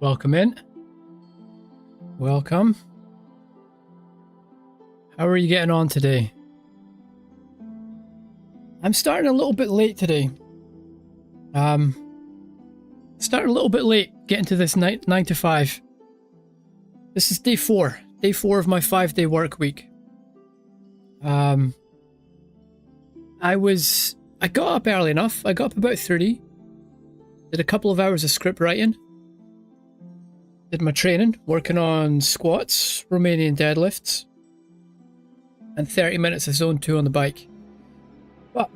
Welcome in. Welcome. How are you getting on today? I'm starting a little bit late today. Starting a little bit late getting to this 9 to 5. This is day 4. Day 4 of my 5-day work week. I got up early enough. I got up about 30. Did a couple of hours of script writing. Did my training, working on squats, Romanian deadlifts, and 30 minutes of zone 2 on the bike. But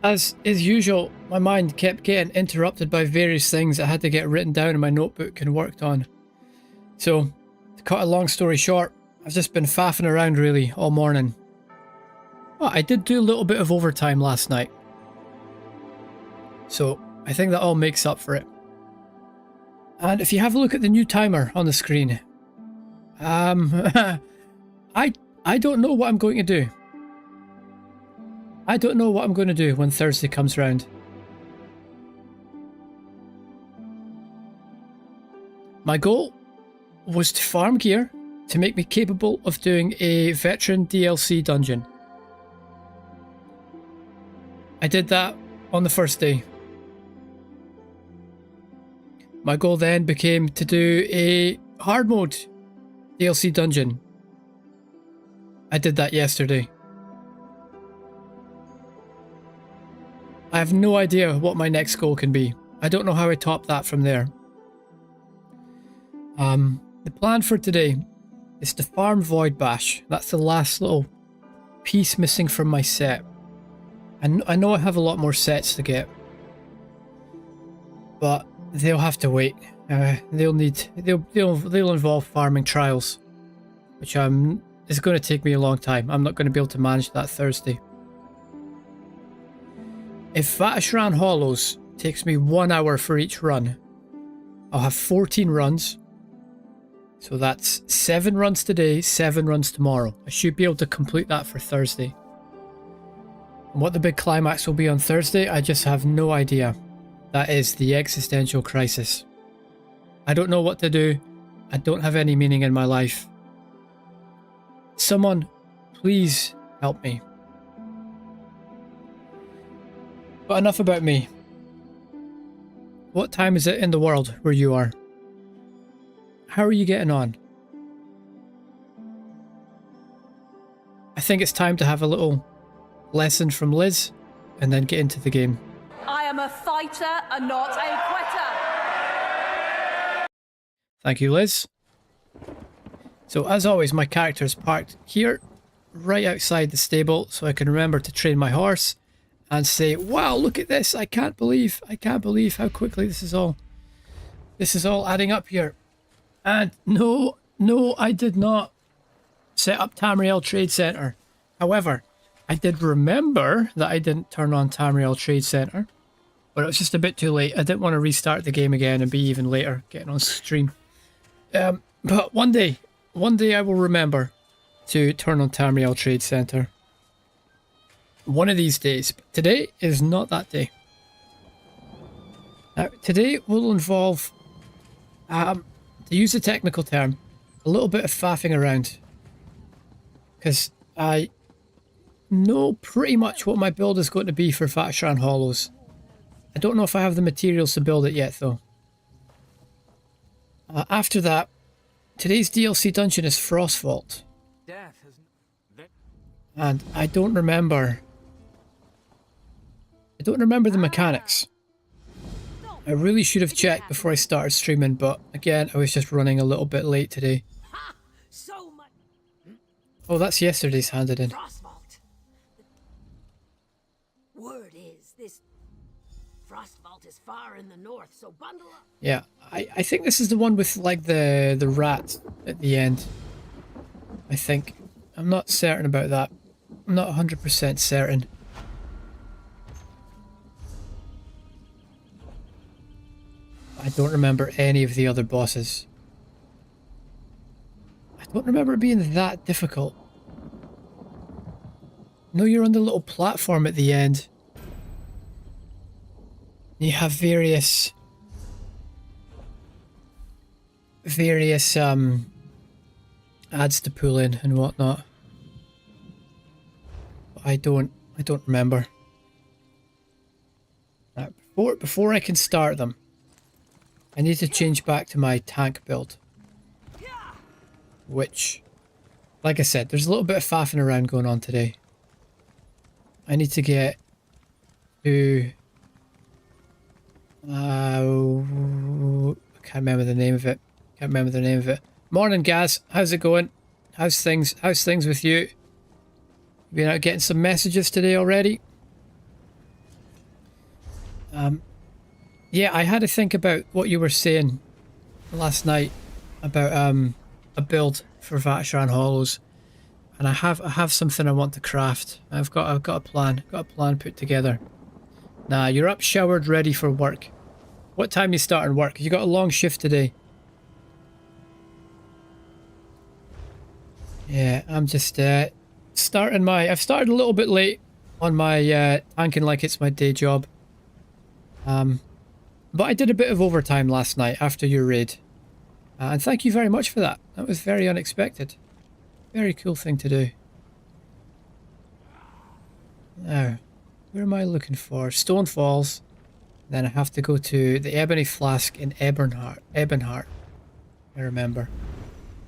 as is usual, my mind kept getting interrupted by various things I had to get written down in my notebook and worked on. So, to cut a long story short, I've just been faffing around really all morning. But I did do a little bit of overtime last night. So, I think that all makes up for it. And if you have a look at the new timer on the screen, I don't know what I'm going to do. I don't know what I'm going to do when Thursday comes round. My goal was to farm gear to make me capable of doing a veteran DLC dungeon. I did that on the first day. My goal then became to do a hard mode DLC dungeon. I did that yesterday. I have no idea what my next goal can be. I don't know how I top that from there. The plan for today is to farm Void Bash. That's the last little piece missing from my set. And I know I have a lot more sets to get, but they'll have to wait. They'll involve farming trials, which is going to take me a long time. I'm not going to be able to manage that Thursday. If Vatashran Hollows takes me 1 hour for each run, I'll have 14 runs. So that's 7 runs today, 7 runs tomorrow. I should be able to complete that for Thursday. And what the big climax will be on Thursday, I just have no idea. That is the existential crisis. I don't know what to do. I don't have any meaning in my life. Someone, please help me. But enough about me. What time is it in the world where you are? How are you getting on? I think it's time to have a little lesson from Liz and then get into the game. I am a fighter and not a quitter. Thank you, Liz. So as always, my character is parked here, right outside the stable, so I can remember to train my horse and say, wow, look at this. I can't believe how quickly this is all adding up here. And no, I did not set up Tamriel Trade Center. However, I did remember that I didn't turn on Tamriel Trade Center, but it was just a bit too late. I didn't want to restart the game again and be even later getting on stream. But one day I will remember to turn on Tamriel Trade Center. One of these days. But today is not that day. Now, today will involve, to use a technical term, a little bit of faffing around. Because I know pretty much what my build is going to be for Vatashran Hollows. I don't know if I have the materials to build it yet, though. After that, today's DLC dungeon is Frostvault. And I don't remember the mechanics. I really should have checked before I started streaming, but again, I was just running a little bit late today. Oh, that's yesterday's handed in. Word is this Frostvault is far in the north, so bundle up. Yeah, I think this is the one with like the rat at the end. I think. I'm not certain about that. I'm not 100% certain. I don't remember any of the other bosses. I don't remember it being that difficult. No, you're on the little platform at the end. You have various various ads to pull in and whatnot. But I don't remember. Now, before I can start them, I need to change back to my tank build. Which, like I said, there's a little bit of faffing around going on today. I need to get to... I can't remember the name of it. Morning, Gaz. How's it going? How's things with you? You been out getting some messages today already? Yeah, I had to think about what you were saying last night about a build for Vatshran Hollows, and I have something I want to craft. I've got a plan put together. Nah, you're up, showered, ready for work. What time you starting work? You got a long shift today. Yeah, I'm just starting my... I've started a little bit late on my tanking like it's my day job. But I did a bit of overtime last night after your raid. And thank you very much for that. That was very unexpected. Very cool thing to do. Now, where am I looking for? Stone Falls. Then I have to go to the Ebony Flask in Ebonheart. I remember.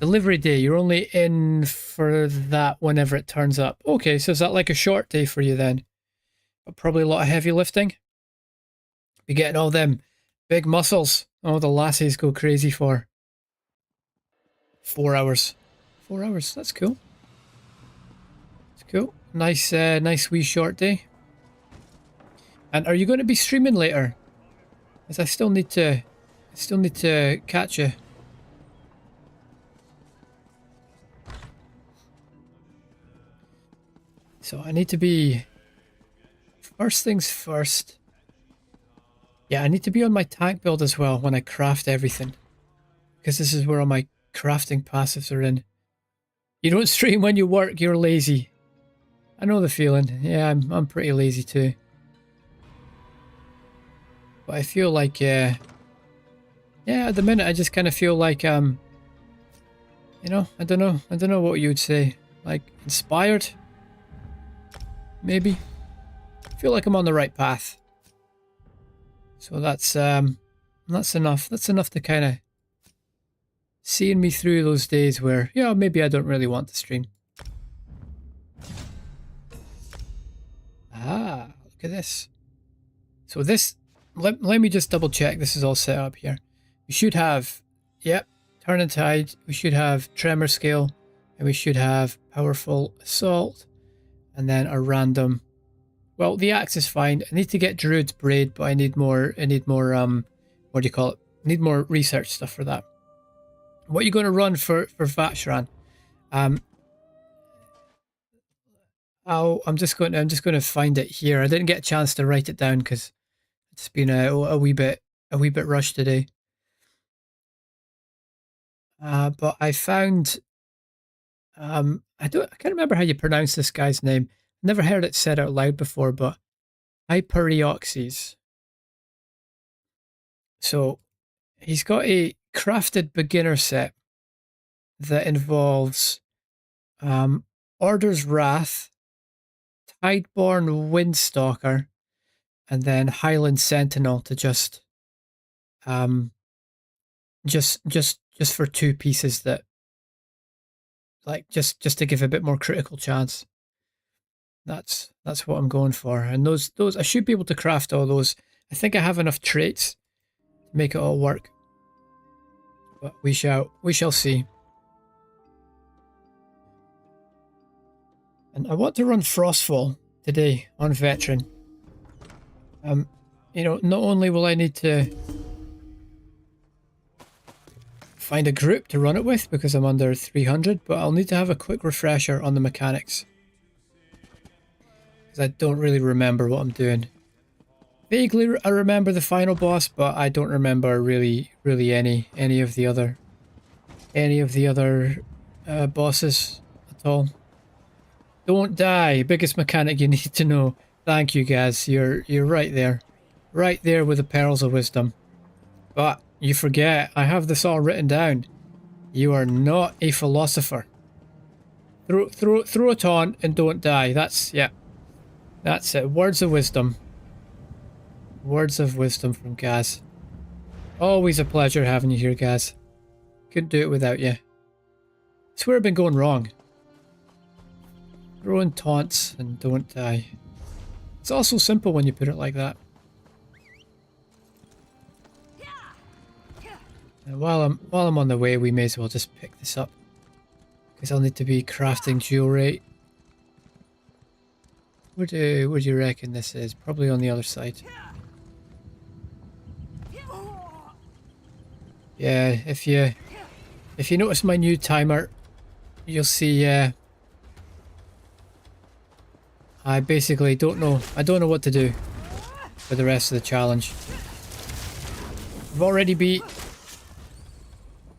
Delivery day, you're only in for that whenever it turns up. Okay, so is that like a short day for you then? But probably a lot of heavy lifting. Be getting all them big muscles. Oh, the lassies go crazy for. 4 hours. 4 hours, that's cool. That's cool. Nice, nice wee short day. And are you going to be streaming later? As I still need to catch you. So I need to be... First things first. Yeah, I need to be on my tank build as well when I craft everything. Because this is where all my crafting passives are in. You don't stream when you work, you're lazy. I know the feeling. Yeah, I'm pretty lazy too. But I feel like, yeah, at the minute I just kind of feel like, you know, I don't know what you would say. Like, inspired? Maybe? I feel like I'm on the right path. So that's enough. That's enough to kind of seeing me through those days where, yeah, maybe I don't really want to stream. Ah, look at this. So this, let me just double check this is all set up here. We should have, yep, Turn and Tide. We should have Tremor Scale. And we should have Powerful Assault. And then a random... Well, the axe is fine. I need to get Druid's Braid, but I need more, what do you call it? I need more research stuff for that. What are you going to run for Vatshran? I'm just going to find it here. I didn't get a chance to write it down because it's been a wee bit rushed today. But I found I can't remember how you pronounce this guy's name. Never heard it said out loud before, but Hyperioxys. So he's got a crafted beginner set that involves Order's Wrath, Tideborn Windstalker, and then Highland Sentinel to just for 2 pieces that, like, just to give a bit more critical chance. That's what I'm going for. And those I should be able to craft all those. I think I have enough traits to make it all work. But we shall see. And I want to run Frostfall today on Veteran. You know, not only will I need to find a group to run it with because I'm under 300, but I'll need to have a quick refresher on the mechanics. Because I don't really remember what I'm doing. Vaguely I remember the final boss, but I don't remember really any of the other bosses at all. Don't die, biggest mechanic you need to know. Thank you, guys. You're right there. Right there with the Pearls of Wisdom. But you forget, I have this all written down. You are not a philosopher. Throw it on and don't die. Yeah. That's it. Words of wisdom. Words of wisdom from Gaz. Always a pleasure having you here, Gaz. Couldn't do it without you. It's where I've been going wrong. Throw in taunts and don't die. It's all so simple when you put it like that. And while I'm on the way, we may as well just pick this up, because I'll need to be crafting jewelry. Where do you reckon this is? Probably on the other side. Yeah, if you notice my new timer, you'll see. I basically don't know. I don't know what to do for the rest of the challenge. I've already beat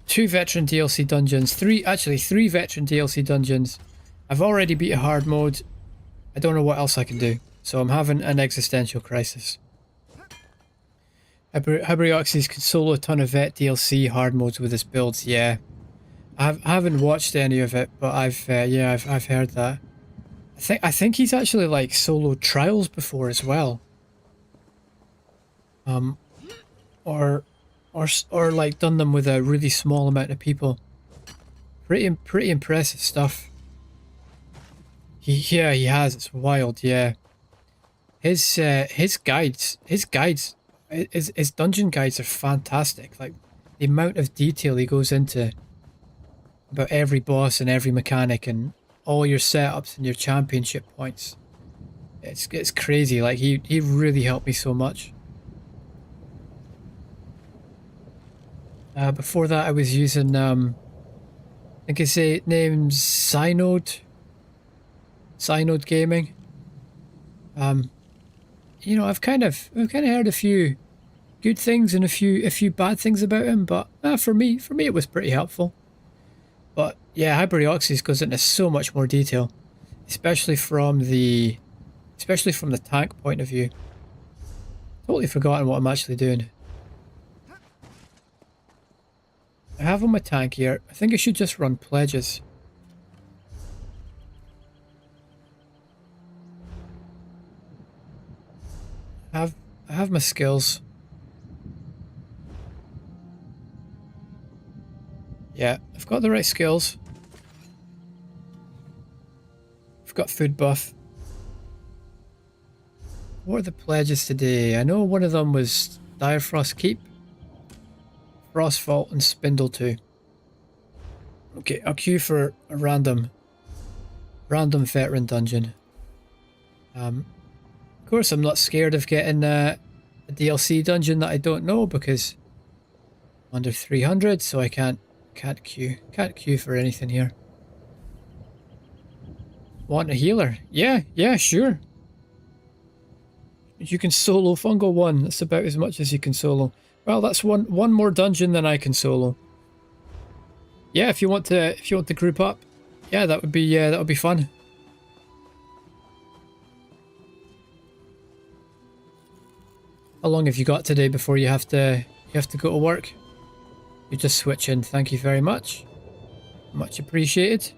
2 veteran DLC dungeons, 3 veteran DLC dungeons. I've already beat a hard mode. I don't know what else I can do, so I'm having an existential crisis. Hybrioxys could solo a ton of vet DLC hard modes with his builds. Yeah, I haven't watched any of it, but I've heard that. I think he's actually like solo trials before as well. Or like done them with a really small amount of people. Pretty impressive stuff. He has. It's wild. Yeah. His dungeon guides are fantastic. Like the amount of detail he goes into about every boss and every mechanic and all your setups and your championship points. It's crazy. Like he really helped me so much. Before that, I was using I think his name's Synode Gaming. You know, I've kind of heard a few good things and a few bad things about him, but for me it was pretty helpful. But yeah, Hybrioxys goes into so much more detail, especially from the tank point of view. Totally forgotten what I'm actually doing. I have on my tank here. I think I should just run pledges. I have my skills. Yeah, I've got the right skills. I've got food buff. What are the pledges today? I know one of them was Direfrost Keep, Frost Vault, and Spindle 2. Okay, I'll queue for a random veteran dungeon. Of course, I'm not scared of getting a DLC dungeon that I don't know, because I'm under 300, so I can't queue for anything here. Want a healer? Yeah, sure. You can solo Fungal 1. That's about as much as you can solo. Well, that's one more dungeon than I can solo. Yeah, if you want to group up, yeah, that would be fun. How long have you got today before you have to go to work? You just switch in. Thank you very much. Much appreciated.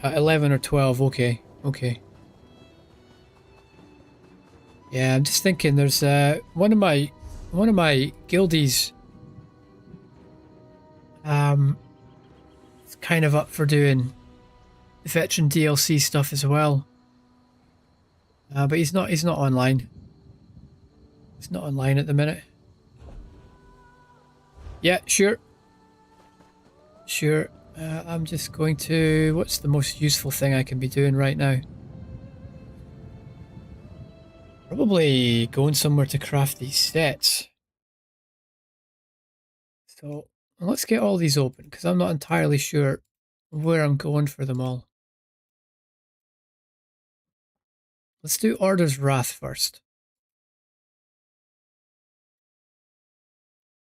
11 or 12. Okay. Yeah, I'm just thinking. There's one of my guildies. It's kind of up for doing veteran DLC stuff as well. But he's not online. He's not online at the minute. Yeah, sure. I'm just going to... What's the most useful thing I can be doing right now? Probably going somewhere to craft these sets. So let's get all these open, because I'm not entirely sure where I'm going for them all. Let's do Order's Wrath first.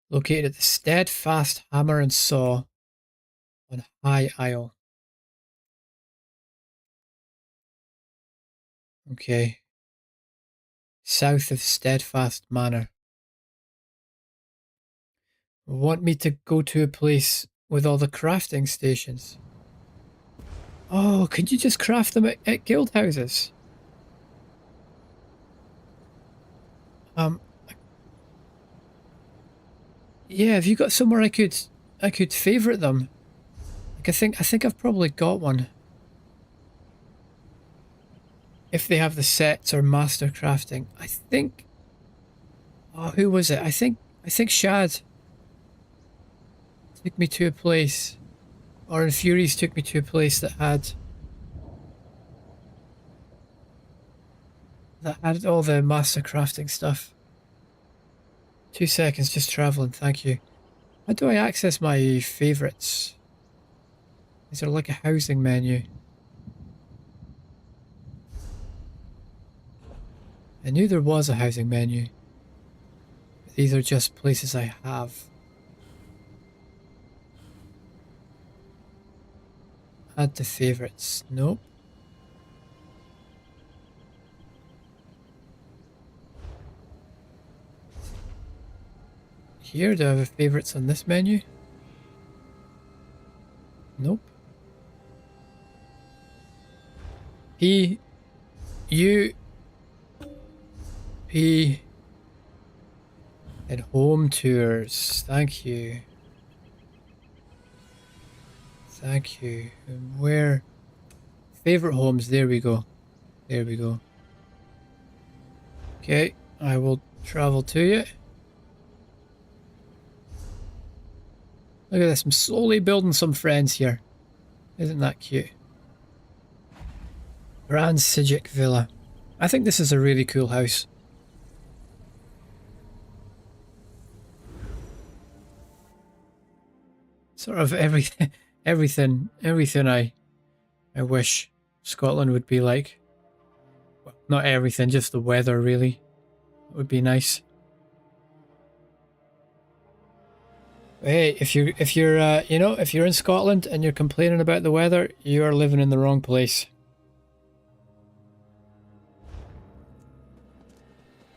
Located at the Steadfast Hammer and Saw on High Isle. Okay. South of Steadfast Manor. Want me to go to a place with all the crafting stations? Oh, could you just craft them at guild houses? Yeah, have you got somewhere I could favorite them? Like I think I've probably got one. If they have the sets or master crafting. I think, oh, who was it? I think Shad took me to a place, or Infurious took me to a place that had all the master crafting stuff. 2 seconds, just traveling, thank you. How do I access my favorites? Is there like a housing menu? I knew there was a housing menu. But these are just places I have. Add to favorites. Nope. Here, do I have favorites on this menu? Nope. P. U. P. And home tours. Thank you. Thank you. And where? Favorite homes. There we go. There we go. Okay, I will travel to you. Look at this. I'm slowly building some friends here. Isn't that cute? Grand Sijic Villa. I think this is a really cool house. Sort of everything I wish Scotland would be like. Well, not everything, just the weather really. It would be nice. Hey, if you're if you're in Scotland and you're complaining about the weather, you are living in the wrong place.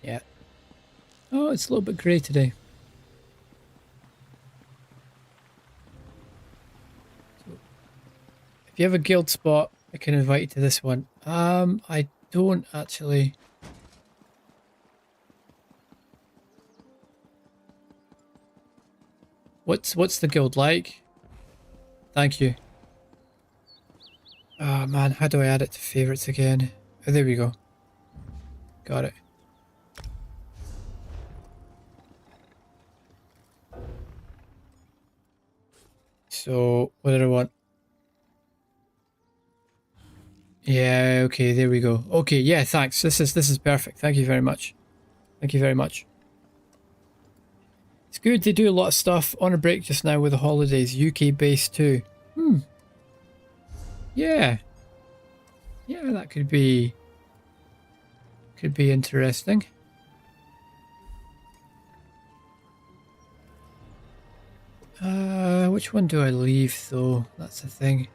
Yeah. Oh, it's a little bit grey today. If you have a guild spot, I can invite you to this one. I don't actually. What's the guild like? Thank you. Oh man, how do I add it to favorites again? Oh, there we go. Got it. So, what did I want? Yeah, okay, there we go. Okay, yeah, thanks. This is perfect. Thank you very much. Thank you very much. It's good they do a lot of stuff on a break just now with the holidays. UK based too. Yeah. Yeah, that could be interesting. Which one do I leave though? That's the thing.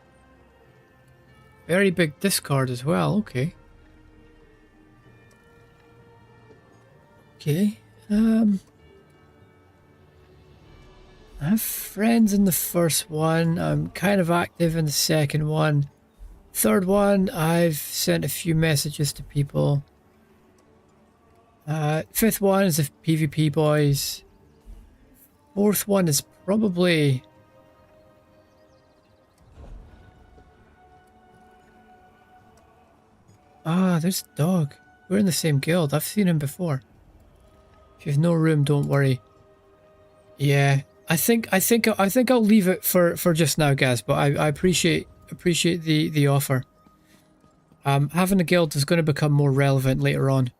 Very big discard as well, okay. Okay. I have friends in the first one. I'm kind of active in the second one. Third one, I've sent a few messages to people. Fifth one is the PvP boys. Fourth one is probably... Ah, there's a dog. We're in the same guild. I've seen him before. If you have no room, don't worry. Yeah, I think I'll leave it for just now, guys. But I appreciate the offer. Having a guild is going to become more relevant later on.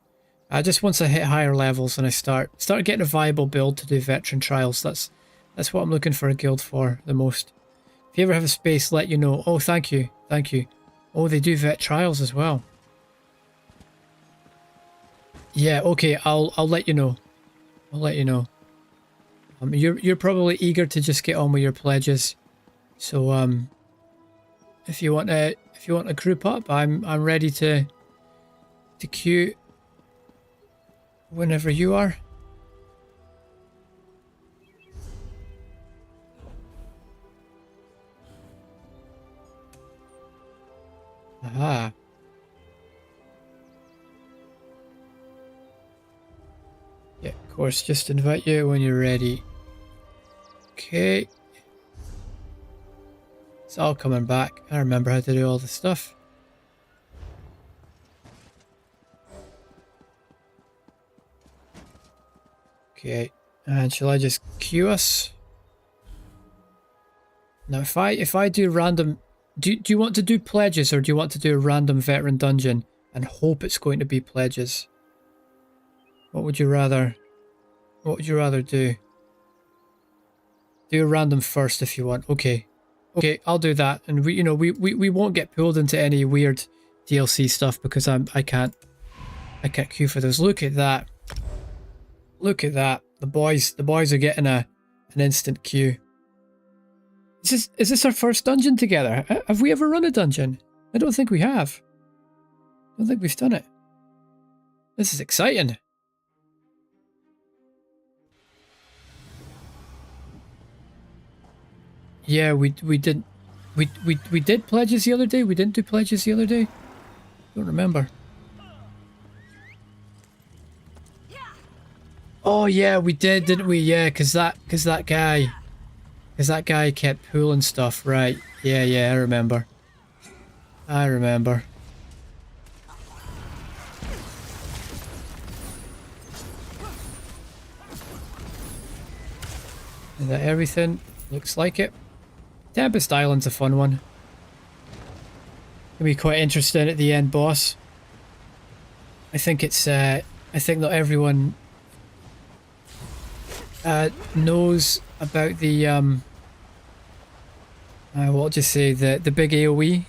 Just once I hit higher levels and I start getting a viable build to do veteran trials. That's what I'm looking for a guild for the most. If you ever have a space, let you know. Oh, thank you. Oh, they do vet trials as well. Yeah, okay. I'll let you know. I'll let you know. You're probably eager to just get on with your pledges, so if you want to group up, I'm ready to queue whenever you are. Aha. Yeah, of course, just invite you when you're ready. Okay. It's all coming back. I remember how to do all this stuff. Okay, and shall I just queue us? Now, if I do random, do you want to do pledges or do you want to do a random veteran dungeon and hope it's going to be pledges? What would you rather? What would you rather do? Do a random first if you want. Okay, okay, I'll do that, and we won't get pulled into any weird DLC stuff because I can't queue for those. Look at that. Look at that. The boys are getting an instant queue. Is this our first dungeon together? Have we ever run a dungeon? I don't think we have. I don't think we've done it. This is exciting. Yeah, we did pledges the other day. We didn't do pledges the other day. Don't remember. Oh yeah, we did, didn't we? Yeah, cause that guy kept pulling stuff, right? Yeah, I remember. I remember. Is that everything? Looks like it. Tempest Island's a fun one. It'll be quite interesting at the end, boss. I think it's I think not everyone knows about the what just say the big AoE,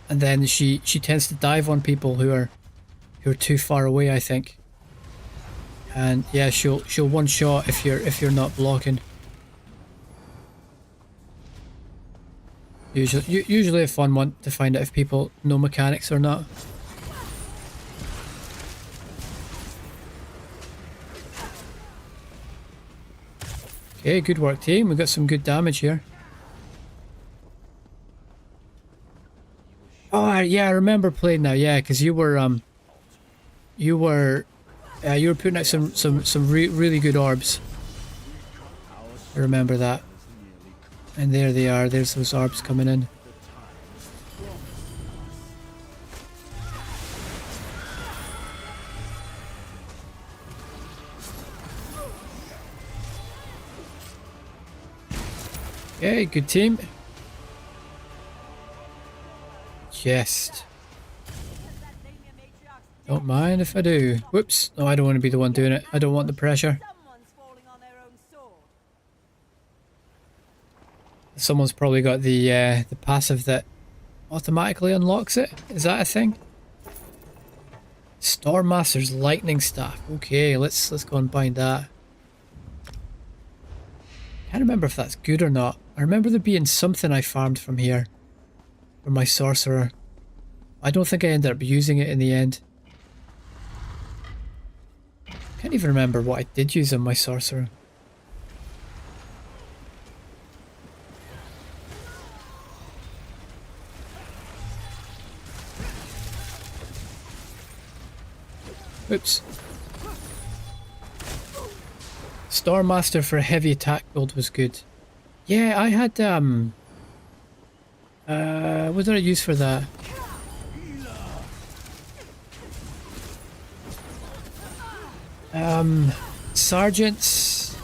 and then she tends to dive on people who are too far away, I think. And yeah, she'll one shot if you're not blocking. Usually a fun one to find out if people know mechanics or not. Okay, good work, team. We got some good damage here. Oh yeah, I remember playing now. Yeah, because you were putting out some really good orbs. I remember that. And there they are. There's those orbs coming in. Okay, good team. Chest. Don't mind if I do. Whoops. No, I don't want to be the one doing it. I don't want the pressure. Someone's probably got the passive that automatically unlocks it. Is that a thing? Stormmaster's lightning staff. Okay, let's go and bind that. Can't remember if that's good or not. I remember there being something I farmed from here for my sorcerer. I don't think I ended up using it in the end. Can't even remember what I did use on my sorcerer. Oops. Stormmaster for a heavy attack build was good. Yeah, I had what did I use for that? Sergeants,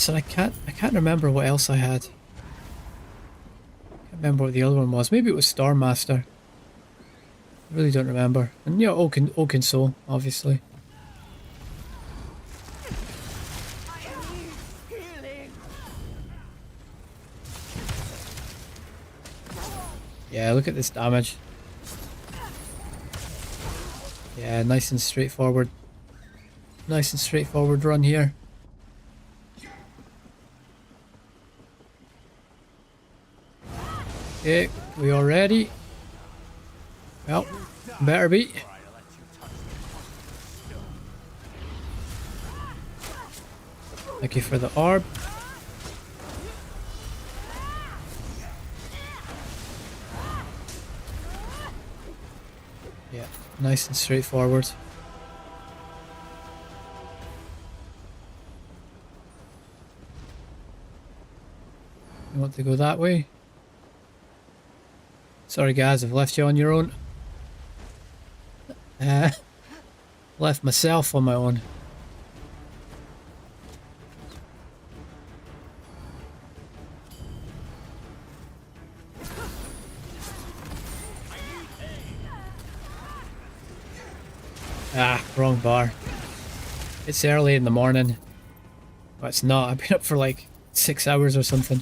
and I can't remember what else I had. Can't remember what the other one was. Maybe it was Stormmaster. I really don't remember. And yeah, Oaken Soul, obviously. Yeah, look at this damage. Yeah, nice and straightforward. Nice and straightforward run here. Okay, we all ready? Well, better be. Thank you for the orb. Yeah, nice and straightforward. You want to go that way? Sorry guys, I've left you on your own. Left myself on my own. Ah, wrong bar. It's early in the morning. Well, it's not. I've been up for like 6 hours or something.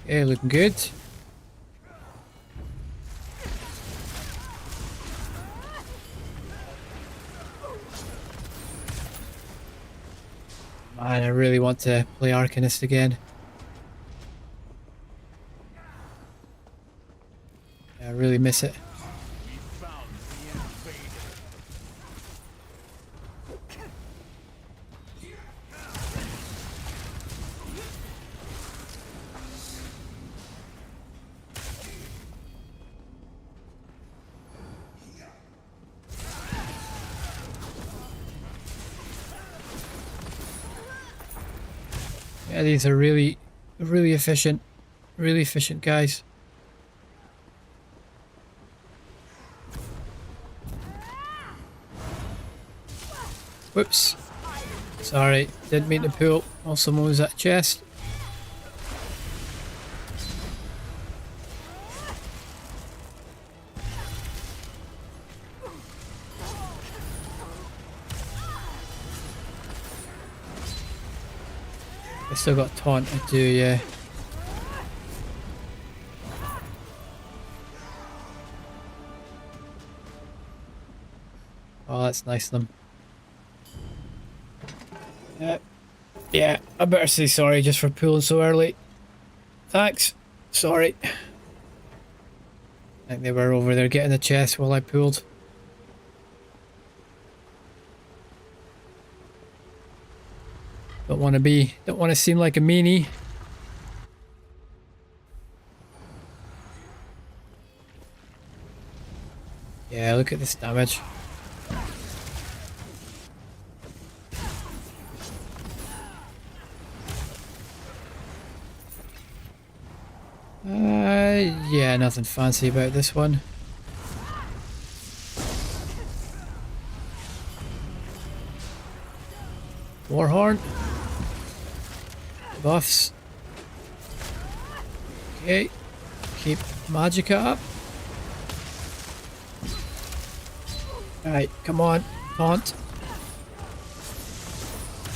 Okay, looking good. Man, I really want to play Arcanist again. I really miss it. Yeah, these are really efficient guys. Whoops. Sorry, didn't mean to pull. Oh, someone was at a chest. I still got taunt to do, yeah. Oh, that's nice of them. Yeah, I better say sorry just for pulling so early. Thanks. Sorry. I think they were over there getting the chest while I pulled. Don't want to seem like a meanie. Yeah, look at this damage. Yeah, nothing fancy about this one. Warhorn. Buffs. Okay. Keep Magicka up. Alright, come on. Taunt.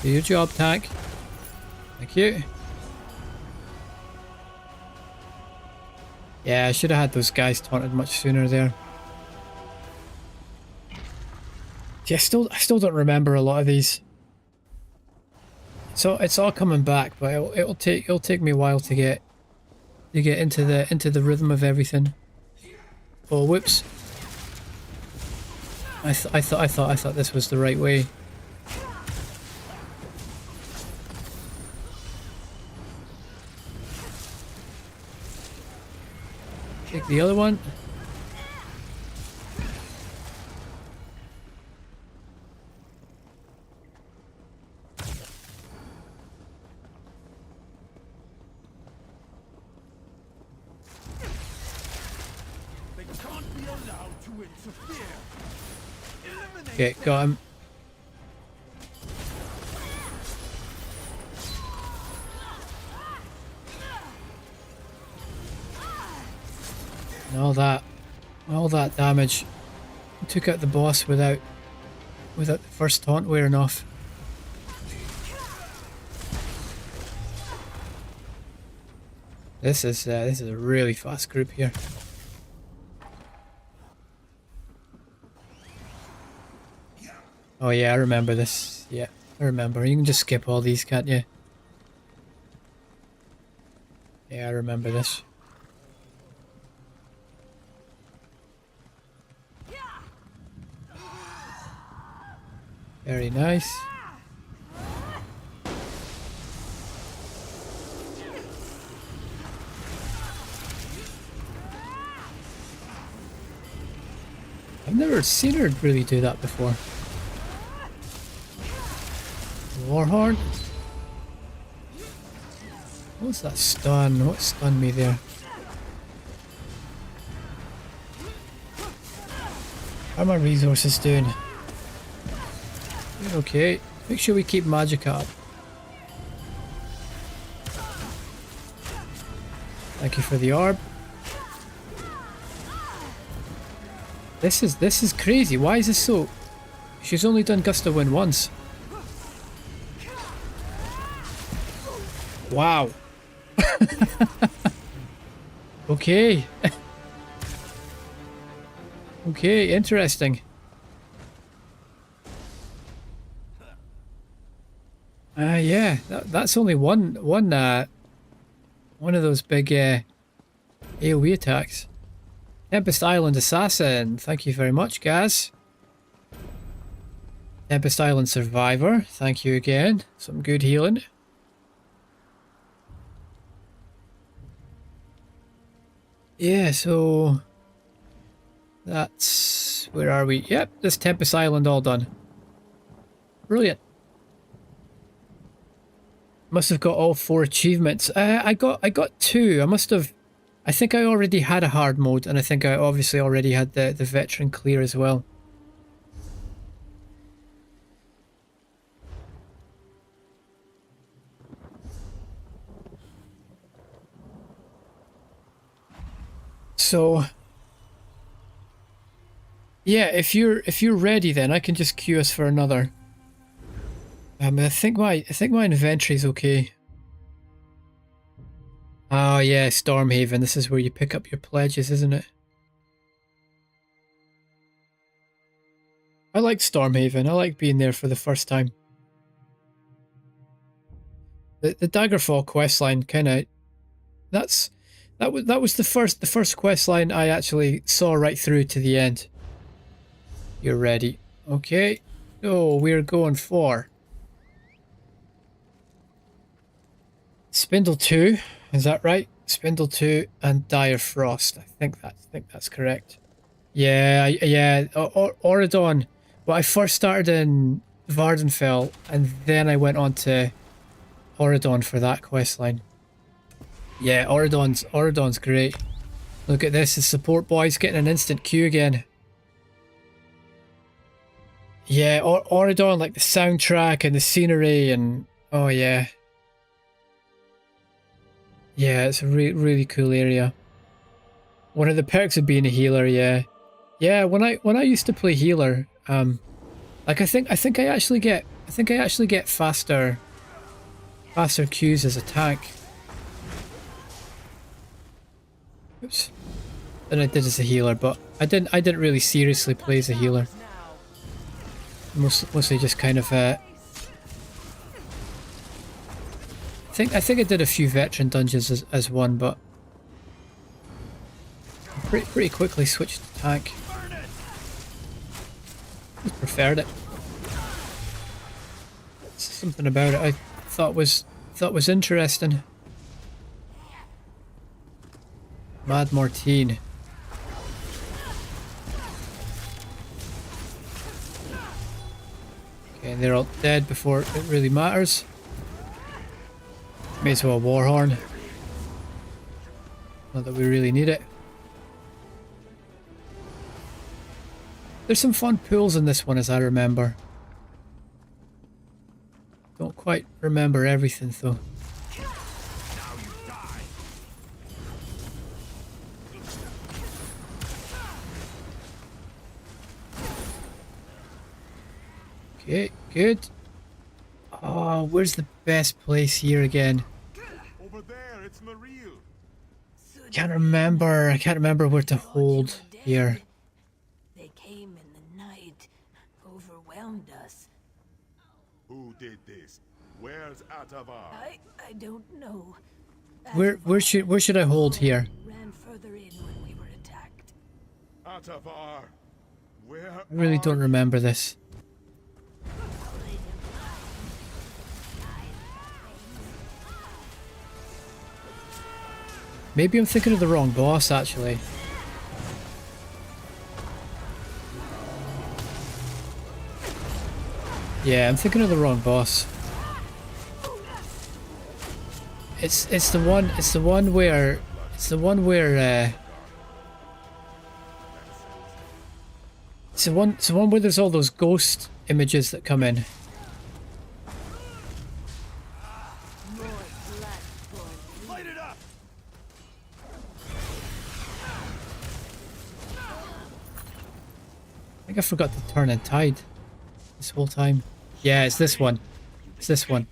Do your job, tank. Thank you. Yeah, I should have had those guys taunted much sooner there. Yeah, I still don't remember a lot of these. So it's all coming back, but it'll take me a while to get into the rhythm of everything. Oh, whoops! I thought this was the right way. Take the other one. Okay, got him. And all that damage. Took out the boss without the first taunt wearing off. This is a really fast group here. Oh yeah, I remember this. Yeah, I remember. You can just skip all these, can't you? Yeah, I remember this. Very nice. I've never seen her really do that before. Warhorn. What's that stun? What stunned me there? How are my resources doing? Okay. Make sure we keep magic up. Thank you for the orb. This is crazy. Why is this so? She's only done gust of wind once. Wow. Okay. Okay, interesting. Yeah, that's only one of those big AoE attacks. Tempest Island Assassin, thank you very much, Gaz. Tempest Island Survivor, thank you again. Some good healing. Yeah, so that's, where are we? Yep, this Tempest Island all done. Brilliant. Must have got all 4 achievements. I got 2. I think I already had a hard mode, and I think I obviously already had the veteran clear as well. So yeah, if you're ready, then I can just queue us for another. I think my inventory's okay. Oh yeah, Stormhaven. This is where you pick up your pledges, isn't it? I like Stormhaven. I like being there for the first time. The Daggerfall questline kind of that was the first questline I actually saw right through to the end. You're ready. Okay. Oh, we're going for Spindle 2, is that right? Spindle 2 and Dire Frost. I think that's correct. Yeah, Auradon. Well, I first started in Vardenfell and then I went on to Auradon for that questline. Yeah, Auradon's great. Look at this, the support boy's getting an instant queue again. Yeah, Auradon, like the soundtrack and the scenery and oh yeah. Yeah, it's a really cool area. One of the perks of being a healer, yeah. Yeah, when I used to play healer, like I think I actually get faster queues as a tank. Oops. Than I did as a healer, but I didn't really seriously play as a healer. Mostly just kind of I think I did a few veteran dungeons as one, but pretty quickly switched to tank. Just preferred it. Something about it I thought was interesting. Mad Martine. Okay, they're all dead before it really matters. May as well Warhorn. Not that we really need it. There's some fun pools in this one as I remember. Don't quite remember everything though. Okay, good. Oh, where's the best place here again? Over there, it's Maril. I can't remember where to hold here. They came in the night, overwhelmed us. Who did this? Where's Atavar? I don't know. Where should I hold here? Ran further in when we were attacked. Atavar, where? I really don't remember this. Maybe I'm thinking of the wrong boss, actually. Yeah, I'm thinking of the wrong boss. It's the one where it's the one where there's all those ghost images that come in. Light it up! I think I forgot to turn in tide this whole time. Yeah, it's this one. It's this one.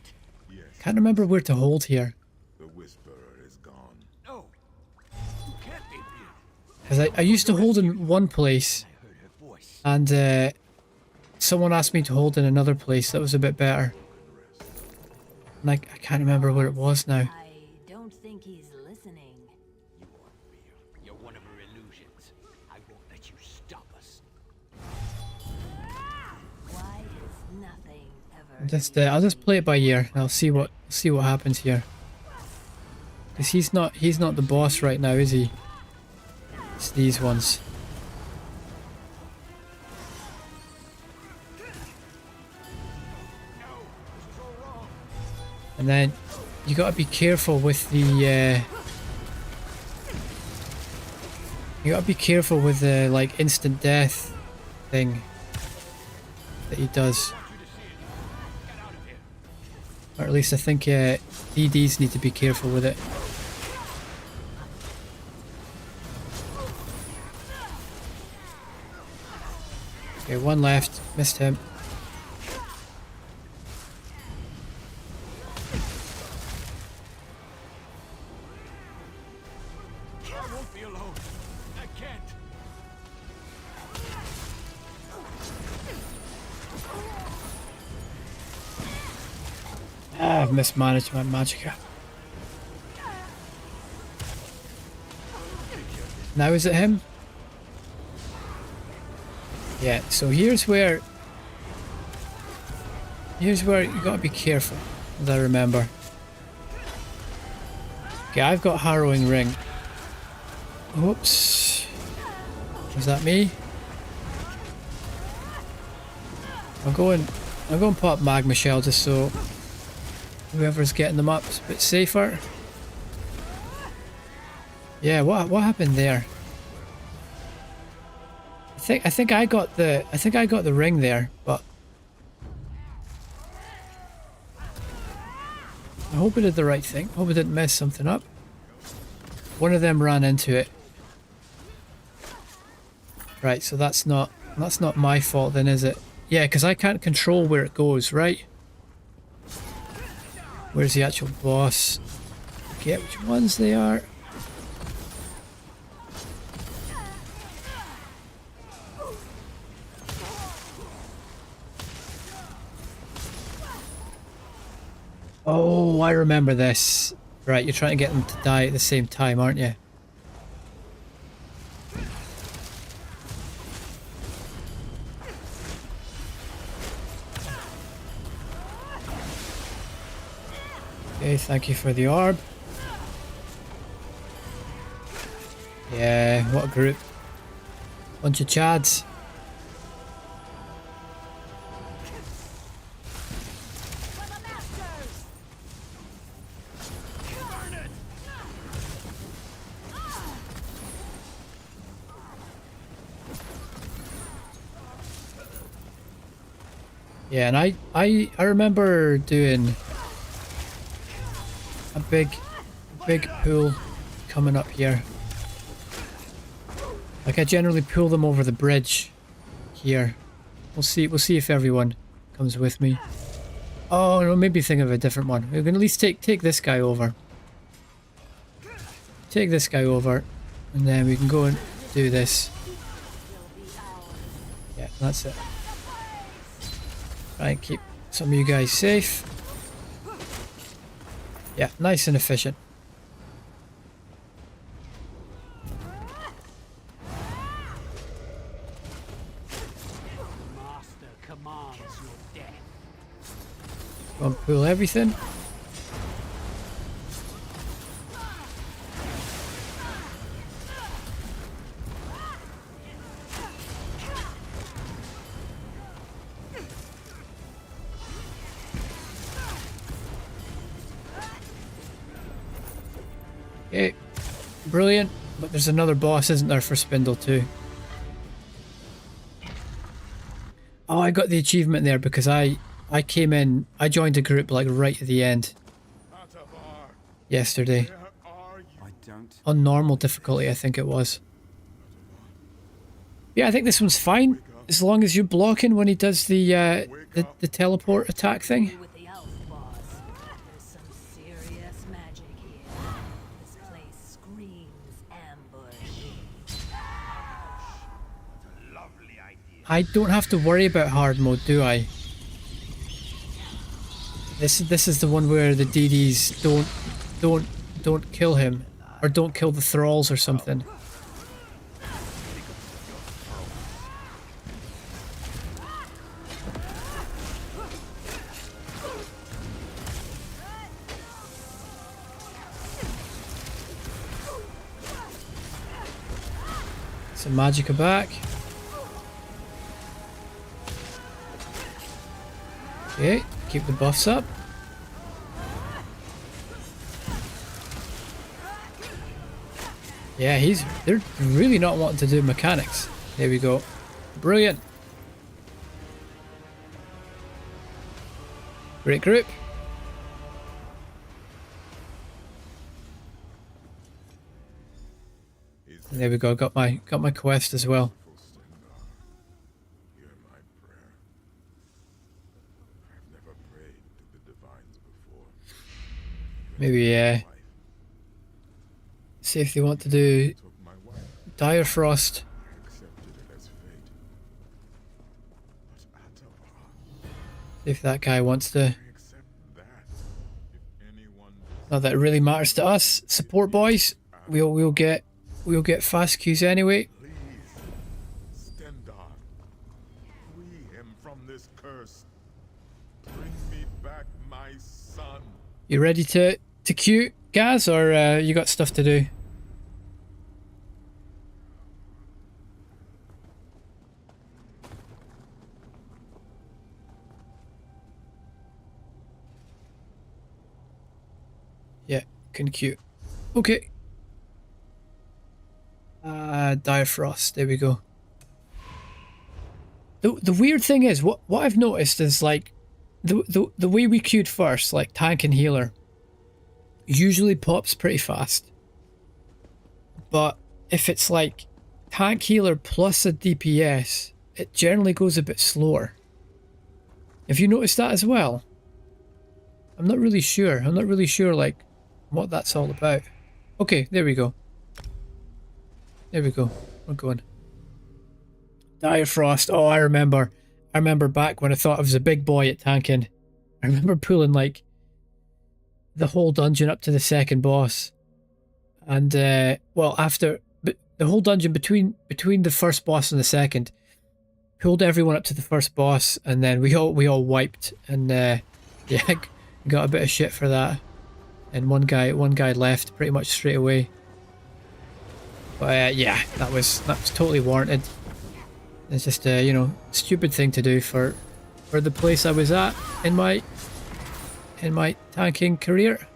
Yes, Can't remember where to hold here. the Whisperer is gone. No, you can't be here. Because I used to hold in one place, I heard her voice. and someone asked me to hold in another place that was a bit better. And I can't remember where it was now. I don't think he's listening. You aren't real. You're one of her illusions. I won't let you stop us. Why is nothing ever... I'll just play it by ear, and I'll see what happens here. Because he's not the boss right now, is he? It's these ones. And then you gotta be careful with the like instant death thing that he does. Or at least I think DDs need to be careful with it. Okay, one left. Missed him. I won't be alone. I can't. Ah, I've mismanaged my magicka. Now is it him? Yeah, so here's where you gotta be careful, as I remember. Okay, I've got Harrowing Ring. Oops. Was that me? I'll go and pop Magma Shell just so whoever's getting them up is a bit safer. Yeah, what happened there? I think I got the ring there, but I hope I did the right thing. Hope I didn't mess something up. One of them ran into it. Right, so that's not my fault then, is it? Yeah, because I can't control where it goes, right? Where's the actual boss? Forget which ones they are. Oh, I remember this. Right, you're trying to get them to die at the same time, aren't you? Okay, thank you for the orb. Yeah, what a group. Bunch of chads. Yeah, and I remember doing a big pool coming up here. Like I generally pull them over the bridge here. We'll see if everyone comes with me. Oh no, maybe think of a different one. We can at least take this guy over. Take this guy over, and then we can go and do this. Yeah, that's it. Try and keep some of you guys safe. Yeah, nice and efficient. Master commands your death. Go and pull everything. Brilliant. But there's another boss, isn't there, for Spindle too? Oh, I got the achievement there because I came in, I joined a group like right at the end Atavar, yesterday. where are you? I don't. On normal difficulty, I think it was. Yeah, I think this one's fine. As long as you're blocking when he does the teleport attack thing. With the elf boss. There's some serious magic here. This place screams ambush. Lovely idea. I don't have to worry about hard mode, do I? This is the one where the DDs don't kill him, or don't kill the thralls or something. Some magicka back. Okay, keep the buffs up. Yeah, they're really not wanting to do mechanics. There we go. Brilliant. Great group. And there we go. Got my quest as well. Hear my prayer. I've never prayed to the divines before. Maybe see if they want to do Took my wife. Dire Frost. I accepted it as fate. But Atavar, See if that guy wants to. I accept that. If anyone Not that it really matters to us. Support boys. We'll get fast queues anyway. please, Stendar, free him from this curse. Bring me back my son. You ready to queue, Gaz, or you got stuff to do? Yeah, can queue. Okay. Dire Frost. There we go. The weird thing is, what I've noticed is like the way we queued first, like tank and healer, usually pops pretty fast. But if it's like tank healer plus a DPS, it generally goes a bit slower. Have you noticed that as well? I'm not really sure. I'm not really sure like what that's all about. Okay, there we go. There we go. We're going. Dire Frost. Oh, I remember. I remember back when I thought I was a big boy at tanking. I remember pulling like the whole dungeon up to the second boss, and well, after the whole dungeon between the first boss and the second, pulled everyone up to the first boss, and then we all wiped, and yeah, got a bit of shit for that, and one guy left pretty much straight away. But yeah, that was totally warranted. It's just a you know, stupid thing to do for the place I was at in my tanking career.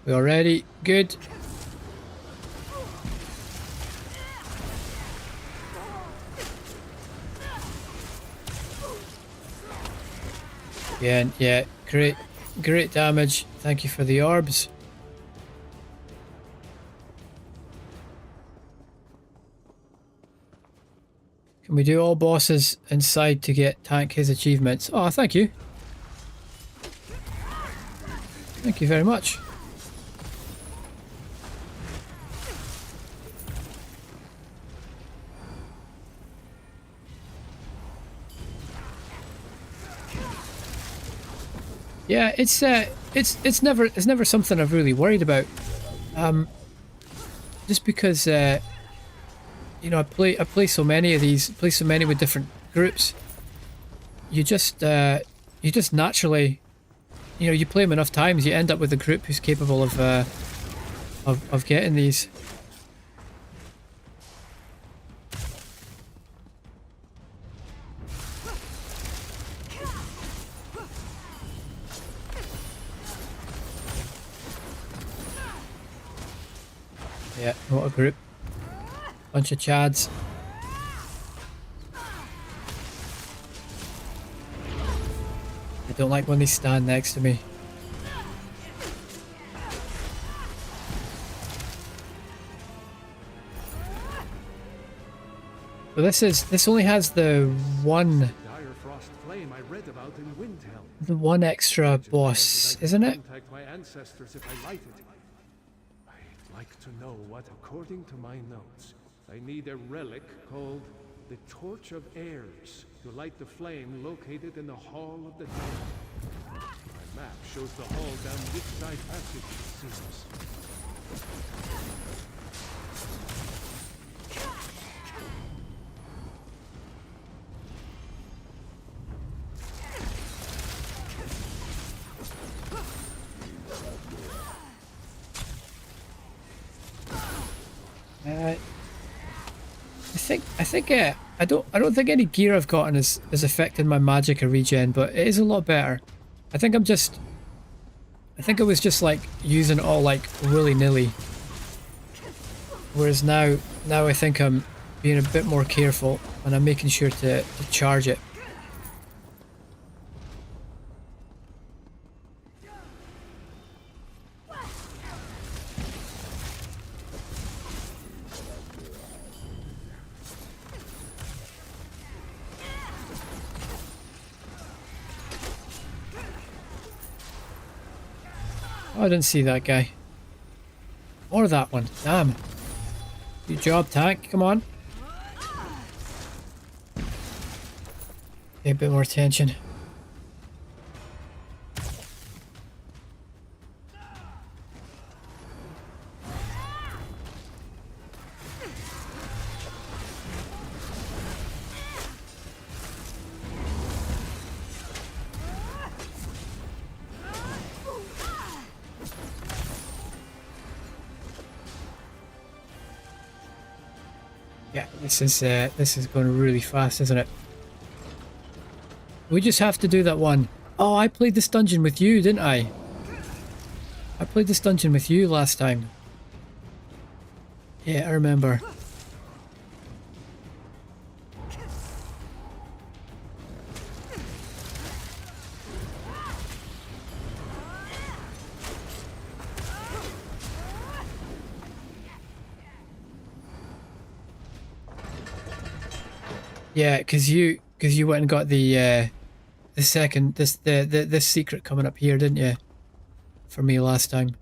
We all ready? Good. Yeah, great damage. Thank you for the orbs. Can we do all bosses inside to get Tank his achievements? Oh, thank you. Thank you very much. Yeah, it's never something I've really worried about. Just because you know, I play so many of these, play so many with different groups. You just naturally, you know, you play them enough times, you end up with a group who's capable of getting these. Yeah, what a group. Bunch of chads. I don't like when they stand next to me. So this only has the one Dire frost flame I read about in Windhelm. the one extra boss, isn't it? Contact my ancestors if I light it. I'd like to know what, according to my notes, I need a relic called the Torch of Heirs to light the flame located in the Hall of the Dead. My map shows the hall down this side passage, it seems. I don't think any gear I've gotten is affecting my magic or regen, but it is a lot better. I think I was just like using it all like willy-nilly. Whereas now I think I'm being a bit more careful and I'm making sure to charge it. Oh, I didn't see that guy. Or that one. Damn. Good job, tank. Come on. Pay a bit more attention. Yeah, this is going really fast, isn't it? We just have to do that one. Oh, I played this dungeon with you, didn't I? I played this dungeon with you last time. Yeah, I remember. Yeah, because you went and got the second this secret coming up here, didn't you? For me last time.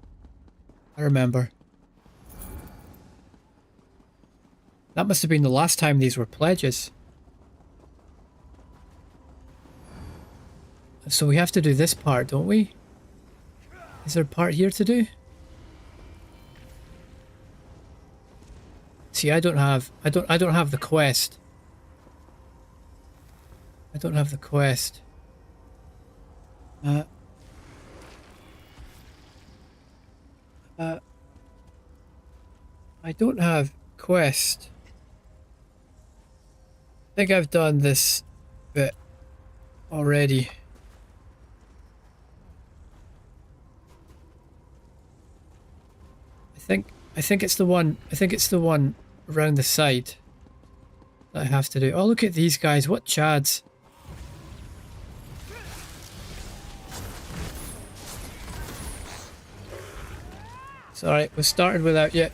I remember. That must have been the last time these were pledges. So we have to do this part, don't we? Is there a part here to do? See, I don't have the quest. I don't have the quest. I don't have quest. I think I've done this bit already. I think it's the one around the side that I have to do. Oh, look at these guys, what chads. It's alright, we started without you.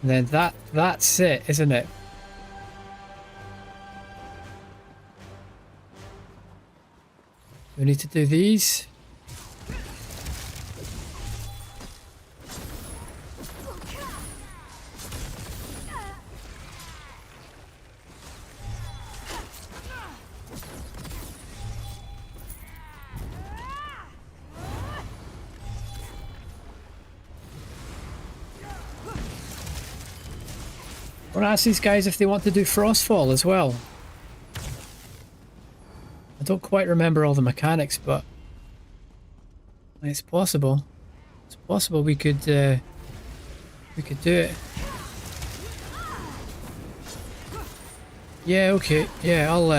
And then that's it, isn't it? We need to do these. I want to ask these guys if they want to do Frostfall as well. I don't quite remember all the mechanics, but it's possible. It's possible we could do it. Yeah, okay. Yeah, I'll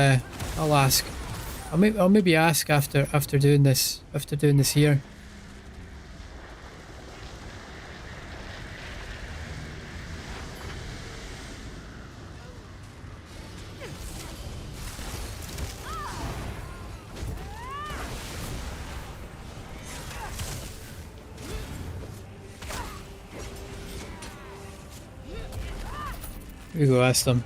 ask. I'll maybe ask after doing this here. We go ask them.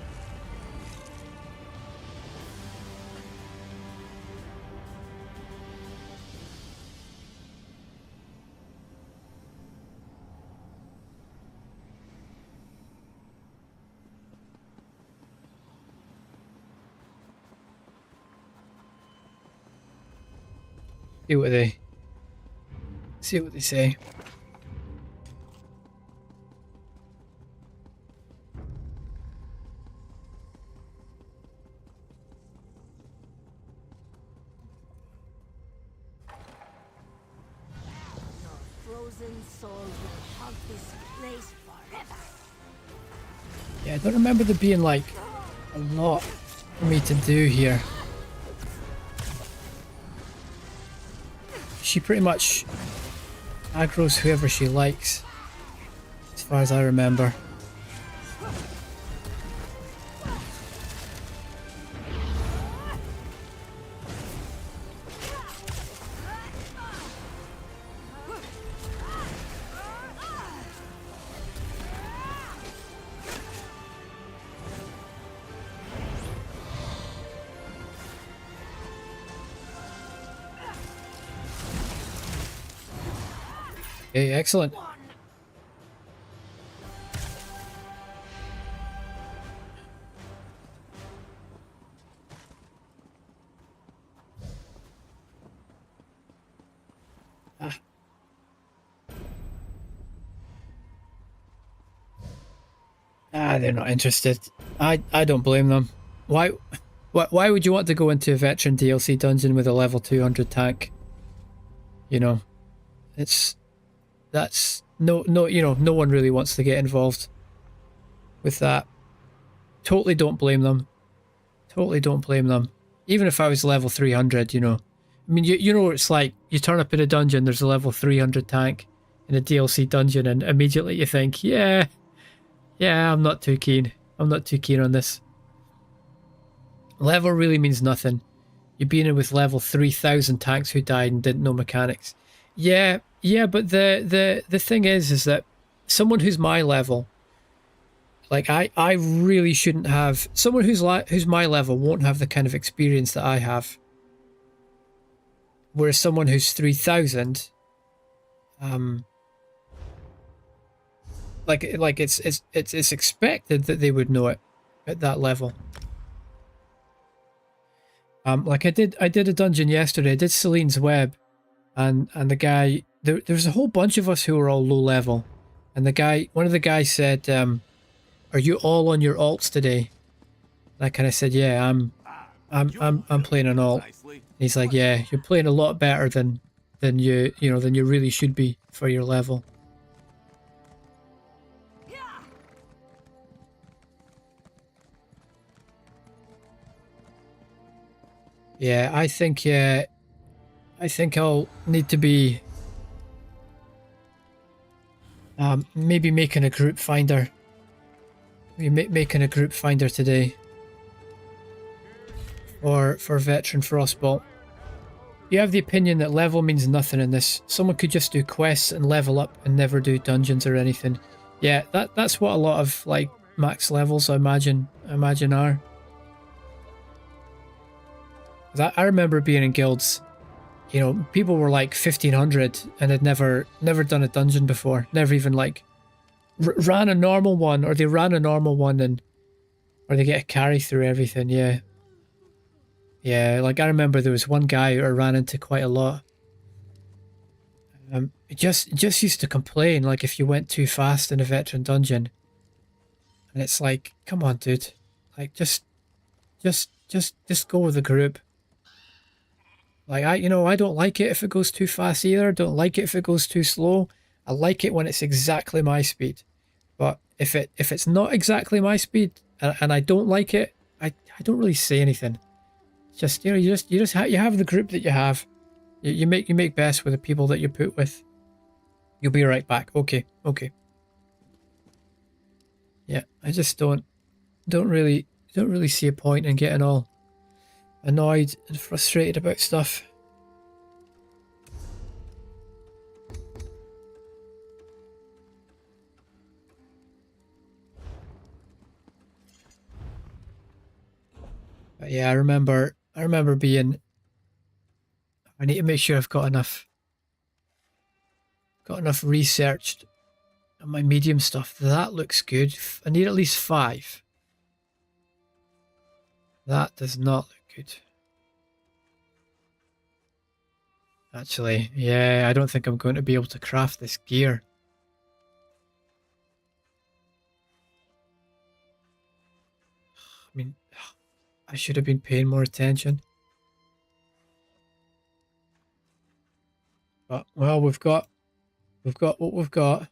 See what they say. Frozen soul will haunt this place forever. Yeah, I don't remember there being like a lot for me to do here. She pretty much aggroes whoever she likes, as far as I remember. Okay, excellent. They're not interested. I don't blame them. Why would you want to go into a veteran DLC dungeon with a level 200 tank? You know, that's no one really wants to get involved with that. Totally don't blame them. Totally don't blame them. Even if I was level 300, you know. I mean, you know what it's like. You turn up in a dungeon, there's a level 300 tank in a DLC dungeon, and immediately you think, yeah, I'm not too keen. I'm not too keen on this. Level really means nothing. You've been in with level 3000 tanks who died and didn't know mechanics. Yeah, but the thing is that someone who's my level, like I really shouldn't have, someone who's my level won't have the kind of experience that I have. Whereas someone who's 3000, like it's expected that they would know it at that level. Like I did a dungeon yesterday. I did Celine's Web, and the guy, there's a whole bunch of us who were all low level, and one of the guys said, "Are you all on your alts today?" And I kind of said, "Yeah, I'm playing an alt." And he's like, "Yeah, you're playing a lot better than you really should be for your level." Yeah, I think I'll need to be maybe making a group finder. Making a group finder today for veteran Frostbolt. You have the opinion that level means nothing in this. Someone could just do quests and level up and never do dungeons or anything. Yeah, that's what a lot of like max levels I imagine are. I remember being in guilds, you know, people were like 1500 and had never done a dungeon before, never even like ran a normal one, or they ran a normal one or they get a carry through everything. Yeah, like I remember there was one guy who I ran into quite a lot. Just used to complain like if you went too fast in a veteran dungeon, and it's like, come on, dude, like just go with the group. Like I don't like it if it goes too fast either. Don't like it if it goes too slow. I like it when it's exactly my speed. But if it's not exactly my speed and I don't like it, I don't really say anything. Just you have the group that you have. You make best with the people that you put with. You'll be right back. Okay. Yeah, I just don't really see a point in getting all annoyed and frustrated about stuff. But yeah, I remember being, I need to make sure I've got enough researched on my medium stuff. That looks good. I need at least 5. That does not look good. Actually, yeah, I don't think I'm going to be able to craft this gear. I mean, I should have been paying more attention. But, well, we've got what we've got.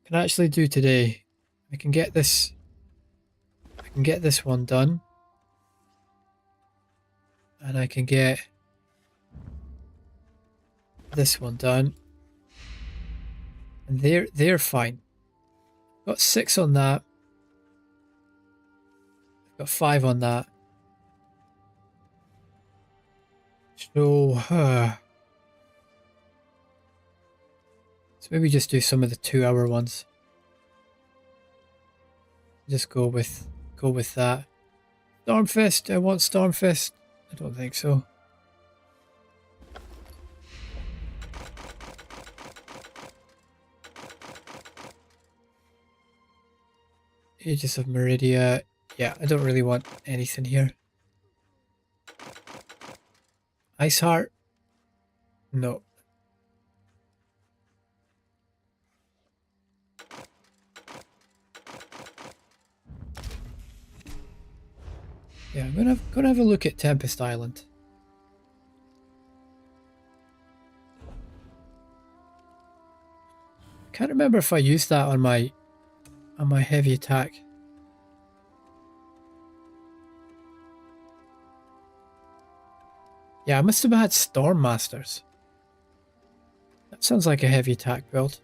Can actually do today. I can get this one done. And I can get this one done. And they're fine. Got 6 on that. I've got 5 on that. So, so maybe just do some of the 2-hour ones. Just go with that. Stormfist, I want Stormfist. I don't think so. Aegis of Meridia. Yeah, I don't really want anything here. Iceheart? No. Yeah, I'm gonna have a look at Tempest Island. Can't remember if I used that on my heavy attack. Yeah, I must have had Storm Masters. That sounds like a heavy attack build.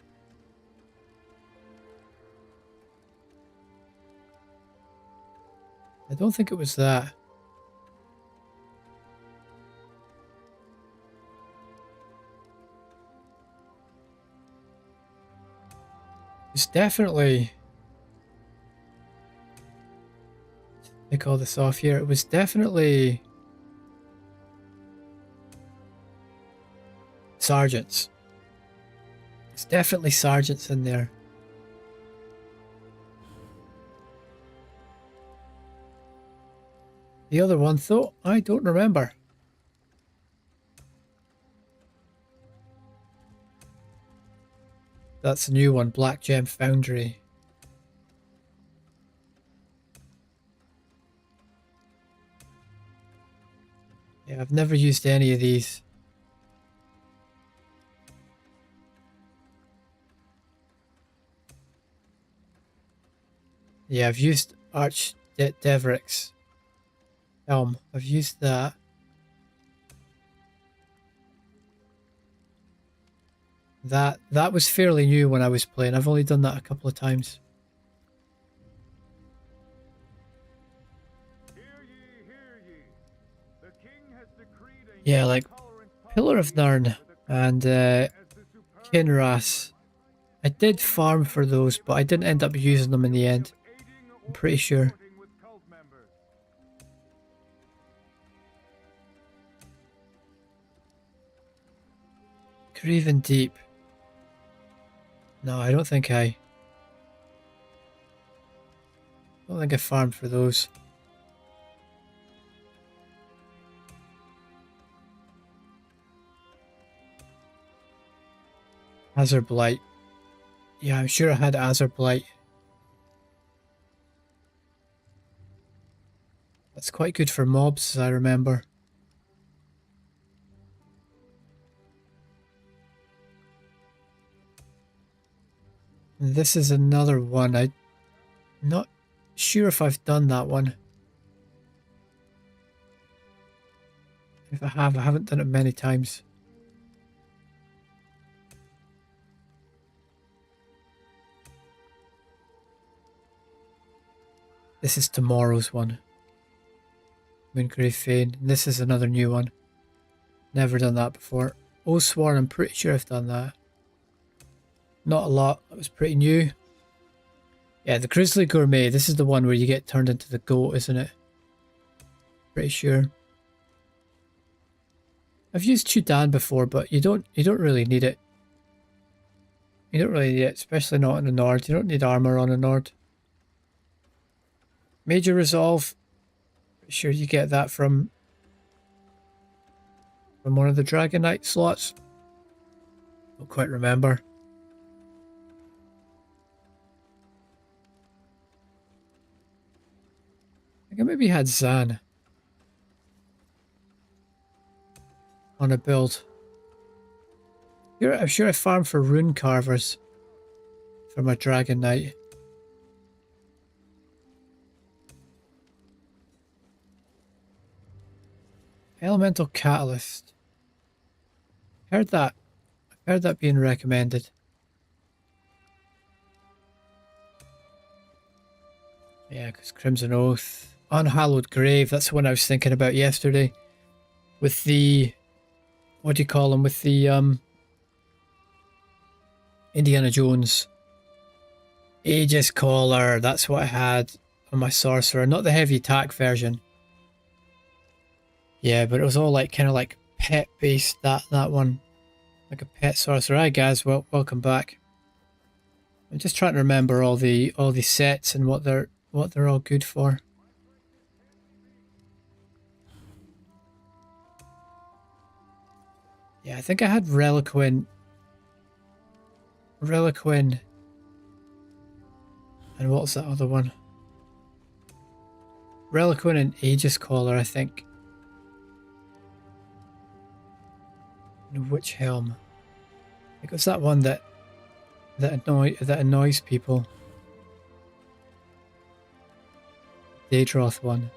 I don't think it was that. It's definitely... Take all this off here. It was definitely... Sergeants. It's definitely sergeants in there. The other one, though, I don't remember. That's a new one, Black Gem Foundry. Yeah, I've never used any of these. Yeah, I've used Devric's Helm. I've used that. That was fairly new when I was playing. I've only done that a couple of times. Yeah, like Pillar of Narn and Kinras. I did farm for those, but I didn't end up using them in the end. I'm pretty sure. Graven Deep. No, I don't think I farmed for those. Azure Blight. Yeah, I'm sure I had Azure Blight. That's quite good for mobs, as I remember. And this is another one. I'm not sure if I've done that one. If I have, I haven't done it many times. This is tomorrow's one. Moongrave Fane. This is another new one. Never done that before. Oathsworn, I'm pretty sure I've done that. Not a lot. That was pretty new. Yeah, the Grizzly Gourmet. This is the one where you get turned into the goat, isn't it? Pretty sure. I've used Chudan before, but you don't really need it. You don't really need it, especially not in the Nord. You don't need armor on a Nord. Major Resolve. Pretty sure you get that from one of the Dragon Knight slots. Don't quite remember. I think I maybe had Zan on a build. I'm sure I farmed for rune carvers for my Dragon Knight. Elemental Catalyst. Heard that. I've heard that being recommended. Yeah, because Crimson Oath. Unhallowed Grave, that's the one I was thinking about yesterday. With the... What do you call them? With the, Indiana Jones. Aegis Collar, that's what I had on my Sorcerer. Not the heavy attack version. Yeah, but it was all like, kind of like pet based, that one. Like a pet Sorcerer. Hi guys, welcome back. I'm just trying to remember all the sets and what they're all good for. Yeah, I think I had Reliquin. And what was that other one? Reliquin and Aegis Collar, I think. And Witch Helm. I think it was that one that annoys people. Daedroth one.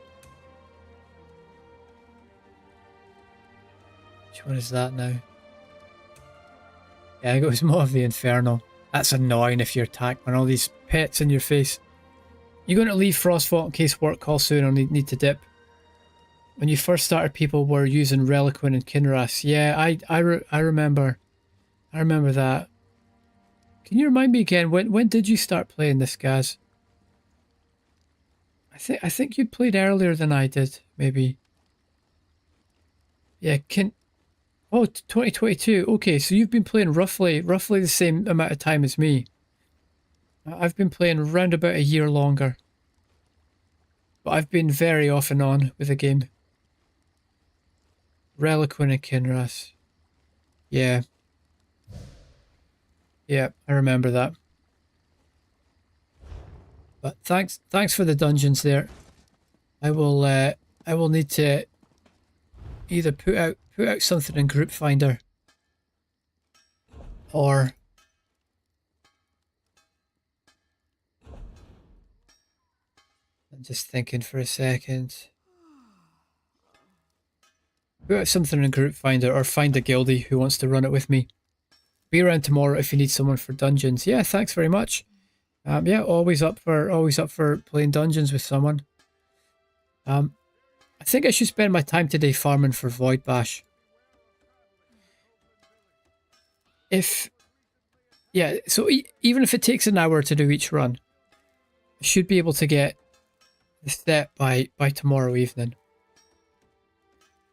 Which one is that now? Yeah, it was more of the Infernal. That's annoying if you're attacked by all these pets in your face. You're going to leave Frostvault in case work calls soon or need to dip. When you first started, people were using Reliquin and Kinras. Yeah, I remember. I remember that. Can you remind me again, when did you start playing this, Gaz? I think you played earlier than I did, maybe. Yeah, Oh, 2022. Okay, so you've been playing roughly the same amount of time as me. I've been playing around about a year longer. But I've been very off and on with the game. Reliquin and Kinras. Yeah. Yeah, I remember that. But thanks for the dungeons there. I will need to either put out something in Group Finder, or I'm just thinking for a second. Put out something in Group Finder, or find a guildie who wants to run it with me. Be around tomorrow if you need someone for dungeons. Yeah, thanks very much. Yeah, always up for playing dungeons with someone. I think I should spend my time today farming for Void Bash. So even if it takes an hour to do each run, I should be able to get the step by tomorrow evening.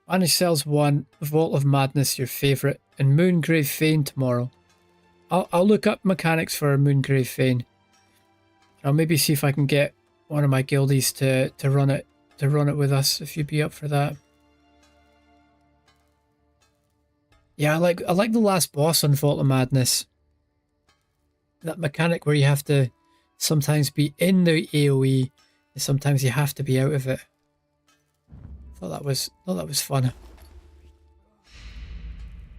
Manage Cells 1, Vault of Madness, your favourite, and Moongrave Fane tomorrow. I'll look up mechanics for Moongrave Fane. I'll maybe see if I can get one of my guildies to run it with us, if you'd be up for that. Yeah, I like the last boss on Vault of Madness. That mechanic where you have to sometimes be in the AoE and sometimes you have to be out of it. Thought that was fun.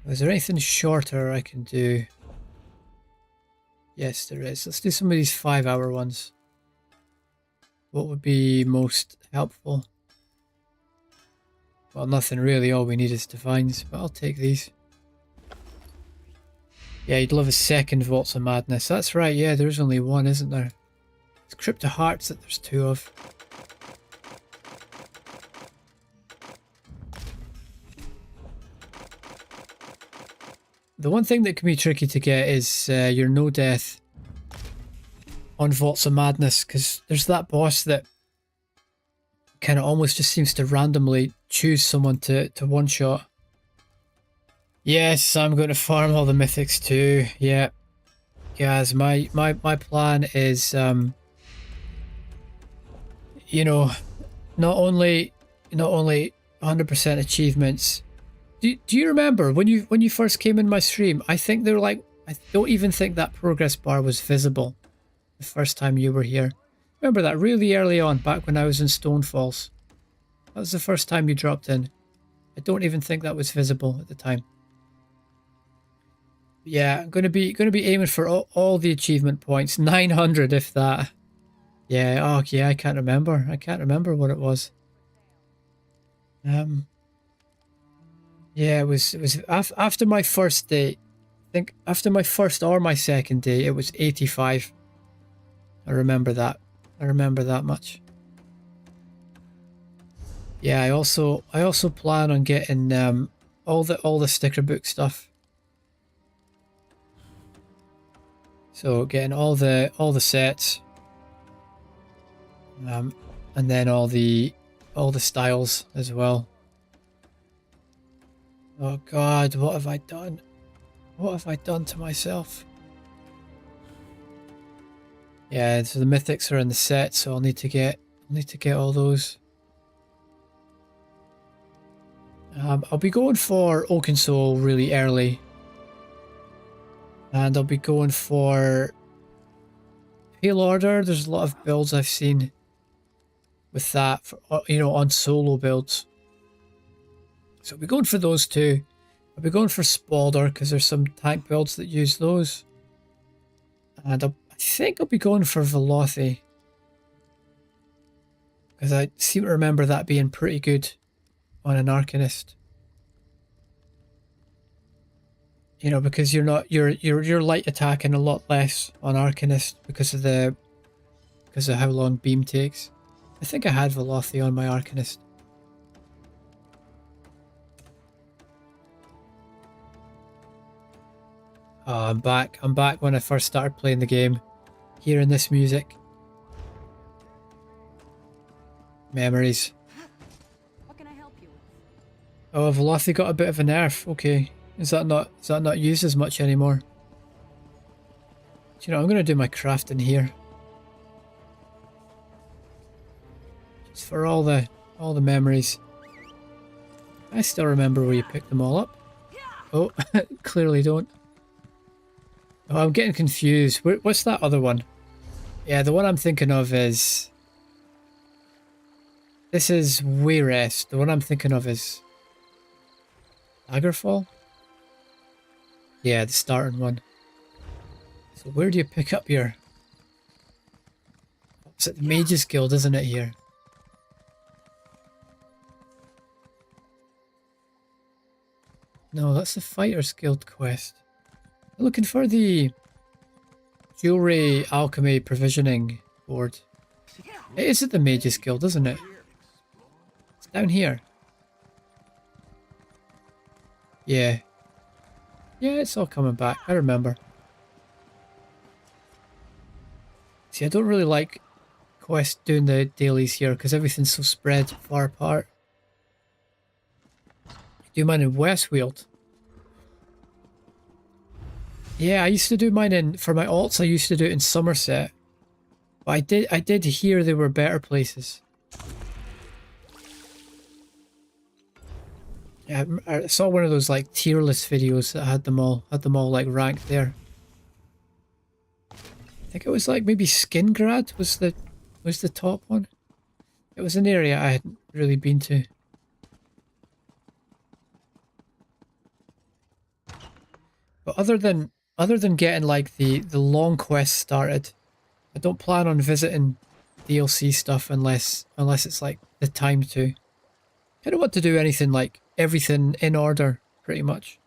Is there anything shorter I can do? Yes, there is. Let's do some of these 5-hour ones. What would be most helpful? Well, nothing really. All we need is divines, but I'll take these. Yeah, you'd love a second Vaults of Madness. That's right, yeah, there's only one, isn't there? It's Crypt of Hearts that there's 2 of. The one thing that can be tricky to get is your no death on Vaults of Madness, because there's that boss that kind of almost just seems to randomly choose someone to one-shot. Yes, I'm going to farm all the mythics too. Yeah. Guys, my plan is, you know, not only 100% achievements. Do you remember when you first came in my stream? I think they were like, I don't even think that progress bar was visible the first time you were here. Remember that really early on, back when I was in Stonefalls. That was the first time you dropped in. I don't even think that was visible at the time. Yeah, I'm gonna be aiming for all the achievement points, 900 if that. Yeah, oh yeah, I can't remember. I can't remember what it was. Yeah, it was after my first day. I think after my first or my second day, it was 85. I remember that. I remember that much. Yeah, I also plan on getting all the sticker book stuff. So getting all the sets, and then all the styles as well. Oh God, what have I done? What have I done to myself? Yeah, so the mythics are in the set, so I'll need to get all those. I'll be going for Oaken Soul really early. And I'll be going for Pale Order. There's a lot of builds I've seen with that, for, on solo builds. So I'll be going for those two. I'll be going for Spalder because there's some tank builds that use those. And I think I'll be going for Velothi, because I seem to remember that being pretty good on an Arcanist. You know, because you're light attacking a lot less on Arcanist because of how long beam takes. I think I had Velothi on my Arcanist. Oh, I'm back. I'm back when I first started playing the game. Hearing this music. Memories. What can I help you with? Oh, Velothi got a bit of a nerf. Okay. Is that not used as much anymore? Do you know, I'm going to do my crafting here. Just for all the memories. I still remember where you picked them all up. Oh, clearly don't. Oh, I'm getting confused. What's that other one? Yeah, the one I'm thinking of is... This is Wayrest. The one I'm thinking of is... Daggerfall? Yeah, the starting one. So where do you pick up your... It's at the Mage's Guild, isn't it, here? No, that's the Fighter's Guild quest. I'm looking for the Jewelry Alchemy Provisioning Board. It is at the Mage's Guild, isn't it? It's down here. Yeah. Yeah, it's all coming back. I remember. See, I don't really like doing the dailies here because everything's so spread far apart. Do mine in Westfield. Yeah, I used to do mine for my alts. I used to do it in Somerset, but I did hear there were better places. Yeah, I saw one of those like tier list videos that had them all like ranked there. I think it was like maybe Skingrad was the top one. It was an area I hadn't really been to. But other than other than getting like the long quest started, I don't plan on visiting DLC stuff unless it's like the time to. I don't want to do anything like everything in order, pretty much.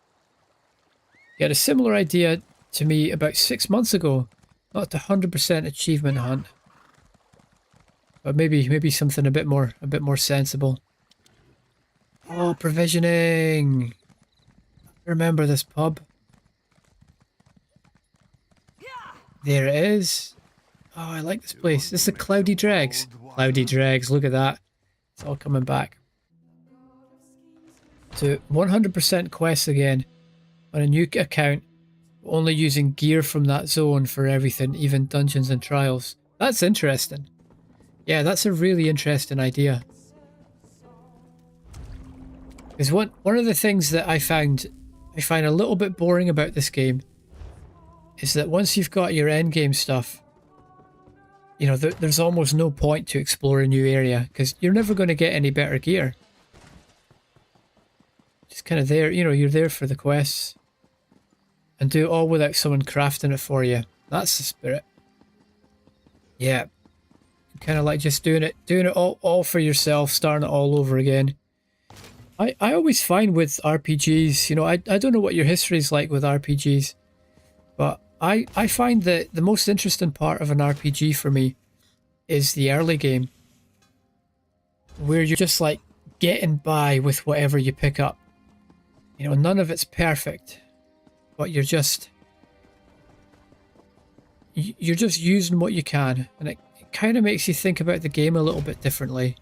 You had a similar idea to me about 6 months ago, not the 100% achievement hunt, but maybe something a bit more sensible. Oh, provisioning! Remember this pub? There it is. Oh, I like this place. This is the Cloudy Dregs. Cloudy Dregs, look at that. It's all coming back. To 100% quests again on a new account, only using gear from that zone for everything, even dungeons and trials. That's interesting. Yeah, that's a really interesting idea. Because one of the things that I find a little bit boring about this game is that once you've got your endgame stuff, you know, there's almost no point to explore a new area because you're never going to get any better gear. Just kind of there, you know, you're there for the quests and do it all without someone crafting it for you. That's the spirit. Yeah. Kind of like just doing it all for yourself, starting it all over again. I always find with RPGs, you know, I don't know what your history is like with RPGs, but I find that the most interesting part of an RPG for me is the early game, where you're just like getting by with whatever you pick up. You know, none of it's perfect, but you're just using what you can, and it kind of makes you think about the game a little bit differently.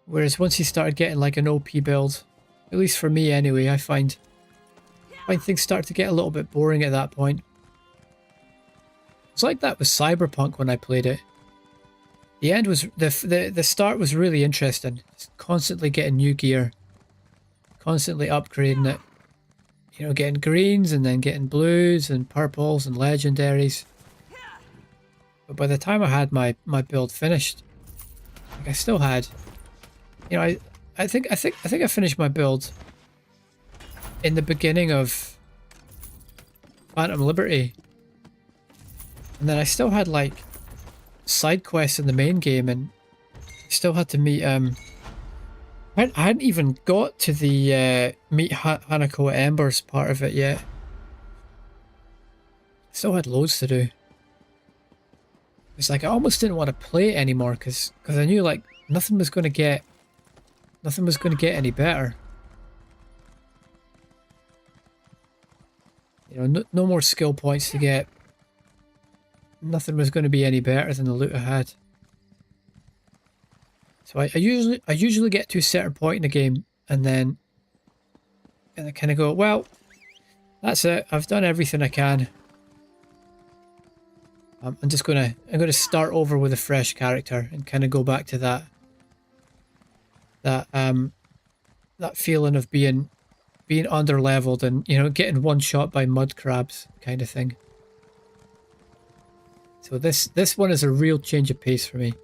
Whereas once you started getting like an OP build, at least for me anyway, I find things start to get a little bit boring at that point. It's like that with Cyberpunk when I played it. The end was the start was really interesting. Just constantly getting new gear, constantly upgrading it. You know, getting greens and then getting blues and purples and legendaries. But by the time I had my build finished, like I still had, you know, I think I finished my build in the beginning of Phantom Liberty, and then I still had like side quests in the main game, and I still had to meet I hadn't even got to the meet Hanako at Embers part of it yet. Still had loads to do. It's like I almost didn't want to play it anymore because I knew like nothing was going to get any better. You know, no more skill points to get. Nothing was going to be any better than the loot I had. So I usually get to a certain point in the game and then I kind of go, well, that's it. I've done everything I can. I'm gonna start over with a fresh character and kind of go back to that feeling of being under-leveled and, you know, getting one shot by mud crabs kind of thing. So this one is a real change of pace for me.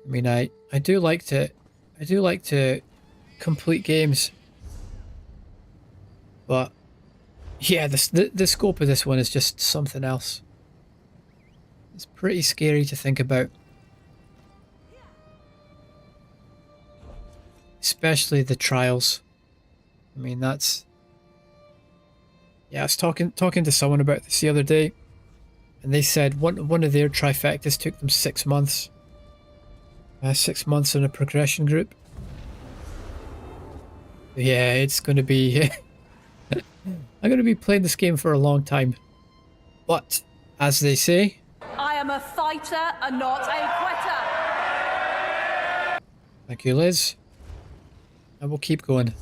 I mean, I do like to complete games, but yeah, the scope of this one is just something else. It's pretty scary to think about. Especially the trials. I mean, that's... Yeah, I was talking to someone about this the other day, and they said one of their trifectas took them 6 months. 6 months in a progression group. Yeah, it's going to be... I'm going to be playing this game for a long time. But, as they say... I am a fighter and not a quitter. Thank you, Liz. And we'll keep going.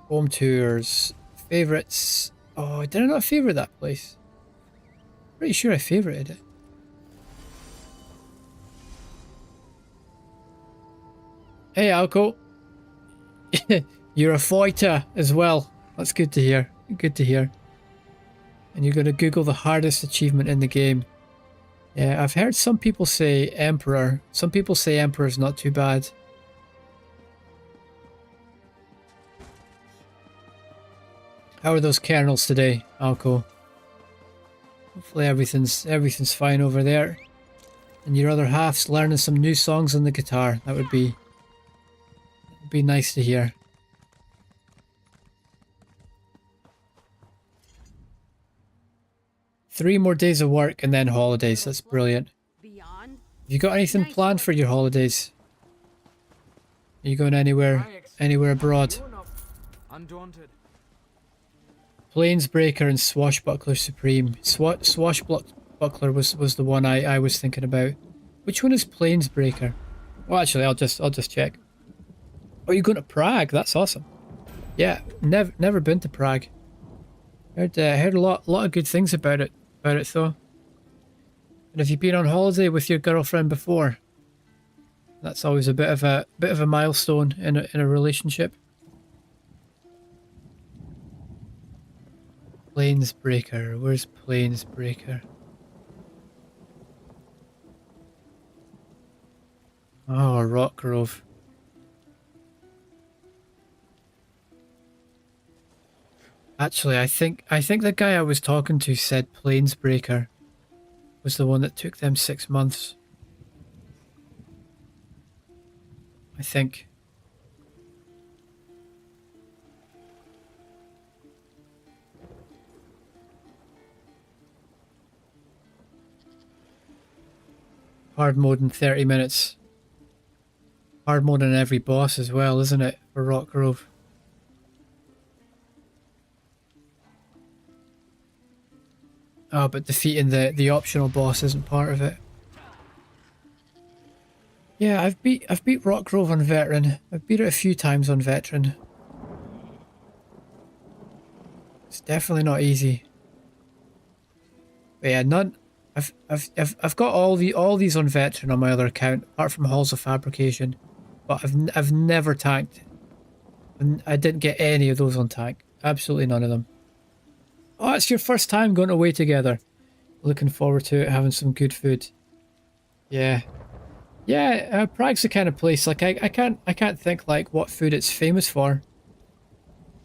Home tours. Favourites. Oh, did I not favourite that place? Pretty sure I favourited it. Hey, Alco. You're a fighter as well. That's good to hear. Good to hear. And you're going to Google the hardest achievement in the game. Yeah, I've heard some people say Emperor. Some people say Emperor's not too bad. How are those kernels today, Alco? Hopefully everything's fine over there. And your other half's learning some new songs on the guitar. That would be nice to hear. Three more days of work and then holidays. That's brilliant. Beyond? Have you got anything planned for your holidays? Are you going anywhere abroad? Undaunted. Planesbreaker and Swashbuckler Supreme. Swashbuckler was the one I was thinking about. Which one is Planesbreaker? Well, actually, I'll just check. Oh, you're going to Prague? That's awesome. Yeah, never been to Prague. Heard a lot of good things about it though. And have you been on holiday with your girlfriend before? That's always a bit of a milestone in a relationship. Planesbreaker. Where's Planesbreaker? Oh, Rock Grove. Actually, I think the guy I was talking to said Planesbreaker was the one that took them 6 months. I think. Hard mode in 30 minutes. Hard mode on every boss as well, isn't it, for Rock Grove? Oh, but defeating the optional boss isn't part of it. Yeah, I've beat Rock Grove on Veteran. I've beat it a few times on Veteran. It's definitely not easy. But yeah, I've got all these on Veteran on my other account, apart from Halls of Fabrication. But I've never tanked. And I didn't get any of those on tank. Absolutely none of them. Oh, it's your first time going away together. Looking forward to it, having some good food. Yeah. Yeah, Prague's the kind of place, like, I can't think, like, what food it's famous for.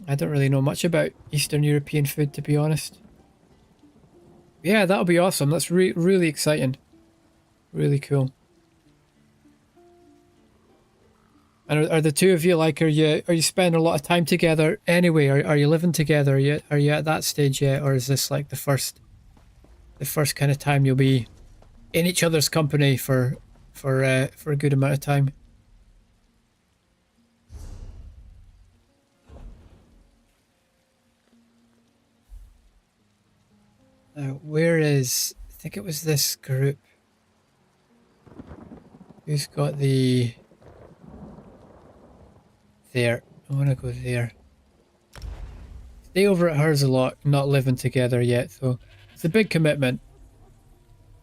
I don't really know much about Eastern European food, to be honest. Yeah, that'll be awesome. That's really exciting. Really cool. And are the two of you, like, are you spending a lot of time together anyway? Are you living together? Are you at that stage yet, or is this like the first kind of time you'll be in each other's company for a good amount of time? Where is? I think it was this group. Who's got the? There. I want to go there. Stay over at hers a lot. Not living together yet, though. It's a big commitment.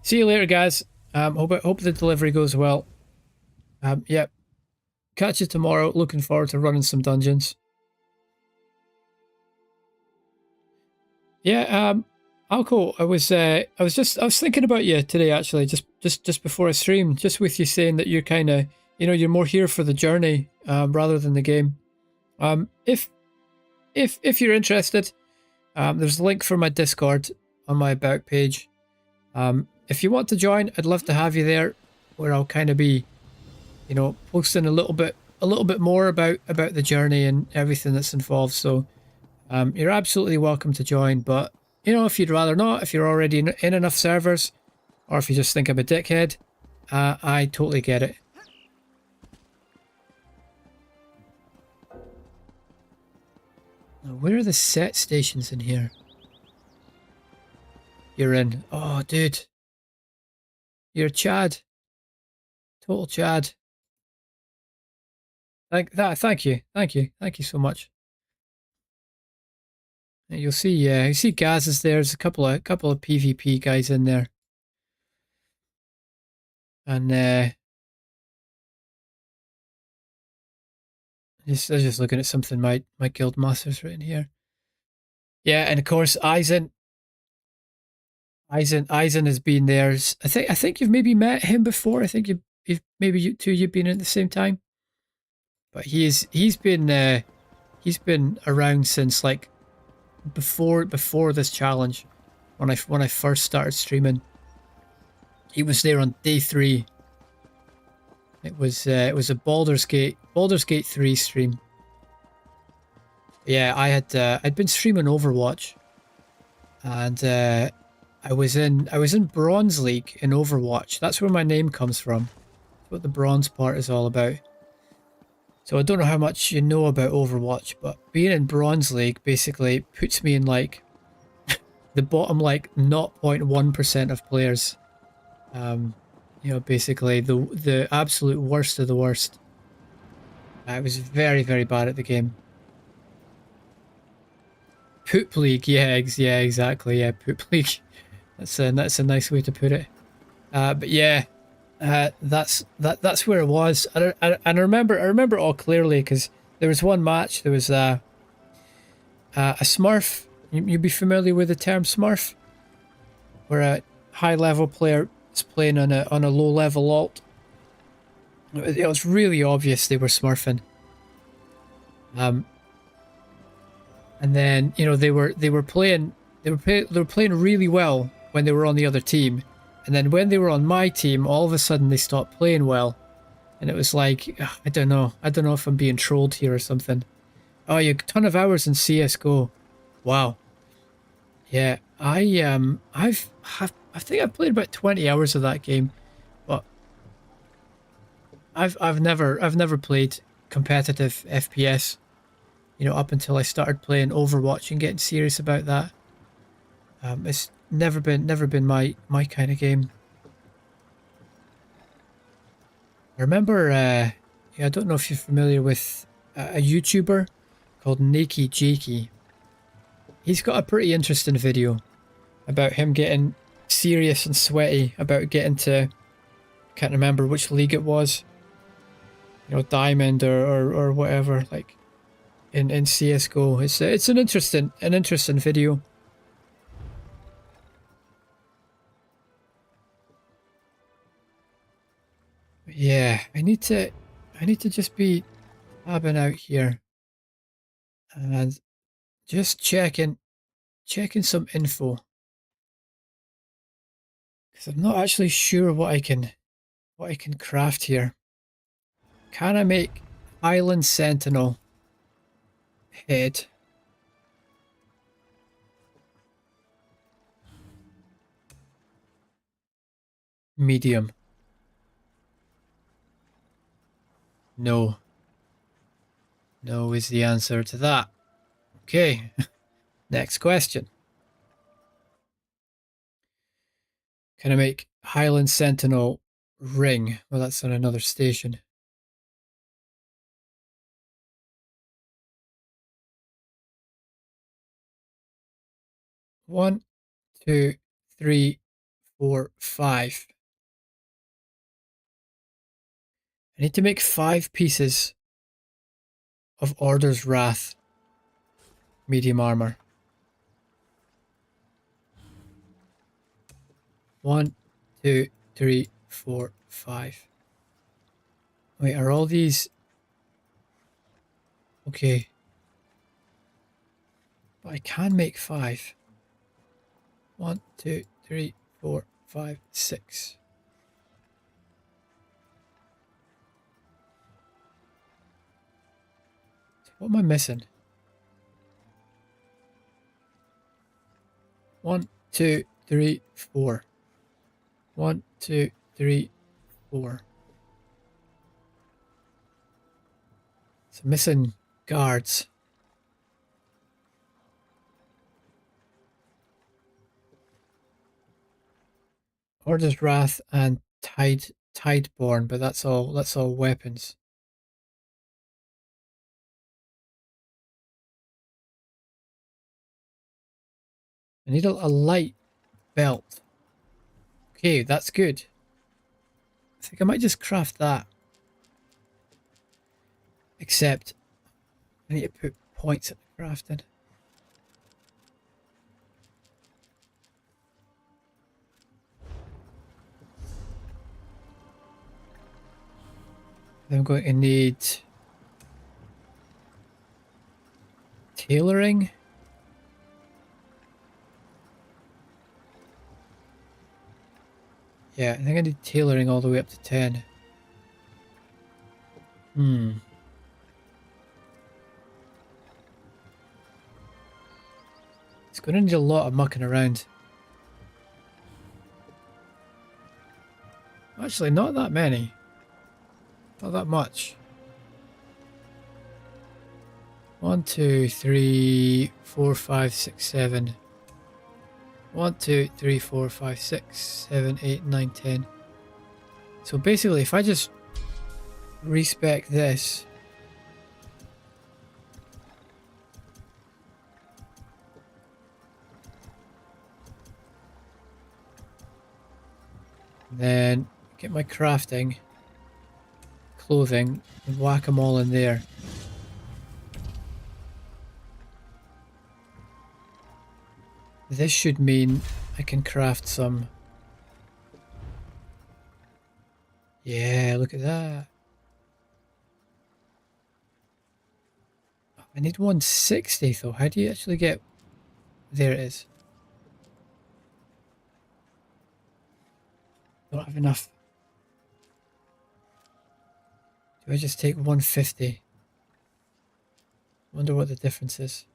See you later, guys. Hope the delivery goes well. Yep. Catch you tomorrow. Looking forward to running some dungeons. Yeah. Alco, I was thinking about you today, actually, just before I streamed, just with you saying that you're kind of, you're more here for the journey rather than the game. If you're interested, there's a link for my Discord on my about page. If you want to join, I'd love to have you there, where I'll kind of be, posting a little bit more about the journey and everything that's involved. So you're absolutely welcome to join, but if you'd rather not, if you're already in enough servers, or if you just think I'm a dickhead, I totally get it. Now, where are the set stations in here? You're in. Oh, dude. You're Chad. Total Chad. Thank you. Thank you so much. You'll see, you see Gaz is there. There's a couple of PvP guys in there. And I was just looking at something my guild master's written here. Yeah, and of course Eisen has been there. I think you've maybe met him before. I think you've been in at the same time. But he's been around since like before this challenge, when I first started streaming. He was there on day 3. It was a Baldur's Gate 3 stream. Yeah, I'd been streaming Overwatch, and I was in Bronze League in Overwatch. That's where my name comes from. That's what the bronze part is all about. So I don't know how much you know about Overwatch, but being in Bronze League basically puts me in like the bottom like 0.1% of players. You know, basically the absolute worst of the worst. I was very, very bad at the game. Poop League, yeah, yeah, exactly, yeah, Poop League. That's a nice way to put it. But yeah, that's where it was. And I remember it all clearly because there was one match. There was a Smurf. You'd be familiar with the term Smurf, where a high level player is playing on a low level alt. It was really obvious they were smurfing. And then they were playing really well when they were on the other team, and then when they were on my team, all of a sudden they stopped playing well, and it was like, ugh, I don't know if I'm being trolled here or something. Oh, you have a ton of hours in CS:GO. Wow. Yeah, I think I've played about 20 hours of that game, but I've never played competitive FPS. Up until I started playing Overwatch and getting serious about that. It's never been my kind of game. I remember, yeah, I don't know if you're familiar with a YouTuber called Nakey Jakey. He's got a pretty interesting video about him getting serious and sweaty about getting to, can't remember which league it was, Diamond or whatever, like in CS:GO. It's an interesting video. But yeah, I need to just be tabbing out here and just checking some info, because I'm not actually sure what I can craft here. Can I make Highland Sentinel head? Medium. No. No is the answer to that. Okay. Next question. Can I make Highland Sentinel ring? Well, that's on another station. One, two, three, 4, 5. I need to make 5 pieces of Order's Wrath medium armor. 1, 2, 3, 4, 5. Wait, are all these... Okay. But I can make 5. 1, 2, 3, 4, 5, 6. So what am I missing? 1, 2, 3, 4. 1, 2, 3, 4. So missing guards. Order's Wrath and Tideborn, but that's all weapons. I need a light belt. Okay, that's good. I think I might just craft that. Except I need to put points at the crafting. I'm going to need tailoring. Yeah, I think I need tailoring all the way up to 10. It's going to need a lot of mucking around. Actually, not that many. Not that much. 1, 2, 3, 4, 5, 6, 7. 1, 2, 3, 4, 5, 6, 7, 8, 9, 10. So basically, if I just respec this, then get my crafting, clothing, and whack them all in there. This should mean I can craft some. Yeah, look at that. I need 160 though. How do you actually get... There it is. Don't have enough. Do I just take 150? Wonder what the difference is.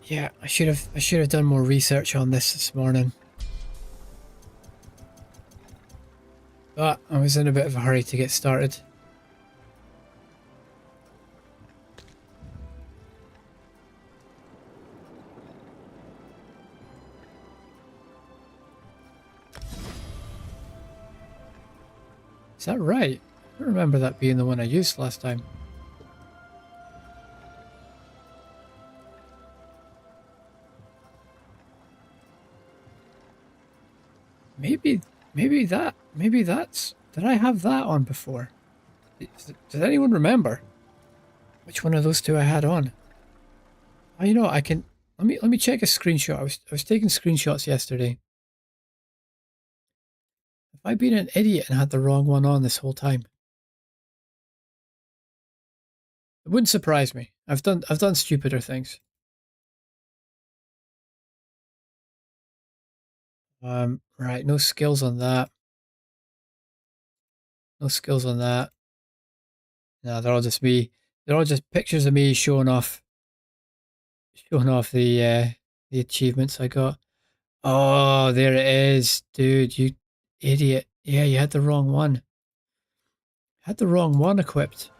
Yeah, I should have done more research on this morning. But I was in a bit of a hurry to get started. Is that right? I don't remember that being the one I used last time. Maybe that's... Did I have that on before? Does anyone remember which one of those two I had on? Oh, you know what, I can... Let me check a screenshot. I was taking screenshots yesterday. Have I been an idiot and had the wrong one on this whole time? It wouldn't surprise me. I've done stupider things. Right, no skills on that. No skills on that. No, they're all just me. They're all just pictures of me showing off the achievements I got. Oh, there it is, dude, you idiot. Yeah, you had the wrong one. Had the wrong one equipped.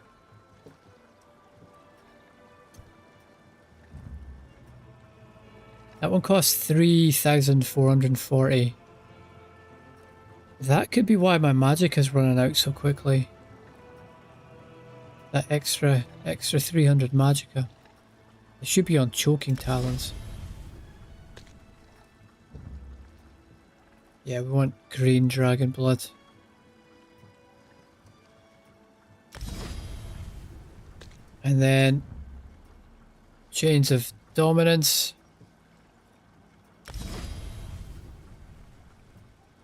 That one costs 3,440. That could be why my magic is running out so quickly. That extra 300 magicka. It should be on choking talons. Yeah, we want green dragon blood. And then chains of dominance.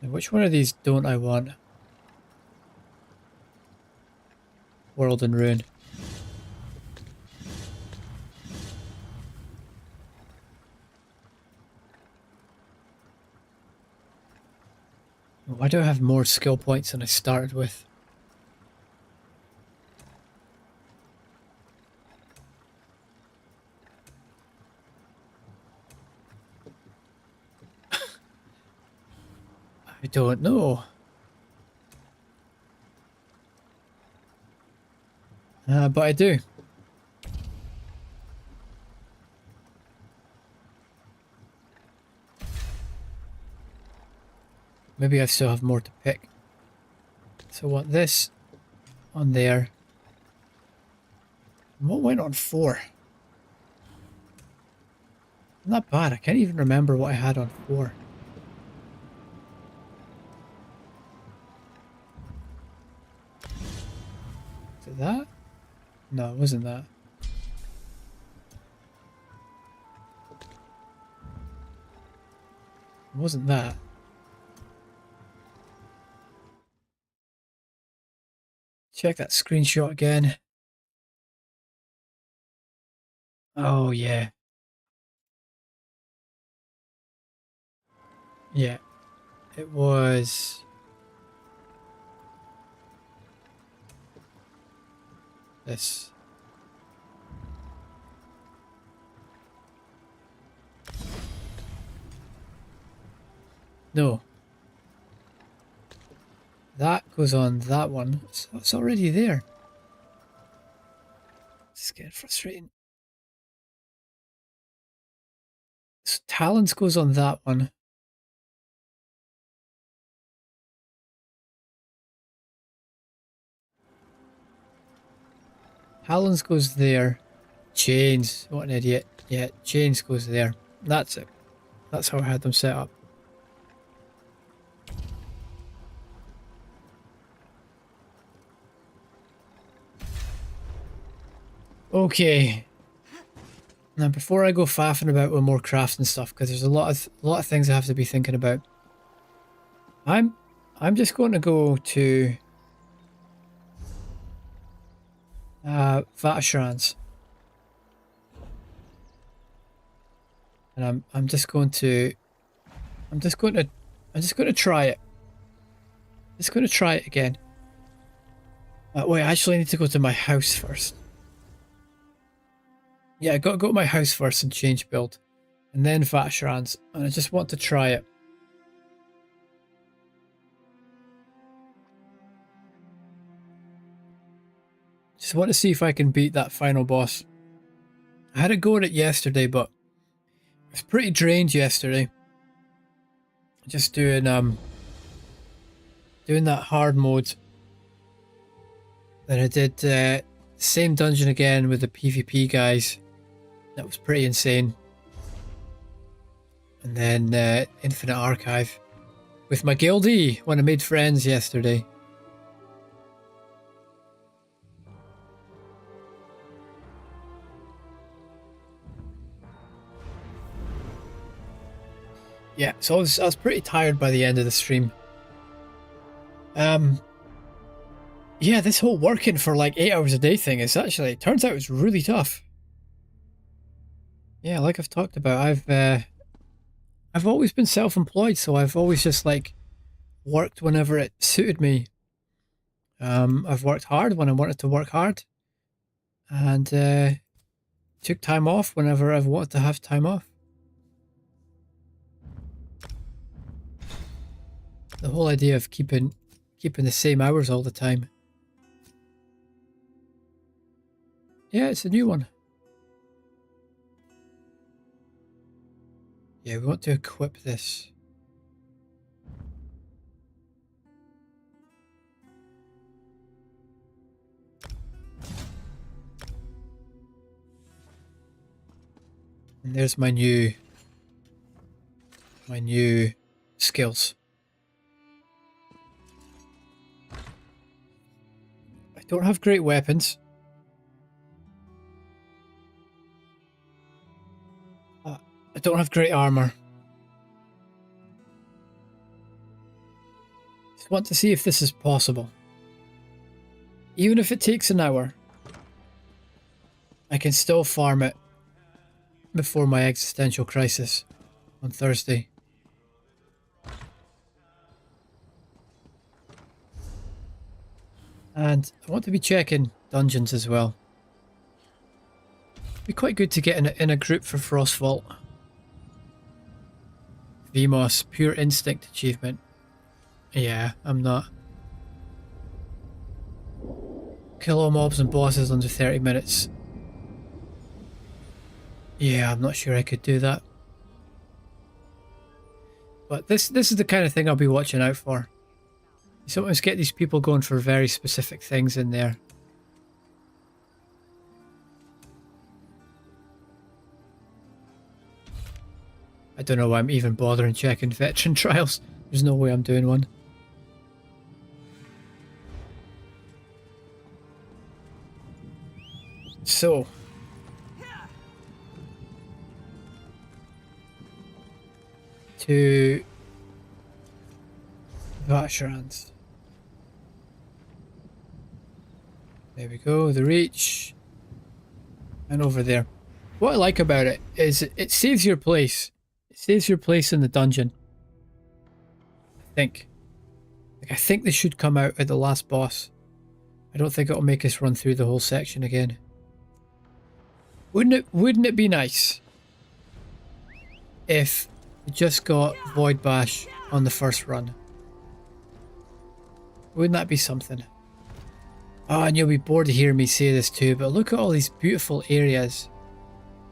And which one of these don't I want? World and Ruin. Why do I have more skill points than I started with? I don't know. But I do. Maybe I still have more to pick. So what, this on there. And what went on 4? Not bad. I can't even remember what I had on 4. Is it that? No, it wasn't that. It wasn't that. check that screenshot again. Oh, yeah. Yeah. It was... this. No. That goes on that one. So it's already there. It's getting frustrating. So Talons goes on that one. Talons goes there. Chains. What an idiot. Yeah, Chains goes there. That's it. That's how I had them set up. Okay. Now before I go faffing about with more crafting stuff, because there's a lot of things I have to be thinking about. I'm just going to go to Vatashrans. And I'm just going to try it. Just going to try it again. Wait, I actually need to go to my house first. Yeah, I got to go to my house first and change build. And then Vatashrans. And I just want to try it. Just want to see if I can beat that final boss. I had a go at it yesterday, but I was pretty drained yesterday. Just doing that hard mode. Then I did same dungeon again with the PvP guys. That was pretty insane. And then Infinite Archive with my guildie when I made friends yesterday. Yeah, so I was pretty tired by the end of the stream. Yeah, this whole working for like 8 hours a day thing is actually, it turns out it's really tough. Yeah, like I've talked about, I've always been self-employed, so I've always just like worked whenever it suited me. I've worked hard when I wanted to work hard, and took time off whenever I've wanted to have time off. The whole idea of keeping the same hours all the time. Yeah, it's a new one. Yeah, we want to equip this. And there's my new skills. I don't have great weapons. I don't have great armor. Just want to see if this is possible. Even if it takes an hour, I can still farm it before my existential crisis on Thursday. And I want to be checking dungeons as well. Be quite good to get in a group for Frostvault. VMOS, Pure Instinct achievement. Yeah, I'm not. Kill all mobs and bosses under 30 minutes. Yeah, I'm not sure I could do that. But this is the kind of thing I'll be watching out for. You sometimes get these people going for very specific things in there. I don't know why I'm even bothering checking veteran trials. There's no way I'm doing one. So. To Vatashrans. There we go, the reach. And over there. What I like about it is it saves your place. It saves your place in the dungeon. I think. Like, I think they should come out at the last boss. I don't think it'll make us run through the whole section again. Wouldn't it be nice if we just got Void Bash on the first run? Wouldn't that be something? Oh, and you'll be bored to hear me say this too, but look at all these beautiful areas.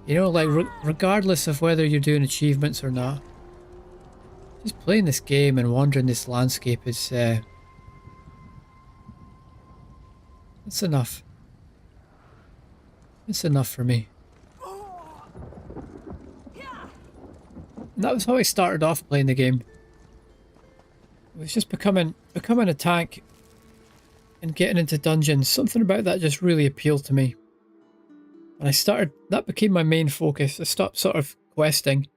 You know, like regardless of whether you're doing achievements or not, just playing this game and wandering this landscape is it's enough. It's enough for me. And that was how I started off playing the game. It was just becoming a tank and getting into dungeons. Something about that just really appealed to me. And that became my main focus. I stopped sort of questing.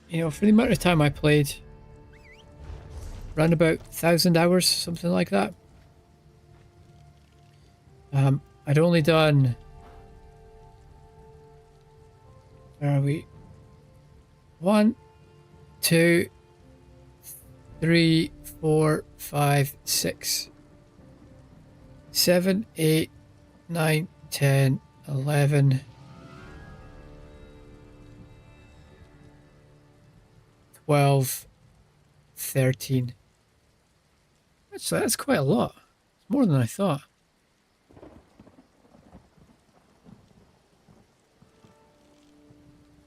You know, for the amount of time I played, around about 1,000 hours, something like that. I'd only done... Where are we? 1, 2, 3, 4, 5, 6, 7, 8, 9, 10, 11, 12, 13. Actually, that's quite a lot. It's more than I thought.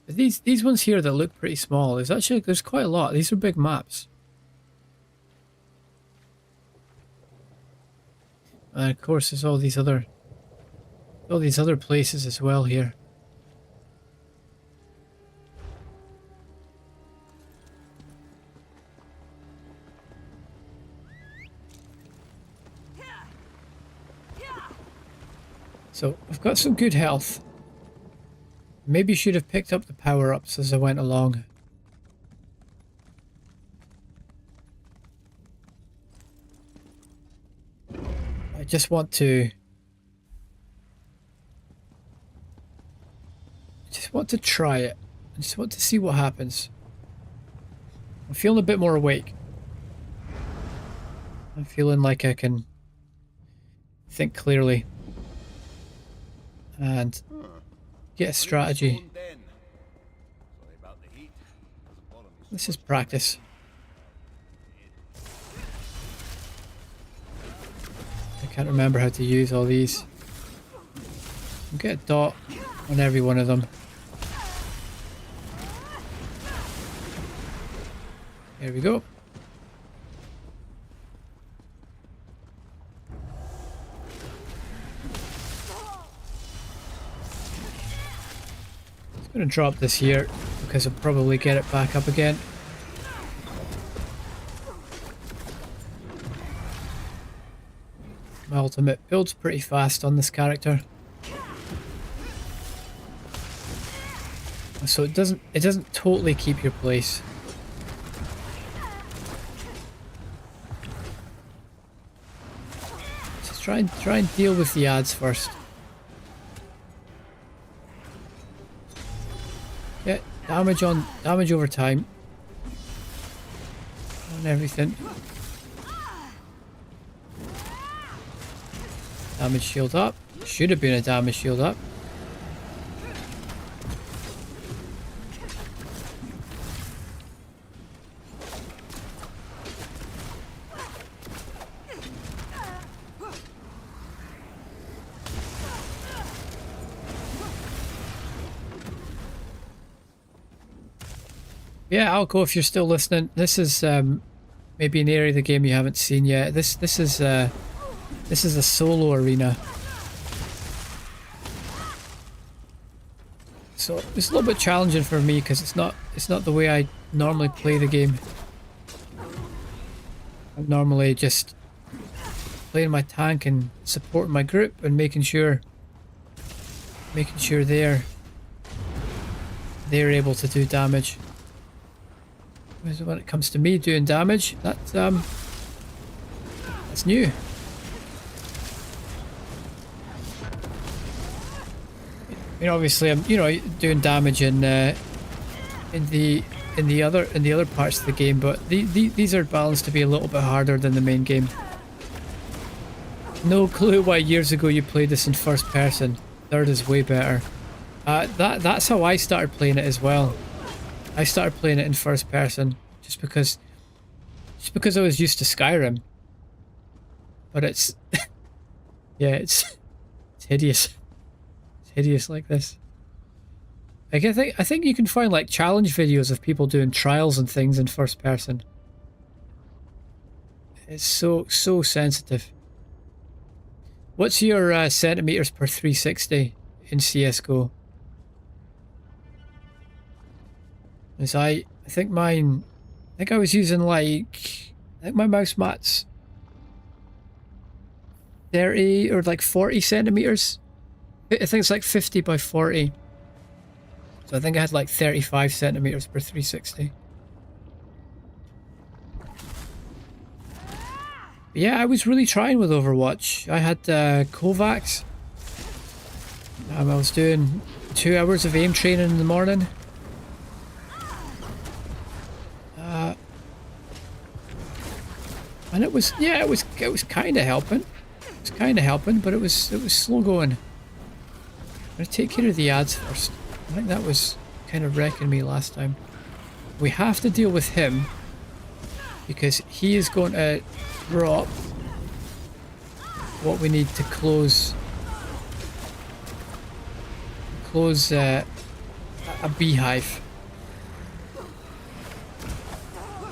But these ones here that look pretty small, there's quite a lot. These are big maps. And of course there's all these other places as well here. So I've got some good health. Maybe should have picked up the power-ups as I went along. I just want to try it. I just want to see what happens. I'm feeling a bit more awake. I'm feeling like I can think clearly and get a strategy. This is practice. I can't remember how to use all these. I'll get a dot on every one of them. There we go. I'm going to drop this here because I'll probably get it back up again. My ultimate builds pretty fast on this character. So it doesn't totally keep your place. Just try and deal with the ads first. Yeah, damage over time. On everything. Damage shield up. Should have been a damage shield up. Yeah, I'll go if you're still listening. This is maybe an area of the game you haven't seen yet. This is a solo arena. So it's a little bit challenging for me because it's not the way I normally play the game. I'm normally just playing my tank and supporting my group and making sure they're able to do damage. When it comes to me doing damage, that's new. I mean, obviously, I'm doing damage in the other parts of the game, but these are balanced to be a little bit harder than the main game. No clue why years ago you played this in first person. Third is way better. That's how I started playing it as well. I started playing it in first person just because I was used to Skyrim. But it's yeah, it's hideous. It's hideous like this. Like I think you can find like challenge videos of people doing trials and things in first person. It's so sensitive. What's your centimeters per 360 in CS:GO? As I think mine, I think I was using like, I think my mouse mat's 30 or like 40 centimeters. I think it's like 50 by 40. So I think I had like 35 centimeters per 360. But yeah, I was really trying with Overwatch. I had Kovacs. I was doing 2 hours of aim training in the morning. And it was kind of helping. It was kind of helping, but it was slow going. I'm gonna take care of the ads first. I think that was kind of wrecking me last time. We have to deal with him because he is going to drop what we need to close a beehive.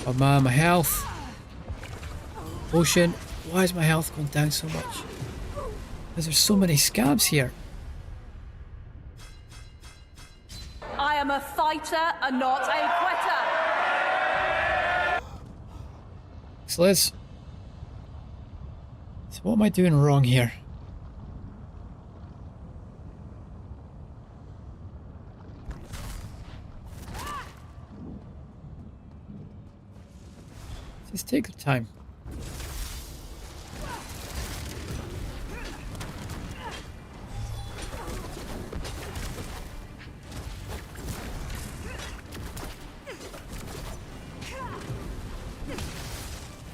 Oh man, my health. Ocean, why is my health going down so much? Because there's so many scabs here. I am a fighter and not a quitter. So Liz. So what am I doing wrong here? Just take the time.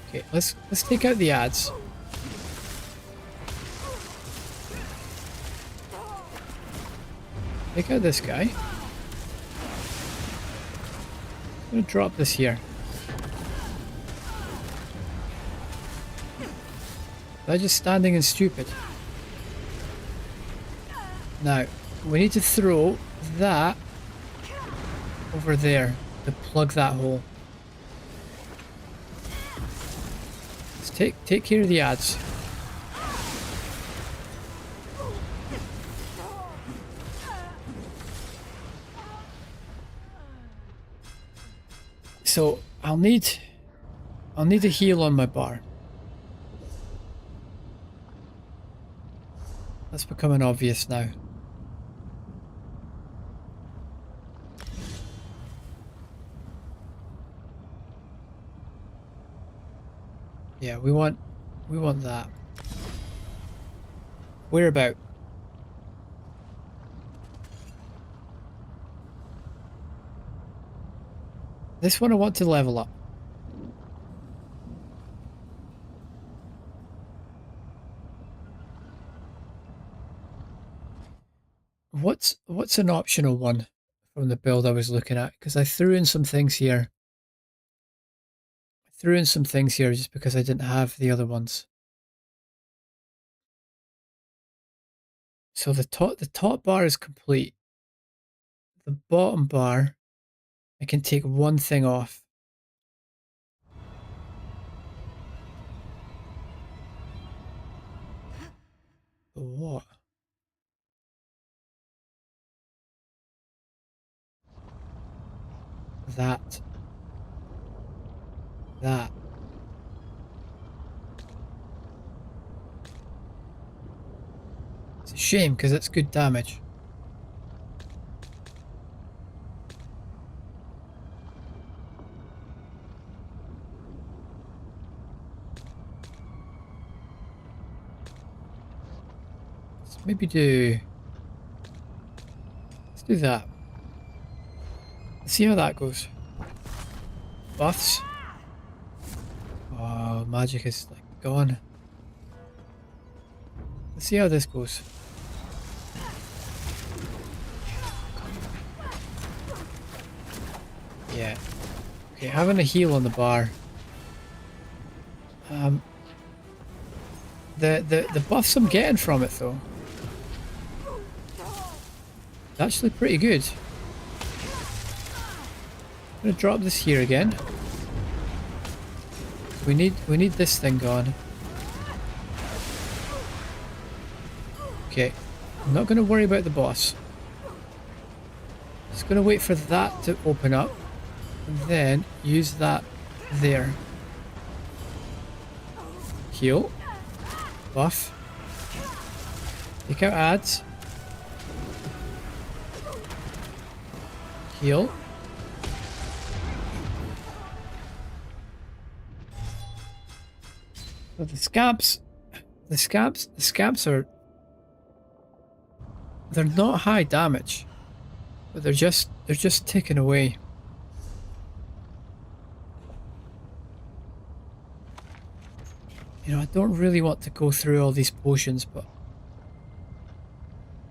Okay, let's take out the ads. Take out this guy. I'm gonna drop this here. Am I just standing and stupid? Now, we need to throw that over there to plug that hole. Let's take care of the ads. So I'll need a heal on my bar. That's becoming obvious now. Yeah, we want that. Where about? This one I want to level up. What's an optional one from the build I was looking at? Because I threw in some things here. Just because I didn't have the other ones. So the top bar is complete. The bottom bar, I can take one thing off. What? That. It's a shame because it's good damage. Let's maybe do... Let's do that. Let's see how that goes. Buffs. Oh, magic is like gone. Let's see how this goes. Yeah. Okay, having a heal on the bar. The buffs I'm getting from it though. It's actually pretty good. I'm gonna drop this here again. We need this thing gone. Okay. I'm not gonna worry about the boss. Just gonna wait for that to open up. And then use that there. Heal. Buff. Take out ads. Heal. So the scabs are, they're not high damage, but they're just ticking away. You know, I don't really want to go through all these potions, but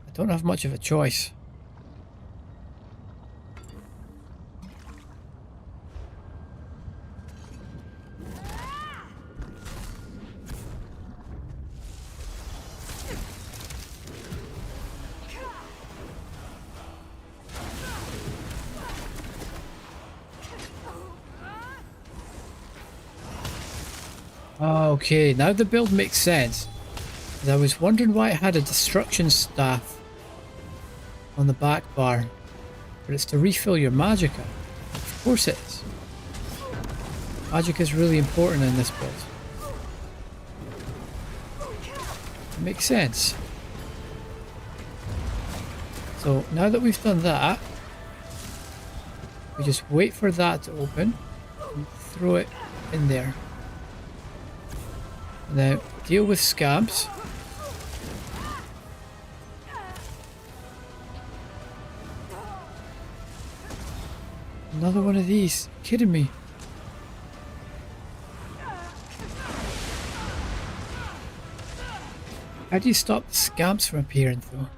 I don't have much of a choice. Okay, now the build makes sense. 'Cause I was wondering why it had a destruction staff on the back bar. But it's to refill your magicka. Of course it is. Magic is really important in this build. It makes sense. So now that we've done that, we just wait for that to open and throw it in there. Now, deal with scabs. Another one of these. Kidding me? How do you stop the scabs from appearing though?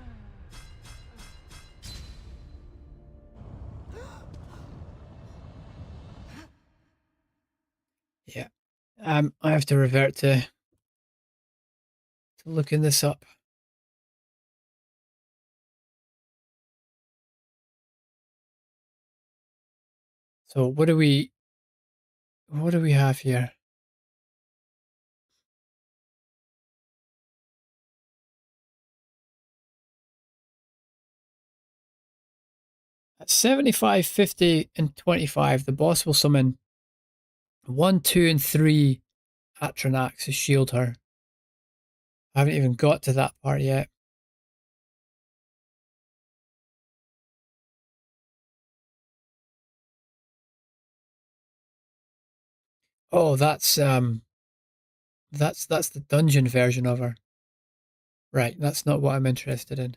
Yeah. I have to revert to looking this up. So what do we have here? At 75, 50, and 25, the boss will summon 1, 2, and 3 Atronax to shield her. I haven't even got to that part yet. Oh, that's the dungeon version of her. Right, that's not what I'm interested in.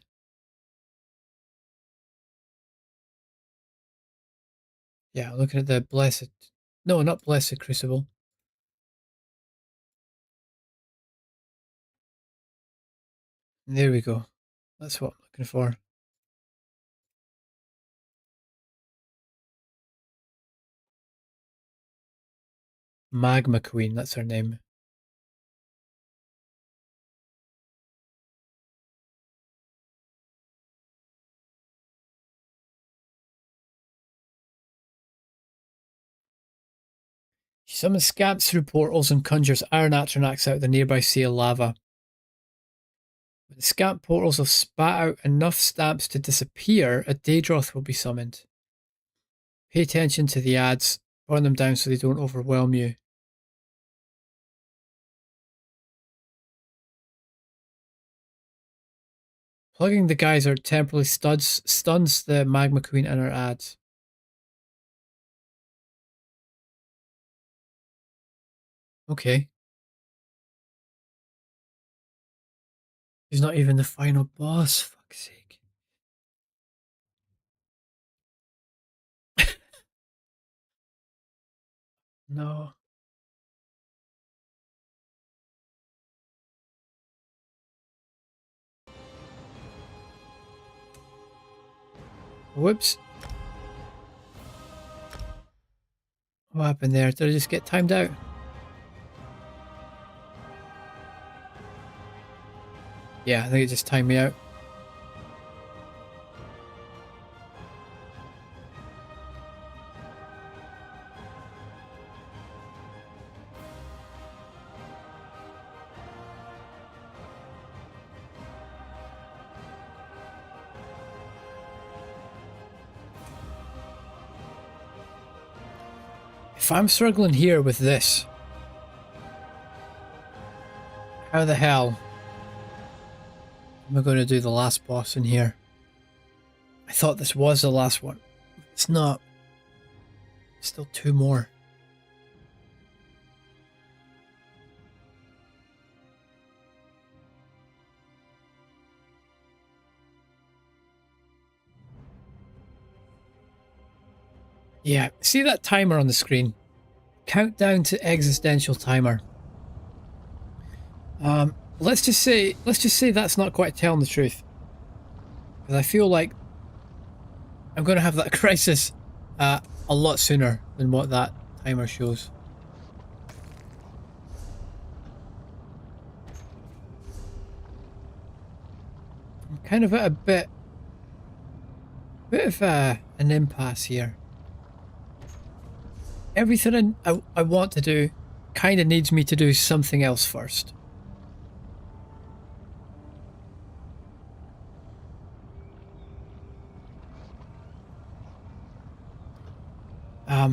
Yeah, looking at the blessed... No, not blessed crucible. There we go. That's what I'm looking for. Magma Queen, that's her name. She summons scabs through portals and conjures iron Atronax out of the nearby sea of lava. When the scab portals have spat out enough stamps to disappear, a Daedroth will be summoned. Pay attention to the ads. Burn them down so they don't overwhelm you. Plugging the geyser temporarily stuns the Magma Queen and her ads. Okay. He's not even the final boss, fuck's sake. No. Whoops. What happened there? Did I just get timed out? Yeah, I think it just timed me out. If I'm struggling here with this, how the hell am I going to do the last boss in here? I thought this was the last one. It's not. Still two more. Yeah, see that timer on the screen? Countdown to existential timer. Let's just say that's not quite telling the truth. Because I feel like I'm going to have that crisis a lot sooner than what that timer shows. I'm kind of at a bit of an impasse here. Everything I want to do kind of needs me to do something else first. I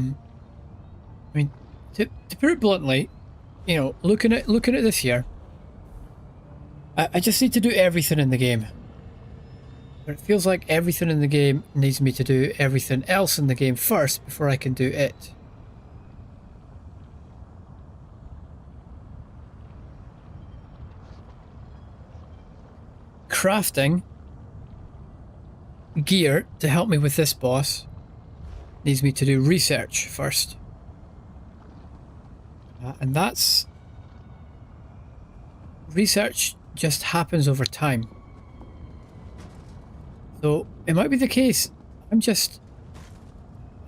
mean, to put it bluntly, you know, looking at this here, I just need to do everything in the game. But it feels like everything in the game needs me to do everything else in the game first before I can do it. Crafting gear to help me with this boss needs me to do research first. And that's... research just happens over time. So it might be the case I'm just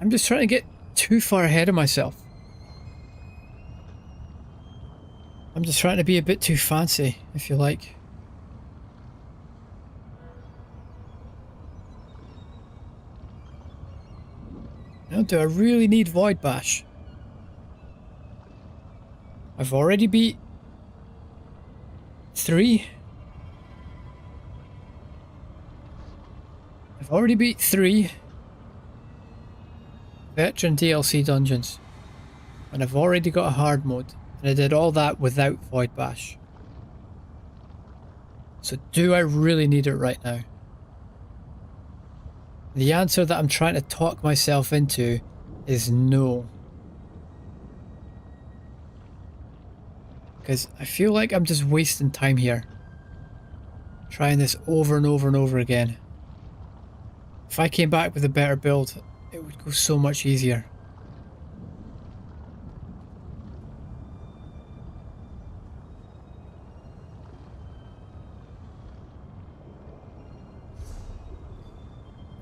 trying to get too far ahead of myself. I'm just trying to be a bit too fancy, if you like. Now, do I really need Void Bash? I've already beat 3. I've already beat 3 veteran DLC dungeons. And I've already got a hard mode. And I did all that without Void Bash. So do I really need it right now? The answer that I'm trying to talk myself into is no. Because I feel like I'm just wasting time here. Trying this over and over and over again. If I came back with a better build, it would go so much easier.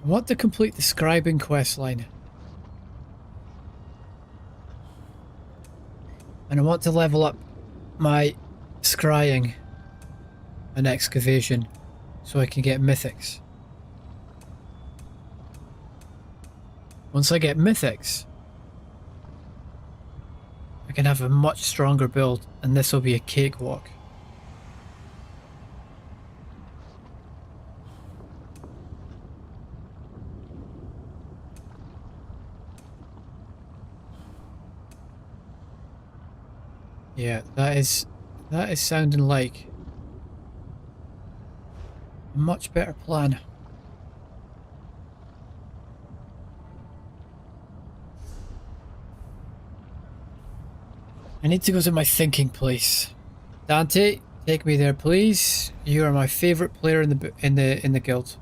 I want to complete the scribing questline. And I want to level up my scrying and excavation so I can get mythics. Once I get mythics, I can have a much stronger build, and this will be a cakewalk. Yeah, that is sounding like a much better plan. I need to go to my thinking place. Dante, Take me there, please. You are my favorite player in the guild.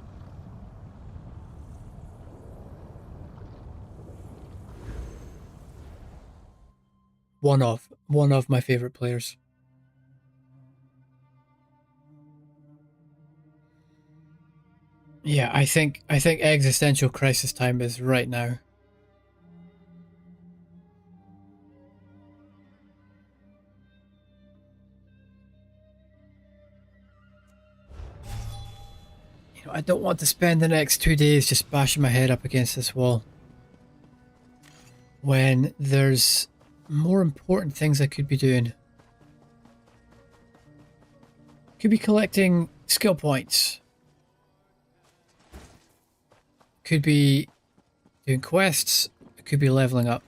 One of my favorite players. Yeah, I think existential crisis time is right now. You know, I don't want to spend the next 2 days just bashing my head up against this wall when there's more important things I could be doing. Could be collecting skill points. Could be doing quests. Could be leveling up.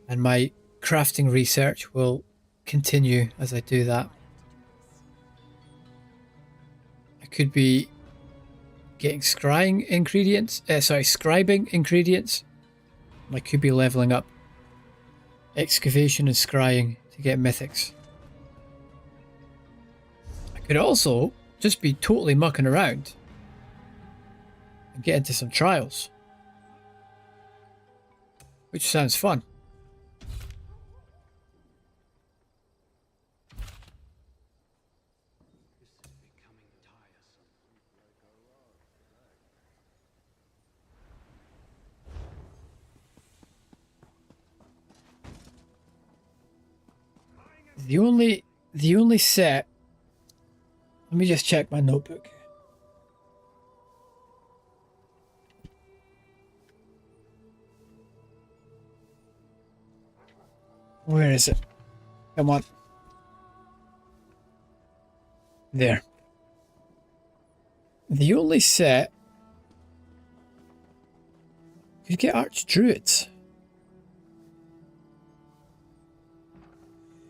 And my crafting research will continue as I do that. I could be getting scribing ingredients. I could be leveling up excavation and scrying to get mythics. I could also just be totally mucking around and get into some trials, which sounds fun. The only set. Let me just check my notebook. Where is it? Come on. There. The only set. You get archdruids.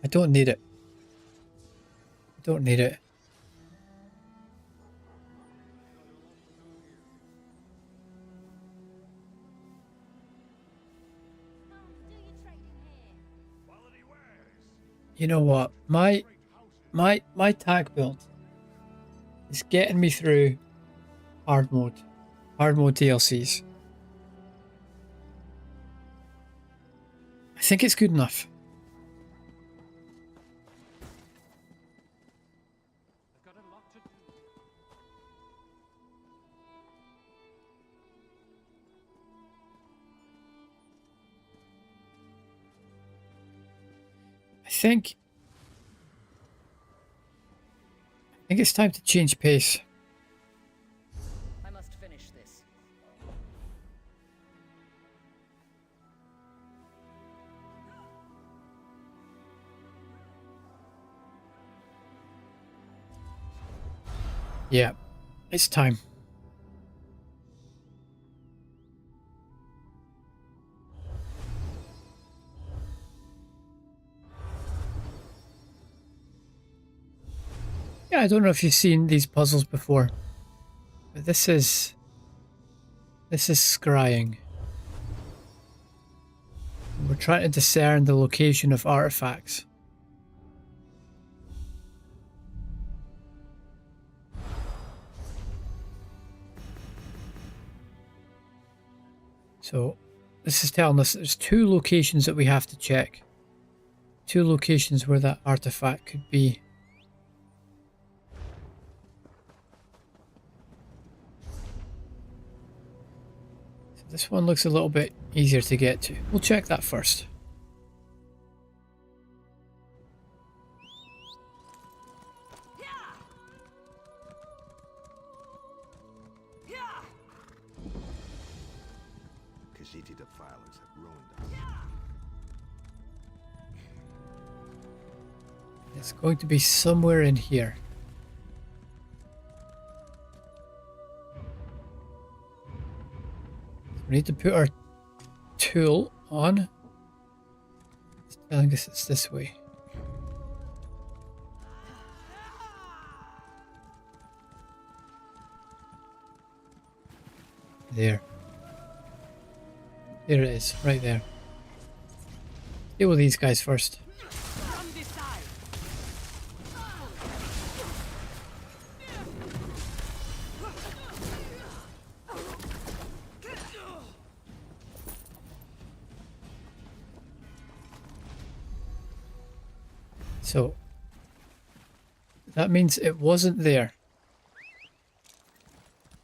I don't need it. I don't need it. You know what? My tag build is getting me through hard mode DLCs. I think it's good enough. I think it's time to change pace. I must finish this. Yeah, it's time. Yeah, I don't know if you've seen these puzzles before, but this is scrying. We're trying to discern the location of artifacts. So this is telling us there's 2 locations that we have to check. 2 locations where that artifact could be. So this one looks a little bit easier to get to. We'll check that first. Khajiit defilers have ruined us. It's going to be somewhere in here. We need to put our tool on. It's telling us it's this way. There. There it is, right there. Deal with these guys first. From this So that means it wasn't there.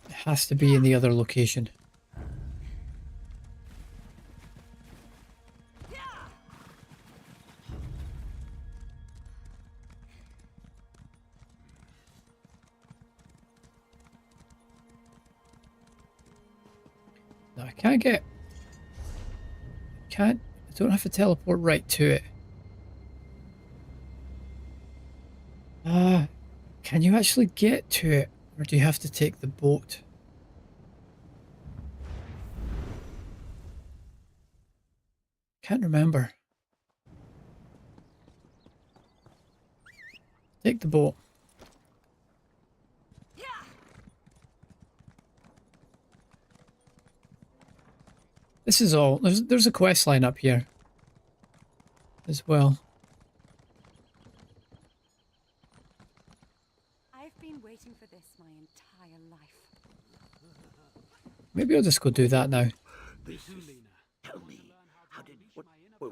It has to be in the other location. No, I can't get... I don't have to teleport right to it. Can you actually get to it? Or do you have to take the boat? Can't remember. Take the boat. This is all. There's a quest line up here as well. I've been waiting for this my entire life. Maybe I'll just go do that now. Tell me, how did... Well...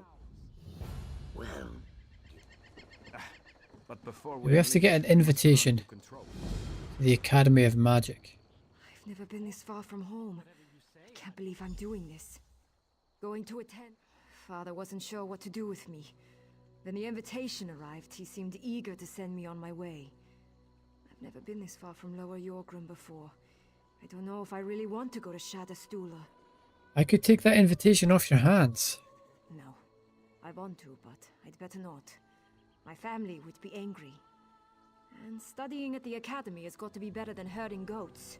But before We have to get an invitation to the Academy of Magic. I've never been this far from home. I can't believe I'm doing this. Going to attend. Father wasn't sure what to do with me. When the invitation arrived, he seemed eager to send me on my way. I've never been this far from Lower Yorkrum before. I don't know if I really want to go to Shadastula. I could take that invitation off your hands. No. I want to, but I'd better not. My family would be angry. And studying at the academy has got to be better than herding goats.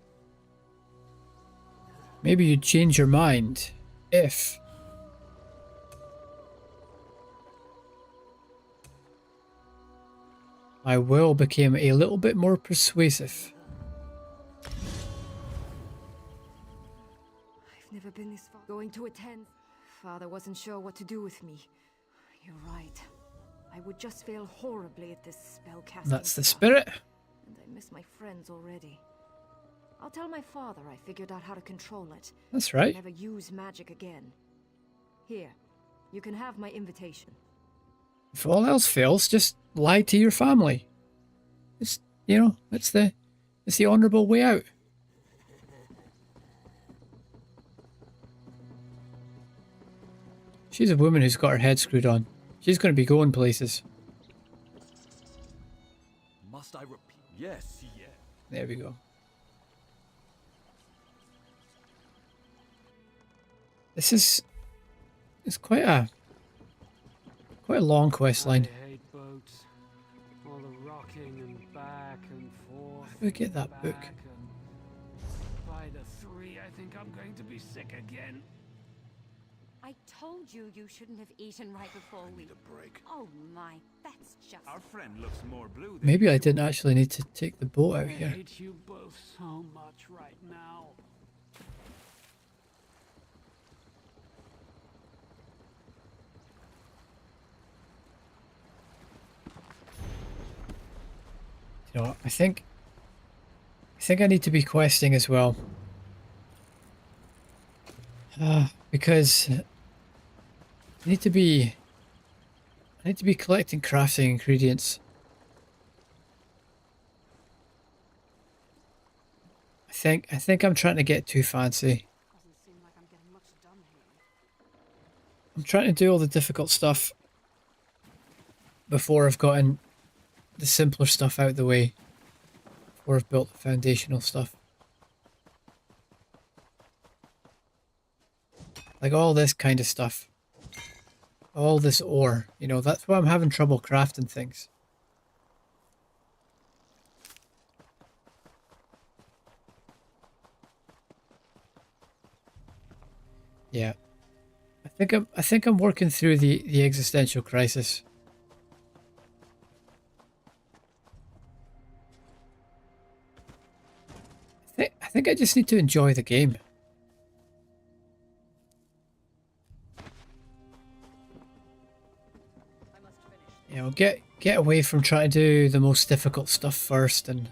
Maybe you'd change your mind if... my will became a little bit more persuasive. I've never been this far. Going to attend. Father wasn't sure what to do with me. You're right. I would just fail horribly at this spellcasting. That's the stuff. spirit. And I miss my friends already. I'll tell my father I figured out how to control it. That's right. Never use magic again. Here, you can have my invitation. If all else fails, just lie to your family. It's, you know, it's the honourable way out. She's a woman who's got her head screwed on. She's going to be going places. Must I repeat? Yes, yes. There we go. This is... it's quite a long quest line. I hate boats. All the rocking and back and forth. How do we get that book? back and by the 3, I think I'm going to be sick again. I told you you shouldn't have eaten right before we... break. Oh my, that's just... Our friend looks more blue than Maybe I didn't actually need to take the boat out I here. hate you both so much right now. You know what, I think I need to be questing as well. Because I need to be collecting crafting ingredients. I think I'm trying to get too fancy. Doesn't seem like I'm getting much done here. I'm trying to do all the difficult stuff before I've gotten the simpler stuff out of the way. Before I've built the foundational stuff. Like all this kind of stuff. All this ore. You know, that's why I'm having trouble crafting things. Yeah. I think I'm working through the existential crisis. I think I just need to enjoy the game. You know, get away from trying to do the most difficult stuff first and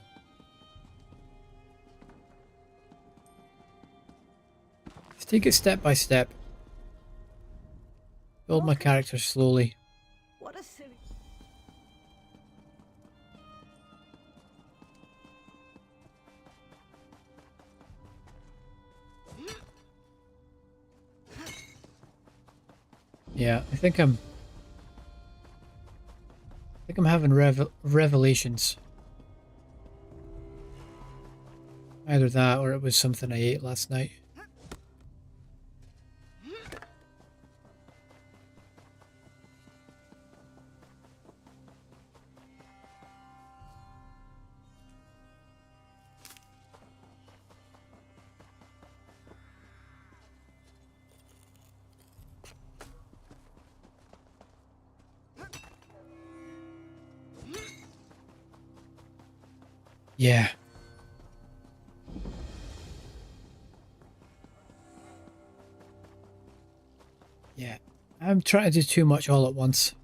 just take it step by step. Build my character slowly. What a silly... Yeah, I think I'm having revelations. Either that or it was something I ate last night. Yeah. Yeah. I'm trying to do too much all at once.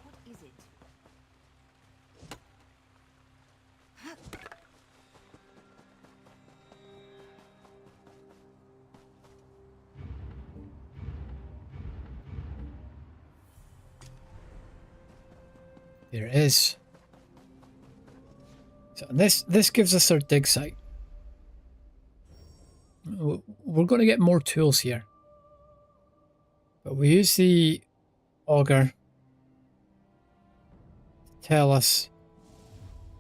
What is it? There it is. So this gives us our dig site. We're going to get more tools here. But we use the auger to tell us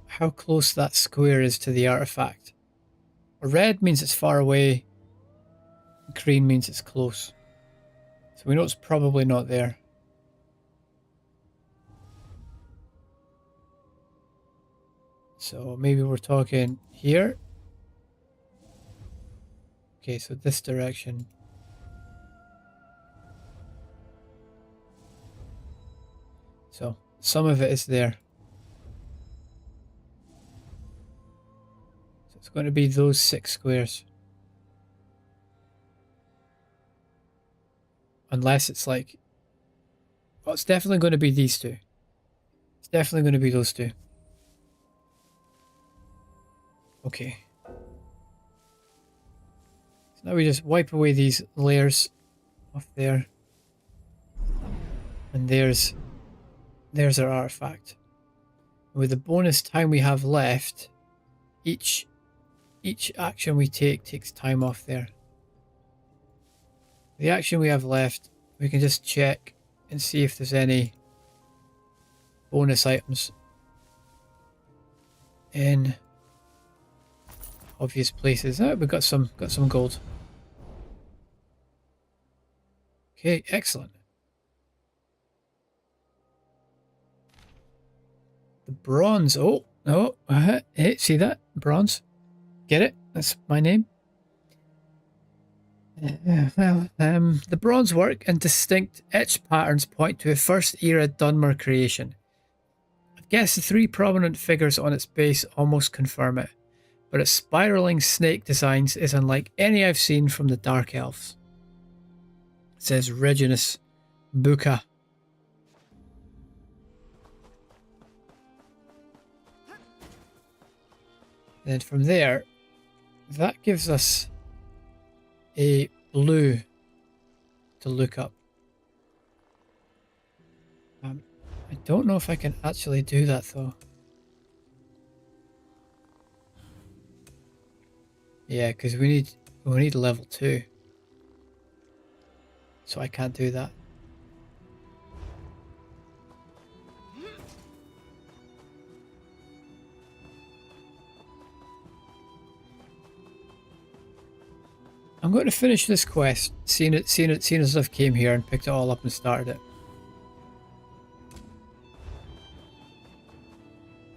how close that square is to the artifact. Red means it's far away. Green means it's close. So we know it's probably not there. So maybe we're talking here. Okay, so this direction. So some of it is there. So it's going to be those 6 squares. Unless it's like... Well, it's definitely going to be these 2. It's definitely going to be those 2. Okay. So now we just wipe away these layers off there. And there's our artifact. With the bonus time we have left, each action we take takes time off there. The action we have left, we can just check and see if there's any bonus items in obvious places. Oh, we got some gold. Okay, excellent. The bronze. Oh, hey, see that? Bronze. Get it? That's my name. The bronze work and distinct etched patterns point to a first era Dunmer creation. I guess the 3 prominent figures on its base almost confirm it, but its spiraling snake designs is unlike any I've seen from the Dark Elves. It says Reginus Buca. Then from there, that gives us a blue to look up. I don't know if I can actually do that though. Yeah, because we need level 2. So I can't do that. I'm going to finish this quest, seeing as I've came here and picked it all up and started it.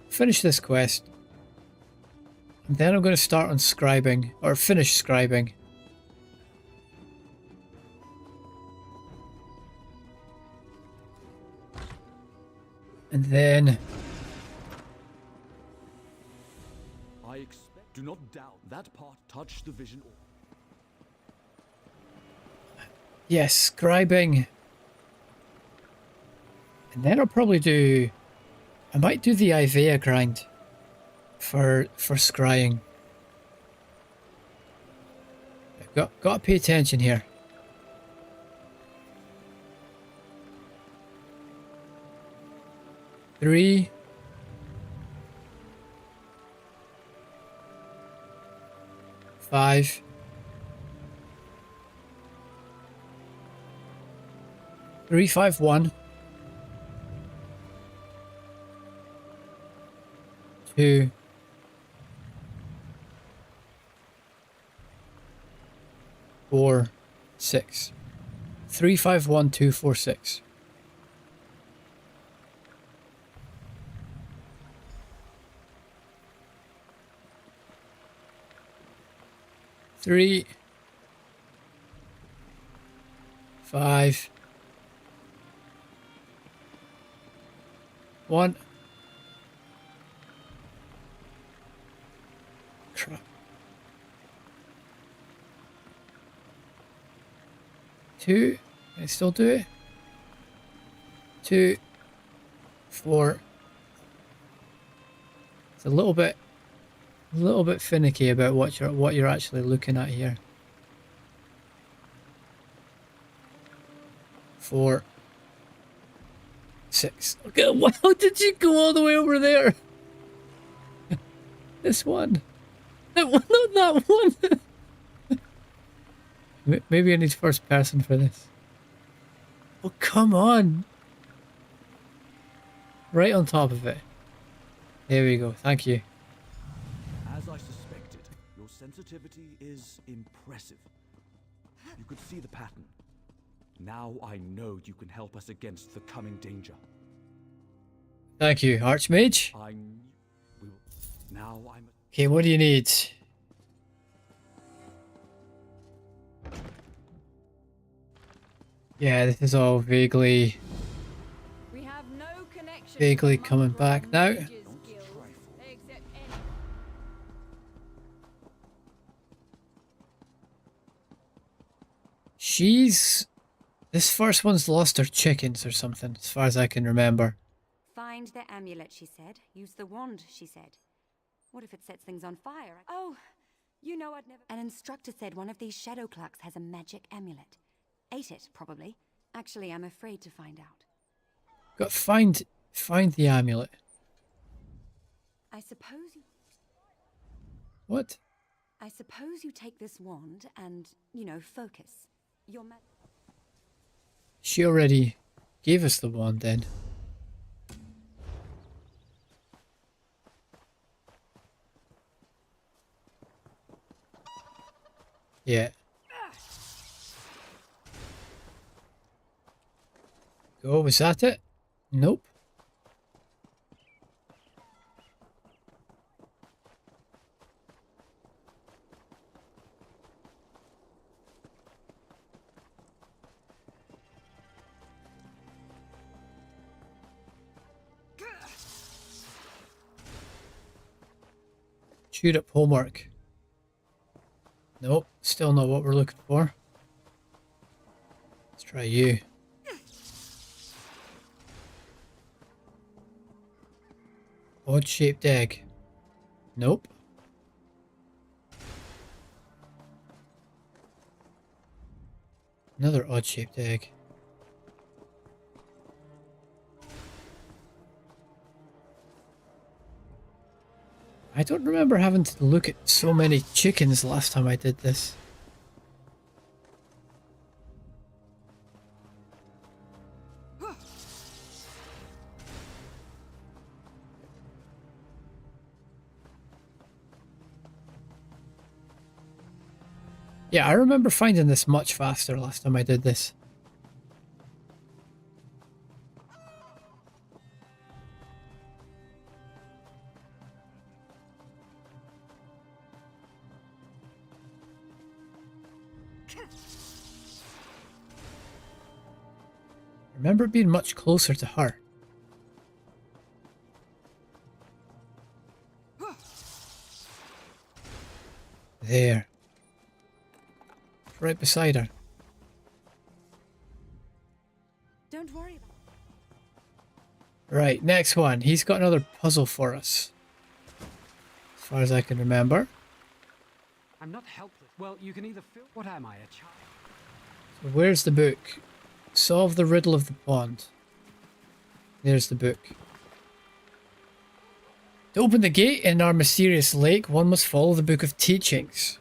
Finish this quest. And then I'm going to start on scribing, or finish scribing. And then... I expect. Do not doubt that part touched the vision. Yes, scribing. And then I'll probably do... I might do the Ivea grind for scrying. Got to pay attention here. 3, 5, 3, 5, 1, 2, 4, 6. 3, 5, 1, 2, 4, 6. 3, 5, 1. Crap. 2. Can I still do it? 2, 4. It's a little bit finicky about what you're actually looking at here. 4, 6. Okay, wow, did you go all the way over there? This one. That one, not that one. Maybe I need first person for this. Oh, come on. Right on top of it. There we go. Thank you. As I suspected, your sensitivity is impressive. You could see the pattern. Now I know you can help us against the coming danger. Thank you, Archmage. Now I'm... Okay, what do you need? Yeah, this is all vaguely coming back now. This first one's lost her chickens or something, as far as I can remember. Find the amulet, she said. Use the wand, she said. What if it sets things on fire? Oh, you know I'd never... An instructor said one of these shadow clerks has a magic amulet. Ate it, probably. Actually, I'm afraid to find out. Got find the amulet. I suppose you... What? I suppose you take this wand and, you know, focus. Your She already gave us the wand then. Yeah. Oh, was that it? Nope. Chewed up homework. Nope, still not what we're looking for. Let's try you. Odd-shaped egg. Nope. Another odd-shaped egg. I don't remember having to look at so many chickens last time I did this. Yeah, I remember finding this much faster last time I did this. I remember being much closer to her. There. Right beside her. Don't worry about it. Right, next one. He's got another puzzle for us. As far as I can remember. I'm not helpless. Well, you can either feel... What am I, a child? So where's the book? Solve the riddle of the pond. There's the book. To open the gate in our mysterious lake, one must follow the Book of Teachings.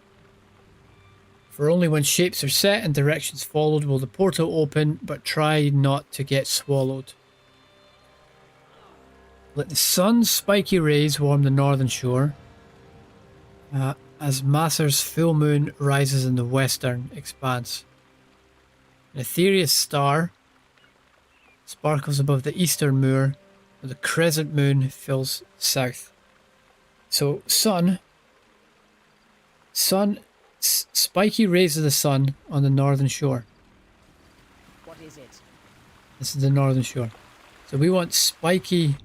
For only when shapes are set and directions followed will the portal open, but try not to get swallowed. Let the sun's spiky rays warm the northern shore. As Masser's full moon rises in the western expanse. An ethereal star sparkles above the eastern moor, where the crescent moon fills south. So, spiky rays of the sun on the northern shore. What is it? This is the northern shore. So we want spiky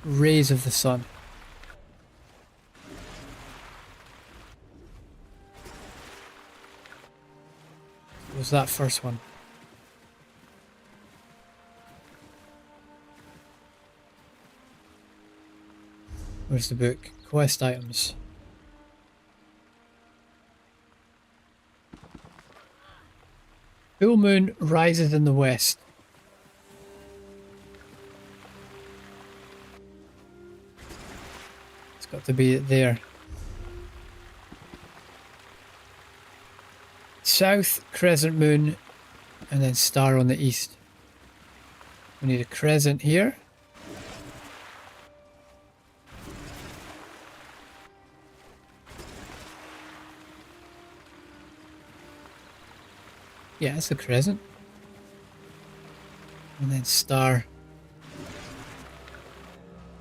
rays of the sun. What was that first one? Where's the book? Quest items. Full moon rises in the west. It's got to be there. South, crescent moon, and then star on the east. We need a crescent here. Yeah, it's a crescent. And then star.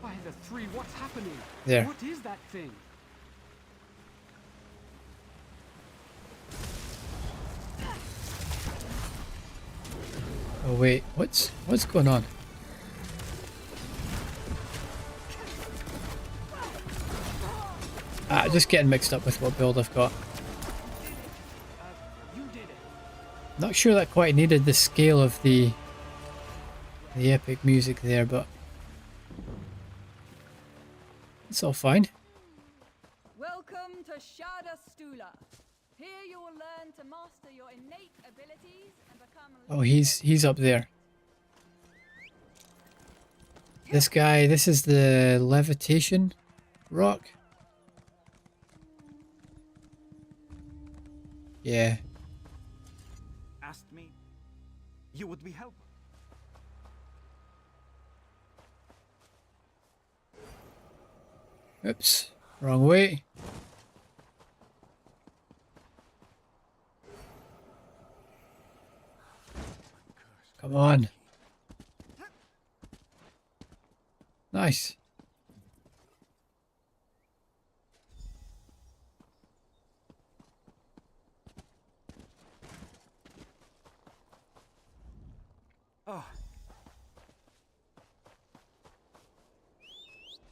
By the three, what's happening? There. What is that thing? Oh wait, what's going on? Just getting mixed up with what build I've got. Not sure that quite needed the scale of the epic music there, but it's all fine. Welcome to Shada Stula. Here you will learn to master your innate abilities and become... Oh, he's up there. This guy, this is the levitation rock. Yeah. Asked me, you would be helpful. Oops, wrong way. Come on. Nice. Oh.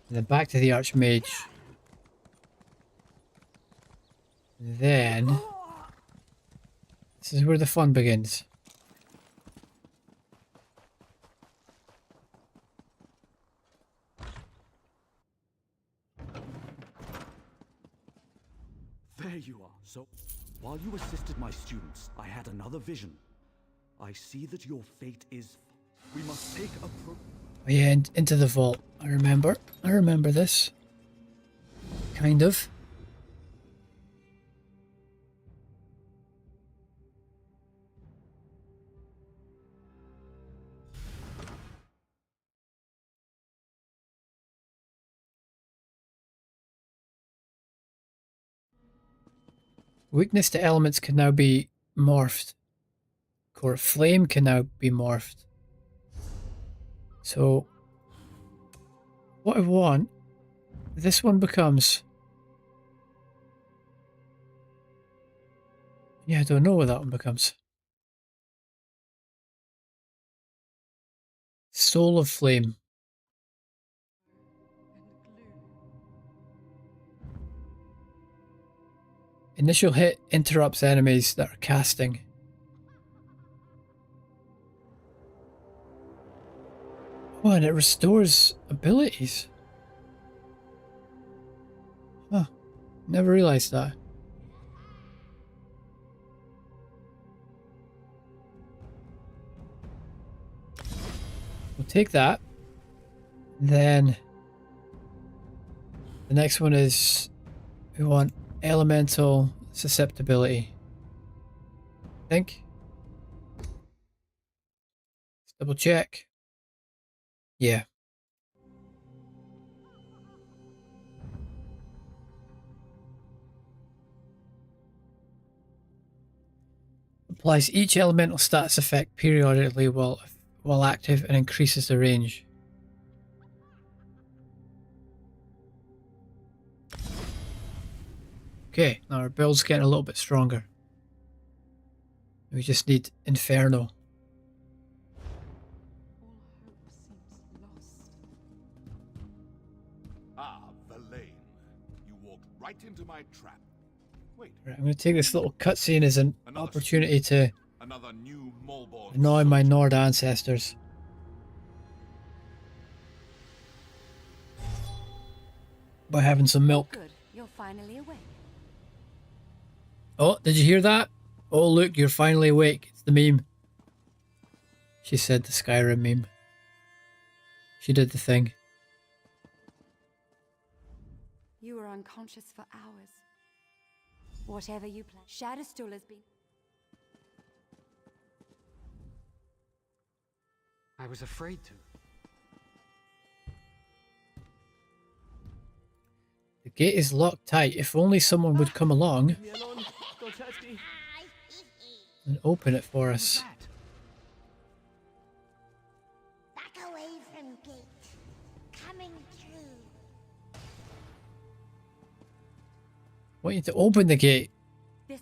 And then back to the Archmage. Then this is where the fun begins. There you are. So, while you assisted my students, I had another vision. I see that your fate is... We must take a Oh yeah, into the vault. I remember this. Kind of. Weakness to elements can now be morphed. Core flame can now be morphed. So, what I want, this one becomes... Yeah, I don't know what that one becomes. Soul of Flame. Initial hit interrupts enemies that are casting. Oh, and it restores abilities. Huh. Never realized that. We'll take that. Then The next one is we want elemental susceptibility. I think. Let's double check. Yeah. Applies each elemental status effect periodically while active and increases the range. Okay, now our build's getting a little bit stronger. We just need Inferno. Ah, Verlaine. You walked right into my trap. Wait. Right, I'm going to take this little cutscene as an opportunity to another new Mulborn annoy my Nord ancestors. By having some milk. Good, you're finally awake. Oh, did you hear that? Oh, look, you're finally awake. It's the meme. She said the Skyrim meme. She did the thing. You were unconscious for hours. Whatever you plan. Shadowstool has been... I was afraid to. The gate is locked tight. If only someone would come along Leave me alone. Don't touch me. and open it for us. Back away from gate. Coming through. I want you to open the gate,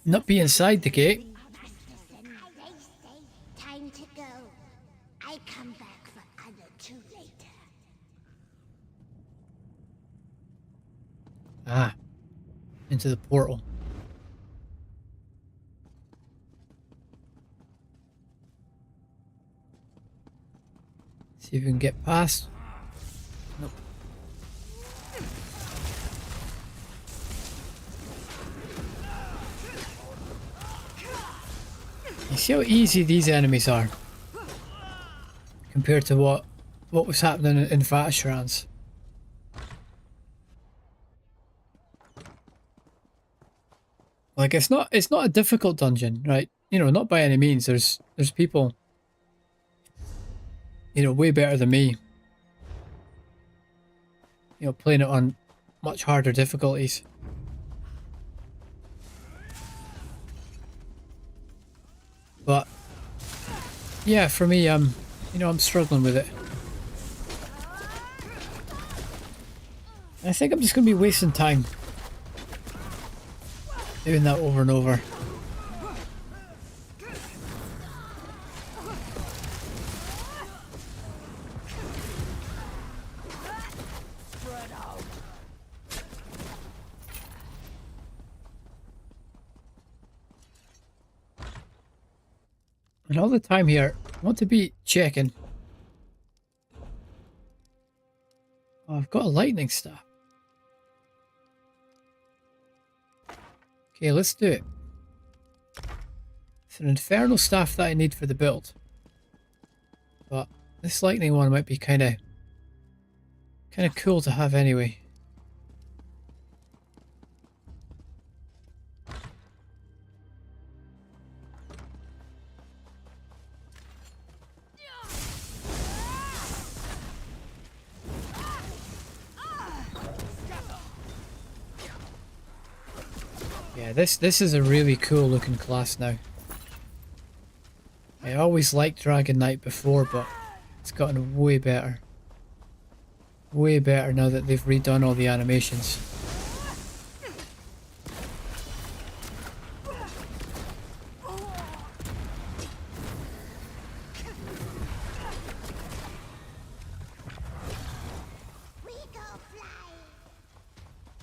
not be inside the gate. Time to go. I come back for other two later. Ah, into the portal. See if we can get past. Nope. You see how easy these enemies are compared to what was happening in Vatashrans. Like it's not a difficult dungeon, right? You know, not by any means. There's people, you know, way better than me. You know, playing it on much harder difficulties. But yeah, for me, you know, I'm struggling with it. I think I'm just gonna be wasting time doing that over and over. And all the time here, I want to be checking. Oh, I've got a lightning staff. Okay, let's do it. It's an infernal staff that I need for the build. But this lightning one might be kind of cool to have anyway. Yeah, this is a really cool looking class now. I always liked Dragon Knight before, but it's gotten way better. Way better now that they've redone all the animations.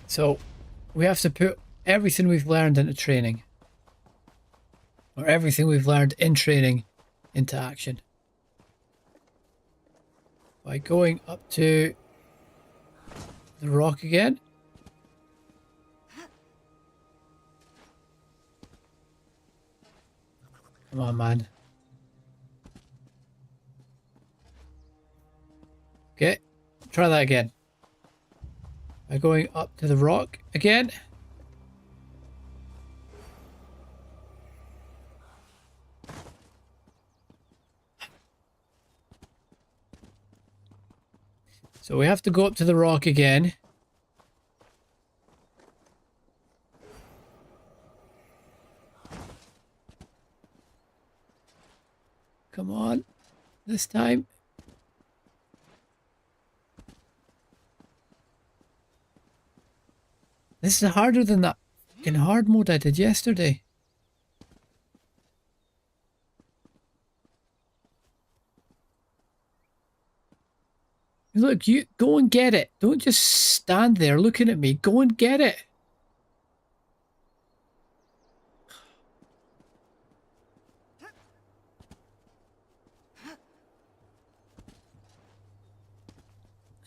So, we have to put everything we've learned into training. Or everything we've learned in training into action. By going up to the rock again. Come on, man. Okay, try that again. By going up to the rock again. So we have to go up to the rock again. Come on. This time. This is harder than that fucking hard mode I did yesterday. Look, you go and get it. Don't just stand there looking at me. Go and get it.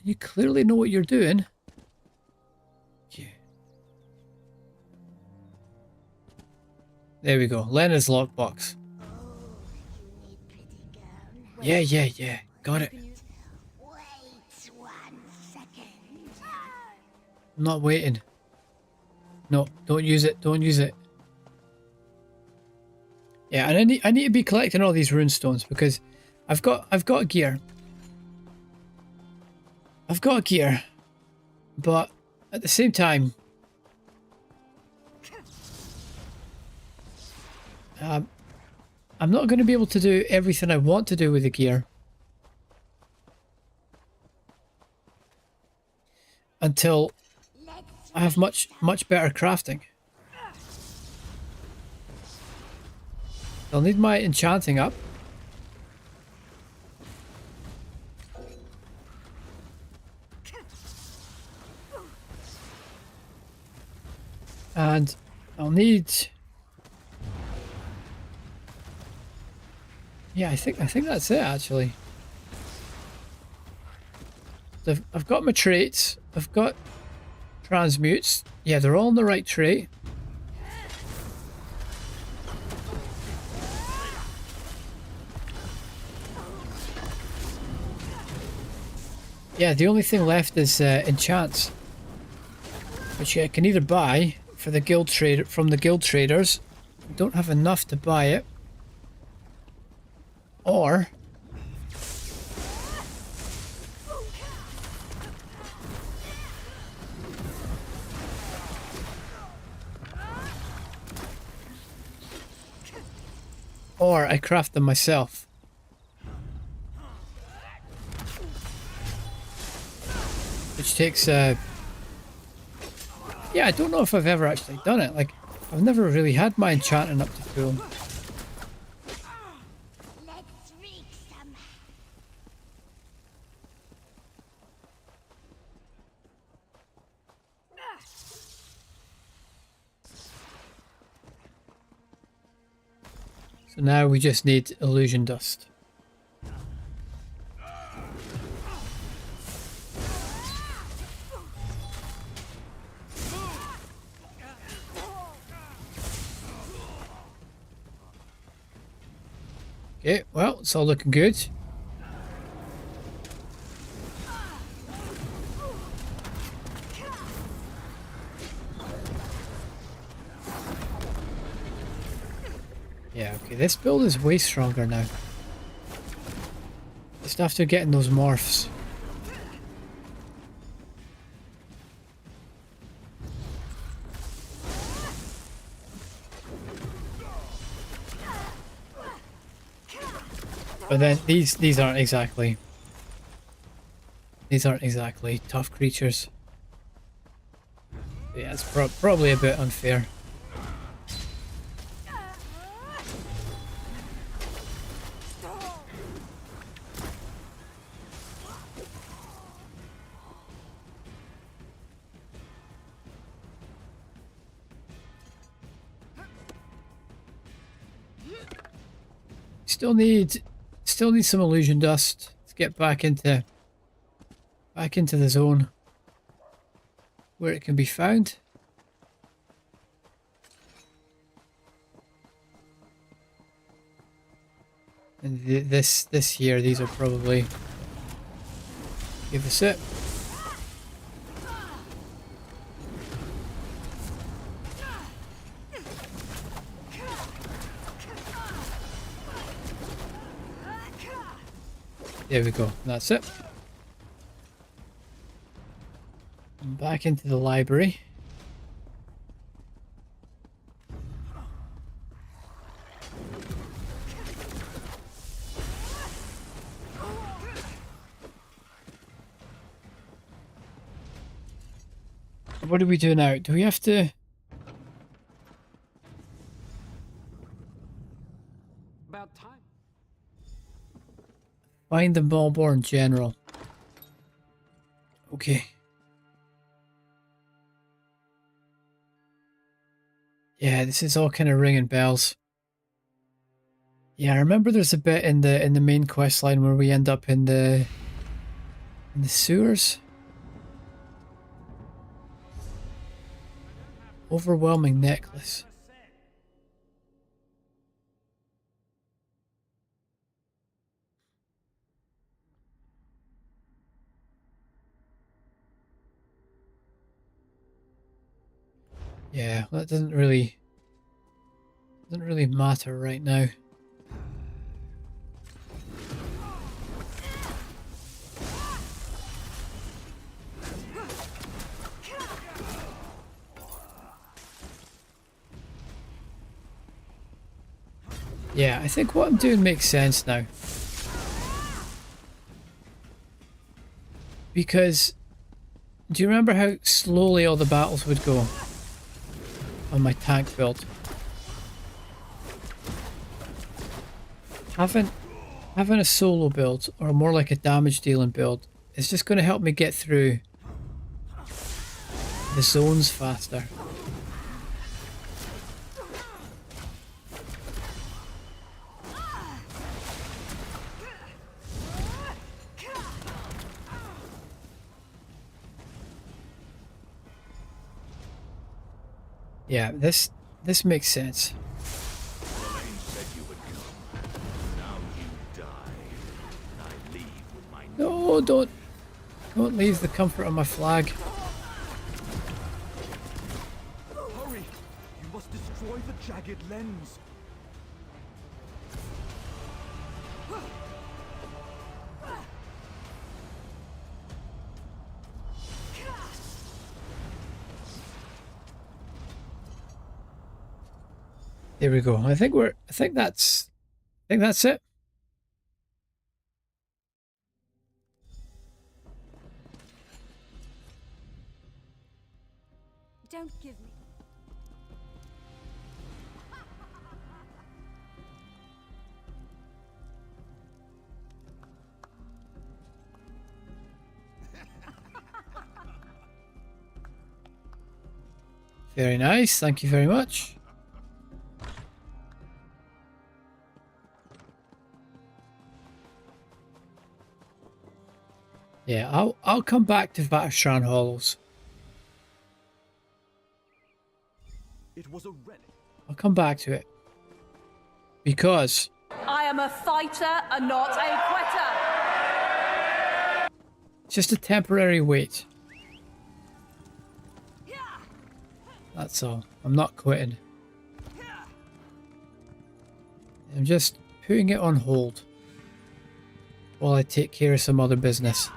You clearly know what you're doing. Yeah. There we go. Lena's lockbox. Yeah. Got it. I'm not waiting. No, don't use it. Don't use it. Yeah, and I need to be collecting all these rune stones because I've got gear. I've got gear, but at the same time, I'm not going to be able to do everything I want to do with the gear until I have much better crafting. I'll need my enchanting up. And I'll need... Yeah, I think that's it actually. I've got my traits. I've got transmutes. Yeah, they're all in the right trait. Yeah, the only thing left is enchants, which I can either buy for the guild trade from the guild traders. I don't have enough to buy it, or I craft them myself. Which takes yeah, I don't know if I've ever actually done it. Like, I've never really had my enchanting up to full. So now we just need illusion dust. Okay, well, it's all looking good. Yeah, okay, this build is way stronger now. Just after getting those morphs. But then these aren't exactly tough creatures. Yeah, it's probably a bit unfair. Still need some illusion dust to get back into the zone where it can be found. And this here, these will probably give us it. There we go. That's it. And back into the library. What do we do now? Do we have to... About time. Find the Malborn General. Okay. Yeah, this is all kind of ringing bells. Yeah, I remember there's a bit in the main quest line where we end up in the sewers. Overwhelming necklace. Yeah, that doesn't really matter right now. Yeah, I think what I'm doing makes sense now. Because do you remember how slowly all the battles would go on my tank build? Having a solo build, or more like a damage dealing build, is just going to help me get through the zones faster. Yeah, this makes sense. No, don't leave the comfort of my flag. Hurry! You must destroy the jagged lens. There we go. I think that's it. Don't give me. Very nice. Thank you very much. Yeah, I'll come back to Vatashran Hollows. It was a relic. I'll come back to it. Because I am a fighter and not a quitter. it's just a temporary wait. That's all. I'm not quitting. I'm just putting it on hold while I take care of some other business.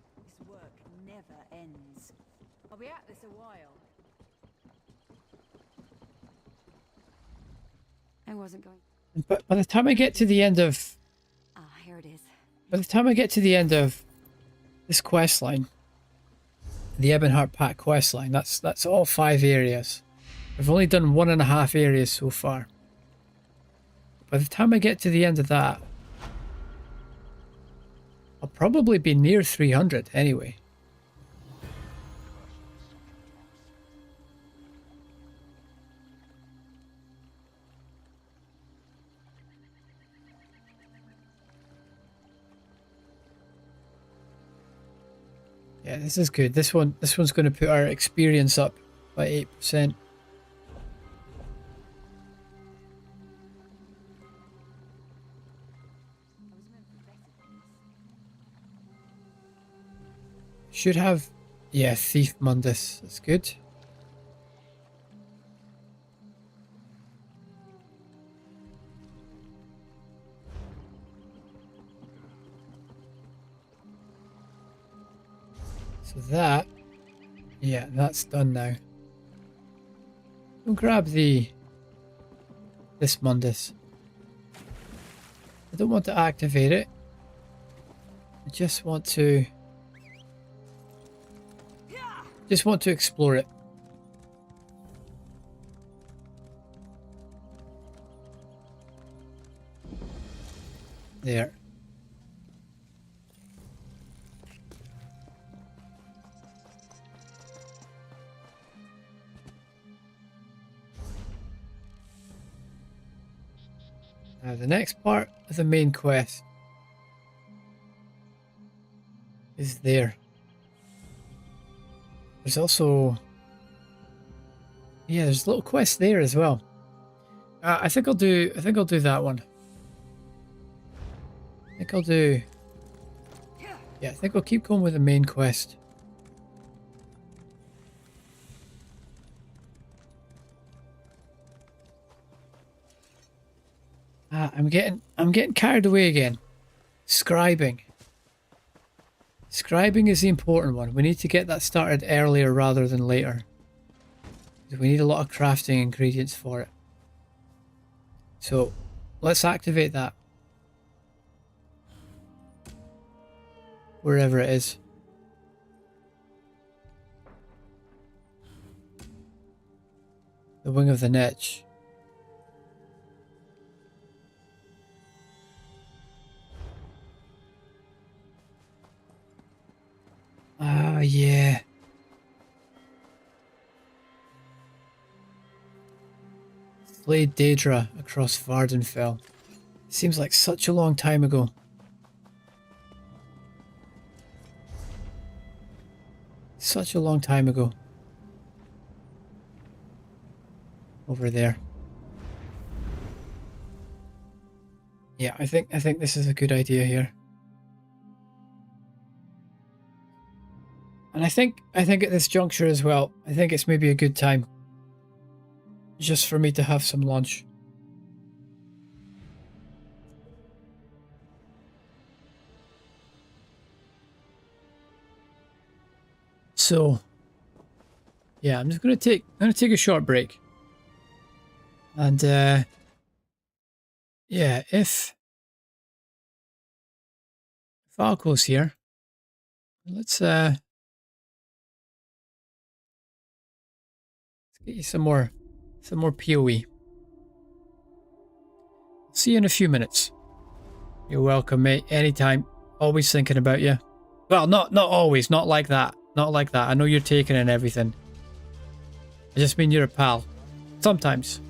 This work never ends. I'll be at this a while. I wasn't going. But by the time I get to the end of... Ah, here it is. By the time I get to the end of this quest line, the Ebonheart Pack quest line, that's all 5 areas. I've only done 1.5 areas so far. By the time I get to the end of that, I'll probably be near 300 anyway. Yeah, this is good. This one's going to put our experience up by 8%. should have, yeah, Thief Mundus. That's good. So that, yeah, that's done now. We'll grab this Mundus. I don't want to activate it. I just want to explore it. There. Now the next part of the main quest is there. There's also, yeah, there's a little quest there as well. I think I'll do that one. I think I'll keep going with the main quest. I'm getting carried away again. Scribing. Scribing is the important one. We need to get that started earlier rather than later. We need a lot of crafting ingredients for it. So, let's activate that. Wherever it is. The wing of the niche. Ah, yeah. Flayed Daedra across Vardenfell. Seems like such a long time ago. Such a long time ago. Over there. Yeah, I think this is a good idea here. And I think at this juncture as well, I think it's maybe a good time just for me to have some lunch. So yeah, I'm just gonna take a short break. And yeah, if Falco's here, let's get you some more PoE. See you in a few minutes. You're welcome, mate. Anytime. Always thinking about you. Well, not always. Not like that. Not like that. I know you're taking in everything. I just mean you're a pal. Sometimes.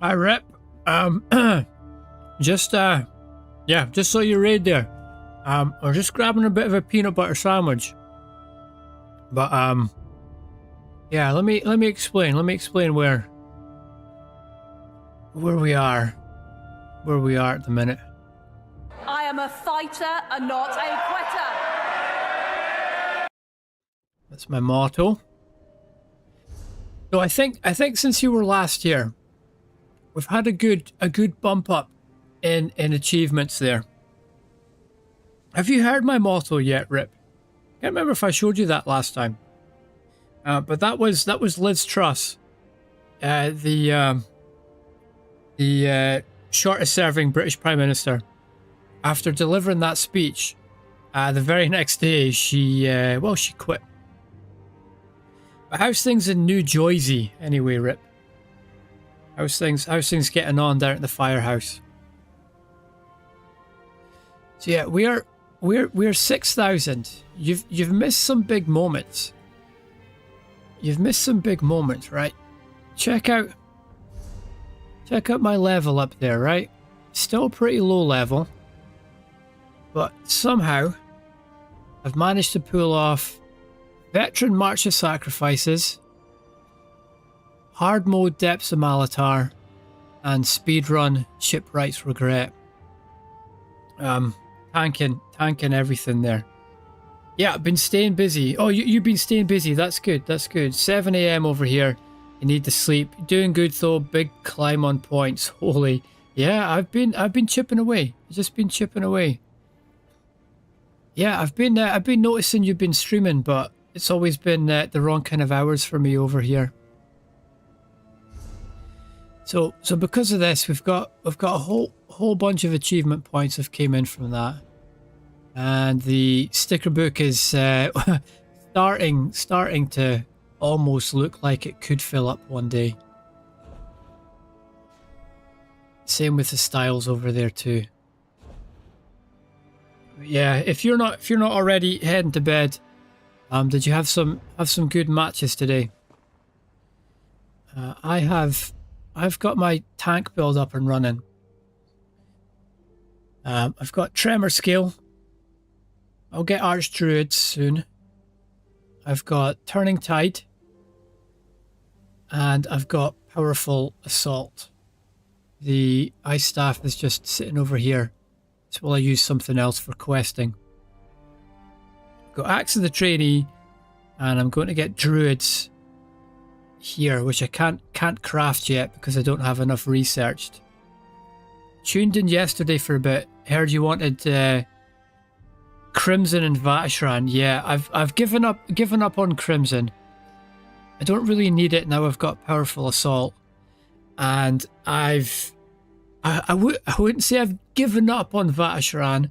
Hi, Rip. Just just saw you raid there. I was just grabbing a bit of a peanut butter sandwich. But yeah, let me explain. Let me explain where we are. Where we are at the minute. I am a fighter and not a quitter. That's my motto. So I think since you were last here, we've had a good bump up in achievements there. Have you heard my motto yet, Rip? Can't remember if I showed you that last time. But that was Liz Truss, the shortest serving British Prime Minister. After delivering that speech, the very next day she quit. But how's things in New Jersey anyway, Rip? How's things getting on down at the firehouse? So yeah, we're 6,000. You've missed some big moments. You've missed some big moments, right? Check out my level up there, right? Still pretty low level, but somehow I've managed to pull off Veteran March of Sacrifices, Hard Mode Depths of Malatar, and Speedrun Shipwright's Regret. Tanking everything there. Yeah, I've been staying busy. Oh, you've been staying busy. That's good. That's good. 7 a.m. over here. You need to sleep. Doing good though. Big climb on points. Holy. Yeah, I've been chipping away. Just been chipping away. Yeah, I've been noticing you've been streaming, but it's always been the wrong kind of hours for me over here. So because of this, we've got a whole bunch of achievement points have came in from that, and the sticker book is starting to almost look like it could fill up one day. Same with the styles over there too. Yeah, if you're not already heading to bed, did you have some good matches today? I've got my tank build up and running. I've got Tremor Scale. I'll get Archdruids soon. I've got Turning Tide. And I've got Powerful Assault. The Ice Staff is just sitting over here. So will I use something else for questing? I've got Axe of the Trainee. And I'm going to get Druids here, which I can't craft yet because I don't have enough researched. Tuned in yesterday for a bit. Heard you wanted Crimson and Vatashran. Yeah, I've given up on Crimson. I don't really need it now. I've got Powerful Assault, and I wouldn't say I've given up on Vatashran,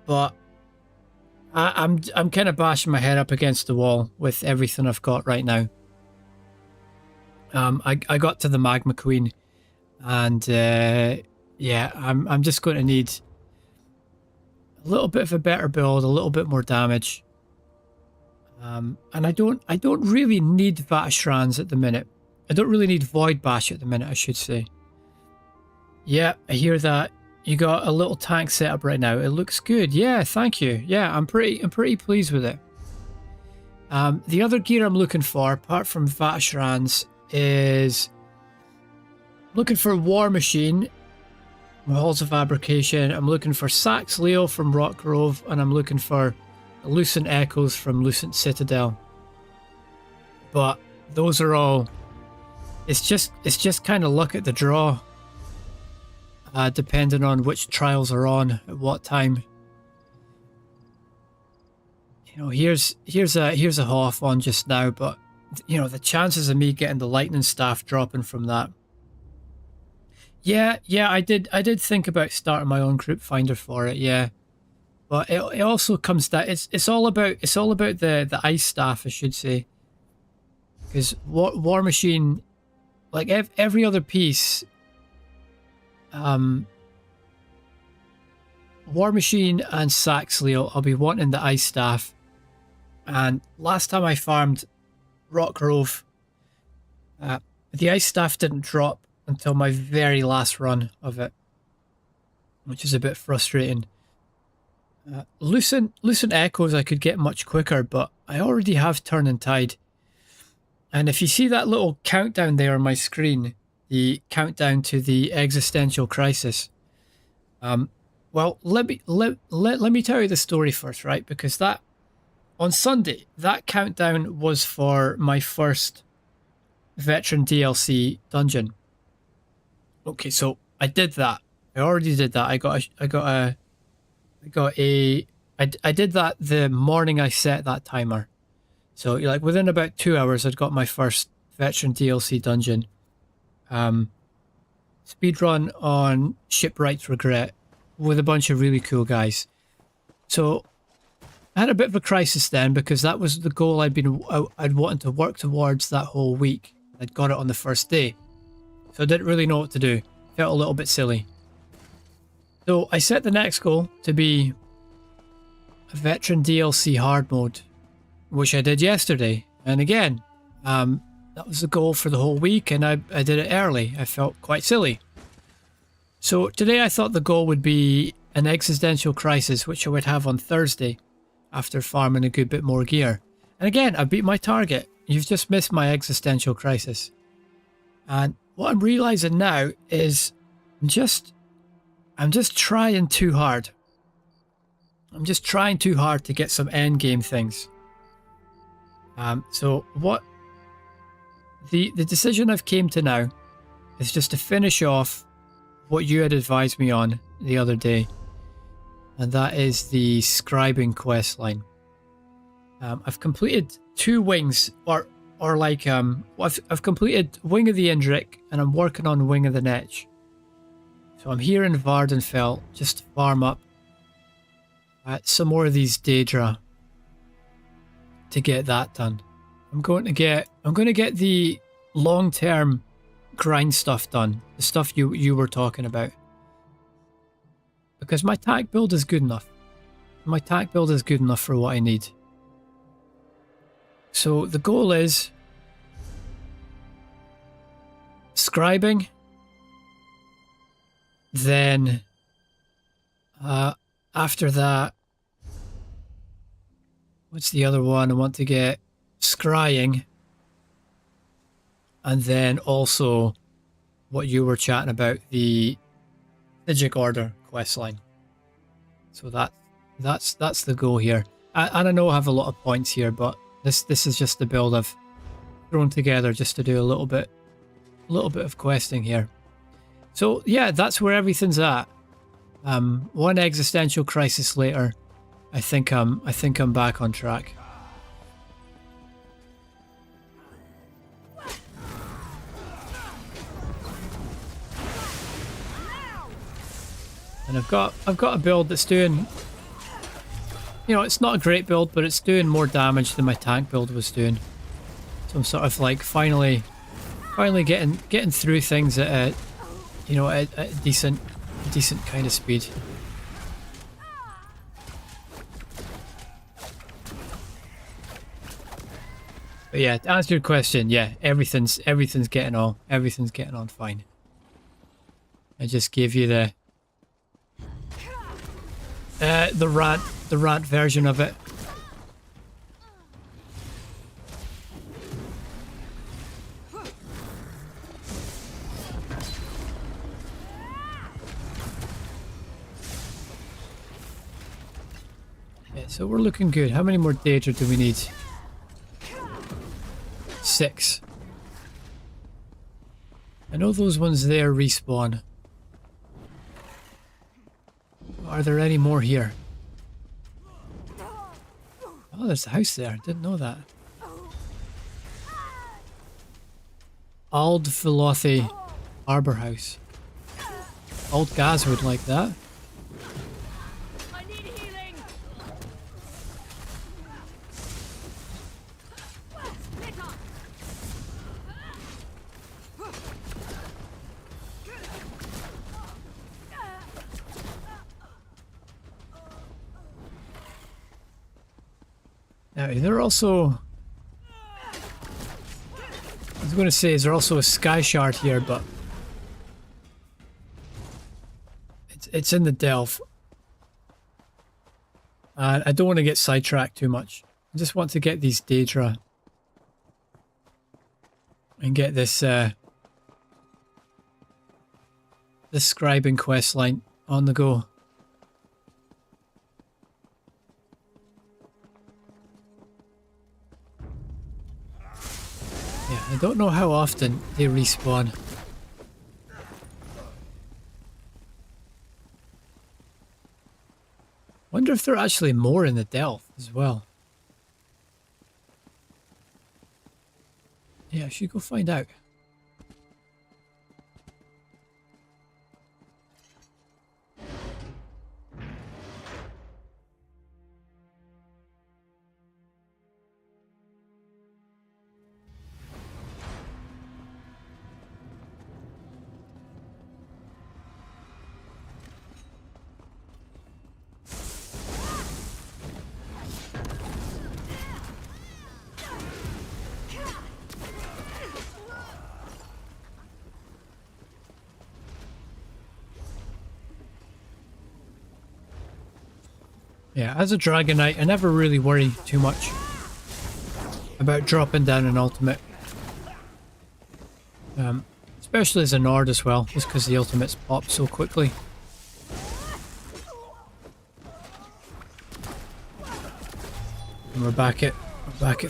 but I'm kind of bashing my head up against the wall with everything I've got right now. I got to the Magma Queen, and yeah, I'm just going to need a little bit of a better build, a little bit more damage. And I don't really need Vatashrans at the minute. I don't really need Void Bash at the minute, I should say. Yeah, I hear that. You got a little tank set up right now. It looks good. Yeah, thank you. Yeah, I'm pretty pleased with it. The other gear I'm looking for, apart from Vatashrans, is looking for War Machine, Halls of Fabrication. I'm looking for Sax Leo from Rock Grove, and I'm looking for Lucent Echoes from Lucent Citadel. But those are all. It's just kind of luck at the draw. Depending on which trials are on at what time. You know, here's a Hoff on just now, but you know the chances of me getting the lightning staff dropping from that. Yeah, I did think about starting my own group finder for it. Yeah, but it also comes that it's all about the ice staff, I should say, because War Machine, like every other piece. War Machine and Sax Leo, I'll be wanting the ice staff. And last time I farmed Rock Grove, the ice staff didn't drop until my very last run of it, which is a bit frustrating. Lucent Echoes I could get much quicker, but I already have Turning Tide. And if you see that little countdown there on my screen, the countdown to the existential crisis, well, let me tell you the story first, right? Because that on Sunday, that countdown was for my first veteran DLC dungeon. Okay, so I did that. I already did that. I did that the morning I set that timer. So like within about 2 hours, I'd got my first veteran DLC dungeon. Speedrun on Shipwright's Regret with a bunch of really cool guys. So I had a bit of a crisis then because that was the goal I'd wanted to work towards that whole week. I'd got it on the first day. So I didn't really know what to do. Felt a little bit silly. So I set the next goal to be a veteran DLC hard mode, which I did yesterday. And again, that was the goal for the whole week, and I did it early. I felt quite silly. So today I thought the goal would be an existential crisis, which I would have on Thursday after farming a good bit more gear. And again, I beat my target. You've just missed my existential crisis. And what I'm realizing now is I'm just trying too hard. I'm just trying too hard to get some end game things. So what the decision I've came to now is just to finish off what you had advised me on the other day, and that is the scribing quest line. I've completed 2 wings, or like I've completed Wing of the Indrik, and I'm working on Wing of the Netch. So I'm here in Vardenfell just to farm up some more of these Daedra to get that done. I'm going to get the long-term grind stuff done, the stuff you were talking about, because my tank build is good enough. My tank build is good enough for what I need. So the goal is scribing, then after that, what's the other one? I want to get scrying, and then also what you were chatting about, the Physic Order questline. So that's the goal here. And I know I have a lot of points here, but this is just the build I've thrown together just to do a little bit of questing here. So yeah, that's where everything's at. One existential crisis later, I think I'm back on track. And I've got a build that's doing, you know, it's not a great build, but it's doing more damage than my tank build was doing. So I'm sort of like finally getting through things at a, you know, at a decent kind of speed. But yeah, to answer your question, yeah, everything's getting on fine. I just gave you the rant version of it. Yeah, so we're looking good. How many more Daedra do we need? 6. I know those ones there respawn. Are there any more here? Oh, there's a house there. Didn't know that. Ald Velothi Harbour House. Old Gaz would like that. I need healing. Now, is there also... I was going to say, is there also a sky shard here, but it's in the delve. And I don't want to get sidetracked too much. I just want to get these Daedra and get this this scribing quest line on the go. Yeah, I don't know how often they respawn. Wonder if there are actually more in the delve as well. Yeah, I should go find out. Yeah, as a Dragon Knight, I never really worry too much about dropping down an ultimate. Especially as a Nord as well, just because the ultimates pop so quickly. And we're back at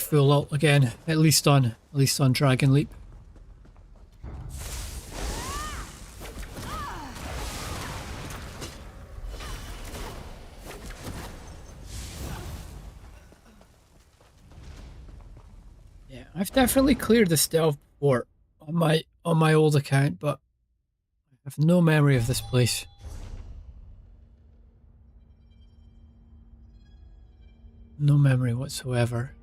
full ult again, at least on Dragon Leap. I've definitely cleared the stealth before on my old account, but I have no memory of this place. No memory whatsoever.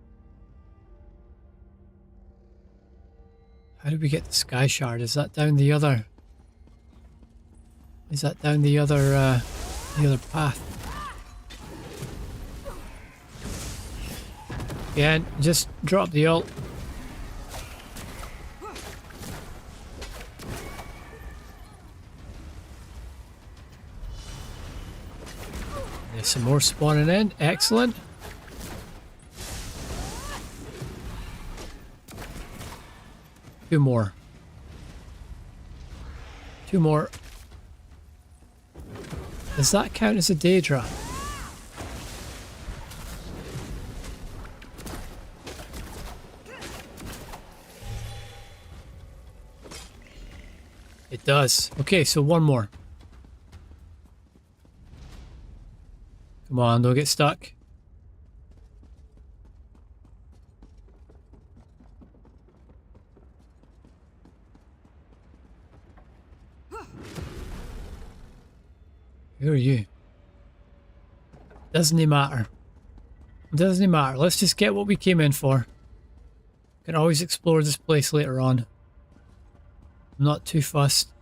How did we get the Sky Shard? Is that down the other? Is that down the other path? Again, just drop the ult. There's some more spawning in. Excellent. Two more. Two more. Does that count as a Daedra? It does. Okay, so one more. Come on, don't get stuck. Who are you? Doesn't matter. Doesn't matter. Let's just get what we came in for. Can always explore this place later on. I'm not too fussed.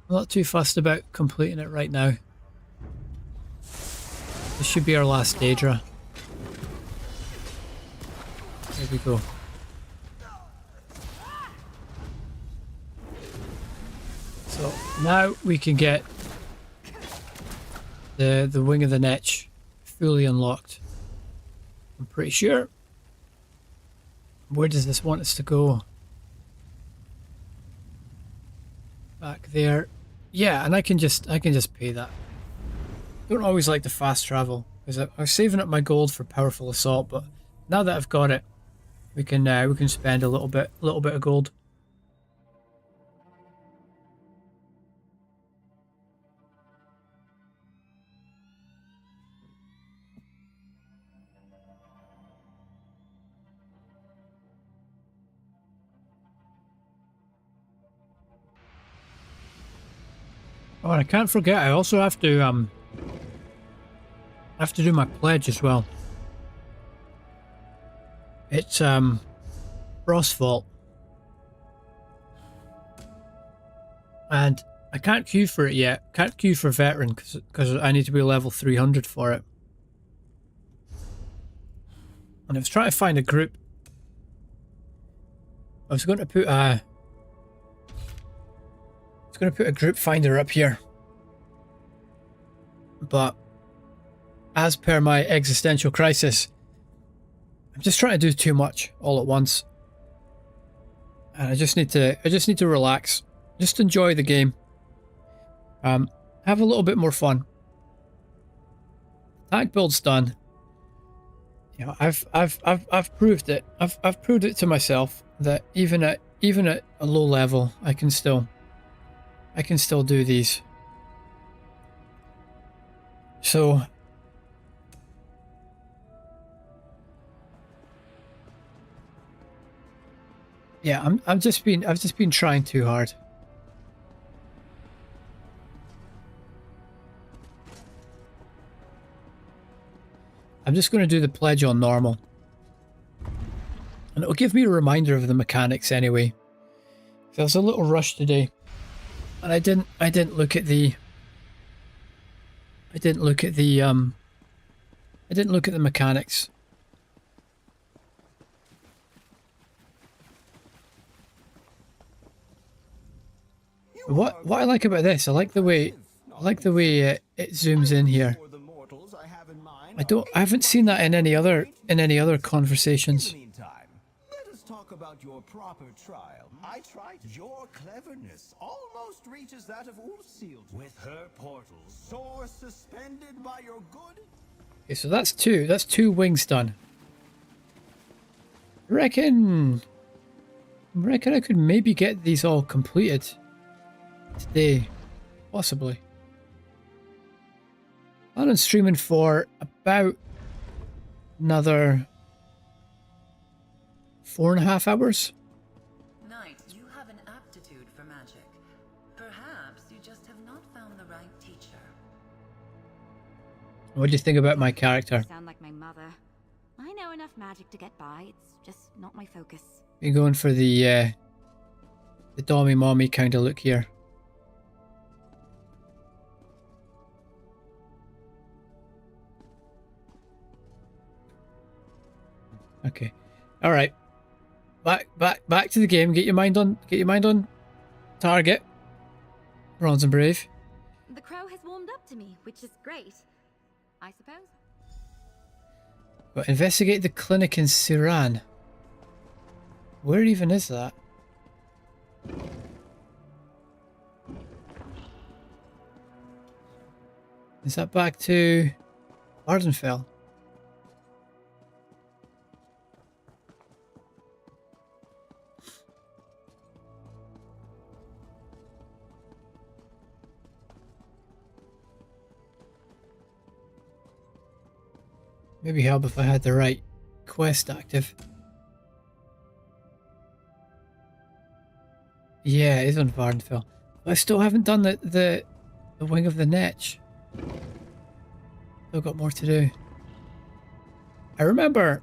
I'm not too fussed about completing it right now. This should be our last Daedra. There we go. So now we can get the Wing of the Netch fully unlocked. I'm pretty sure. Where does this want us to go? Back there. Yeah, and I can just pay that. Don't always like to fast travel because I was saving up my gold for powerful assault, but now that I've got it, we can spend a little bit of gold. Oh, and I can't forget, I also have to do my pledge as well. It's Frostvault. And I can't queue for it yet. Can't queue for veteran because I need to be level 300 for it. And I was trying to find a group. I was going to put a group finder up here. but as per my existential crisis, I'm just trying to do too much all at once. And I just need to relax. Just enjoy the game. Have a little bit more fun. Tank build's done. You know, I've proved it. I've proved it to myself that even at a low level, I can still do these. So yeah, I've just been trying too hard. I'm just going to do the pledge on normal. And it'll give me a reminder of the mechanics anyway. There was a little rush today. And I didn't look at the mechanics. What I like about this, I like the way it zooms in here. I haven't seen that in any other conversations. Let us talk about your proper trial. I tried your cleverness almost reaches that of Ursild with her portals, sore suspended by your good. Okay, so that's two wings done. I reckon I could maybe get these all completed today, possibly. I'm on streaming for about another 4.5 hours. Knight, you have an aptitude for magic. Perhaps you just have not found the right teacher. What do you think about my character? Sound like my mother. I know enough magic to get by. It's just not my focus. Been going for the Dommy Mommy kind of look here. Okay. All right. Back to the game. Get your mind on target. Bronze and Brave. The crow has warmed up to me, which is great. I suppose. But investigate the clinic in Siran. Where even is that? Is that back to Ardenfell? Maybe help if I had the right quest active. Yeah, it is on Vardenfell. I still haven't done the wing of the Netch. Still got more to do. I remember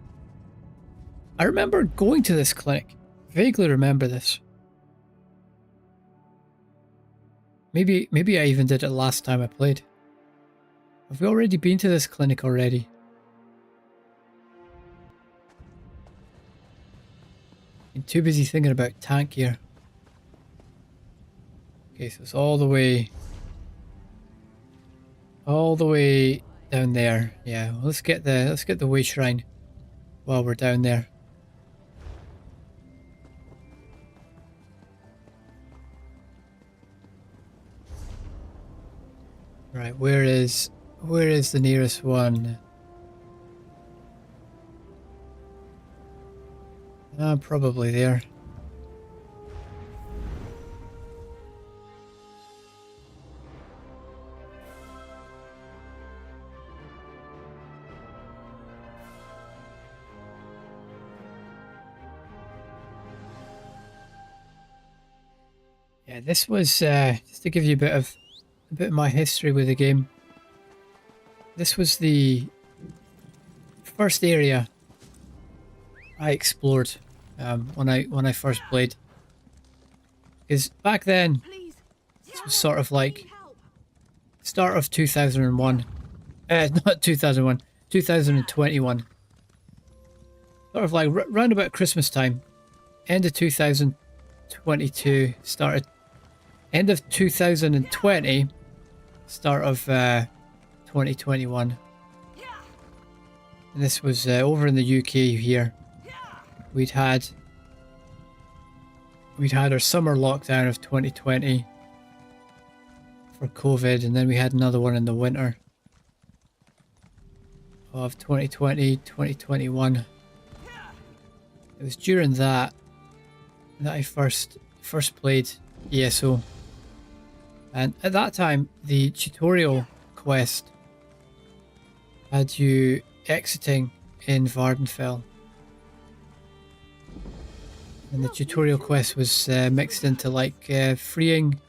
going to this clinic. Vaguely remember this. Maybe I even did it last time I played. Have we already been to this clinic already? I'm too busy thinking about tank here. Okay, so it's all the way down there. Yeah, well, let's get the way shrine while we're down there. Right, where is the nearest one? Probably there. Yeah, this was just to give you a bit of my history with the game. This was the first area I explored when I first played. Because back then, this was sort of like start of 2001. Not 2001, 2021. Sort of like round about Christmas time. End of 2022, started. End of 2020, start of 2021. And this was over in the UK here. We'd had our summer lockdown of 2020 for COVID, and then we had another one in the winter of 2020, 2021. It was during that I first played ESO. And at that time, the tutorial quest had you exiting in Vardenfell. And the tutorial quest was mixed into like freeing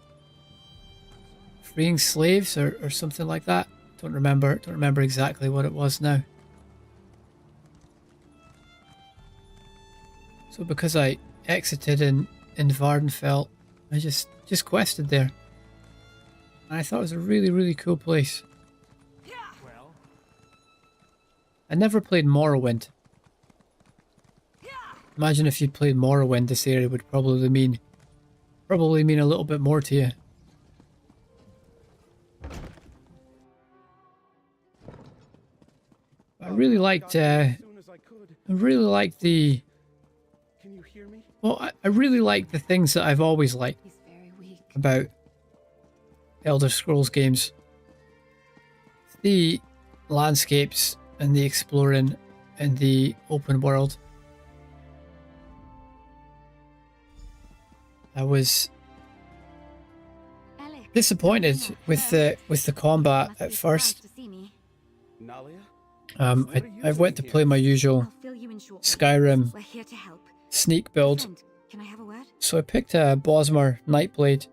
slaves or something like that. Don't remember exactly what it was now. So because I exited in Vardenfell, I just quested there. And I thought it was a really, really cool place. I never played Morrowind. Imagine if you'd played Morrowind, this area would probably mean a little bit more to you. I really liked the I really like the things that I've always liked about Elder Scrolls games. The landscapes and the exploring and the open world. I was disappointed with the combat at first. I went to play my usual Skyrim sneak build, so I picked a Bosmer Nightblade.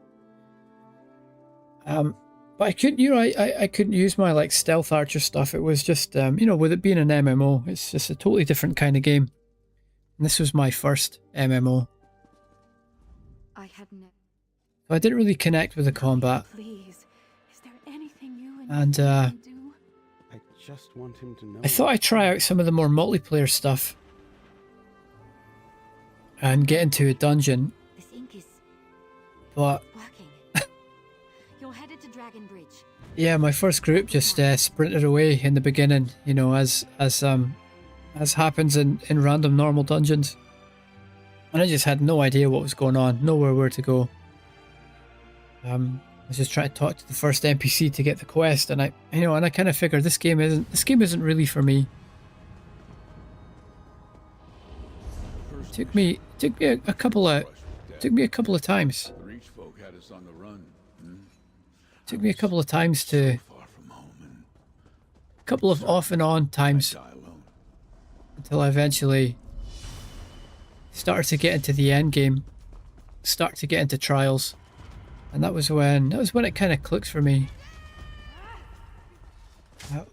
But I couldn't, I couldn't use my like stealth archer stuff. It was just, with it being an MMO, it's just a totally different kind of game. And this was my first MMO. So I didn't really connect with the combat. Please, is there anything you and I just want him to know. I thought I'd try out some of the more multiplayer stuff and get into a dungeon. This ink is but working. You're headed to Dragon Bridge. Yeah, my first group just sprinted away in the beginning, as happens in random normal dungeons. And I just had no idea what was going on, nowhere where to go. I was just trying to talk to the first NPC to get the quest, and I kind of figured this game isn't really for me. It took me a couple of times. Took me a couple of times to, a couple of off and on times, until I eventually started to get into the end game, start to get into trials, and that was when it kind of clicked for me.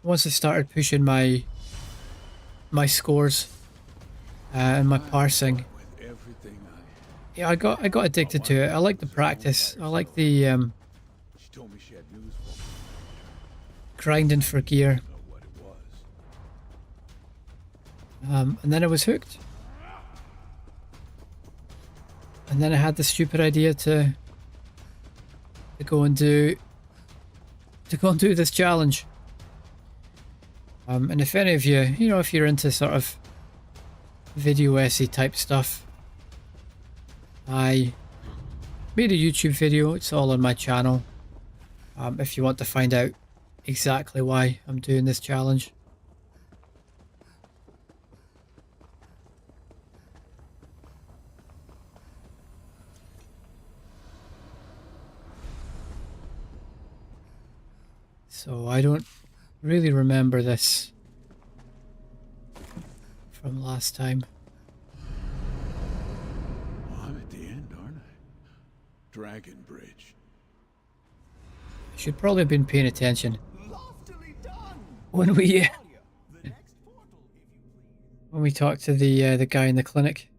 Once I started pushing my scores and my parsing, yeah, I got addicted to it. I like the practice. I like the grinding for gear. And then I was hooked. And then I had the stupid idea to go and do this challenge. And if any of you, if you're into sort of video essay type stuff, I made a YouTube video. It's all on my channel. If you want to find out exactly why I'm doing this challenge. So I don't really remember this from last time. Well, I'm at the end, aren't I? Dragon Bridge. I should probably have been paying attention when we talked to the guy in the clinic.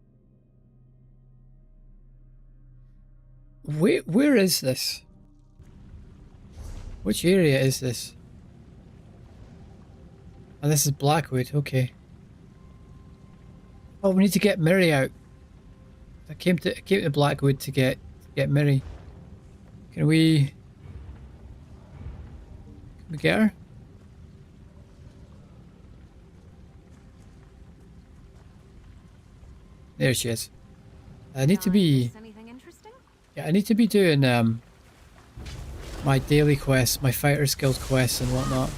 Where is this? Which area is this? Oh, this is Blackwood, okay. Oh, we need to get Miri out. I came to Blackwood to get Miri. Can we get her? There she is. I need to be... Anything interesting? Yeah, I need to be doing my daily quests, my Fighters Guild quests and whatnot.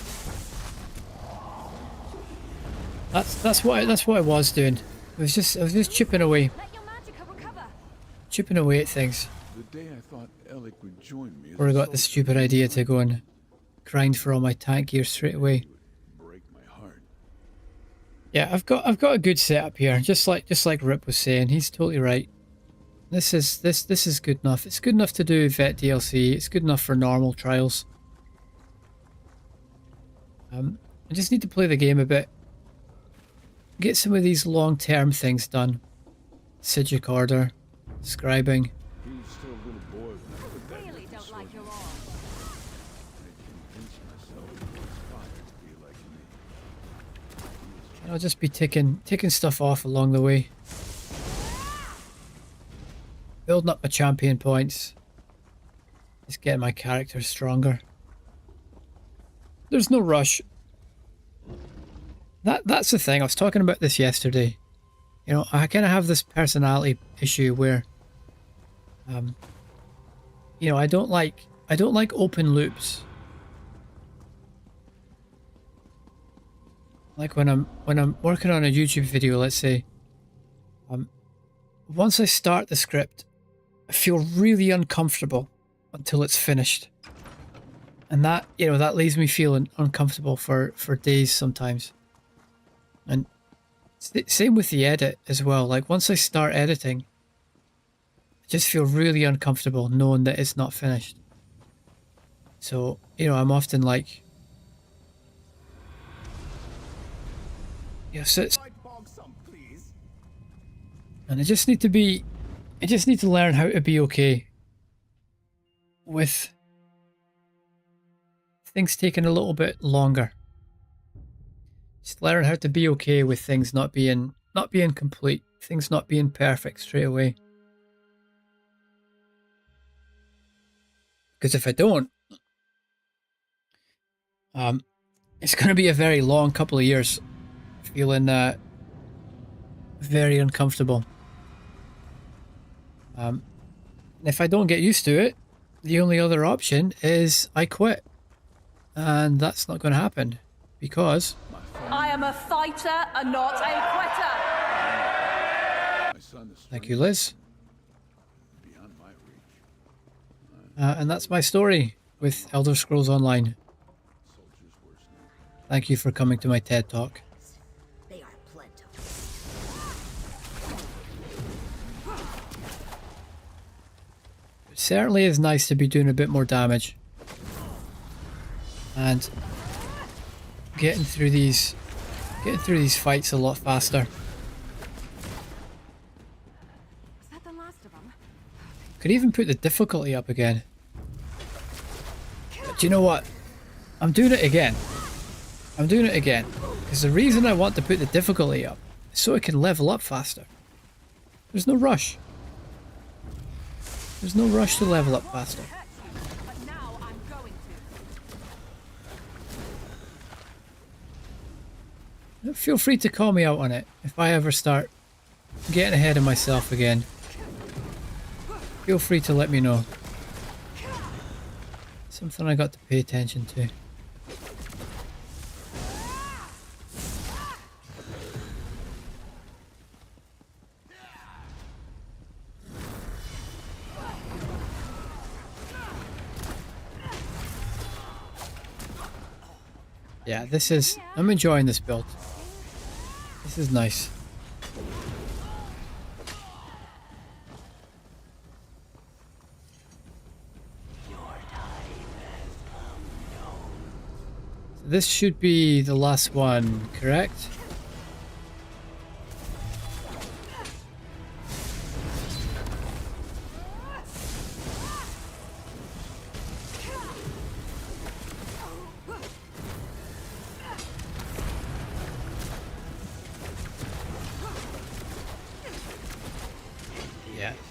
That's what I was doing. I was just chipping away. Chipping away at things. The day I thought Alec would join me. Before I got the stupid idea to go and grind for all my tank gear straight away. Break my heart. Yeah, I've got a good setup here, just like Rip was saying. He's totally right. This is good enough. It's good enough to do vet DLC. It's good enough for normal trials. I just need to play the game a bit. Get some of these long-term things done. Sigic order, scribing. He was still a little boy when I put that really don't like your arm. I convinced myself he was inspired to be like me. I'll just be ticking stuff off along the way. Building up my champion points. Just getting my character stronger. There's no rush. That's the thing. I was talking about this yesterday. You know, I kind of have this personality issue where, you know, I don't like open loops. Like when I'm working on a YouTube video, let's say, once I start the script, I feel really uncomfortable until it's finished. And that, you know, that leaves me feeling uncomfortable for days sometimes. And same with the edit as well. Like once I start editing, I just feel really uncomfortable knowing that it's not finished. So, you know, I'm often like, yeah, and I just need to learn how to be okay with things taking a little bit longer. Just learn how to be okay with things not being complete, things not being perfect straight away. Because if I don't, it's going to be a very long couple of years feeling very uncomfortable. If I don't get used to it, the only other option is I quit. And that's not going to happen because I am a fighter and not a quitter. Thank you, Liz. And that's my story with Elder Scrolls Online. Thank you for coming to my TED Talk. They are plentiful. It certainly is nice to be doing a bit more damage. And getting through these fights a lot faster. Was that the last of them? Could even put the difficulty up again. But do you know what? I'm doing it again. Because the reason I want to put the difficulty up is so I can level up faster. There's no rush. There's no rush to level up faster. Feel free to call me out on it if I ever start getting ahead of myself again. Feel free to let me know. Something I got to pay attention to. Yeah, I'm enjoying this build. This is nice. So this should be the last one, correct?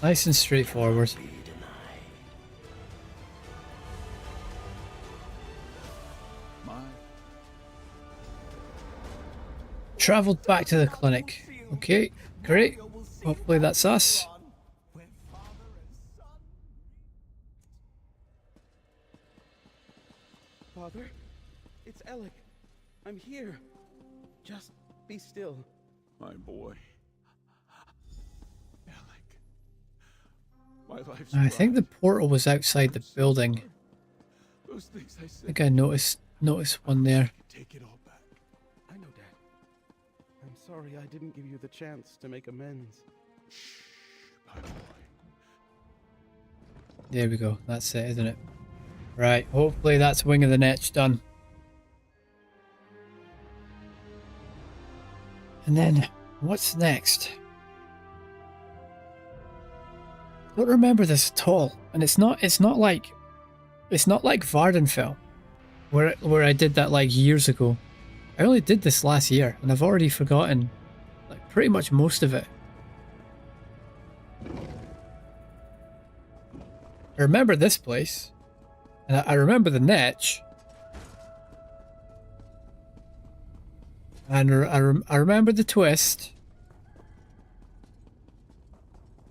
Nice and straightforward. Travelled back to the clinic. Okay, great. Hopefully that's us. Father, it's Alec. I'm here. Just be still. My boy. My life's I think the portal was outside the building. Those things I said. I think I noticed one there. Take it all back. I know, Dad. I'm sorry I didn't give you the chance to make amends. Shh, my boy. There we go. That's it, isn't it? Right. Hopefully that's Wing of the Netch done. And then what's next? I don't remember this at all, and it's not like Vardenfell, where I did that like years ago. I only did this last year, and I've already forgotten like pretty much most of it. I remember this place, and I remember the Netch, and I remember the twist.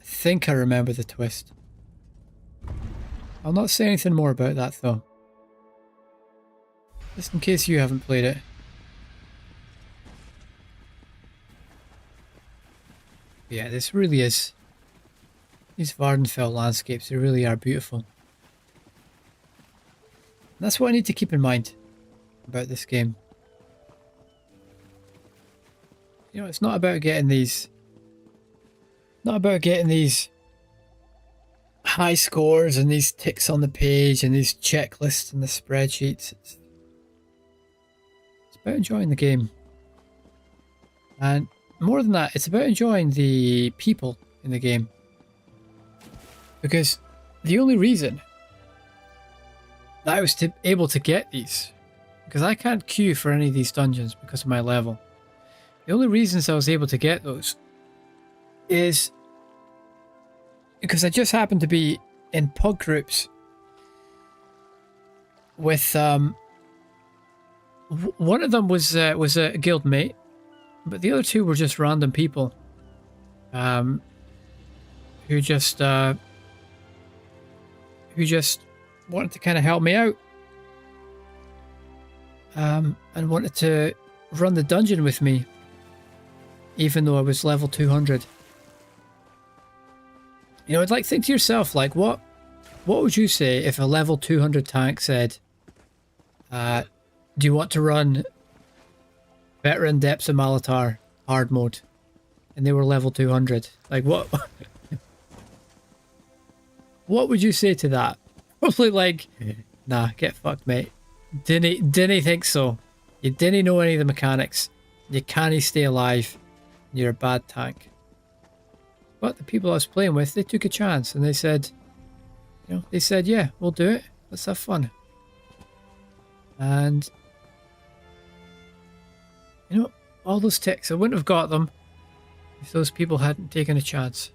I think I remember the twist. I'll not say anything more about that though. Just in case you haven't played it. Yeah, this really is. These Vardenfell landscapes, they really are beautiful. And that's what I need to keep in mind about this game. You know, it's not about getting these high scores and these ticks on the page and these checklists and the spreadsheets. It's about enjoying the game. And more than that, it's about enjoying the people in the game. Because the only reason that I was able to get these, because I can't queue for any of these dungeons because of my level. The only reasons I was able to get those is because I just happened to be in pug groups with one of them was a guild mate, but the other two were just random people who just wanted to kind of help me out and wanted to run the dungeon with me, even though I was level 200. You know, I'd like think to yourself, like, what would you say if a level 200 tank said, do you want to run Veteran Depths of Malatar hard mode? And they were level 200. Like, what? What would you say to that? Probably like, nah, get fucked, mate. Didn't think so. You didn't know any of the mechanics. You can't stay alive. You're a bad tank. But the people I was playing with, they took a chance and they said, yeah, we'll do it. Let's have fun. And, you know, all those ticks, I wouldn't have got them if those people hadn't taken a chance.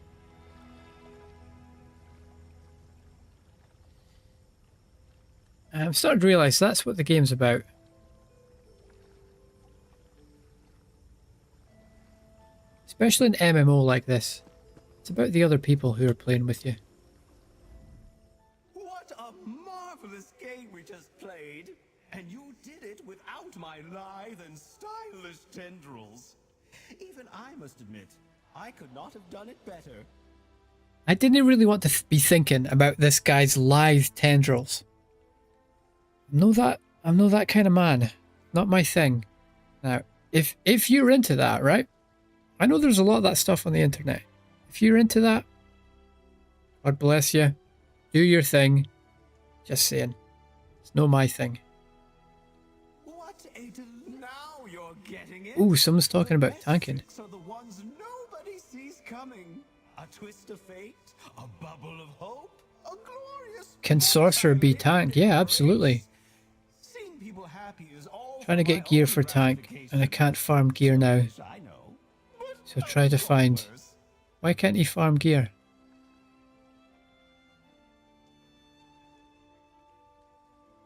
And I'm starting to realise that's what the game's about. Especially an MMO like this. It's about the other people who are playing with you. What a marvelous game we just played! And you did it without my lithe and stylish tendrils. Even I must admit, I could not have done it better. I didn't really want to be thinking about this guy's lithe tendrils. I'm no that kind of man. Not my thing. Now, if you're into that, right? I know there's a lot of that stuff on the internet. If you're into that, God bless you. Do your thing. Just saying. It's not my thing. What a now you're getting it. Ooh, someone's talking about tanking. Are the ones nobody sees coming. A twist of fate, a bubble of hope, a glorious. Can sorcerer be tank? Yeah, absolutely. Seeing people happy is all Trying to get gear for tank, and I can't farm gear now. So try to find. Why can't he farm gear?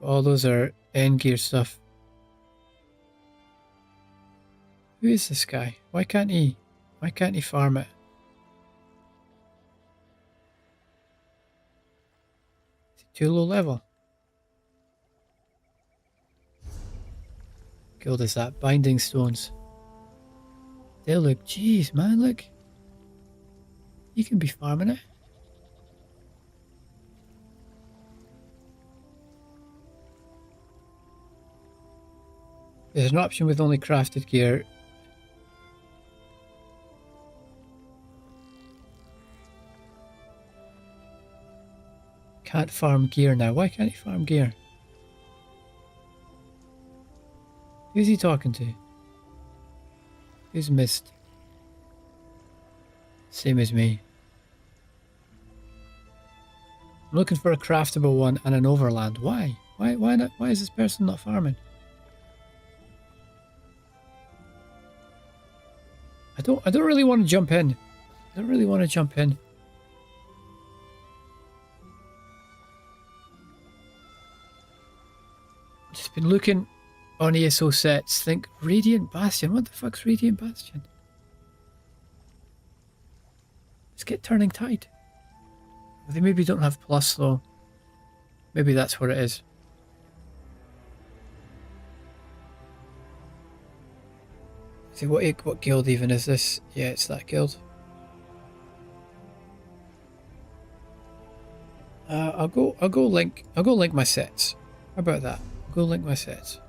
All those are end gear stuff. Who is this guy? Why can't he farm it? too low level. Guild is that binding stones. They look, jeez, man, look. You can be farming it. There's an option with only crafted gear. Can't farm gear now. Why can't he farm gear? Who's he talking to? Who's missed? Same as me. I'm looking for a craftable one and an overland. Why? Why not? Why is this person not farming? I don't really want to jump in. I don't really want to jump in. Just been looking on ESO sets. Think Radiant Bastion. What the fuck's Radiant Bastion? Let's get Turning Tide. They maybe don't have plus though. Maybe that's what it is. See what guild even is this? Yeah, it's that guild. I'll go link my sets. How about that? I'll go link my sets.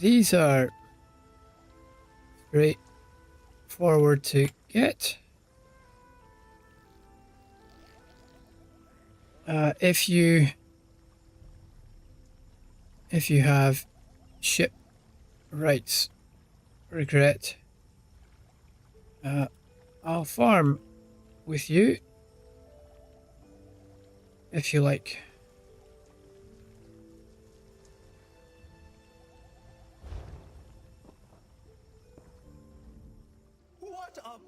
These are straightforward to get. If you have ship rights, regret, I'll farm with you if you like.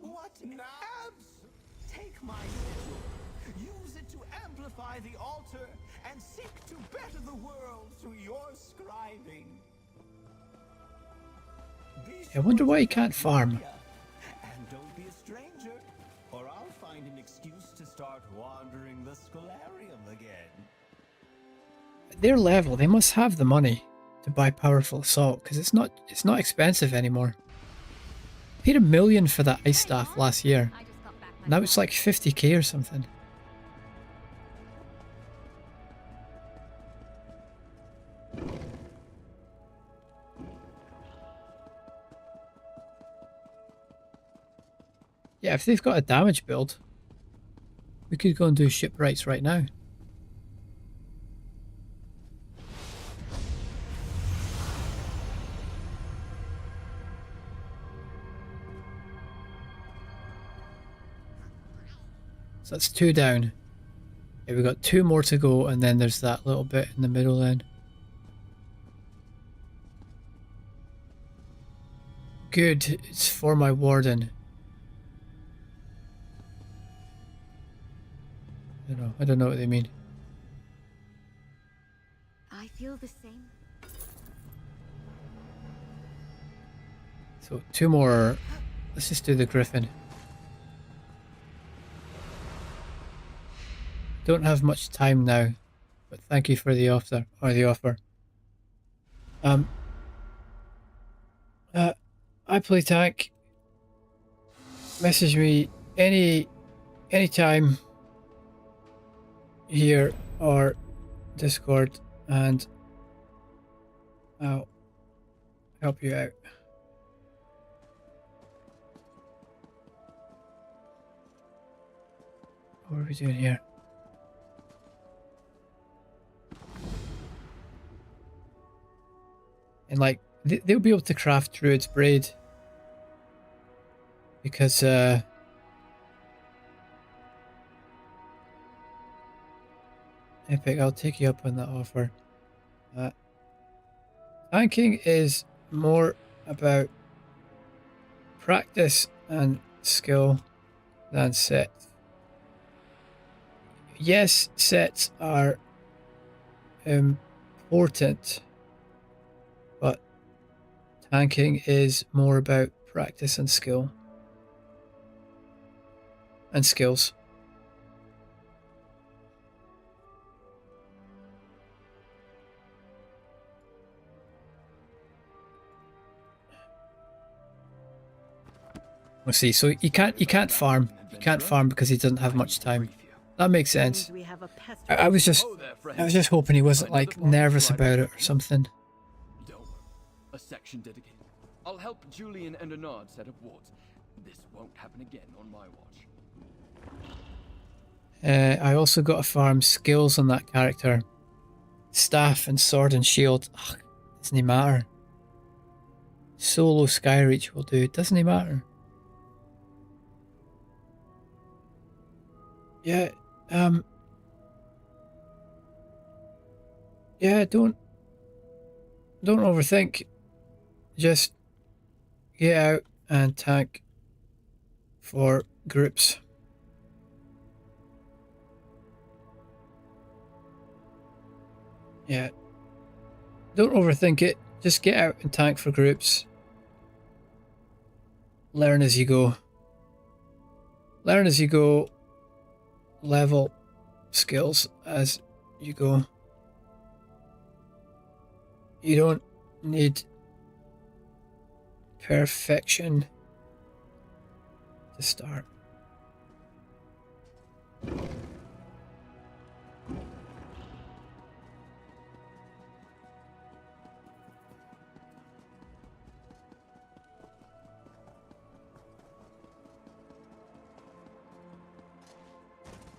What nabs? Take my sigil, use it to amplify the altar, and seek to better the world through your scribing. I wonder why he can't farm. And don't be a stranger, or I'll find an excuse to start wandering the Scholarium again. At their level, they must have the money to buy powerful assault because it's not expensive anymore. Paid $1 million for that ice staff last year. Now it's like 50k or something. Yeah, if they've got a damage build, we could go and do shipwrights right now. So that's 2 down. Yeah, we've got 2 more to go, and then there's that little bit in the middle then. Good, it's for my warden. I don't know what they mean. I feel the same. So 2 more. Let's just do the griffin. Don't have much time now, but thank you for the offer. I play tank. Message me anytime here or Discord, and I'll help you out. What are we doing here? And like, they'll be able to craft Druid's Braid. Because, Epic, I'll take you up on that offer. Tanking is more about practice and skill than set. yes, sets are important, but tanking is more about practice and skill. And skills. We'll see. So you can't farm. You can't farm because he doesn't have much time. That makes sense. I was just hoping he wasn't like nervous about it or something. Don't worry. A section dedicated. I'll help Julian and Renard set up wards. This won't happen again on my watch. I also got to farm skills on that character. Staff and sword and shield. Ugh, doesn't he matter? Solo Skyreach will do. Doesn't he matter? Yeah, yeah, don't overthink. Just get out and tank for groups. Yeah. Don't overthink it. Just get out and tank for groups. Learn as you go. Learn as you go. Level skills as you go. You don't need perfection to start.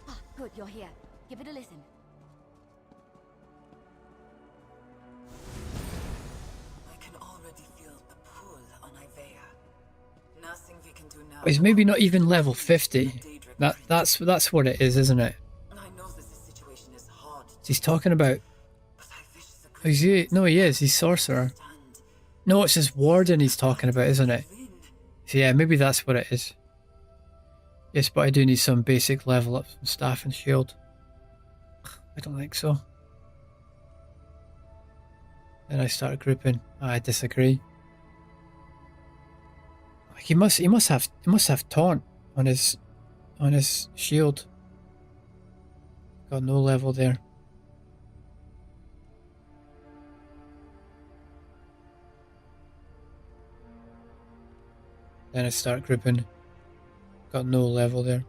Ah, good, you're here. Give it a listen. I can already feel the pull on Ivea. Nothing we can do now. He's maybe not even level 50. That's what it is, isn't it? I know that this situation is hard. He's talking about. Is he? No, he is. He's sorcerer. No, it's his warden he's talking about, isn't it? So yeah, maybe that's what it is. Yes, but I do need some basic level up, some staff and shield. I don't think so. Then I start grouping. I disagree. Like he must have taunt on his shield. Got no level there. Then I start grouping. Got no level there.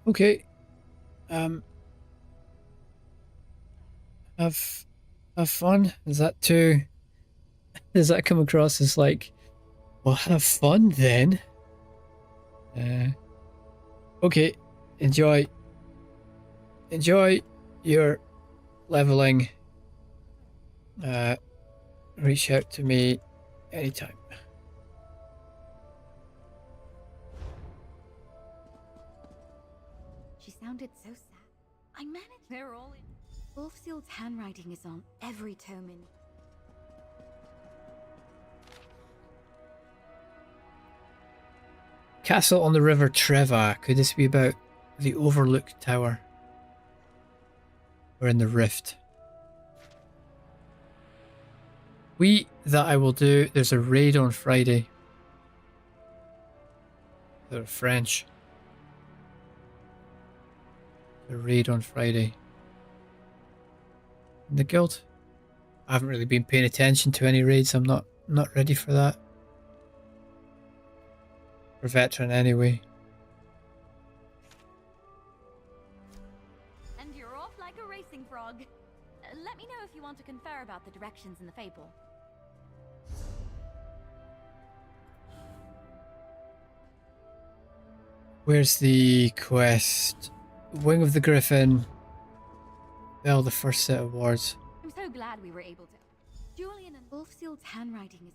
Okay. Have fun? Is that too... Does that come across as like, well, have fun then? Okay. Enjoy your leveling. Reach out to me anytime. She sounded so sad. I managed. They're all in. Wolfseal's handwriting is on every tome in. Castle on the River Treva. Could this be about the Overlook Tower? Or in the Rift? That I will do. There's a raid on Friday. They're French. A raid on Friday. In the guild. I haven't really been paying attention to any raids. I'm not ready for that. For veteran anyway. And you're off like a racing frog. Let me know if you want to confer about the directions in the fable. Where's the quest? Wing of the Griffin. Bell the first set of wards. I'm so glad we were able to. Julian and Wolfseal's handwriting is...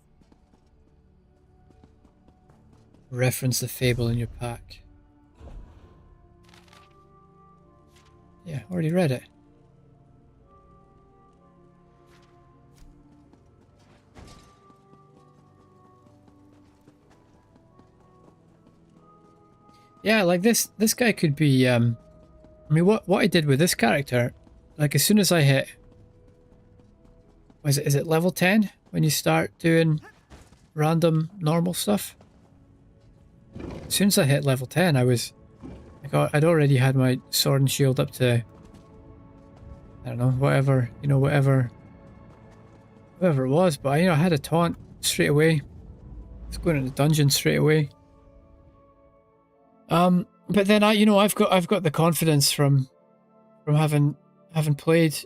Reference the fable in your pack. Yeah, already read it. Yeah, like this guy could be I mean what I did with this character, like as soon as I hit, is it level 10 when you start doing random normal stuff? As soon as I hit level 10, I was like, I'd already had my sword and shield up to, I don't know, whatever, you know, whatever it was, but I had a taunt straight away. I was going into the dungeon straight away. But then I've got the confidence from having played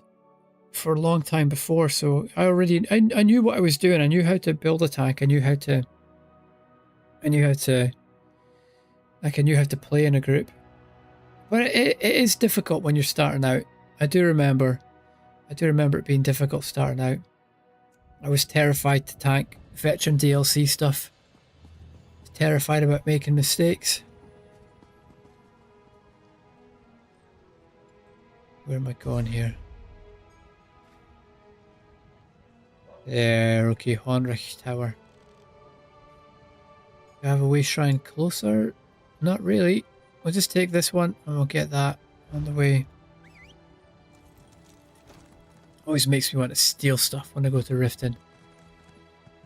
for a long time before, so I knew what I was doing. I knew how to build a tank. I knew how to play in a group. But it is difficult when you're starting out. I do remember it being difficult starting out. I was terrified to tank veteran DLC stuff. I was terrified about making mistakes. Where am I going here? There, okay, Honrich Tower. Do I have a way shrine closer? Not really. We'll just take this one and we'll get that on the way. Always makes me want to steal stuff when I go to Riften.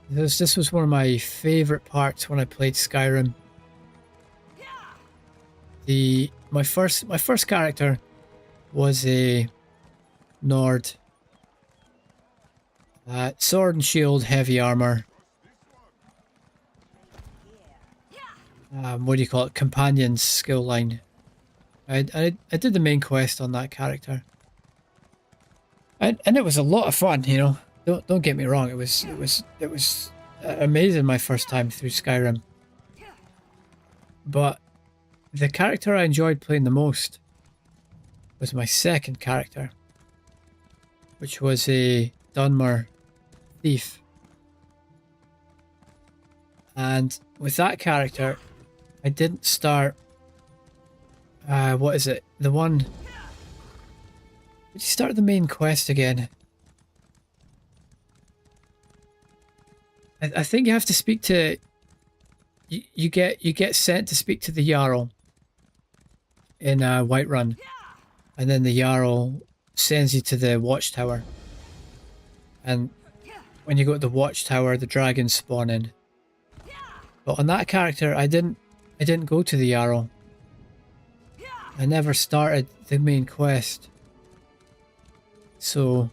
This was one of my favourite parts when I played Skyrim. My first character was a Nord. Sword and shield, heavy armour. What do you call it? Companion's skill line. I did the main quest on that character. And it was a lot of fun, you know. Don't get me wrong, it was amazing my first time through Skyrim. But the character I enjoyed playing the most was my second character, which was a Dunmer thief. And with that character, I didn't start what is it? The one. Did you start the main quest again? I think you have to speak to. You get sent to speak to the Jarl in Whiterun, and then the Jarl sends you to the Watchtower. And when you go to the Watchtower, the dragons spawn in. But on that character, I didn't go to the Jarl. I never started the main quest. So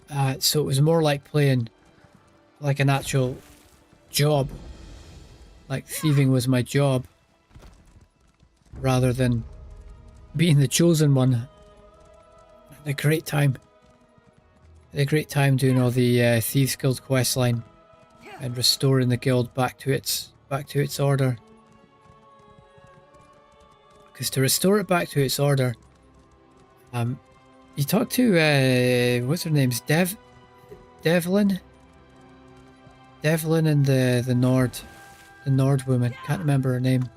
it was more like playing like an actual job. Like thieving was my job, rather than being the chosen one. I had a great time. Doing all the Thieves Guild questline and restoring the guild back to its order. Because to restore it back to its order, you talk to what's her name's Devlin and the Nord woman. Can't remember her name.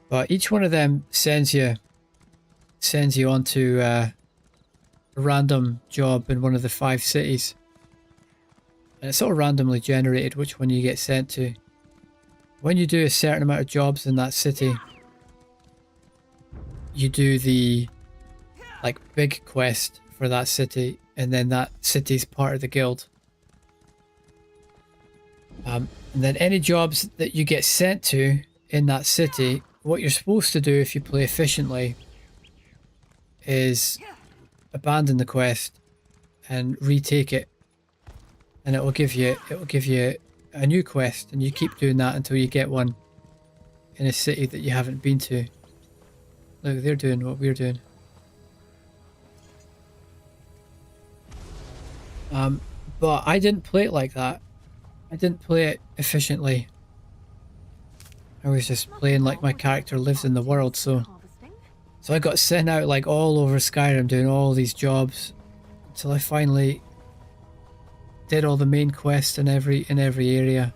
But each one of them sends you onto a random job in one of the 5 cities. And it's all randomly generated which one you get sent to. When you do a certain amount of jobs in that city, you do the big quest for that city, and then that city's part of the guild. And then any jobs that you get sent to in that city, what you're supposed to do if you play efficiently is abandon the quest and retake it, and it will give you a new quest, and you keep doing that until you get one in a city that you haven't been to. Look, they're doing what we're doing. But I didn't play it like that. I didn't play it efficiently. I was just playing like my character lives in the world, so I got sent out like all over Skyrim doing all these jobs until I finally did all the main quests in every area.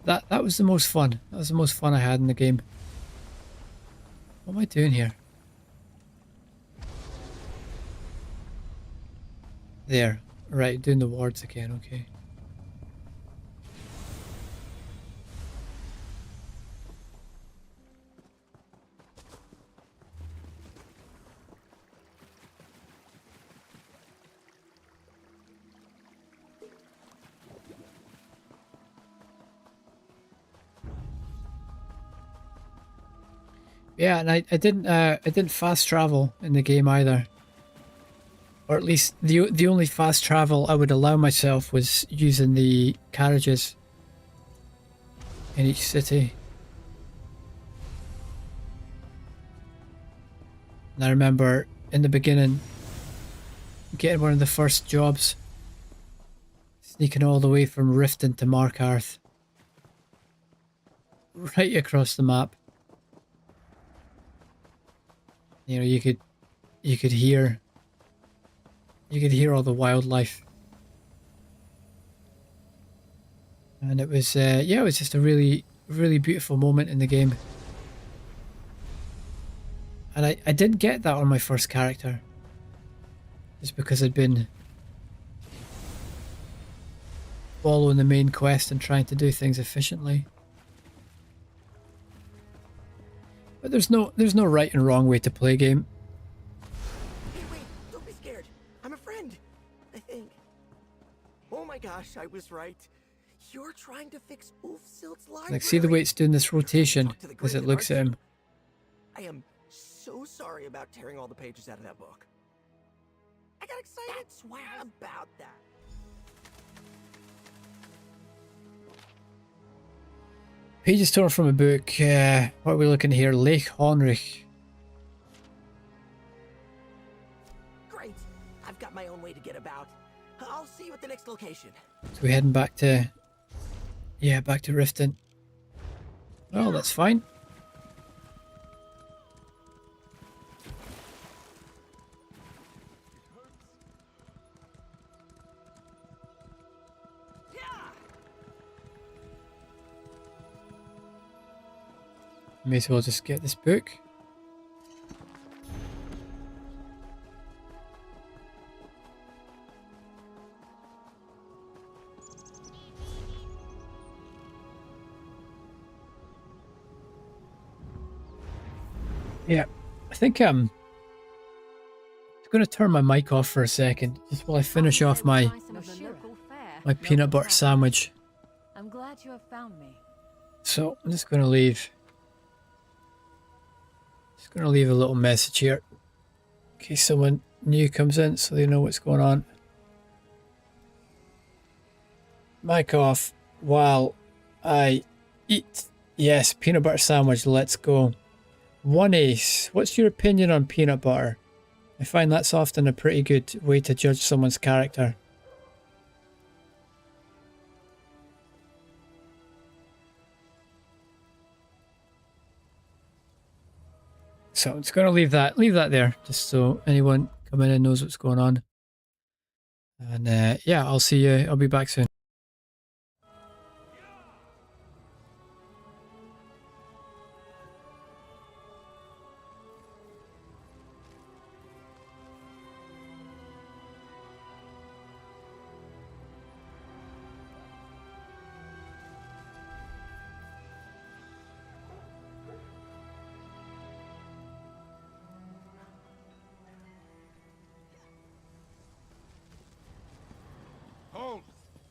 That was the most fun. That was the most fun I had in the game. What am I doing here? There. Right, doing the wards again, okay. Yeah, and I didn't fast travel in the game either. Or at least the only fast travel I would allow myself was using the carriages in each city. And I remember in the beginning getting one of the first jobs, sneaking all the way from Riften to Markarth. Right across the map. You know, you could hear all the wildlife. And it was yeah, it was just a really beautiful moment in the game. And I didn't get that on my first character. Just because I'd been following the main quest and trying to do things efficiently. But there's no right and wrong way to play a game. Hey, wait, don't be scared. I'm a friend, I think. Oh my gosh, I was right. You're trying to fix Ulfsild's library. Like, see the way it's doing this rotation as it looks at him. I am so sorry about tearing all the pages out of that book. I got excited about that. Pages torn from a book. What are we looking here? Lake Honrich. Great. I've got my own way to get about. I'll see you at the next location. So we're heading back to... Yeah, back to Riften. Well, that's fine. May as well just get this book. Yeah, I think I'm going to turn my mic off for a second, just while I finish off my peanut butter sandwich. I'm glad you have found me. So I'm just going to leave a little message here in case someone new comes in, so they know what's going on. Mic off while I eat. Yes, peanut butter sandwich. Let's go. One Ace, what's your opinion on peanut butter? I find that's often a pretty good way to judge someone's character. So I'm just going to leave that there, just so anyone coming in knows what's going on. And yeah, I'll see you. I'll be back soon. Hold!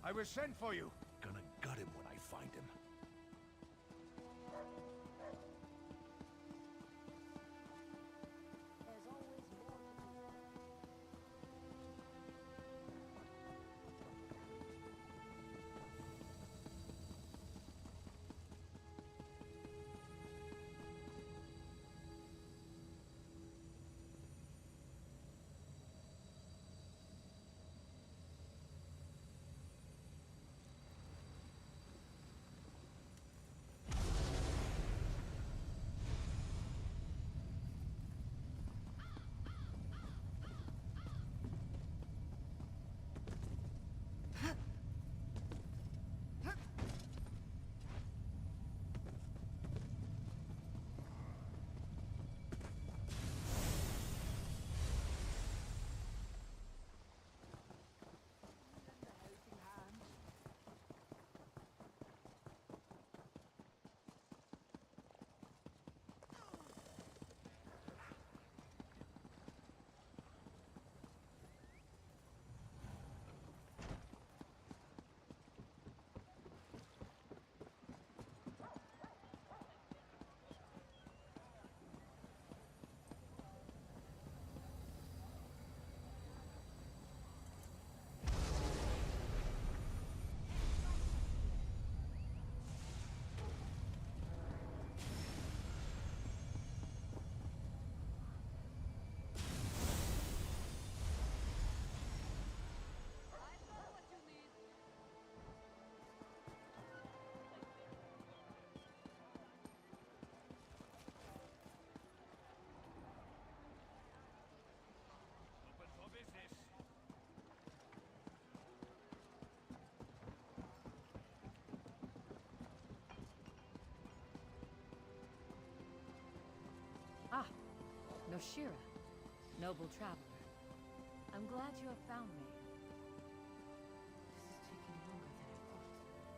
I was sent for you. Gonna gut him when I find him. Yoshira, noble traveler. I'm glad you have found me.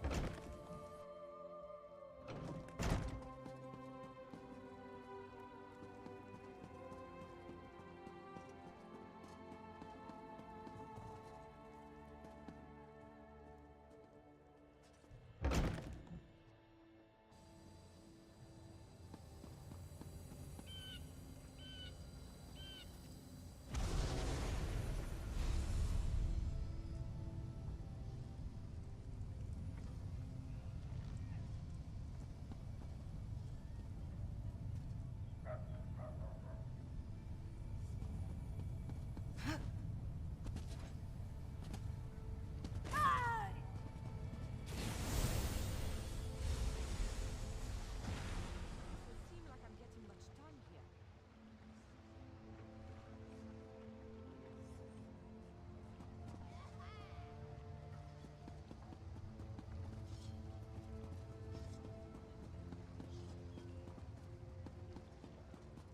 This is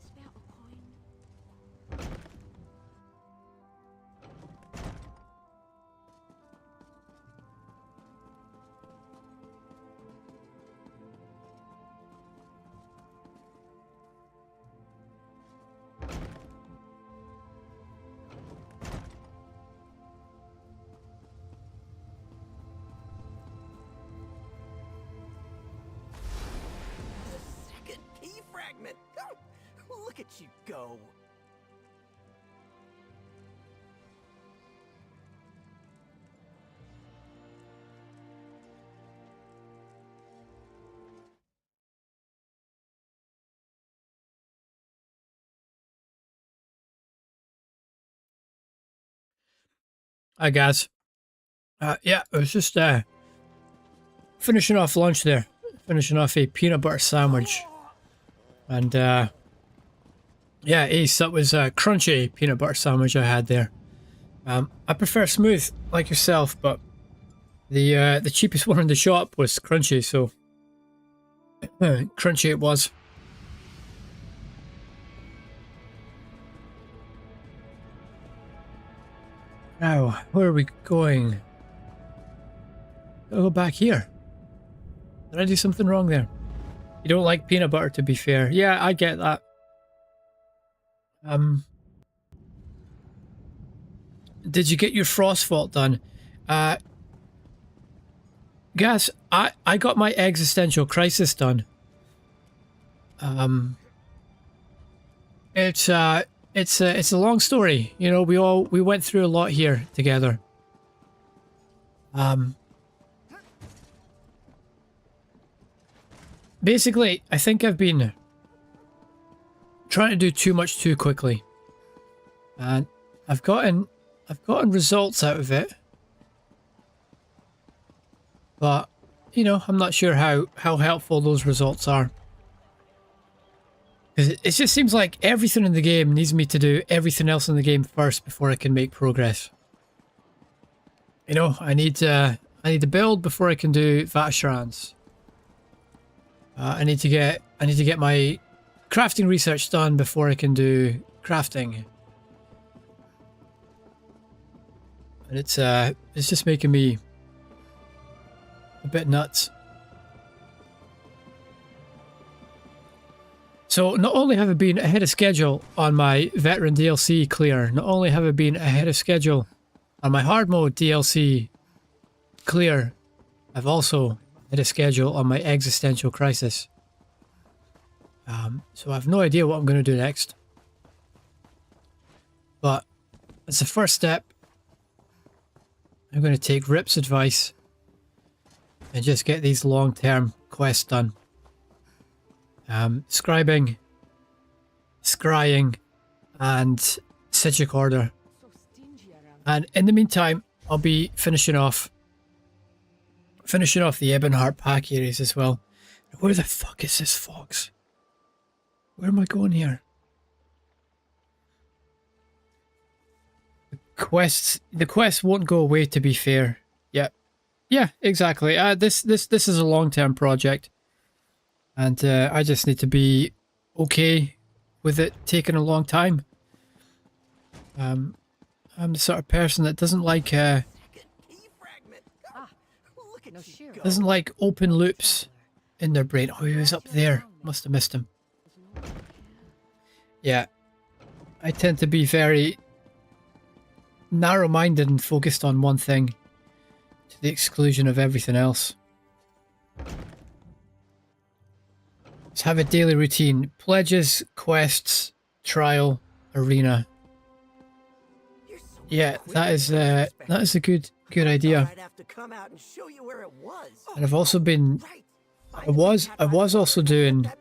taking longer than I thought. Fragment. Look at you go. Hi guys. Yeah, it was just finishing off lunch there. Finishing off a peanut butter sandwich. And yeah, Ace, that was a crunchy peanut butter sandwich I had there. I prefer smooth like yourself, but the cheapest one in the shop was crunchy, so crunchy it was. Now, where are we going? I'll go back here. Did I do something wrong there? You don't like peanut butter, to be fair. Yeah, I get that. Did you get your frost vault done? Guys, I got my existential crisis done. It's a long story. You know, we went through a lot here together. Basically, I think I've been trying to do too much too quickly. And I've gotten results out of it. But, you know, I'm not sure how helpful those results are. Because it just seems like everything in the game needs me to do everything else in the game first before I can make progress. You know, I need to build before I can do Vatashrans. I need to get my crafting research done before I can do crafting. And it's just making me a bit nuts. So not only have I been ahead of schedule on my veteran DLC clear, not only have I been ahead of schedule on my hard mode DLC clear, I've also ahead of schedule on my existential crisis. So I have no idea what I'm going to do next. But as the first step, I'm going to take Rip's advice and just get these long-term quests done. Scribing, scrying, and Sigic Order. And in the meantime, I'll be finishing off the Ebonheart pack areas as well. Where the fuck is this fox? Where am I going here? The quests won't go away, to be fair. Yeah, exactly. This is a long-term project. And I just need to be okay with it taking a long time. I'm the sort of person that doesn't like open loops in their brain. Oh, he was up there. Must have missed him. Yeah, I tend to be very narrow-minded and focused on one thing to the exclusion of everything else. Let's have a daily routine. Pledges, quests, trial, arena. Yeah, that is a good idea. And I've also been I was also doing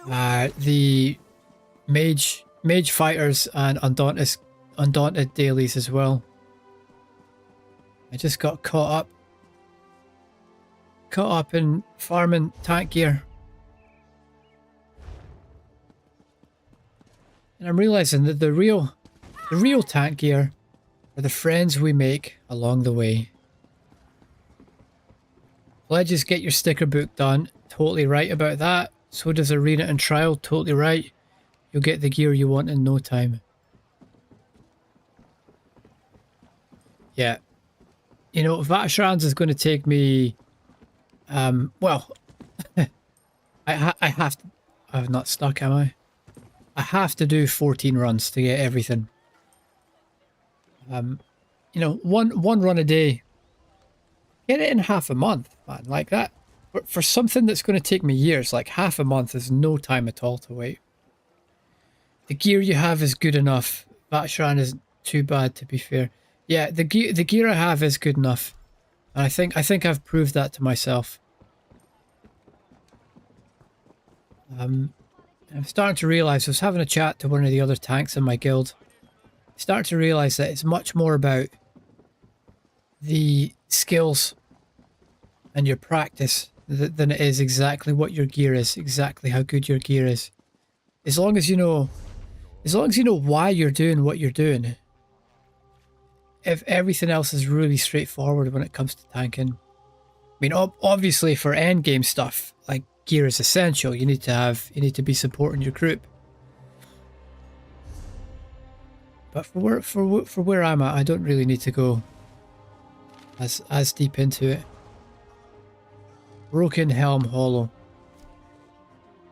the mage fighters and undaunted dailies as well. I just got caught up in farming tank gear. And I'm realizing that the real tank gear are the friends we make along the way. Pledges get your sticker book done. Totally right about that. So does arena and trial. Totally right. You'll get the gear you want in no time. Yeah. You know, Vatashrans is going to take me... well... I have to... I'm not stuck, am I? I have to do 14 runs to get everything. You know, one run a day. Get it in half a month, man, like that. But for something that's going to take me years, like half a month is no time at all to wait. The gear you have is good enough. Vatashran isn't too bad, to be fair. Yeah, the gear I have is good enough. And I think I've proved that to myself. I'm starting to realize, I was having a chat to one of the other tanks in my guild. Starting to realize that it's much more about the skills and your practice than it is exactly what your gear is, exactly how good your gear is. As long as you know why you're doing what you're doing, if everything else is really straightforward when it comes to tanking. I mean, obviously for end game stuff, like gear is essential. You need to be supporting your group. But for where I'm at, I don't really need to go as deep into it. Broken Helm Hollow.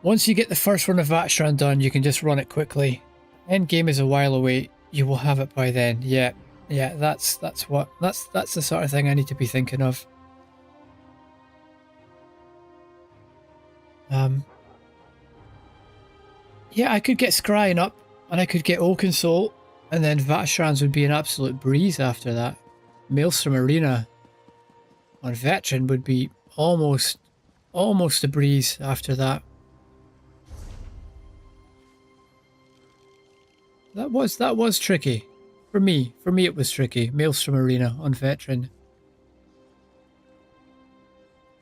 Once you get the first run of Vatashran done, you can just run it quickly. End game is a while away. You will have it by then. Yeah, that's the sort of thing I need to be thinking of. Yeah, I could get Scrying up, and I could get Oakensoul, and then Vatashrans would be an absolute breeze after that. Maelstrom Arena on Veteran would be almost a breeze after that. That was tricky. For me it was tricky. Maelstrom Arena on Veteran.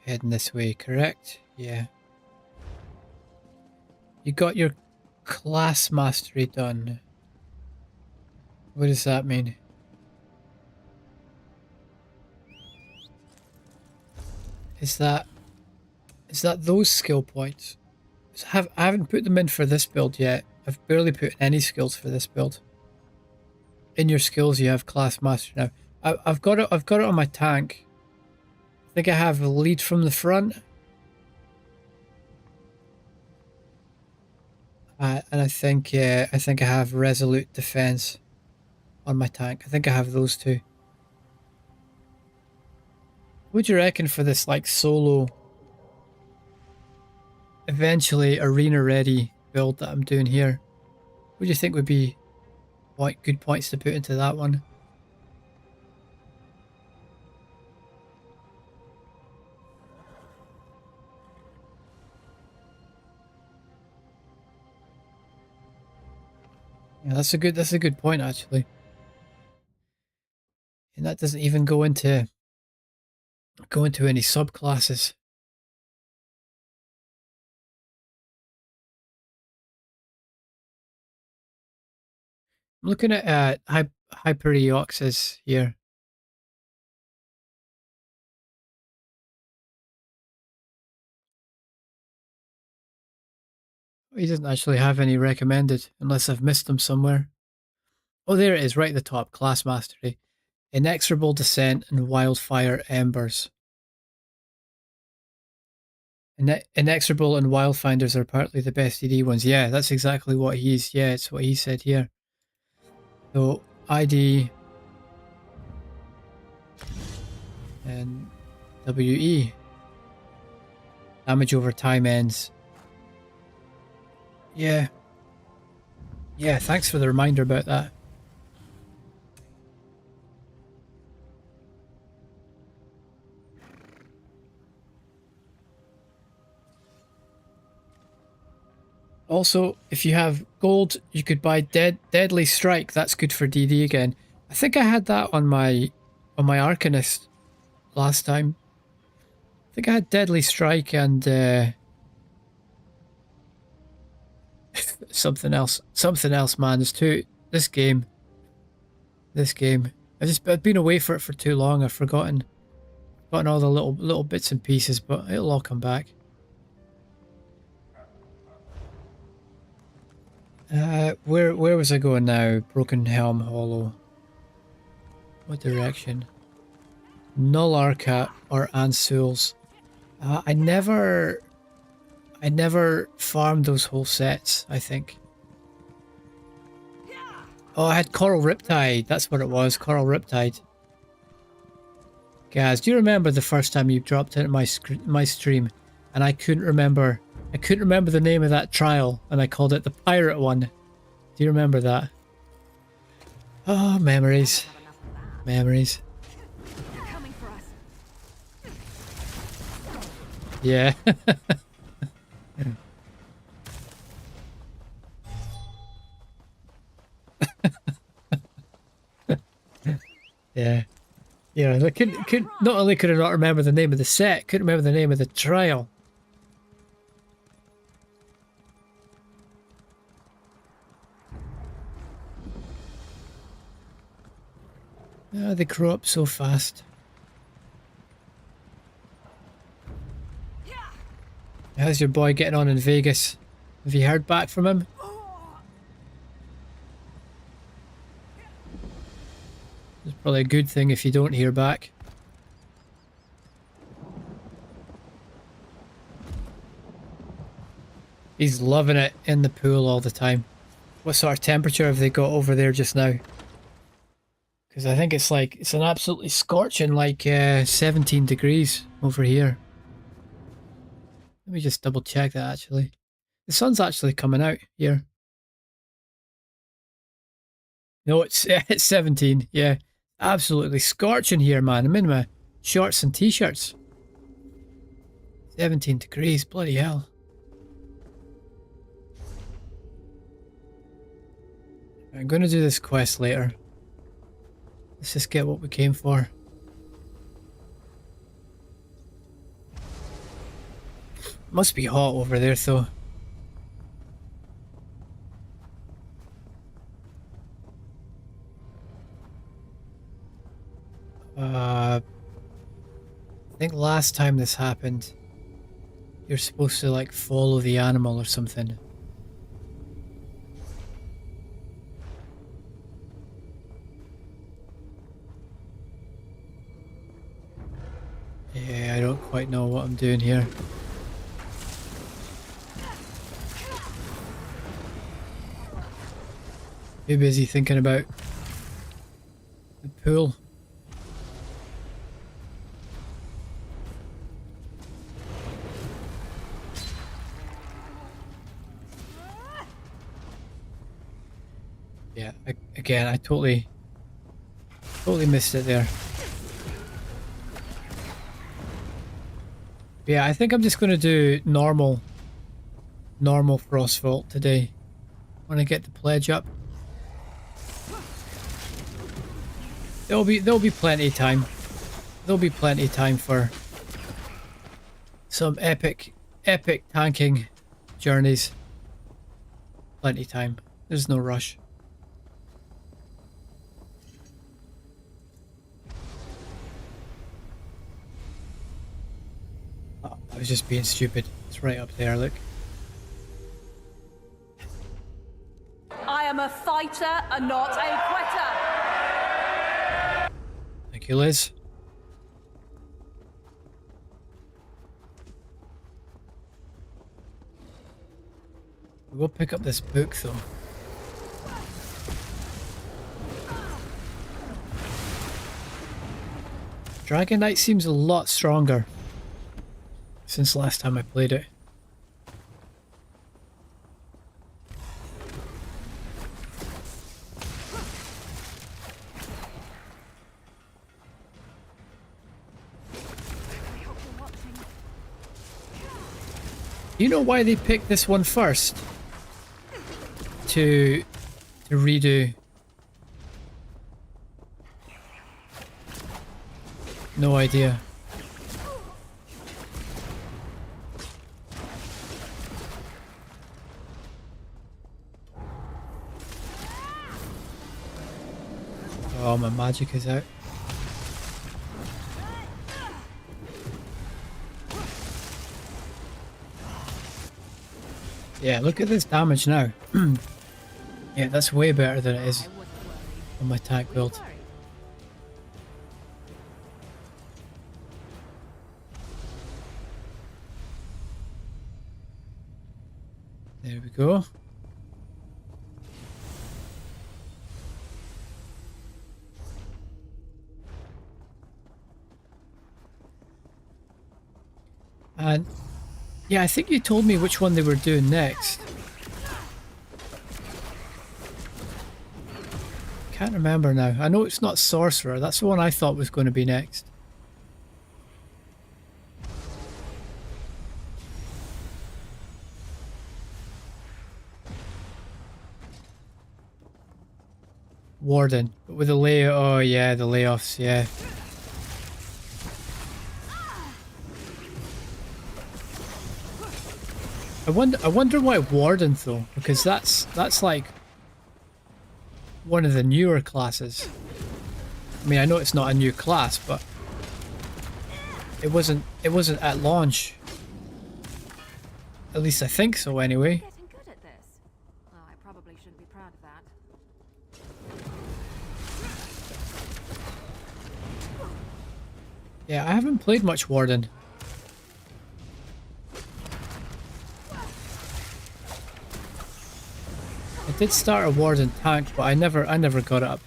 Heading this way, correct? Yeah. You got your class mastery done. What does that mean? Is that those skill points? I haven't put them in for this build yet. I've barely put any skills for this build. In your skills, you have class master now. I've got it on my tank. I think I have a lead from the front, and I think I have resolute defense on my tank. I think I have those two. What do you reckon for this like solo, eventually arena ready build that I'm doing here? What do you think would be good points to put into that one? Yeah, that's a good point actually. And that doesn't even go into any subclasses. I'm looking at Hyperioxes here. He doesn't actually have any recommended, unless I've missed them somewhere. Oh, there it is, right at the top. Class Mastery. Inexorable Descent and Wildfire Embers. Inexorable and Wildfinders are partly the best ED ones. Yeah, that's exactly what he's... Yeah, it's what he said here. So, ID... and WE. Damage over time ends. Yeah. Yeah, thanks for the reminder about that. Also, if you have gold, you could buy Deadly Strike. That's good for DD again. I think I had that on my Arcanist last time. I think I had Deadly Strike and something else. Something else, man. There's two. This game. I've been away for it for too long. I've forgotten all the little bits and pieces, but it'll all come back. Where was I going now? Broken Helm Hollow. What direction? Null Arca or Ansuls. I never farmed those whole sets, I think. Oh, I had Coral Riptide. That's what it was. Coral Riptide. Guys, do you remember the first time you dropped into my stream and I couldn't remember the name of that trial and I called it the pirate one? Do you remember that? Oh, memories. Memories. Yeah. Yeah. Yeah, I couldn't not only could I not remember the name of the set, couldn't remember the name of the trial. Ah, they grow up so fast. How's your boy getting on in Vegas? Have you heard back from him? It's probably a good thing if you don't hear back. He's loving it in the pool all the time. What sort of temperature have they got over there just now? Because I think it's an absolutely scorching 17 degrees over here. Let me just double check that actually. The sun's actually coming out here. No, it's 17, yeah. Absolutely scorching here, man. I'm in my shorts and t-shirts. 17 degrees, bloody hell. I'm going to do this quest later. Let's just get what we came for. Must be hot over there though. I think last time this happened, you're supposed to follow the animal or something. Yeah, I don't quite know what I'm doing here. Too busy thinking about the pool. Yeah, again, I totally missed it there. Yeah, I think I'm just going to do normal Frostvault today when I get the pledge up. There'll be plenty of time. There'll be plenty of time for some epic tanking journeys. Plenty of time. There's no rush. Oh, I was just being stupid. It's right up there, look. fighter and not a quitter. Thank you, Liz. We'll pick up this book though. Dragon Knight seems a lot stronger since last time I played it. Do you know why they picked this one first? To redo. No idea. Oh, my magic is out. Yeah, look at this damage now. Yeah, that's way better than it is on my tank build. There we go. And yeah, I think you told me which one they were doing next. Can't remember now. I know it's not Sorcerer. That's the one I thought was going to be next. Warden. But with the oh yeah, the layoffs, yeah. I wonder why Warden though, because that's like one of the newer classes. I mean, I know it's not a new class, but it wasn't at launch. At least I think so anyway. Getting good at this. Oh, I probably shouldn't be proud of that. Yeah, I haven't played much Warden. I did start a Warden tank, but I never got it up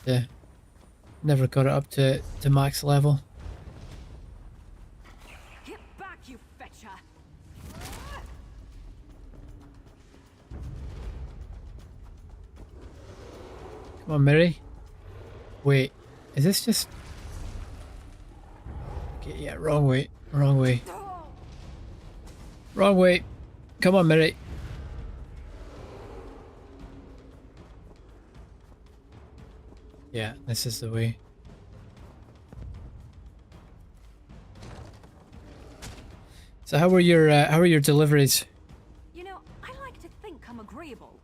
to max level. Get back, you fetcher! Come on, Miri. Wait, is this just... Okay, yeah, wrong way. Wrong way. Wrong way. Come on, Miri. Yeah, this is the way. So how were your deliveries? You know, I like to think I'm agreeable.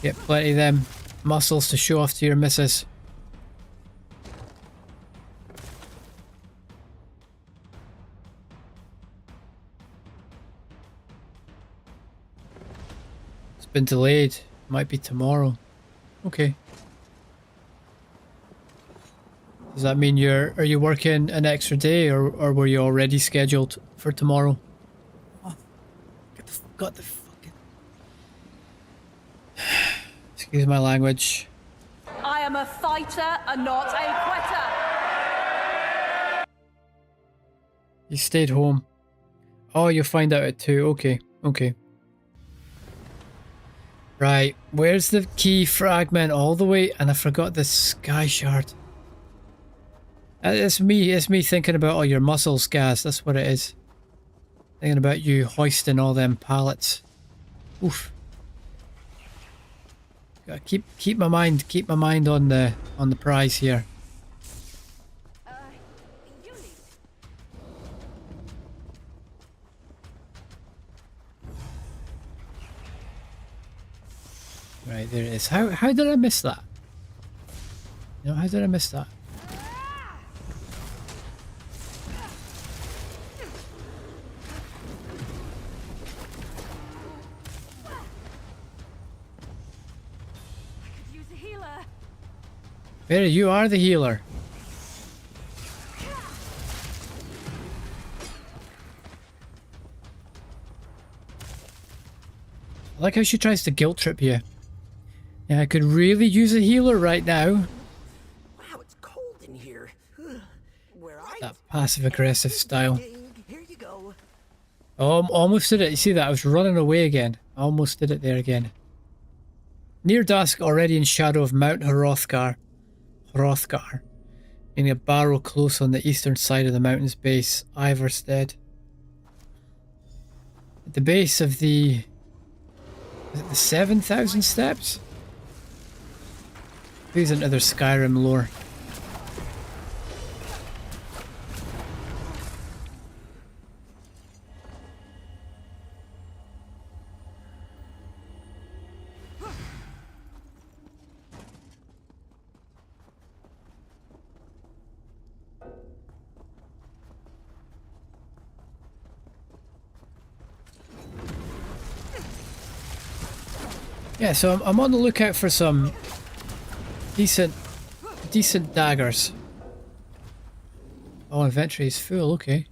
Get plenty of them muscles to show off to your missus. It's been delayed. Might be tomorrow. Okay. Does that mean are you working an extra day, or were you already scheduled for tomorrow? Oh, got the fucking... Excuse my language. I am a fighter and not a quitter. You stayed home. Oh, you'll find out at 2. Okay, okay. Right, where's the key fragment all the way? And I forgot the sky shard. It's me thinking about all your muscles, Gaz. That's what it is. Thinking about you hoisting all them pallets. Oof. Gotta keep my mind on the prize here. Right, there it is. How did I miss that? You know, how did I miss that? Vera, you are the healer. I like how she tries to guilt trip you. Yeah, I could really use a healer right now. Wow, it's cold in here. Where I That passive-aggressive style. Here you go. Oh, almost did it. You see that? I was running away again. I almost did it there again. Near dusk, already in shadow of Mount Hrothgar, in a barrow close on the eastern side of the mountain's base, Ivarstead. At the base of the... Is it the 7,000 steps? Who's into their Skyrim lore? Yeah, so I'm on the lookout for some decent daggers. Oh, inventory is full. Okay,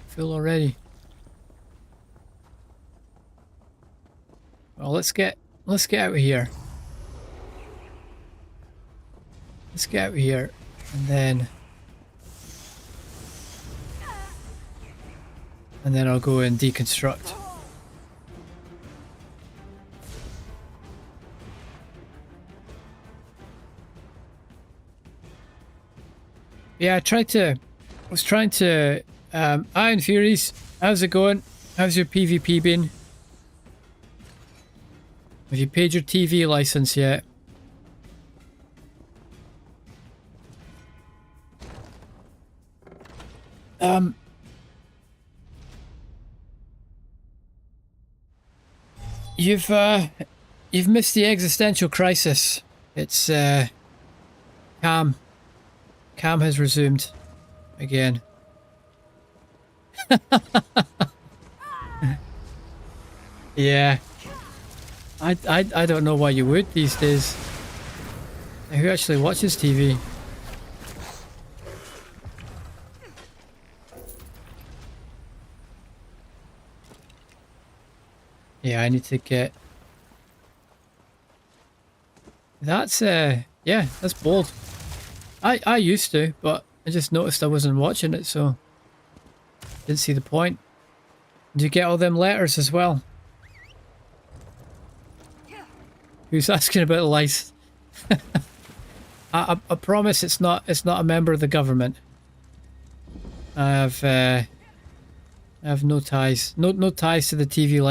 full already. Well, let's get out of here. Let's get out of here, and then I'll go and deconstruct. Yeah, I was trying to, Iron Furies, how's it going? How's your PvP been? Have you paid your TV license yet? You've missed the existential crisis. It's, Cam has resumed again. Yeah. I don't know why you would these days. Who actually watches TV? Yeah, I need to get... That's, yeah, that's bold. I used to, but I just noticed I wasn't watching it, so... Didn't see the point. Did you get all them letters as well? Who's asking about the lice? I promise it's not a member of the government. I have no ties. No ties to the TV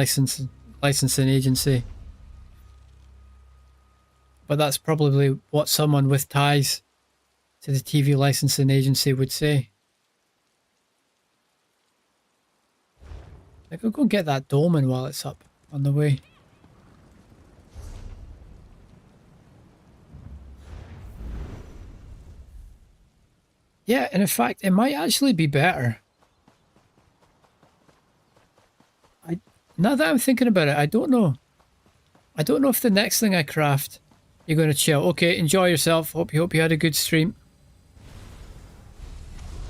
licensing agency. But that's probably what someone with ties to the TV licensing agency would say. Like, I'll go get that dolmen while it's up on the way. Yeah, and in fact, it might actually be better. Now that I'm thinking about it, I don't know. I don't know if the next thing I craft, you're going to chill. Okay, enjoy yourself. Hope you had a good stream.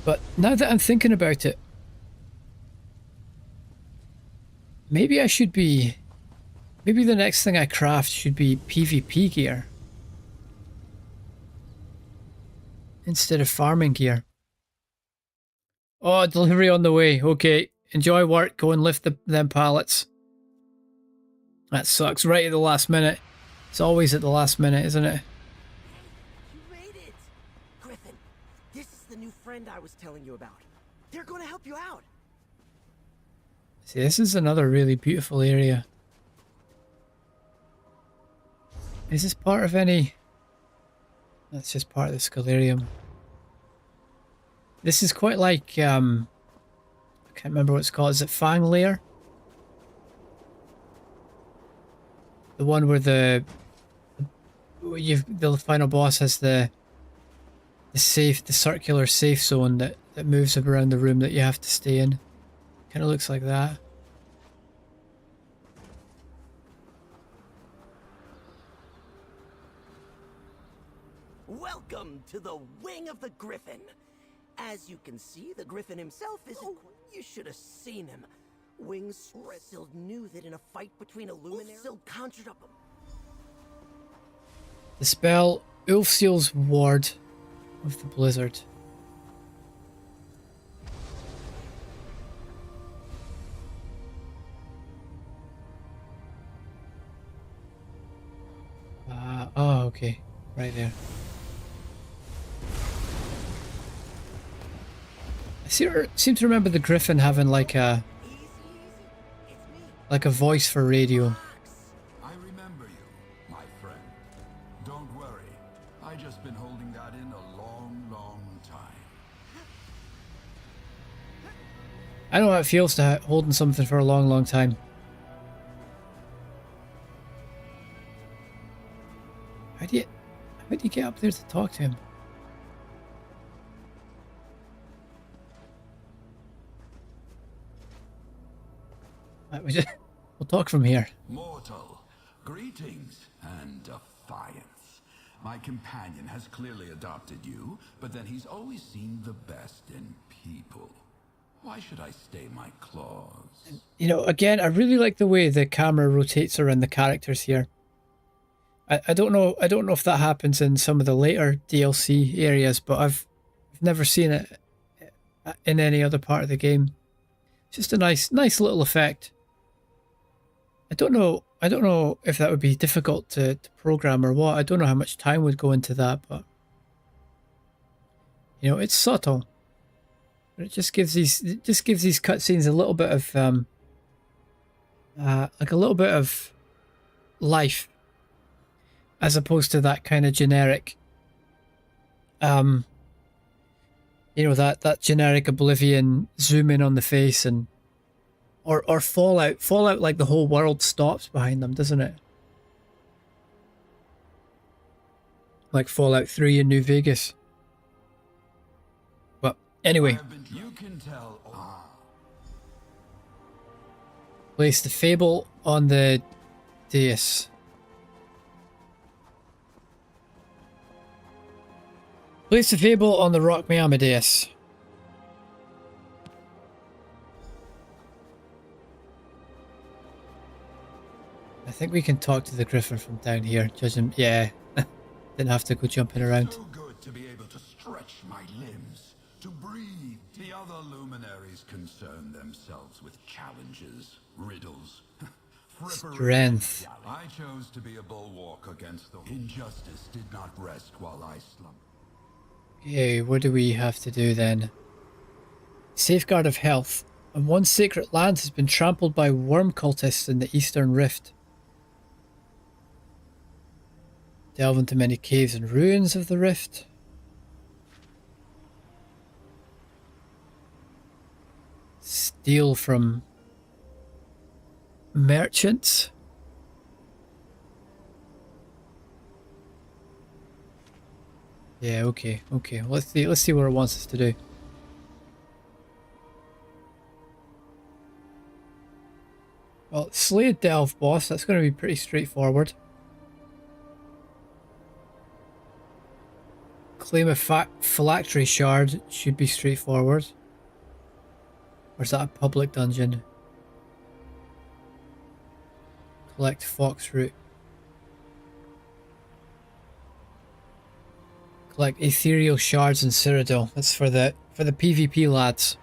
But now that I'm thinking about it, maybe the next thing I craft should be PvP gear instead of farming gear. Oh, delivery on the way. Okay, enjoy work. Go and lift them pallets. That sucks. Right at the last minute. It's always at the last minute, isn't it? You made it! Griffin, this is the new friend I was telling you about. They're going to help you out. See, this is another really beautiful area. Is this part of any... That's just part of the Scalarium. This is quite like, I can't remember what it's called. Is it Fang Lair? The one where the final boss has the circular safe zone that moves around the room that you have to stay in. Kind of looks like that. Welcome to the wing of the Griffin. As you can see, the Griffin himself isn't. You should have seen him. Wings spread. Sild knew that in a fight between a luminary, Sild conjured up a. The spell Ulfseal's Ward of the Blizzard. Oh, okay. Right there. I seem to remember the Griffin having like a voice for radio. I remember you, my friend. Don't worry. I just been holding that in a long, long time. I know how it feels to holding something for a long, long time. How do you get up there to talk to him? Right, we'll talk from here. Mortal, greetings and defiance. My companion has clearly adopted you, but then he's always seen the best in people. Why should I stay my claws? You know, again, I really like the way the camera rotates around the characters here. I don't know if that happens in some of the later DLC areas, but I've never seen it in any other part of the game. Just a nice little effect. I don't know if that would be difficult to program or what. I don't know how much time would go into that, but you know, it's subtle. But it just gives these cutscenes a little bit of like a little bit of life, as opposed to that kind of generic you know, that generic Oblivion zoom in on the face and or Fallout like the whole world stops behind them, doesn't it? Like Fallout 3 in New Vegas. But anyway, You can tell. place the Fable on the dais. Place the Fable on the Rock Me Amadeus. I think we can talk to the Griffin from down here. Judge him. Yeah. Didn't have to go jumping around. So good to be able to stretch my limbs, to breathe. The other luminaries concern themselves with challenges, riddles, frippery. Strength. I chose to be a bulwark against the injustice. Did not rest while I slumped. Okay, what do we have to do then? Safeguard of health. And one sacred land has been trampled by worm cultists in the Eastern Rift. Delve into many caves and ruins of the rift. Steal from merchants. Yeah, okay. Let's see what it wants us to do. Well, slay a delve boss, that's going to be pretty straightforward. Claim a phylactery shard should be straightforward. Or is that a public dungeon? Collect fox root. Collect ethereal shards in Cyrodiil. That's for the PvP lads.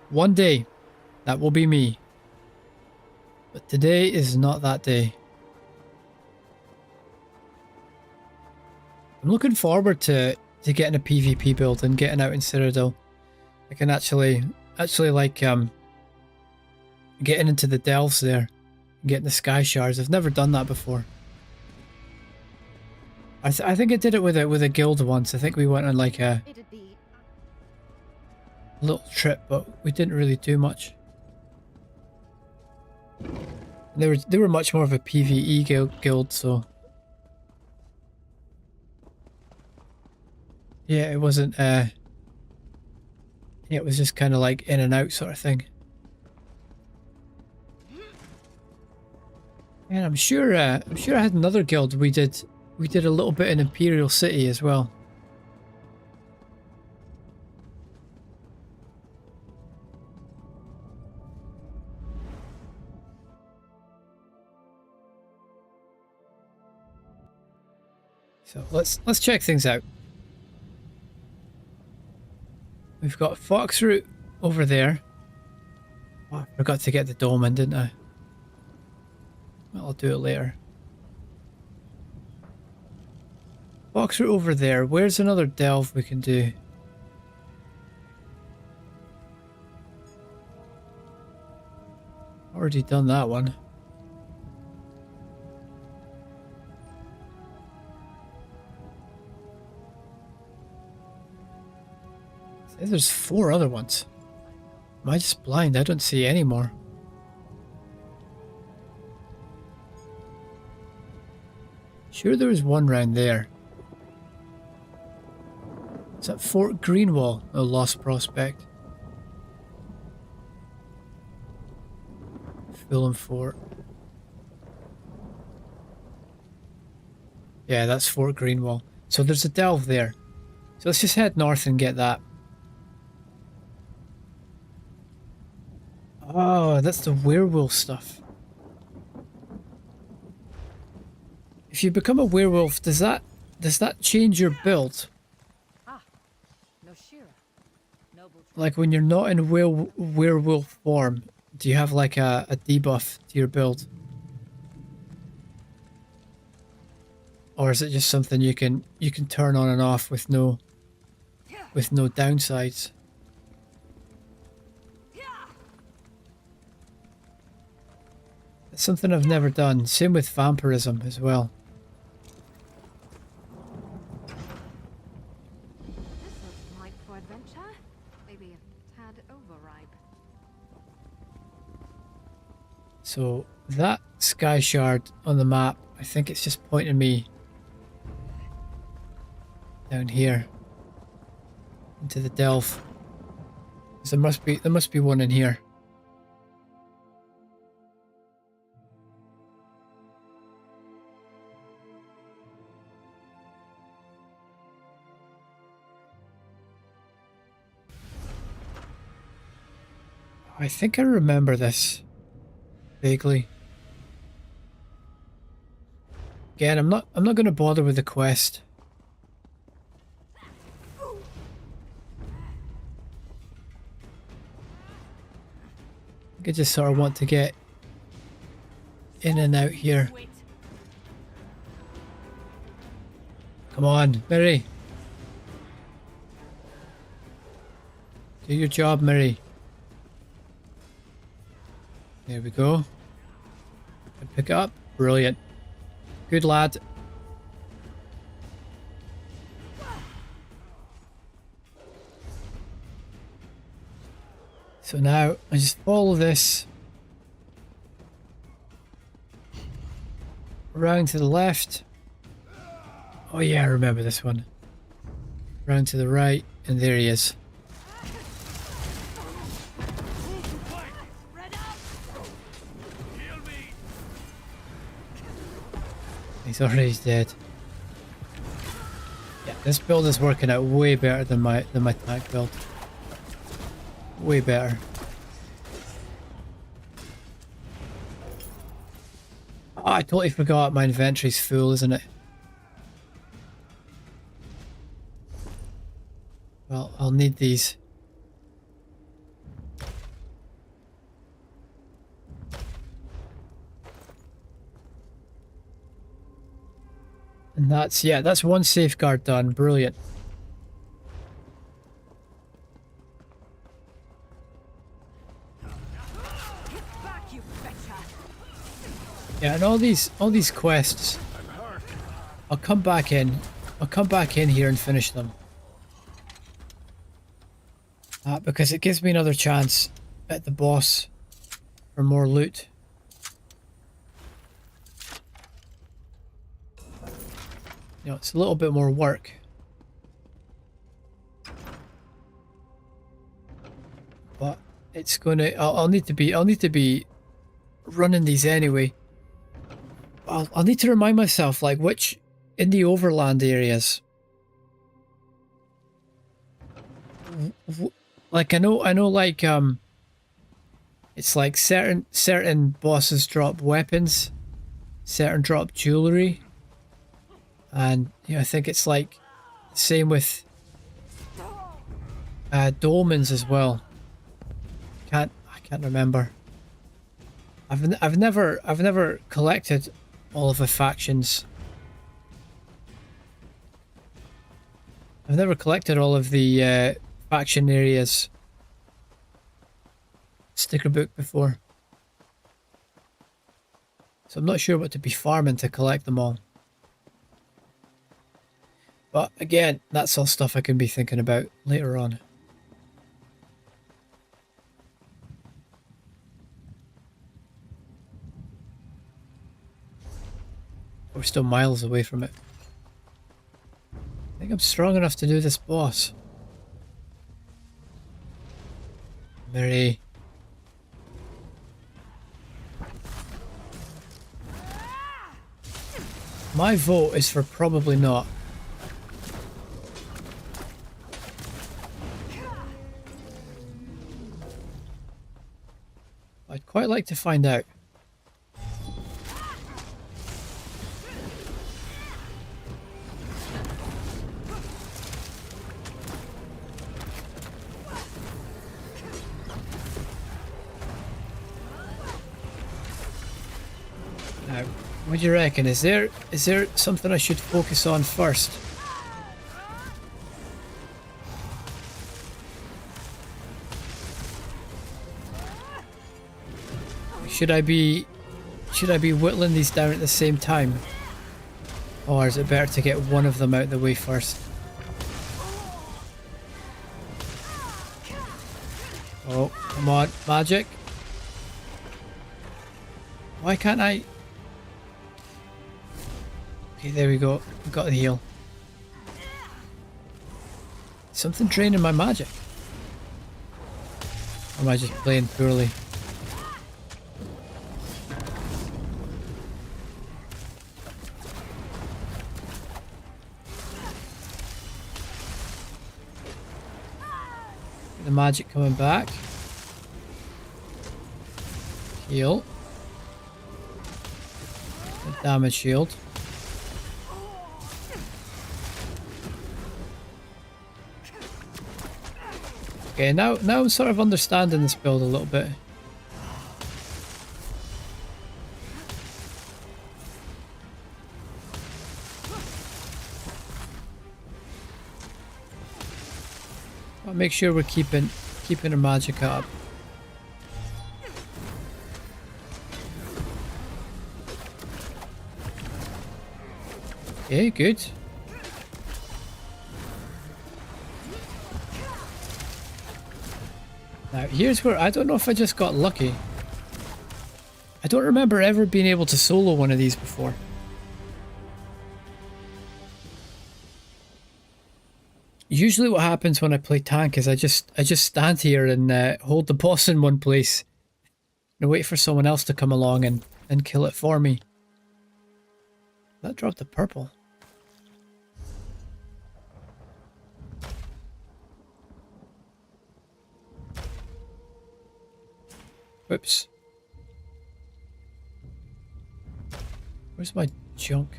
One day, that will be me. But today is not that day. I'm looking forward to getting a PvP build and getting out in Cyrodiil. I can actually like getting into the delves there, and getting the sky shards. I've never done that before. I think I did it with a guild once. I think we went on like a little trip, but we didn't really do much. They were much more of a PvE guild, so yeah, it wasn't. Yeah, it was just kind of like in and out sort of thing. And I'm sure I had another guild. We did a little bit in Imperial City as well. So let's check things out. We've got Fox Route over there. Oh, I forgot to get the dome in, didn't I? Well, I'll do it later. Fox Route over there. Where's another delve we can do? Already done that one. There's 4 other ones. Am I just blind? I don't see any more. Sure there was one round there. Is that Fort Greenwall? A Lost Prospect. Fulham Fort. Yeah, that's Fort Greenwall. So there's a delve there. So let's just head north and get that. Oh, that's the werewolf stuff. If you become a werewolf, does that change your build? Ah, no Shira. Noble. Like when you're not in werewolf form, do you have like a debuff to your build? Or is it just something you can turn on and off with no downsides? It's something I've never done. Same with vampirism as well. This looks ripe for adventure. Maybe a tad overripe. So that sky shard on the map, I think it's just pointing me down here into the delve. 'Cause there must be one in here. I think I remember this vaguely. Again, I'm not going to bother with the quest. I just sort of want to get in and out here. Come on, Miri. Do your job, Miri. There we go. Pick it up. Brilliant. Good lad. So now I just follow this round to the left. Oh yeah, I remember this one. Round to the right, and there he is. He's already dead. Yeah, this build is working out way better than my tank build. Way better. Oh, I totally forgot my inventory's full, isn't it? Well, I'll need these. And that's one safeguard done. Brilliant. Yeah, and all these quests, I'll come back in here and finish them. Because it gives me another chance at the boss for more loot. You know, it's a little bit more work. But it's gonna I'll need to be running these anyway. I'll need to remind myself like which in the overland areas. Like I know like it's like certain bosses drop weapons, certain drop jewelry. And you know, I think it's like same with dolmens as well. I can't remember. I've never collected all of the factions. I've never collected all of the faction areas sticker book before. So I'm not sure what to be farming to collect them all. But again, that's all stuff I can be thinking about later on. We're still miles away from it. I think I'm strong enough to do this boss. Very. My vote is for probably not. I'd quite like to find out. Now, what do you reckon? Is there something I should focus on first? Should I be whittling these down at the same time? Or is it better to get one of them out of the way first? Oh, come on, magic. Why can't I? Okay, there we go. We got the heal. Something draining my magic. Or am I just playing poorly? Get the magic coming back. Heal. The damage shield. Okay, now I'm sort of understanding this build a little bit. I'll make sure we're keeping our magic up. Okay, good. Now here's where I don't know if I just got lucky. I don't remember ever being able to solo one of these before. Usually what happens when I play tank is I just stand here and hold the boss in one place and wait for someone else to come along and kill it for me. That dropped the purple. Whoops. Where's my junk?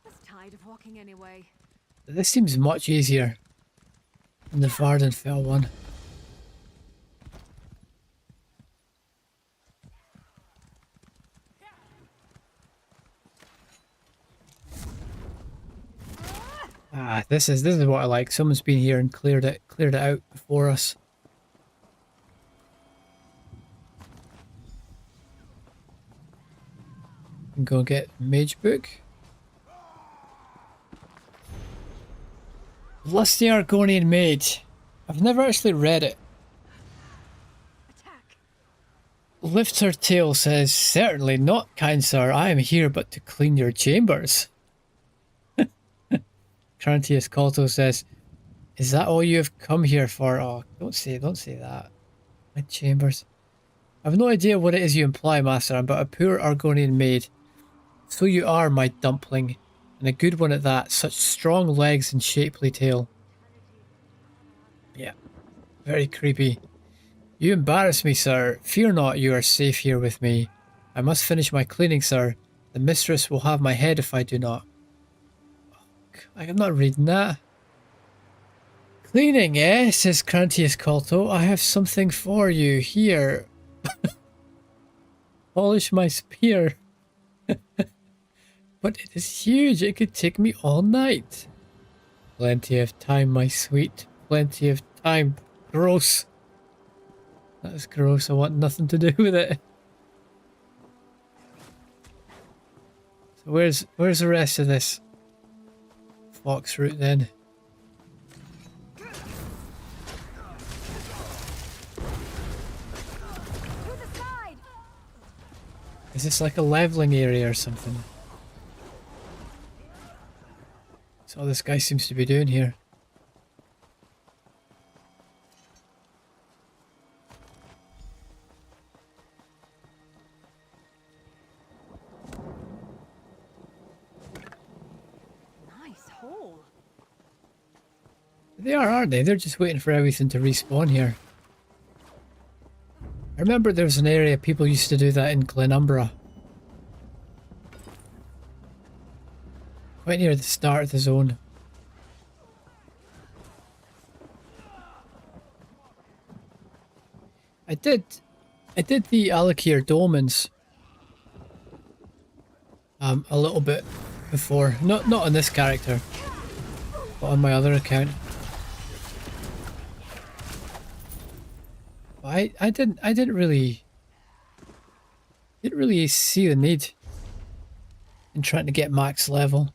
Was tired of walking anyway. This seems much easier than the Vardenfell one. Ah, this is what I like. Someone's been here and cleared it out before us. And go get Mage Book. Lusty Argonian Mage. I've never actually read it. Lifts her tail, says, "Certainly not, kind sir. I am here but to clean your chambers." Trantius Colto says, "Is that all you have come here for?" Oh, don't say that. My chambers. I have no idea what it is you imply, master. I'm but a poor Argonian maid. So you are, my dumpling, and a good one at that. Such strong legs and shapely tail. Yeah, very creepy. You embarrass me, sir. Fear not, you are safe here with me. I must finish my cleaning, sir. The mistress will have my head if I do not. I'm not reading that. Cleaning, eh? Says Crantius Colto. I have something for you. Here. Polish my spear. But it is huge. It could take me all night. Plenty of time, my sweet. Plenty of time. Gross. That's gross. I want nothing to do with it. So where's the rest of this fox route then? Is this like a leveling area or something? That's all this guy seems to be doing here. Nice hole. They are, aren't they? They're just waiting for everything to respawn here. I remember there was an area people used to do that in Glenumbra. Quite near the start of the zone. I did the Alakir Dolmens a little bit before. Not on this character, but on my other account. But I didn't really see the need in trying to get max level.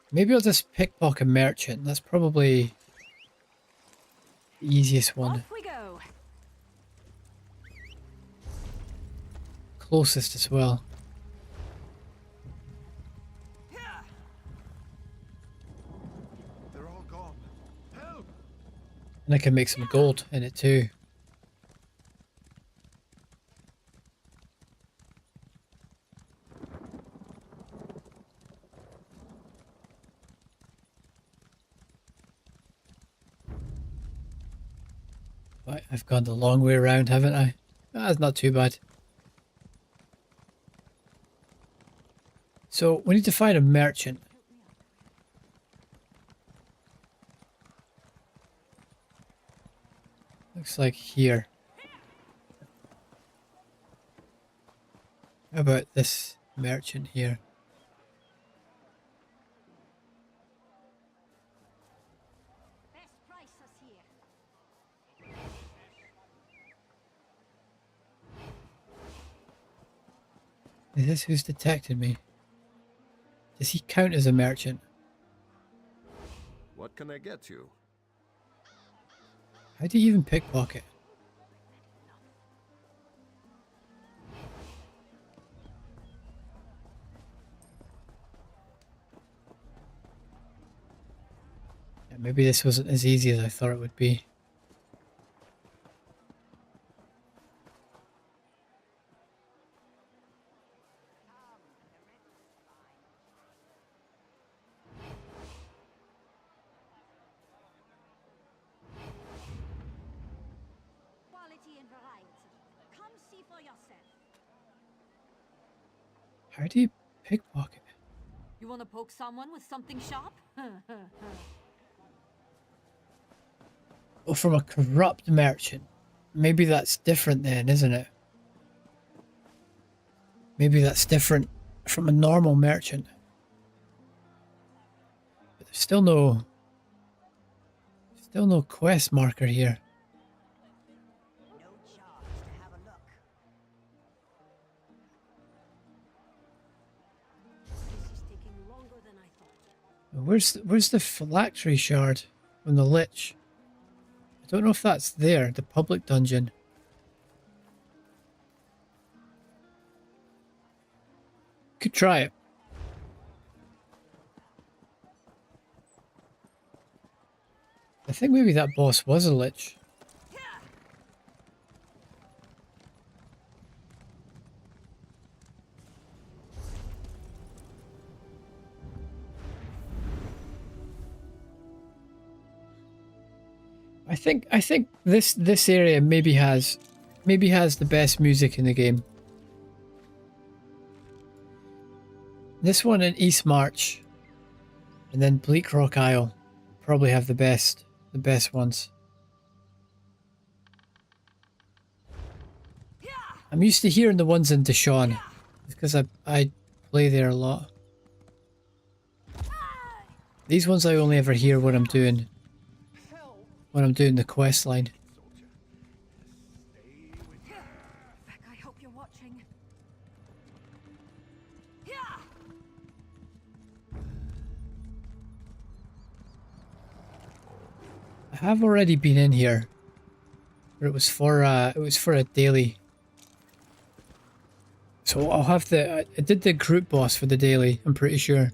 Maybe I'll just pickpocket merchant. That's probably the easiest one. Off we go. Closest as well. They're all gone. Help! And I can make some gold in it too. Right, I've gone the long way around, haven't I? That's not too bad. So we need to find a merchant. Looks like here. How about this merchant here? Is this who's detected me? Does he count as a merchant? What can I get you? How do you even pickpocket? Yeah, maybe this wasn't as easy as I thought it would be. How do you pickpocket? You want to poke someone with something sharp? Oh, from a corrupt merchant. Maybe that's different then, isn't it? Maybe that's different from a normal merchant. But there's still no quest marker here. Where's the phylactery shard from the Lich? I don't know if that's there, the public dungeon. Could try it. I think maybe that boss was a Lich. I think this area maybe has the best music in the game. This one in East March, and then Bleak Rock Isle probably have the best ones. I'm used to hearing the ones in Deshawn because I play there a lot. These ones I only ever hear when I'm doing the quest line. Beck, I hope you're watching. I have already been in here, but it was for a daily. So I'll have I did the group boss for the daily, I'm pretty sure.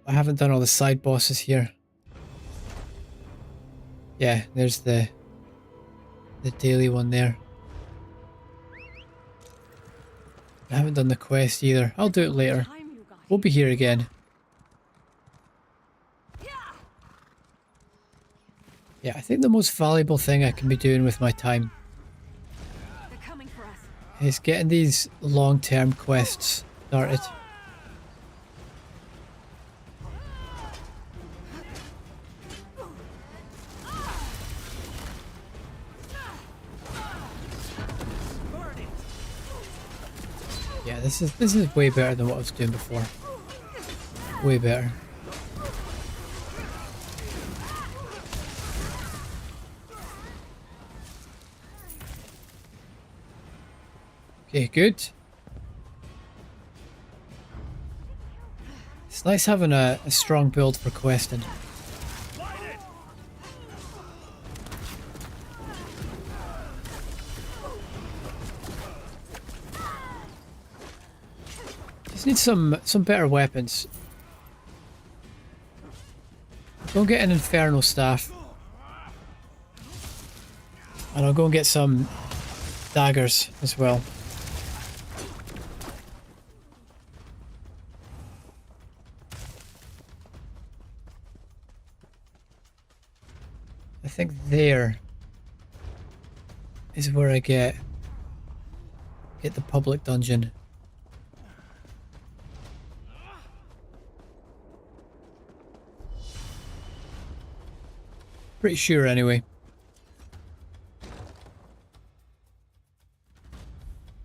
I haven't done all the side bosses here. Yeah, there's the daily one there. I haven't done the quest either. I'll do it later. We'll be here again. Yeah, I think the most valuable thing I can be doing with my time is getting these long-term quests started. Yeah, this is way better than what I was doing before. Way better. Okay, good. It's nice having a strong build for questing. Just need some better weapons. Go get an Inferno Staff. And I'll go and get some daggers as well. I think there is where I get the public dungeon. Pretty sure anyway.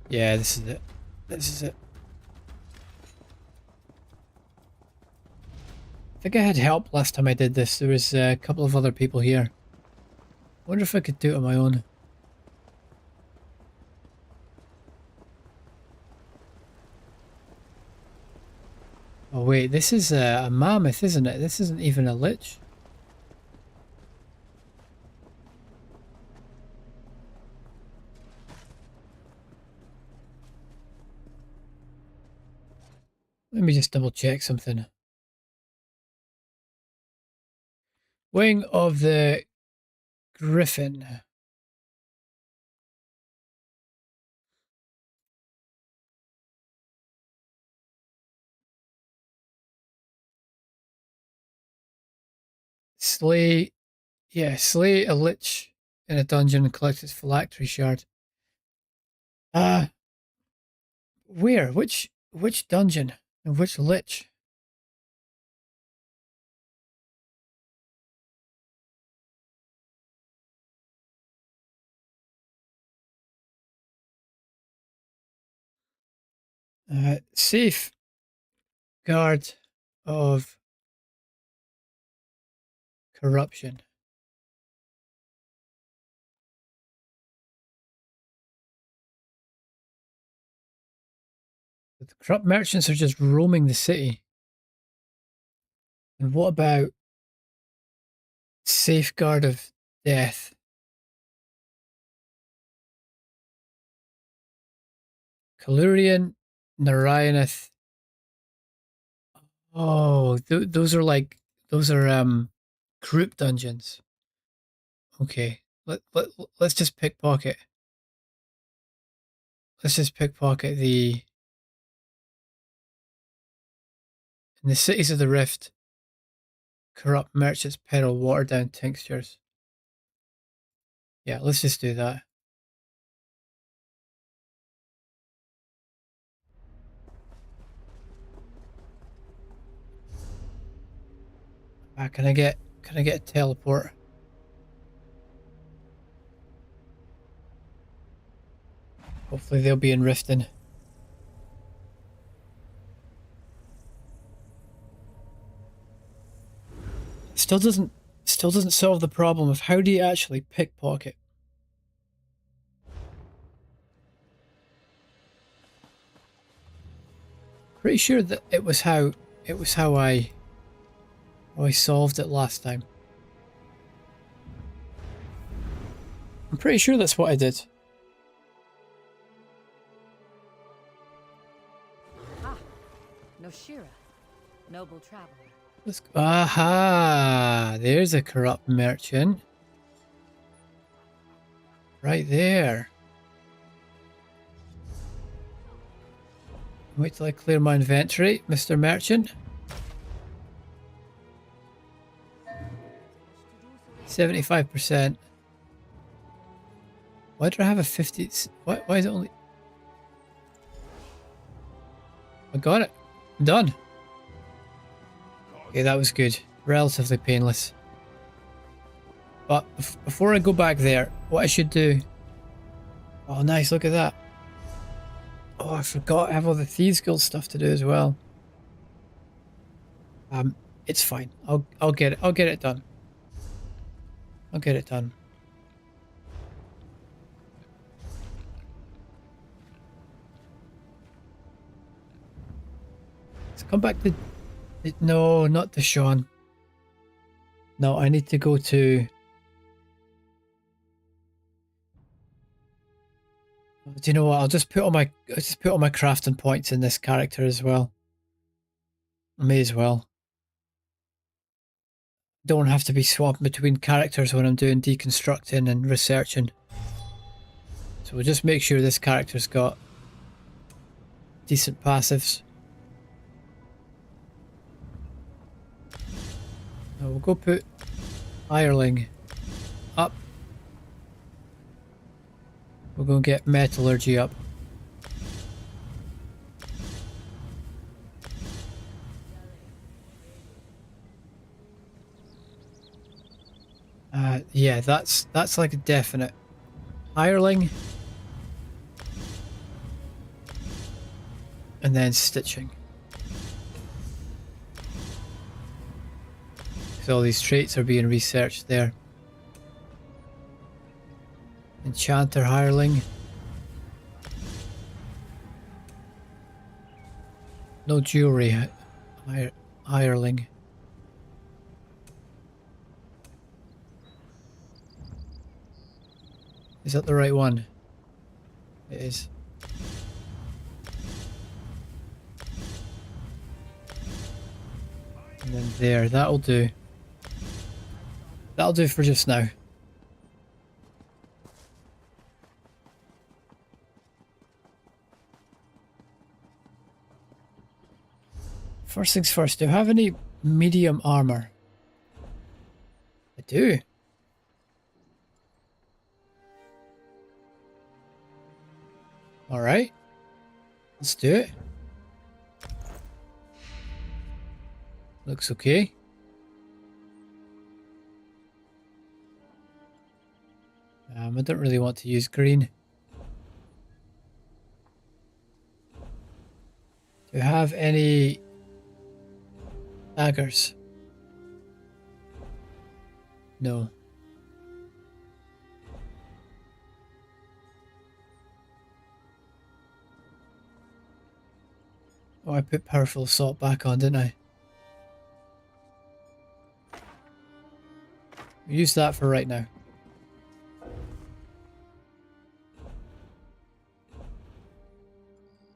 Yeah, this is it. This is it. I think I had help last time I did this. There was a couple of other people here. Wonder if I could do it on my own. Oh wait, this is a mammoth, isn't it? This isn't even a lich. Let me just double check something. Wing of the Griffin. Slay a lich in a dungeon and collect its phylactery shard. Where? Which dungeon? And which lich? Safe guard of corruption. The corrupt merchants are just roaming the city. And what about safeguard of death? Kalurian, Narayanath. Oh, those are group dungeons. Okay, let's just pickpocket. Let's just pickpocket in the cities of the Rift. Corrupt merchants peddle watered down tinctures. Yeah, let's just do that. Can I get a teleport? Hopefully they'll be in Riften. Still doesn't solve the problem of how do you actually pickpocket? Pretty sure that it was how I solved it last time. I'm pretty sure that's what I did. Ah, Noshira, noble traveler. Let's go. Aha! There's a corrupt merchant. Right there. Wait till I clear my inventory, Mr. Merchant. 75%. Why do I have a 50? Why is it only... I got it. I'm done. Okay, that was good. Relatively painless. But before I go back there, what I should do... Oh, nice. Look at that. Oh, I forgot I have all the Thieves Guild stuff to do as well. It's fine. I'll get it. I'll get it done. I'll get it done. Let's come back to... No, not to Sean. No, I need to go to... Do you know what? I'll just put all my crafting points in this character as well. I may as well. Don't have to be swapping between characters when I'm doing deconstructing and researching. So we'll just make sure this character's got decent passives. Now we'll go put hireling up. We're going to get metallurgy up. Yeah, that's like a definite. Hireling. And then stitching. So all these traits are being researched there. Enchanter hireling. No jewelry hireling. Is that the right one? It is. And then there, that'll do. That'll do for just now. First things first, do I have any medium armor? I do. Alright. Let's do it. Looks okay. I don't really want to use green. Do you have any daggers? No. Oh, I put powerful assault back on, didn't I? Use that for right now.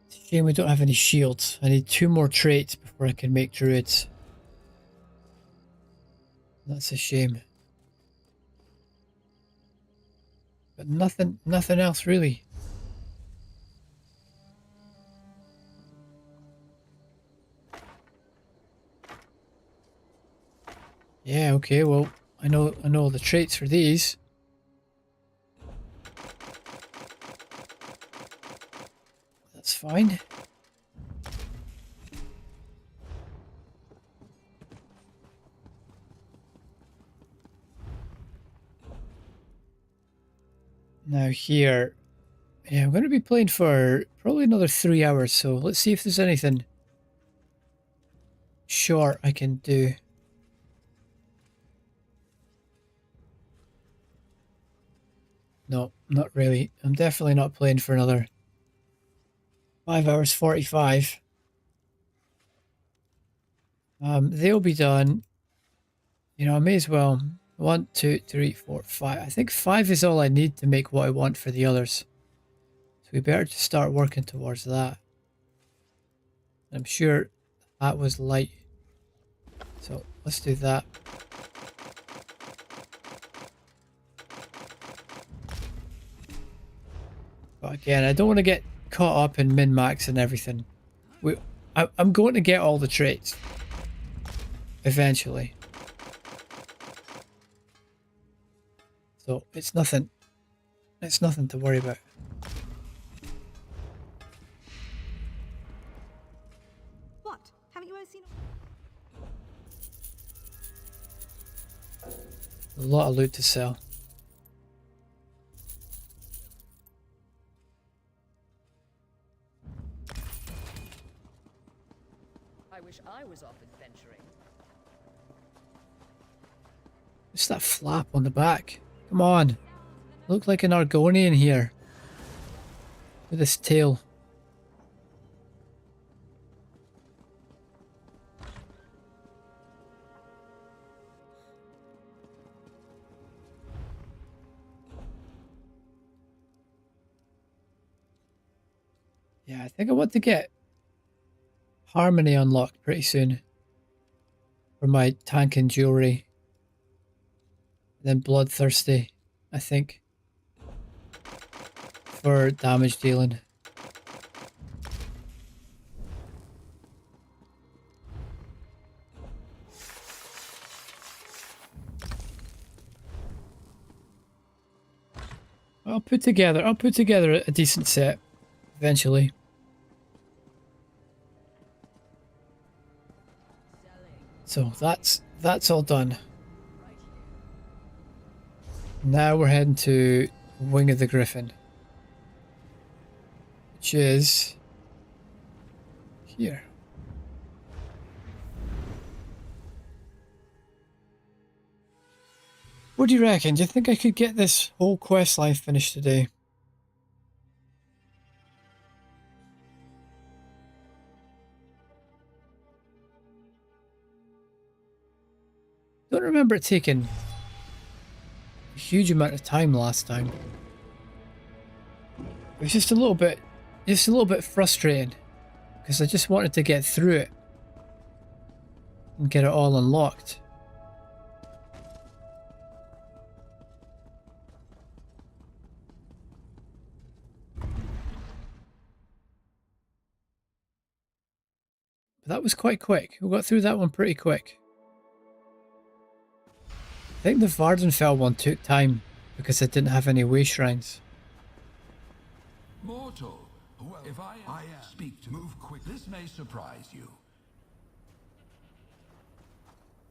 It's a shame we don't have any shields. I need 2 more traits before I can make druids. That's a shame. But nothing else really. Yeah, okay, well, I know the traits for these. fine. Now here, yeah, I'm going to be playing for probably another 3 hours, so let's see if there's anything short I can do. No, not really. I'm definitely not playing for another 5 hours 45. They'll be done. You know, I may as well. 1, 2, 3, 4, 5. I think 5 is all I need to make what I want for the others. So we better just start working towards that. I'm sure that was light. So let's do that. But again, I don't want to get caught up in min-max and everything. I'm going to get all the traits. Eventually. So it's nothing. It's nothing to worry about. What? Haven't you ever seen A lot of loot to sell. I wish I was off adventuring. What's that flap on the back? Come on. Look like an Argonian here. With this tail. Yeah, I think I want to get Harmony unlocked pretty soon. For my tank and jewelry. And then Bloodthirsty, I think. For damage dealing. I'll put together a decent set eventually. So that's all done. Now we're heading to Wing of the Griffin, which is here. What do you reckon? Do you think I could get this whole quest line finished today? Don't remember it taking a huge amount of time last time. It was just a little bit frustrating because I just wanted to get through it and get it all unlocked. But that was quite quick. We got through that one pretty quick. I think the Vardenfell one took time because I didn't have any way shrines. Mortal, if I speak to move quick, this may surprise you.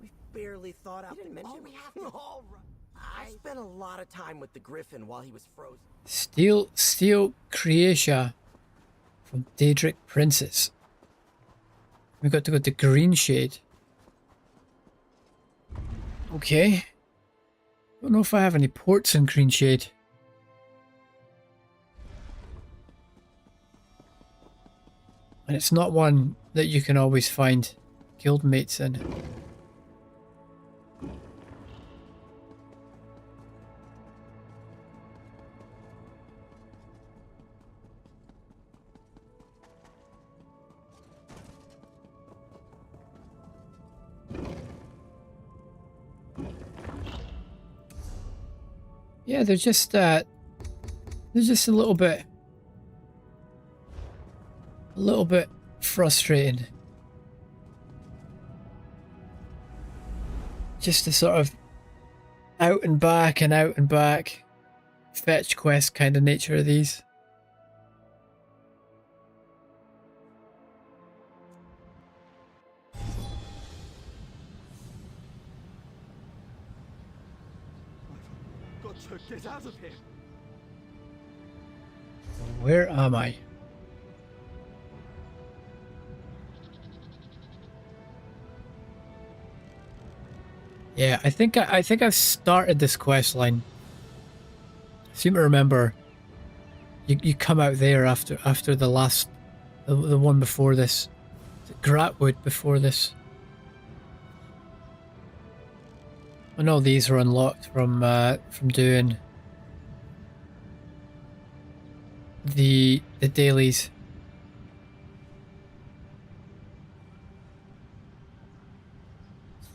We've barely thought out. Didn't mention we have to. All right. I spent a lot of time with the Griffin while he was frozen. Steel Creatia from Daedric Princess. We got to go to Green Shade. Okay. Don't know if I have any ports in Green Shade. And it's not one that you can always find guildmates in. Yeah, they're just a little bit frustrating. Just the sort of out and back fetch quest kind of nature of these. got to get out of here. Where am I? Yeah, I think I've started this quest line. I seem to remember you come out there after the last the one before this. Gratwood before this. I know these are unlocked from doing the dailies.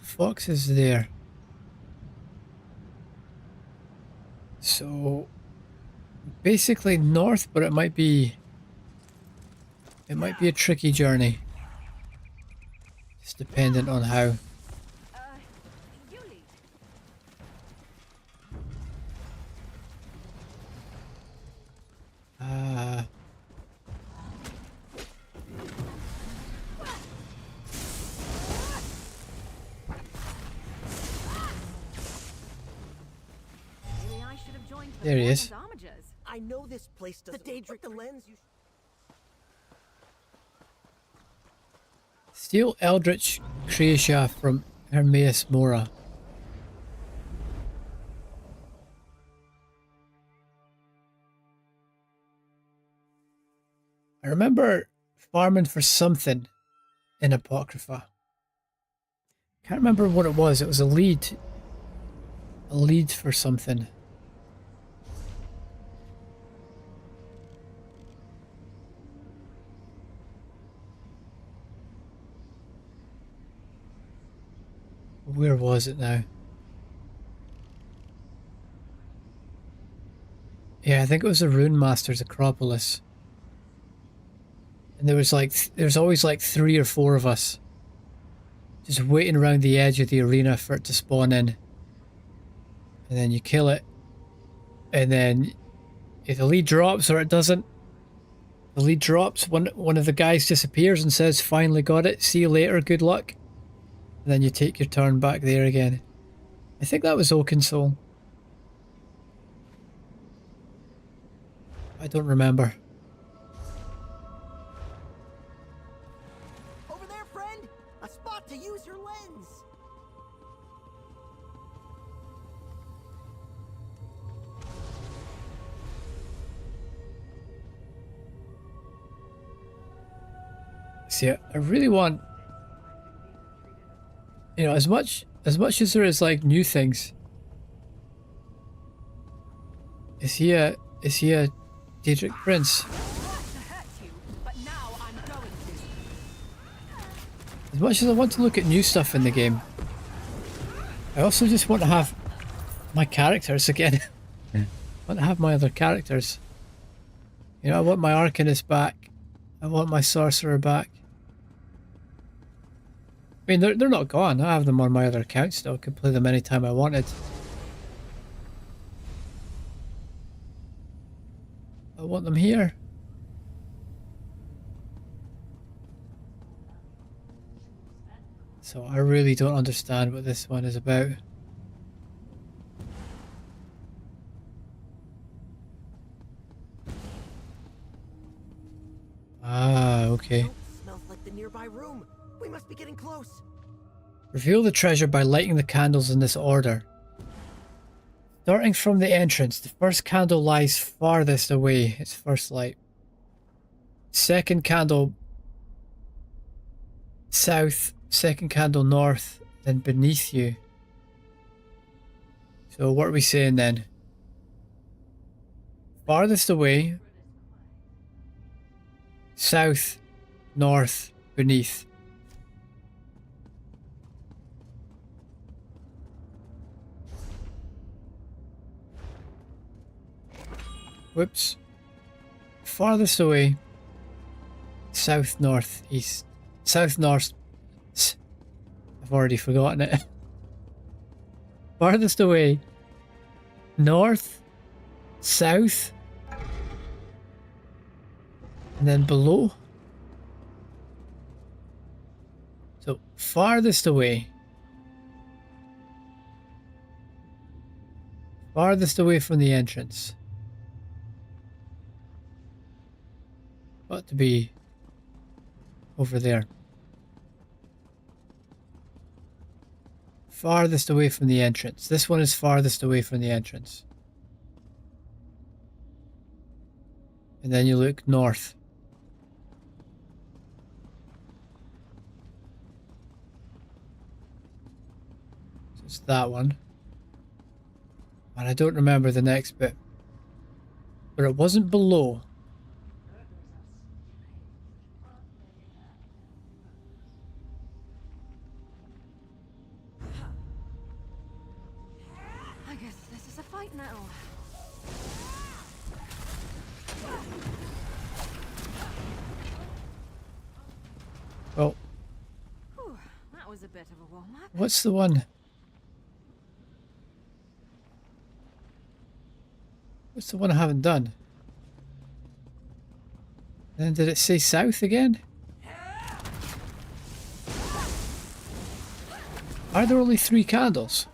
Fox is there. So basically north, but it might be a tricky journey. It's dependent on how. You lead. Maybe I should have joined the There he Foreman's is. Armigers. I know this place doesn't. The Daedric, the lens you. Steal Eldritch Creatia from Hermaeus Mora. I remember farming for something in Apocrypha. Can't remember what it was. It was a lead. A lead for something. Where was it now? Yeah, I think it was the Rune Master's Acropolis. And there was there's always like 3 or 4 of us just waiting around the edge of the arena for it to spawn in. And then you kill it. And then if the lead drops or it doesn't, the lead drops, one of the guys disappears and says, "Finally got it, see you later, good luck." And then you take your turn back there again. I think that was Oakensole. I don't remember. Over there, friend! A spot to use your lens! See, I really want, you know, as much as there is like new things. Is he a Daedric Prince? As much as I want to look at new stuff in the game, I also just want to have my characters again. I want to have my other characters. You know, I want my Arcanist back. I want my Sorcerer back. I mean, they're not gone. I have them on my other account still. I could play them anytime I wanted. I want them here. So I really don't understand what this one is about. Ah, okay. Smells like the nearby room. We must be getting close. Reveal the treasure by lighting the candles in this order. Starting from the entrance, the first candle lies farthest away, its first light. Second candle south, second candle north, then beneath you. So what are we saying then? Farthest away, south, north, beneath. Whoops. Farthest away, south, north, east. South, north. I've already forgotten it. Farthest away, north, south, and then below. So farthest away. Farthest away from the entrance. Got to be over there. Farthest away from the entrance. This one is farthest away from the entrance. And then you look north. So it's that one. And I don't remember the next bit. But it wasn't below. I guess this is a fight now. Well, Whew, that was a bit of a warm-up. what's the one? What's the one I haven't done? Then did it say south again? Are there only 3 candles?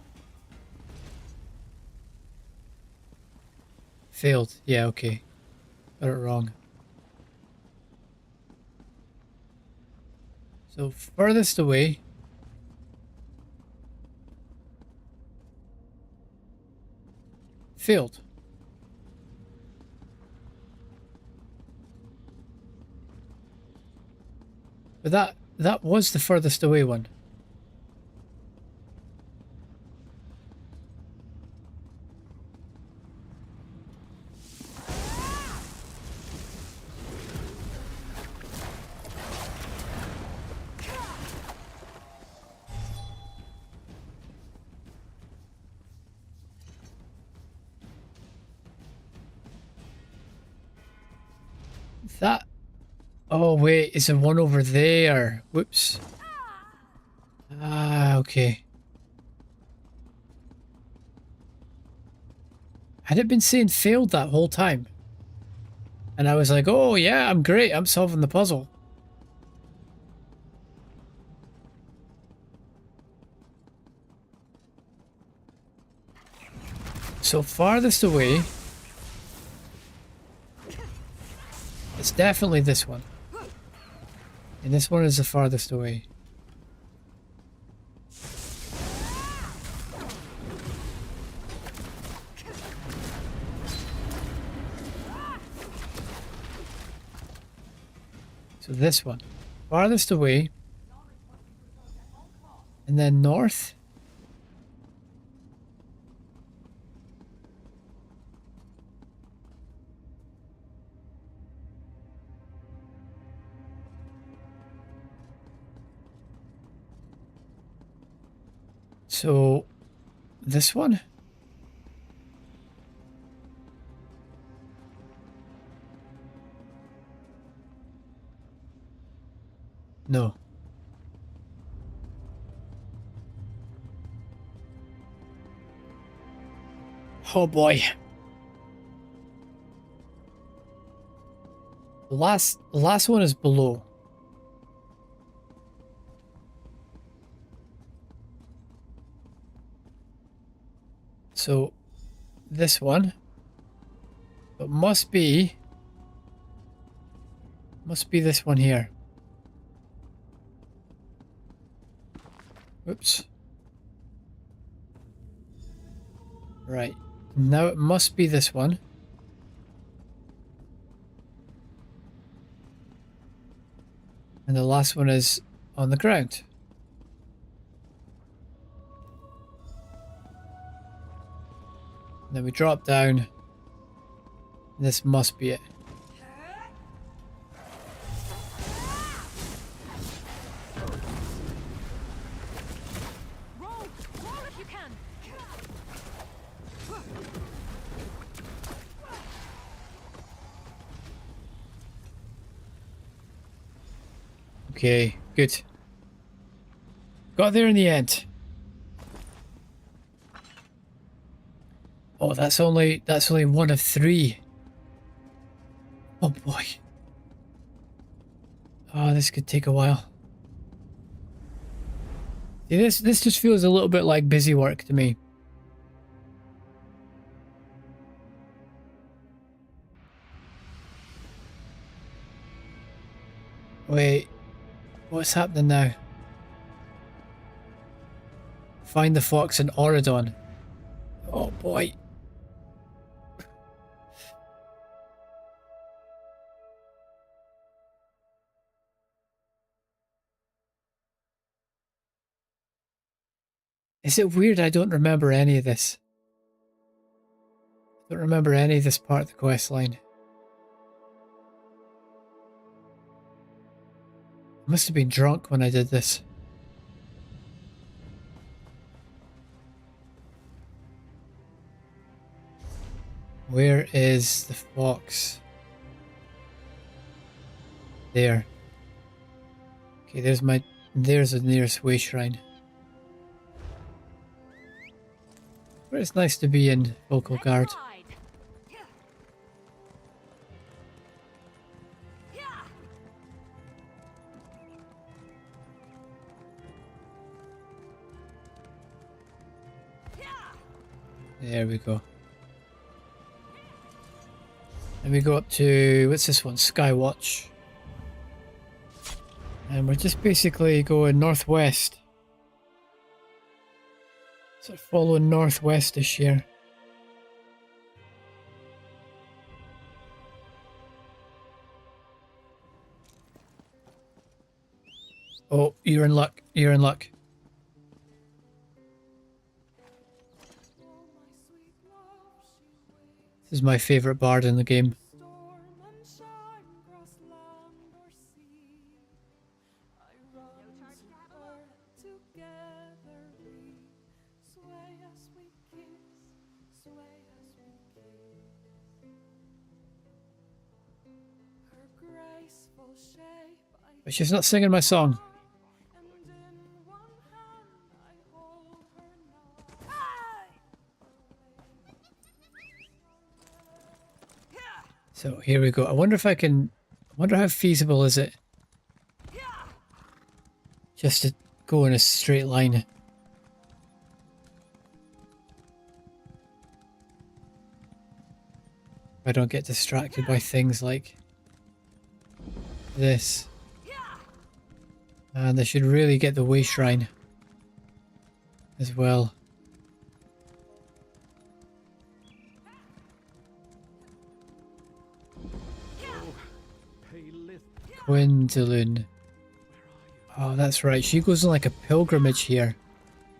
Failed. Yeah, okay. Got it wrong. So furthest away. Failed. But that was the furthest away one. That... Oh wait, is there one over there? Whoops. Ah, okay. Had it been saying failed that whole time? And I was like, oh yeah, I'm great, I'm solving the puzzle. So farthest away... It's definitely this one. And this one is the farthest away. So this one. Farthest away. And then north. So, this one? No. Oh boy. The last one is below. So, this one, it must be this one here. Oops. Right, now it must be this one. And the last one is on the ground. Then we drop down. This must be it. Roll if you can. Okay, good. Got there in the end. Oh, that's only one of 3. Oh boy. Oh, this could take a while. See, this just feels a little bit like busy work to me. Wait, what's happening now? Find the fox in Auradon. Oh boy. Is it weird I don't remember any of this? I don't remember any of this part of the quest line. I must have been drunk when I did this. Where is the fox? There. Okay, there's the nearest way shrine. But it's nice to be in vocal guard. There we go. And we go up to, what's this one? Skywatch. And we're just basically going northwest. So following northwestish here. Oh, you're in luck. You're in luck. This is my favourite bard in the game. But she's not singing my song. So here we go. I wonder if I can... I wonder how feasible is it just to go in a straight line. If I don't get distracted by things like this. And I should really get the way shrine as well. Gwendolyn. Oh, that's right. She goes on like a pilgrimage here.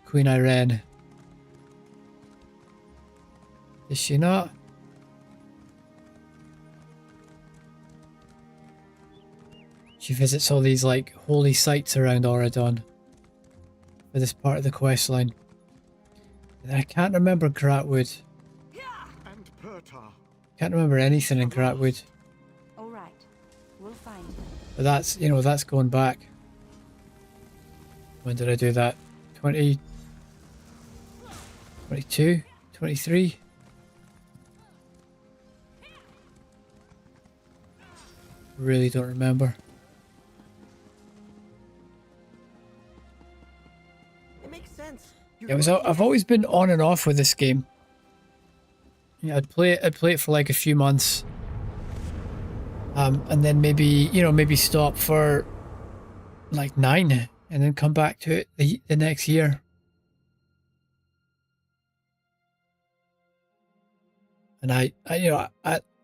Queen Irene. Is she not? She visits all these like holy sites around Auradon for this part of the quest line. And I can't remember Gratwood. Can't remember anything in Gratwood. All right, we'll find. But that's, you know, that's going back. When did I do that? 20, 22, 23? Really don't remember. I've always been on and off with this game. Yeah, I'd play it for like a few months. And then maybe stop for like 9 and then come back to it the next year. And I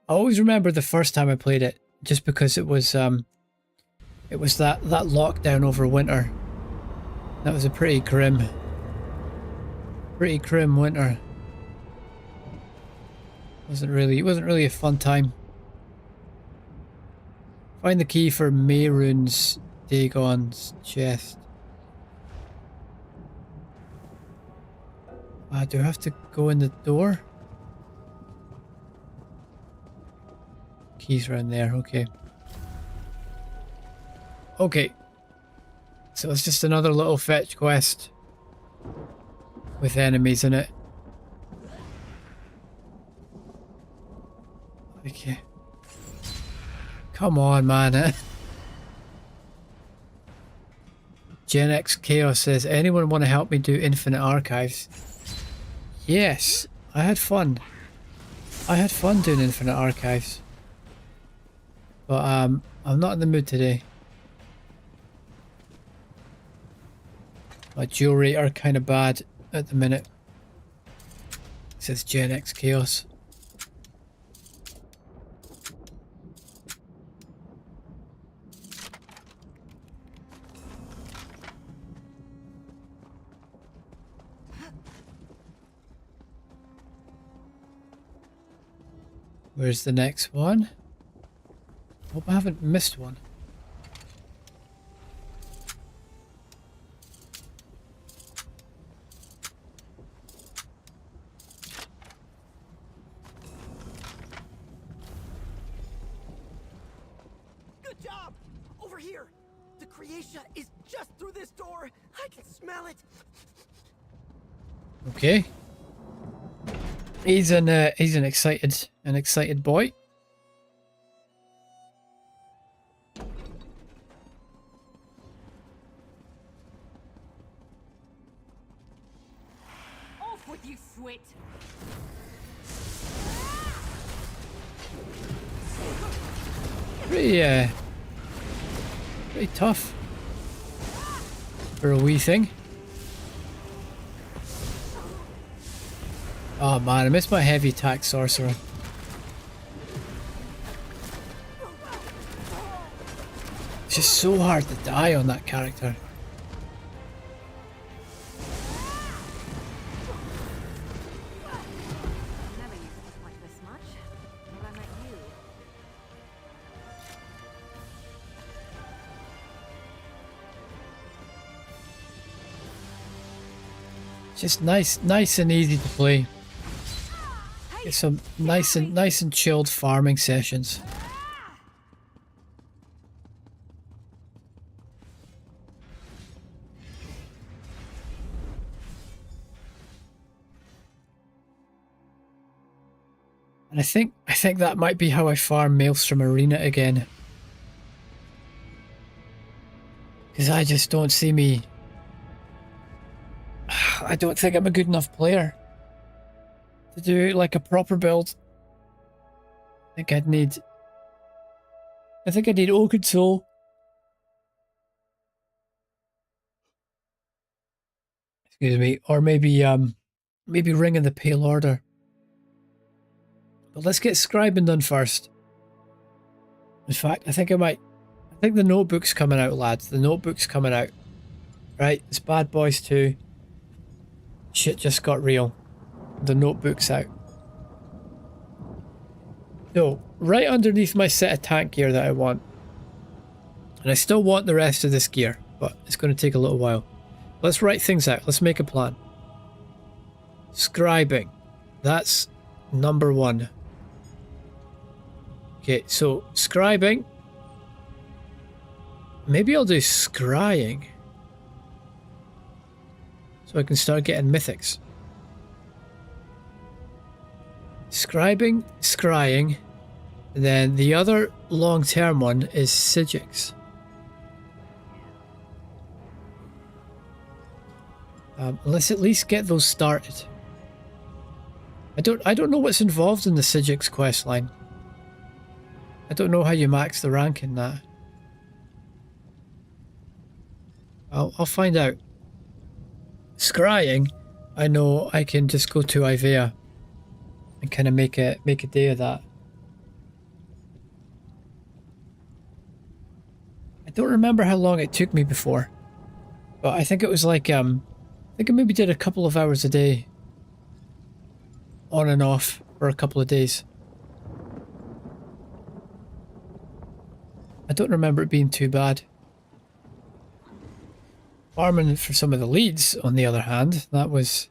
always remember the first time I played it just because it was that lockdown over winter. That was a pretty grim winter. It wasn't really a fun time. Find the key for Mehrunes Dagon's chest. Do I have to go in the door? Keys around there, okay. Okay. So it's just another little fetch quest with enemies in it. Okay. Come on, man. Gen X Chaos says, anyone want to help me do Infinite Archives? Yes, I had fun. I had fun doing Infinite Archives. But I'm not in the mood today. My jewelry are kind of bad at the minute. It says Gen X Chaos. Where's the next one? Hope I haven't missed one. Good job! Over here! The Creatia is just through this door! I can smell it! Okay. He's an excited boy. Off with you, Swit! Pretty tough for a wee thing. Oh man, I missed my heavy attack sorcerer. It's just so hard to die on that character. Never used to fight this much. Till I met you. Just nice and easy to play. Get some nice and chilled farming sessions. And I think that might be how I farm Maelstrom Arena again. Because I just don't see me. I don't think I'm a good enough player to do like a proper build. I think I need Oaken Soul. Excuse me, or maybe Ring of the Pale Order. But let's get scribing done first. In fact, I think the notebook's coming out, lads. The notebook's coming out. Right, it's Bad Boys 2. Shit just got real. The notebook's out. So, right underneath my set of tank gear that I want. And I still want the rest of this gear, but it's going to take a little while. Let's write things out. Let's make a plan. Scribing. That's number 1. Okay, so scribing. Maybe I'll do scrying. So I can start getting mythics. Scribing, scrying. And then the other long-term one is Sigix. Let's at least get those started. I don't know what's involved in the Sigix questline. I don't know how you max the rank in that. I'll find out. Scrying, I know I can just go to Ivea and kind of make a day of that. I don't remember how long it took me before, but I think it was like I think I maybe did a couple of hours a day, on and off for a couple of days. I don't remember it being too bad. Farming for some of the leads, on the other hand, that was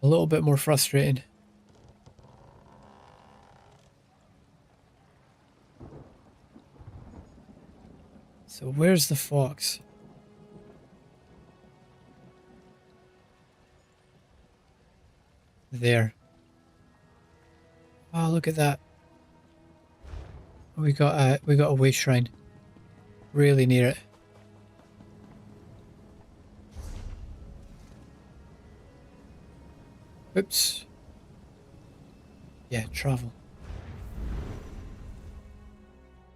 a little bit more frustrating. So where's the fox? There. Oh, look at that. We got a way shrine. Really near it. Oops. Yeah, travel.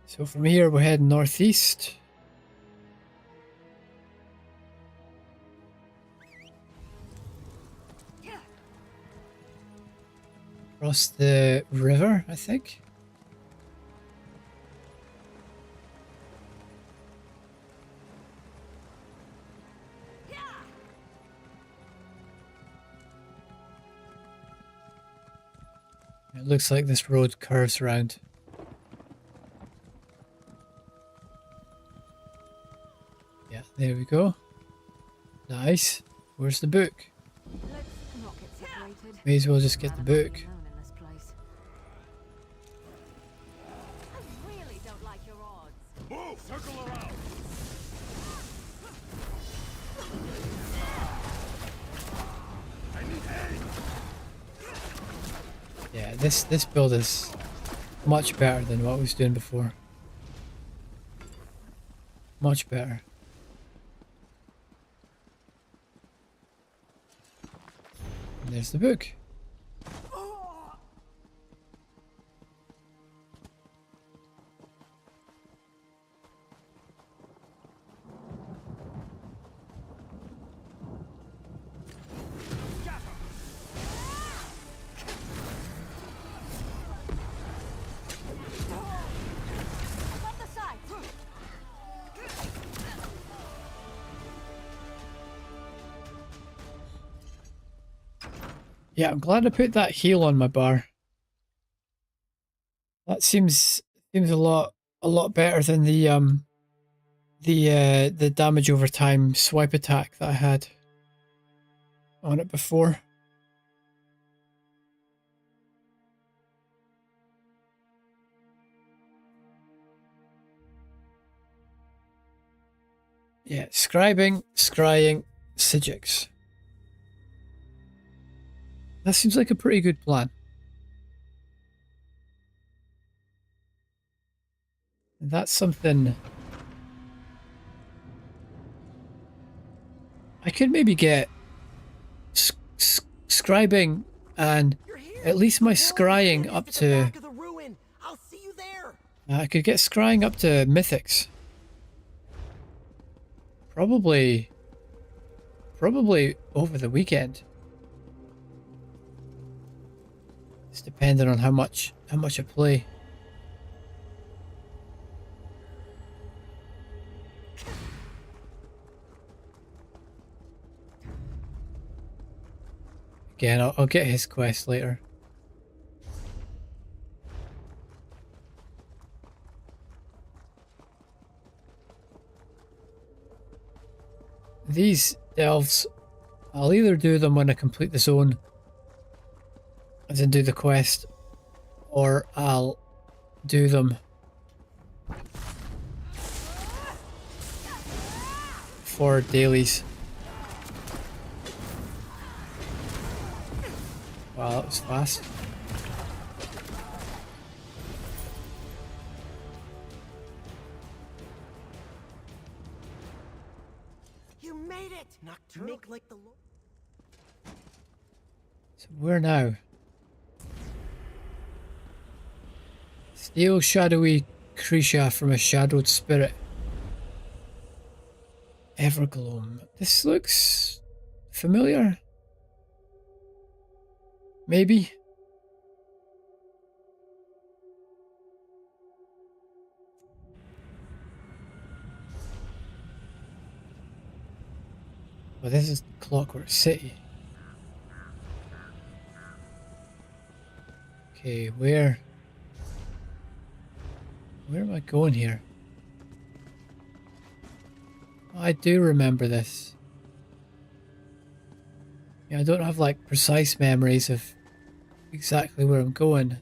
So from here we're heading northeast. Across the river, I think. It looks like this road curves around. Yeah, there we go. Nice. Where's the book? Let's not get separated. May as well just get the book. Alone in this place. I really don't like your odds. Move! Circle around! I need aid! Yeah, this build is much better than what I was doing before. Much better. And there's the book. Yeah, I'm glad I put that heal on my bar. That seems a lot better than the damage over time swipe attack that I had on it before. Yeah, scribing, scrying, Sigix. That seems like a pretty good plan. That's something I could maybe get scribing and at least my scrying up to... I could get scrying up to mythics. Probably over the weekend. It's depending on how much I play. Again, I'll get his quest later. These delves, I'll either do them when I complete the zone, as in do the quest, or I'll do them for dailies. Wow, that was fast. You made it! Nocturnal. Make like the So where now? Steal shadowy creature from a shadowed spirit. Evergloam. This looks familiar. Maybe. Well, this is Clockwork City. Okay, where am I going here? I do remember this. Yeah, I don't have like precise memories of exactly where I'm going.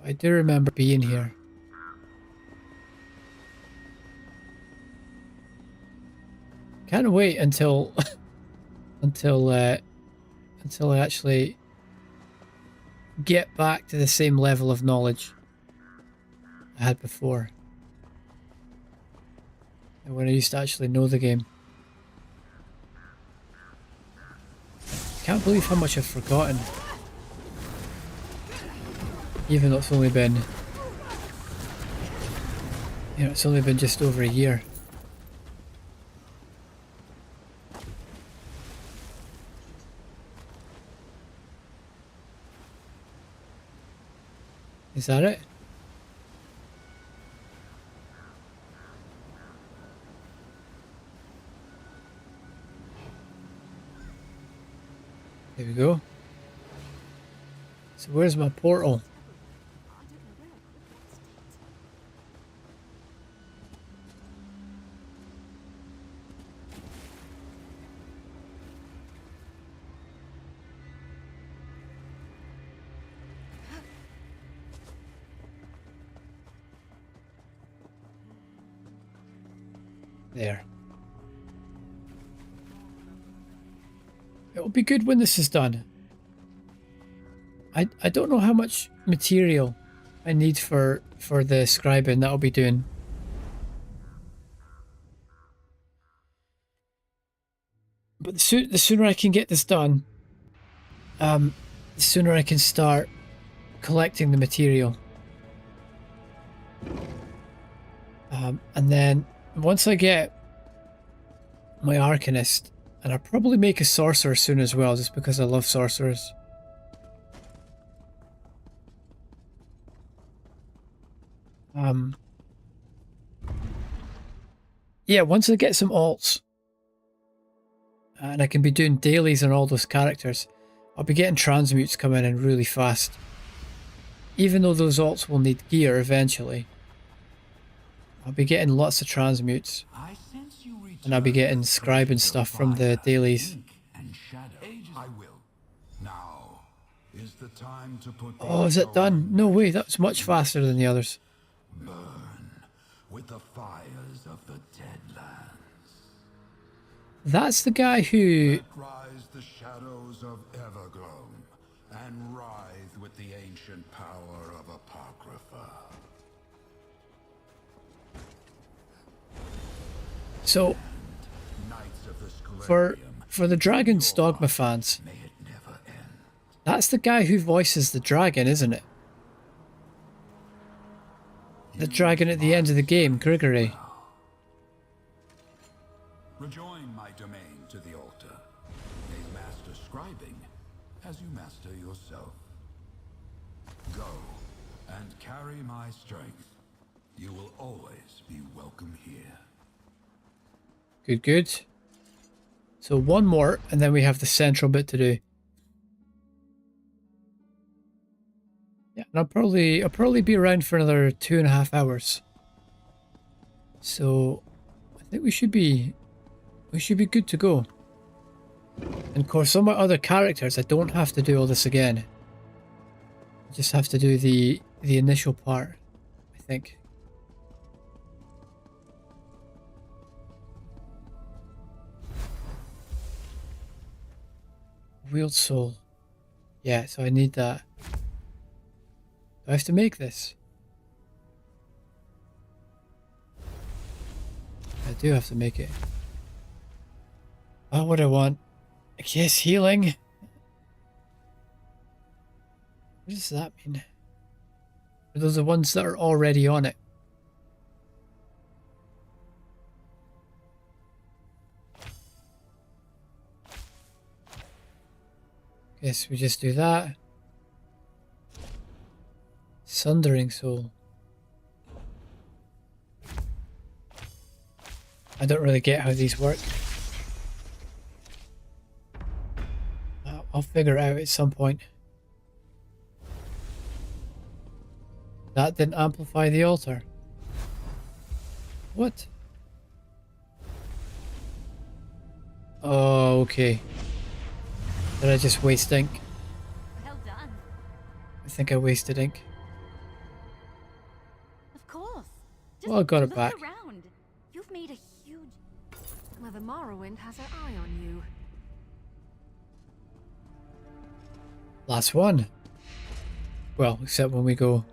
I do remember being here. Can't wait until until I actually get back to the same level of knowledge I had before. And when I used to actually know the game. Can't believe how much I've forgotten. Even though it's only been... You know, it's only been just over a year. Is that it? There we go. So where's my portal? There. It'll be good when this is done. I don't know how much material I need for the scribing that I'll be doing. But the sooner I can get this done, the sooner I can start collecting the material. And then once I get my Arcanist, and I'll probably make a sorcerer soon as well, just because I love sorcerers. Yeah, once I get some alts, and I can be doing dailies on all those characters, I'll be getting transmutes coming in really fast. Even though those alts will need gear eventually, I'll be getting lots of transmutes. And I'll be getting scribing stuff from the dailies. I will. Now is the time to put Oh, is it done? No way, that's much faster than the others. burn with the fires of the Deadlands. That's the guy who... Let rise the shadows of Evergloam and writhe with the ancient power of Apocrypha. So, for the Dragon's Dogma fans, that's the guy who voices the dragon, isn't it? The dragon at the end of the game, Grigory. Rejoin my domain to the altar. May master scribing as you master yourself. Go and carry my strength. You will always be welcome here. Good, good. So one more, and then we have the central bit to do. Yeah, and I'll probably be around for another 2.5 hours. So I think we should be good to go. And of course, some of my other characters, I don't have to do all this again. I just have to do the initial part, I think. Wheeled soul. Yeah, so I need that. Do I have to make this? I do have to make it. Oh, what do I want? Yes, healing. What does that mean? Are those the ones that are already on it? Guess we just do that. Sundering soul. I don't really get how these work. I'll figure it out at some point. That didn't amplify the altar. What? Oh, okay. Did I just waste ink? Well done. I think I wasted ink. Of course. Just Well, I got it look back. around. You've made a huge... Mother Morrowind has her eye on you. Last one. Well, except when we go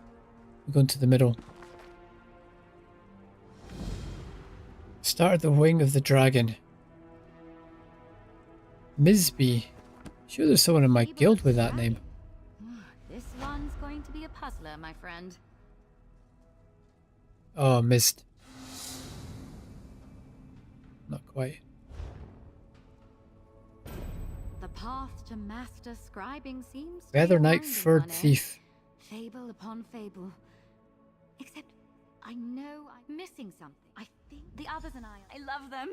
into the middle. Start the wing of the dragon. Misby. Sure there's someone in my guild with that name. This one's going to be a puzzler, my friend. Oh, missed. Not quite. The path to master scribing seems to Feather be a Knight winding Furred one, eh? Thief. Fable upon fable. Except, I know I'm missing something. I think the others and I love them.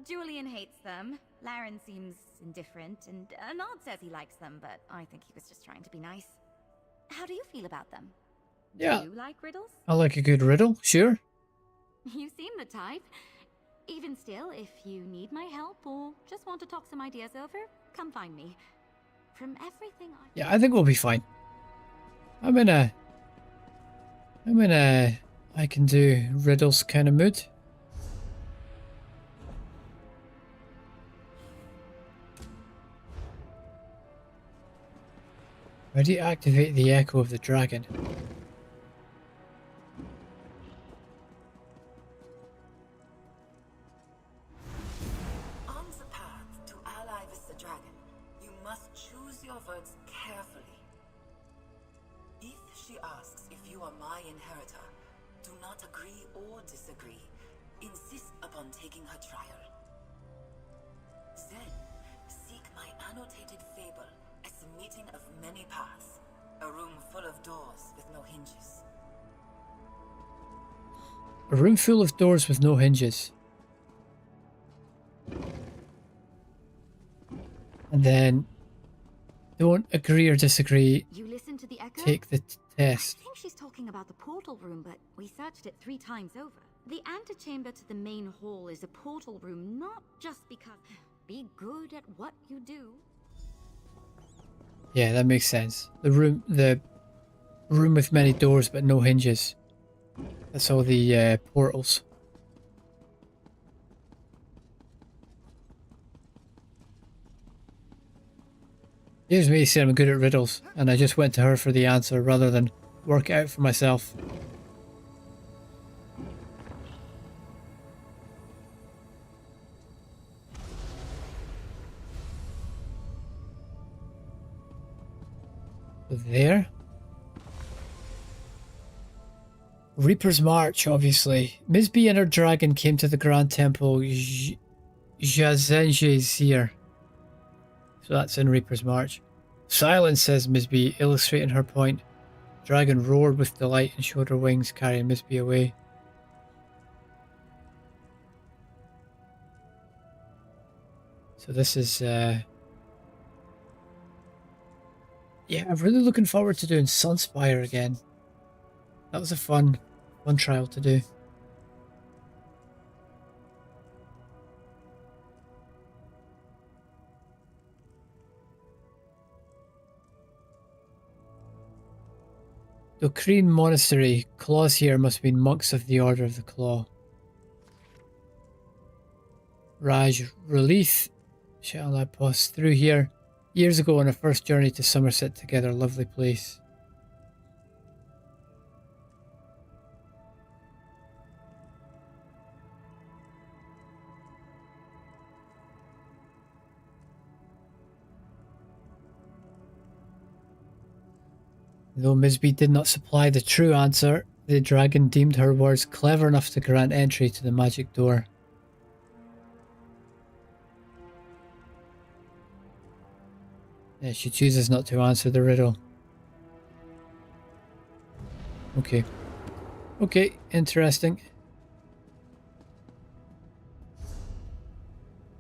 Julian hates them. Laren seems indifferent, and Nod says he likes them, but I think he was just trying to be nice. How do you feel about them? Yeah. Do you like riddles? I like a good riddle, sure. You seem the type. Even still, if you need my help or just want to talk some ideas over, come find me. From everything Yeah, I think we'll be fine. I'm in a I can do riddles kind of mood. How do you activate the echo of the dragon? On the path to ally with the dragon, you must choose your words carefully. If she asks if you are my inheritor, do not agree or disagree. Insist upon taking her trial. Then, seek my annotated fable as the meeting of many paths. A room full of doors with no hinges. A room full of doors with no hinges. And then, don't agree or disagree. You listen to the echo? Take the test. I think she's talking about the portal room, but we searched it 3 times over. The antechamber to the main hall is a portal room, not just because... Be good at what you do. Yeah, that makes sense. The room with many doors but no hinges. That's all the portals. Here's me saying I'm good at riddles, and I just went to her for the answer rather than work it out for myself. There. Reaper's March, obviously. Ms. B and her dragon came to the Grand Temple Jazenge's here. So that's in Reaper's March. Silence, says Ms. B, illustrating her point. Dragon roared with delight and showed her wings, carrying Ms. B away. So this is... Yeah, I'm really looking forward to doing Sunspire again. That was a fun trial to do. Doctrine Monastery. Claws here must be monks of the Order of the Claw. Raj Relief. Shall I pass through here? Years ago on our first journey to Somerset together, lovely place. Though Ms. B did not supply the true answer, the dragon deemed her words clever enough to grant entry to the magic door. Yeah, she chooses not to answer the riddle. Okay. Okay, interesting.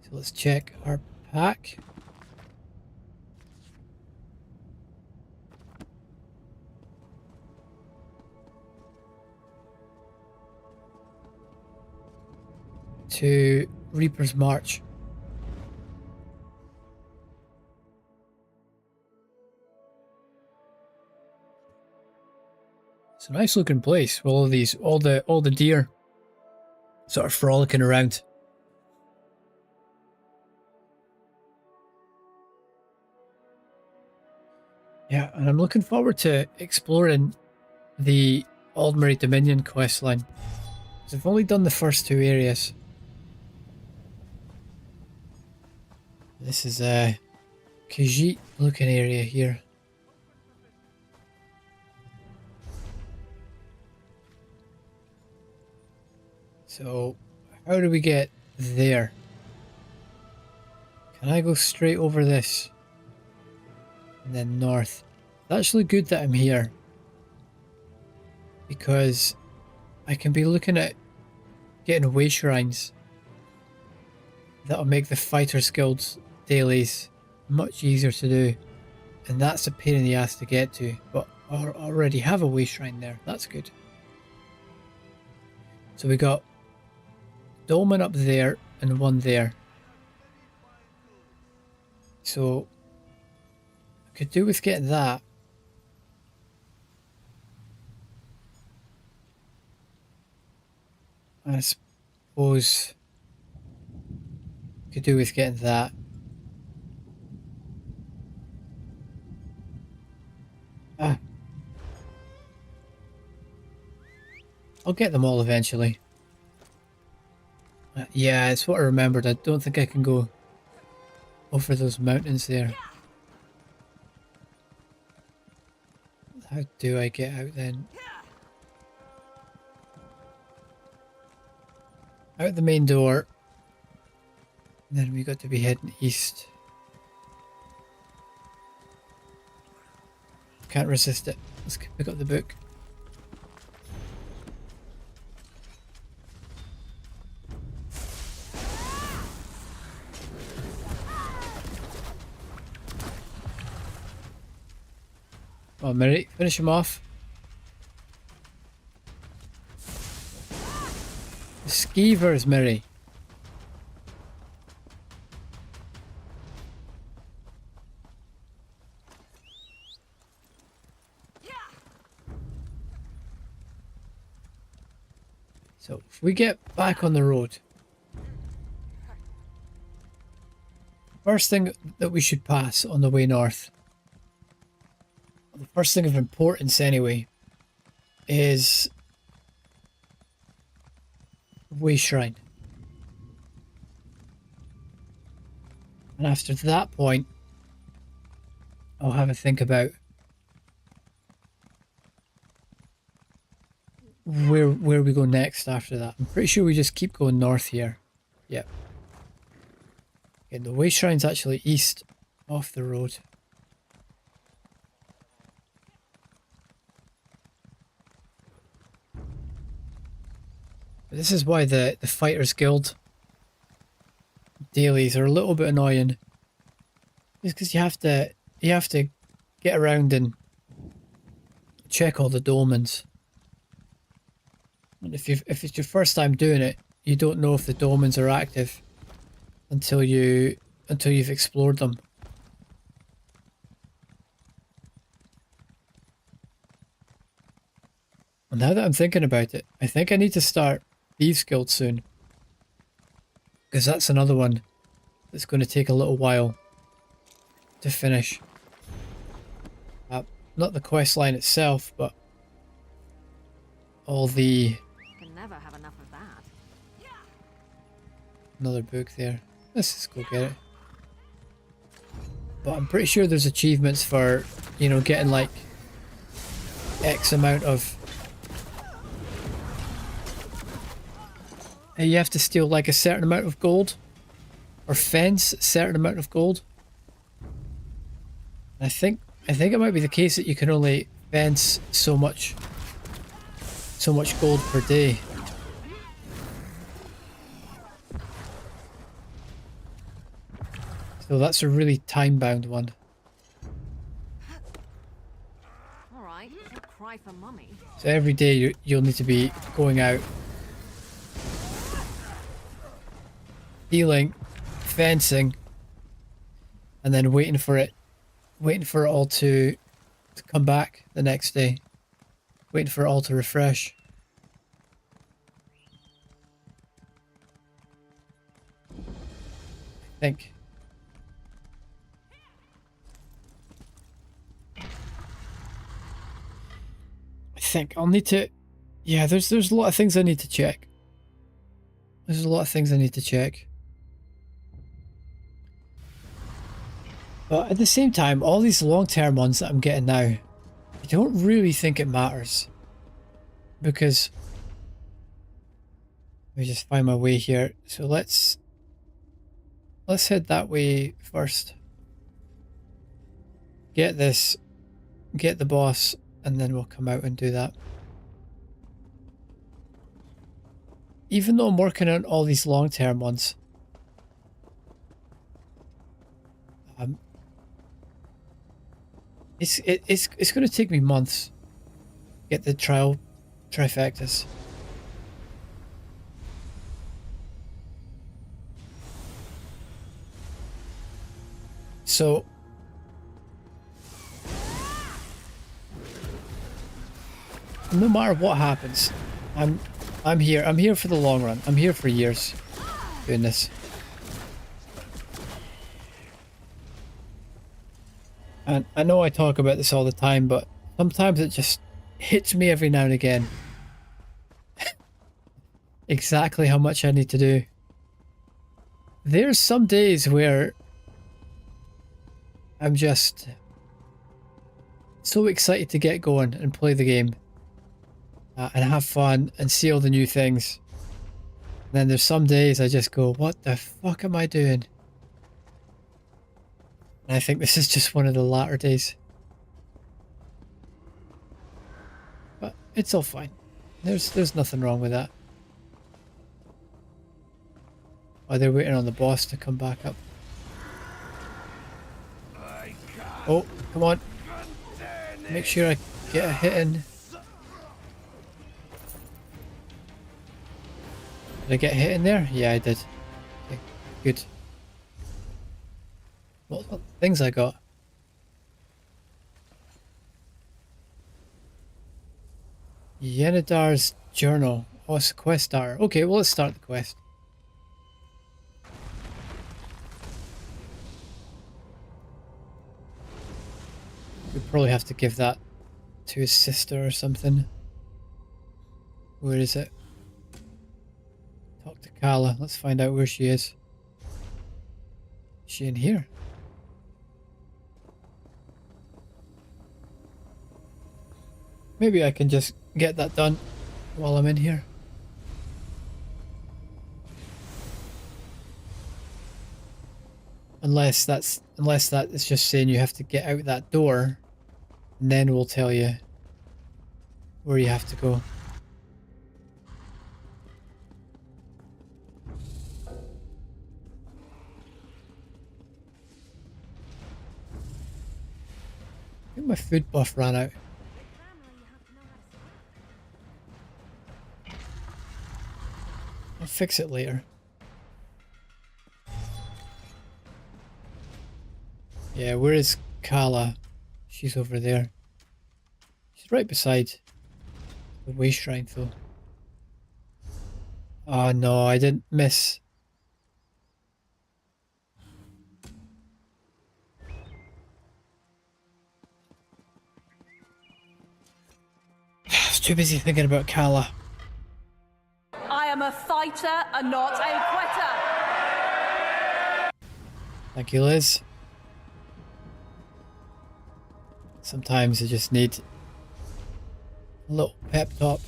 So let's check our pack. To Reaper's March. It's a nice looking place with all the deer sort of frolicking around. Yeah, and I'm looking forward to exploring the Aldmeri Dominion questline. Because I've only done the first 2 areas. This is a Khajiit looking area here. So, how do we get there? Can I go straight over this? And then north. It's actually good that I'm here. because I can be looking at getting way shrines that'll make the Fighters Guild's dailies much easier to do, and that's a pain in the ass to get to, but I already have a way shrine there. That's good. So we got dolmen up there and one there. So I could do with getting that. I suppose could do with getting that. Ah. I'll get them all eventually. Yeah, it's what I remembered. I don't think I can go over those mountains there. How do I get out then? Out the main door. And then we got to be heading east. Can't resist it. Let's pick up the book. Oh, Mary, finish him off. The skeevers, Mary. So if we get back on the road, first thing that we should pass on the way north, the first thing of importance anyway, is Way Shrine. And after that point, I'll have a think about where we go next after that. I'm pretty sure we just keep going north here. Yep. Okay, the Way Shrine's actually east off the road. But this is why the Fighters Guild dailies are a little bit annoying. Just because you have to get around and check all the dolmens. And if it's your first time doing it, you don't know if the dolmens are active until you've explored them. And now that I'm thinking about it, I think I need to start Thieves Guild soon, because that's another one that's going to take a little while to finish. Not the quest line itself, but all the... Can never have enough of that. Another book there. Let's just go get it. But I'm pretty sure there's achievements for, you know, getting like X amount of... You have to steal like a certain amount of gold, or fence a certain amount of gold. I think it might be the case that you can only fence so much gold per day. So that's a really time-bound one. All right, don't cry for mummy. So every day you'll need to be going out, healing, fencing, and then waiting for it all to come back the next day. Waiting for it all to refresh. I think. I'll need to... Yeah, there's a lot of things I need to check. There's a lot of things I need to check. But at the same time, all these long-term ones that I'm getting now, I don't really think it matters. Because... Let me just find my way here. So let's head that way first. Get this. Get the boss. And then we'll come out and do that. even though I'm working on all these long-term ones, it's going to take me months to get the trial trifectas. So no matter what happens, I'm here. I'm here for the long run. I'm here for years doing this. And I know I talk about this all the time, but sometimes it just hits me every now and again. Exactly how much I need to do. There's some days where I'm just so excited to get going and play the game. And have fun and see all the new things. And then there's some days I just go, what the fuck am I doing? And I think this is just one of the latter days. But it's all fine. There's nothing wrong with that. Oh, they're waiting on the boss to come back up. Oh, come on. Make sure I get a hit in. Did I get hit in there? Yeah, I did. Okay, good. What things I got? Yenadar's journal. Oh, it's a quest starter. Okay, well, let's start the quest. We probably have to give that to his sister or something. Where is it? Talk to Kala. Let's find out where she is. Is she in here? Maybe I can just get that done while I'm in here. Unless that is just saying you have to get out that door, and then we'll tell you where you have to go. I think my food buff ran out. I'll fix it later. Yeah, where is Kala? She's over there. She's right beside the way shrine though. Oh no, I didn't miss. I was too busy thinking about Kala. I am a fighter and not a quitter. Thank you, Liz. Sometimes I just need a little pep talk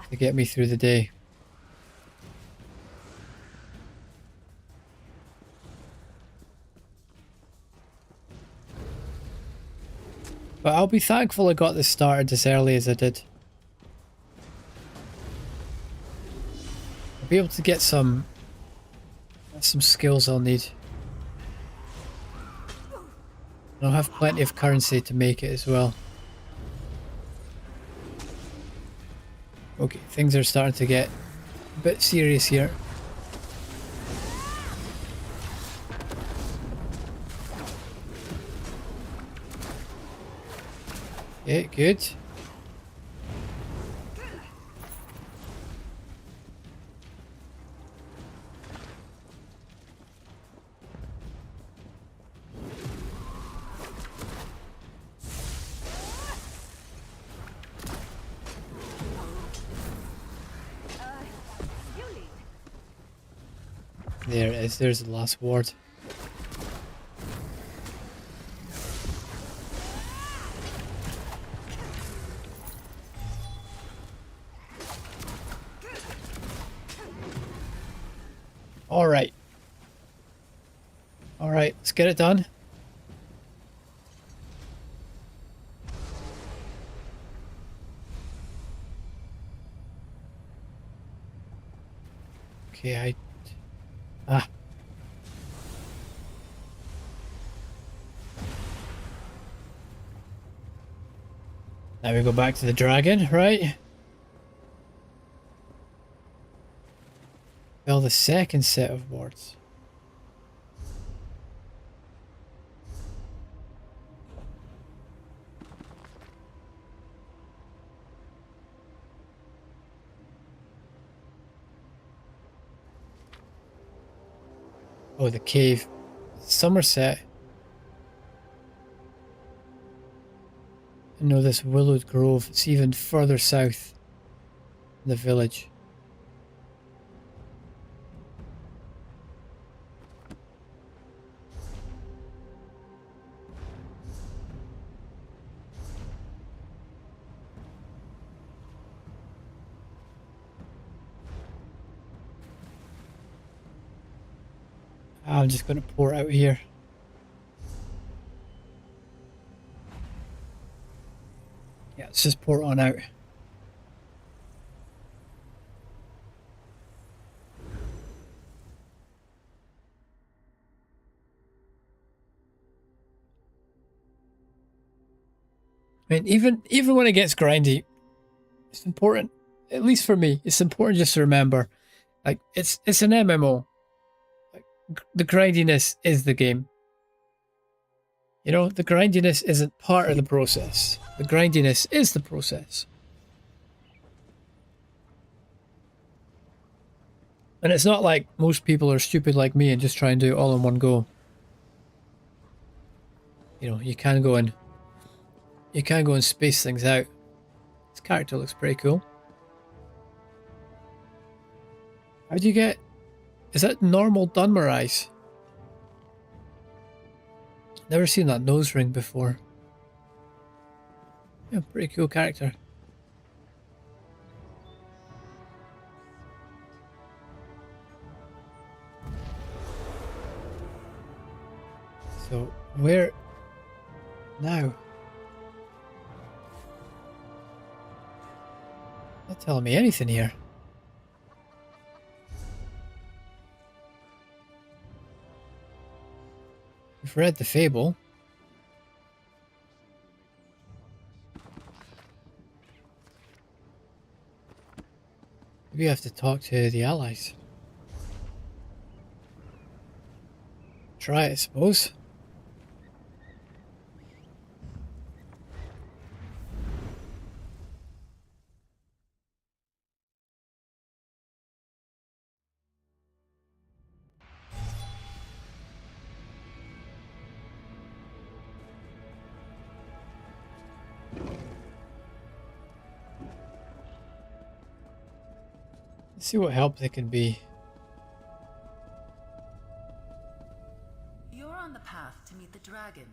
to get me through the day. But I'll be thankful I got this started as early as I did. I'll be able to get some skills I'll need. And I'll have plenty of currency to make it as well. Okay, things are starting to get a bit serious here. Okay, good. There it is, there's the last ward. Alright. Alright, let's get it done. Okay, Ah. Now we go back to the dragon, right? Well, the second set of wards. Oh, the cave. Somerset. No, this Willowed Grove. It's even further south in the village. I'm just going to pour out here. Yeah, let's just pour it on out. I mean, even when it gets grindy, it's important, at least for me, it's important just to remember, like, it's an MMO. Like, the grindiness is the game. You know, the grindiness isn't part of the process. The grindiness is the process. And it's not like most people are stupid like me and just try and do it all in one go. You know, you can go and space things out. This character looks pretty cool. How do you get... Is that normal Dunmer eyes? Never seen that nose ring before. Yeah, pretty cool character. So, where... now? Not telling me anything here. We've read the fable. We have to talk to the allies. Try it, I suppose. Let's see what help they can be. You're on the path to meet the dragon.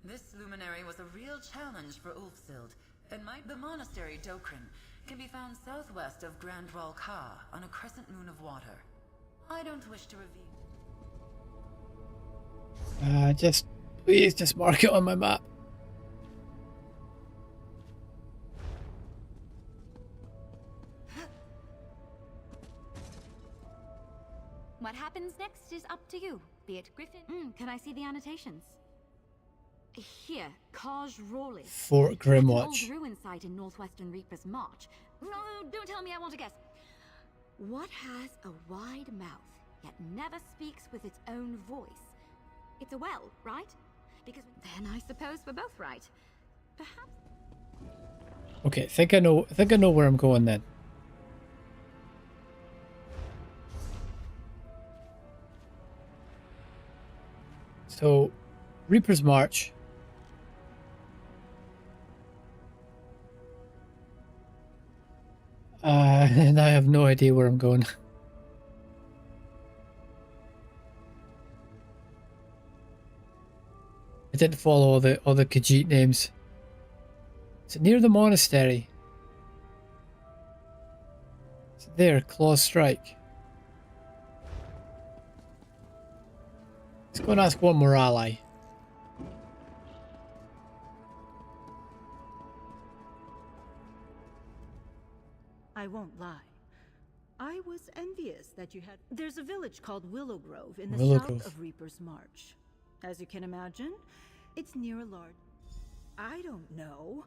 This luminary was a real challenge for Ulfsild, and the monastery Dokrin can be found southwest of Grand Ral Ka on a crescent moon of water. I don't wish to reveal. Please just mark it on my map. What happens next is up to you, be it Griffin. Can I see the annotations? Here, Kaj Rawley. Fort Grimwatch. An old ruin site in northwestern Reaper's March. No, don't tell me, I want to guess. What has a wide mouth, yet never speaks with its own voice? It's a well, right? Because then I suppose we're both right. Perhaps. Okay, I think I know where I'm going then. So, Reaper's March. And I have no idea where I'm going. I didn't follow all the Khajiit names. Is it near the monastery? Is it there? Claw Strike. Let's go and ask one more ally. I won't lie. I was envious that you had. There's a village called Willow Grove in the Willow south Grove. of Reaper's March. As you can imagine, it's near a large. I don't know.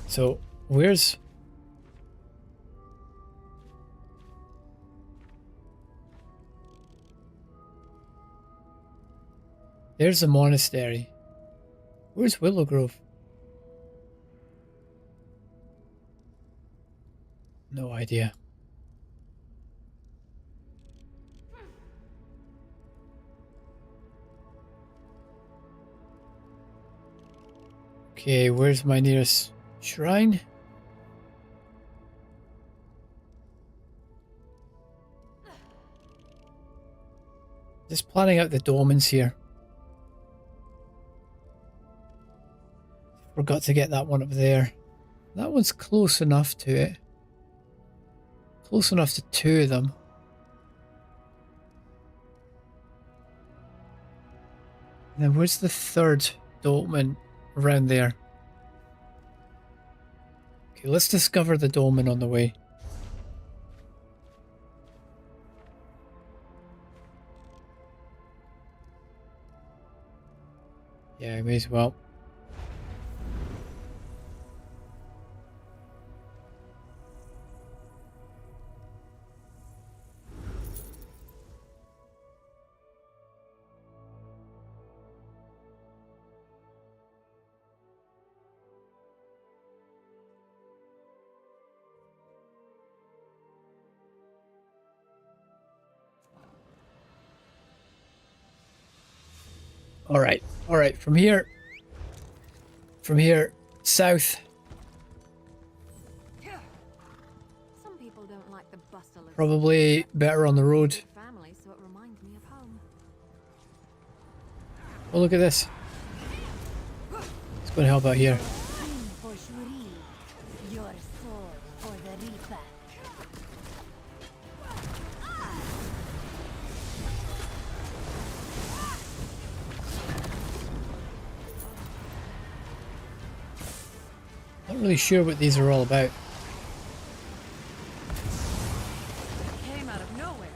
So, where's... There's the monastery. Where's Willow Grove? No idea. Okay, where's my nearest shrine? Just planning out the dolmens here. Forgot to get that one up there. That one's close enough to it. Close enough to two of them. And then where's the third dolmen around there? Okay, let's discover the dolmen on the way. Yeah, I may as well. All right, from here, south. Some people don't like the bustle of Probably better on the road. family, so it reminds me of home. Oh, look at this. Let's go and help out here. For Shuri, your sword for the Reaper. Not really sure what these are all about. Came out of nowhere.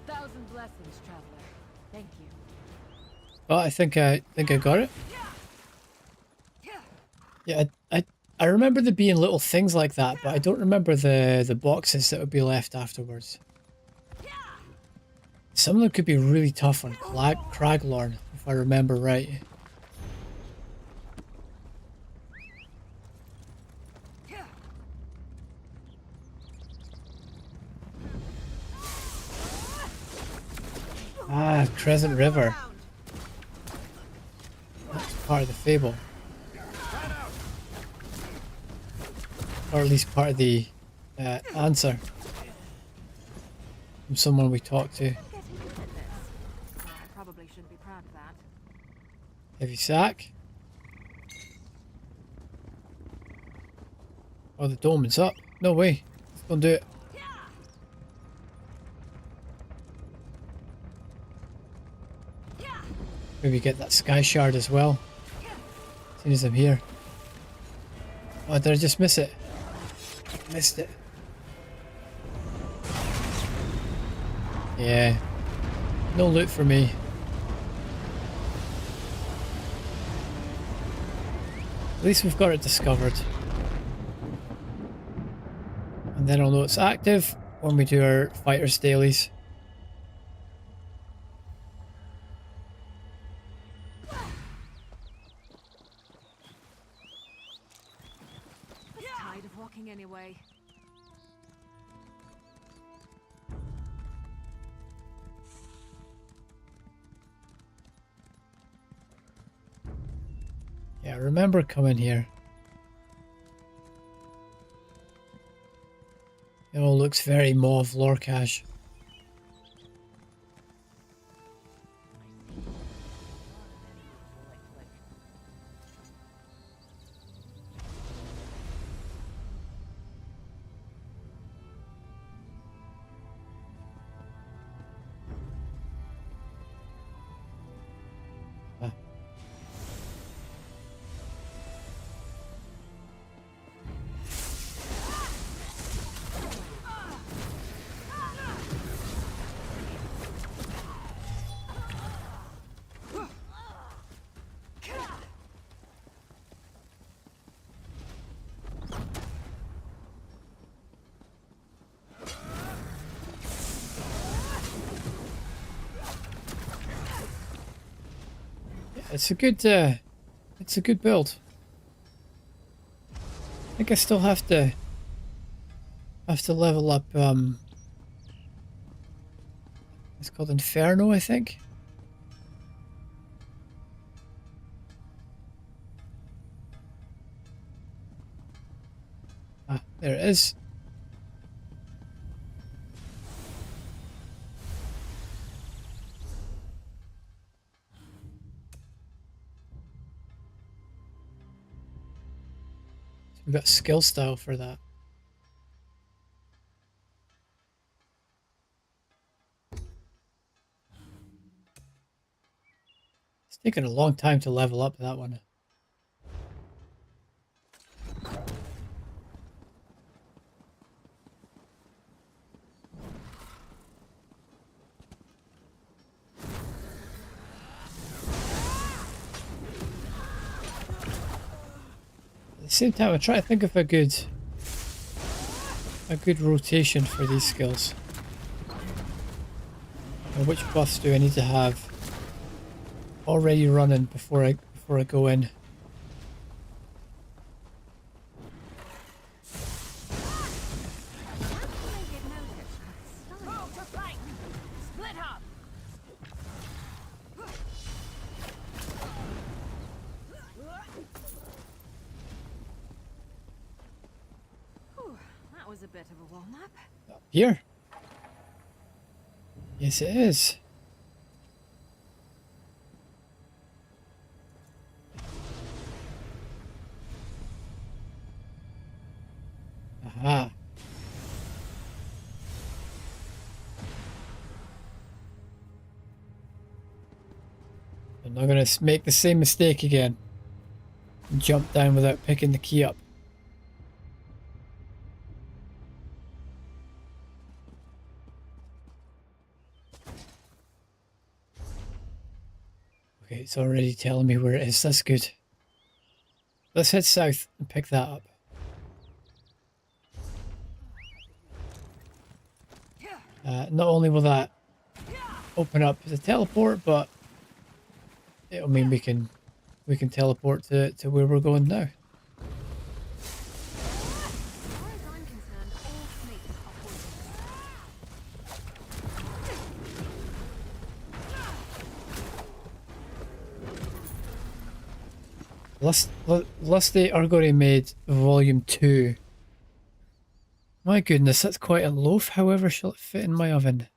1,000 blessings, traveler. Thank you. Oh, I think I got it. Yeah, I remember there being little things like that, but I don't remember the boxes that would be left afterwards. Some of them could be really tough on Craglorn, if I remember right. Ah, Crescent River. That's part of the fable. Or at least part of the answer from someone we talked to. I probably shouldn't be proud of that. Heavy sack. Oh, the dolmen's up. No way. Let's go and do it. Maybe get that sky shard as well. As soon as I'm here. Oh, did I just miss it? Missed it. Yeah. No loot for me. At least we've got it discovered. And then I'll know it's active when we do our fighters dailies. Tired of walking anyway. Yeah, I remember coming here. It all looks very Mauve Lorcash. it's a good build. I think I still have to level up. It's called Inferno, I think. Ah, there it is. So we've got skill style for that. It's taken a long time to level up that one. At the same time, I try to think of a good rotation for these skills. Or which buffs do I need to have already running before I go in? That was a bit of a warm-up. Here. Yes, it is. Aha. I'm not going to make the same mistake again. Jump down without picking the key up. Okay, it's already telling me where it is. That's good. Let's head south and pick that up. Not only will that open up the teleport, but it'll mean we can teleport to where we're going now. Lusty Argory made Volume 2. My goodness, that's quite a loaf. However shall it fit in my oven?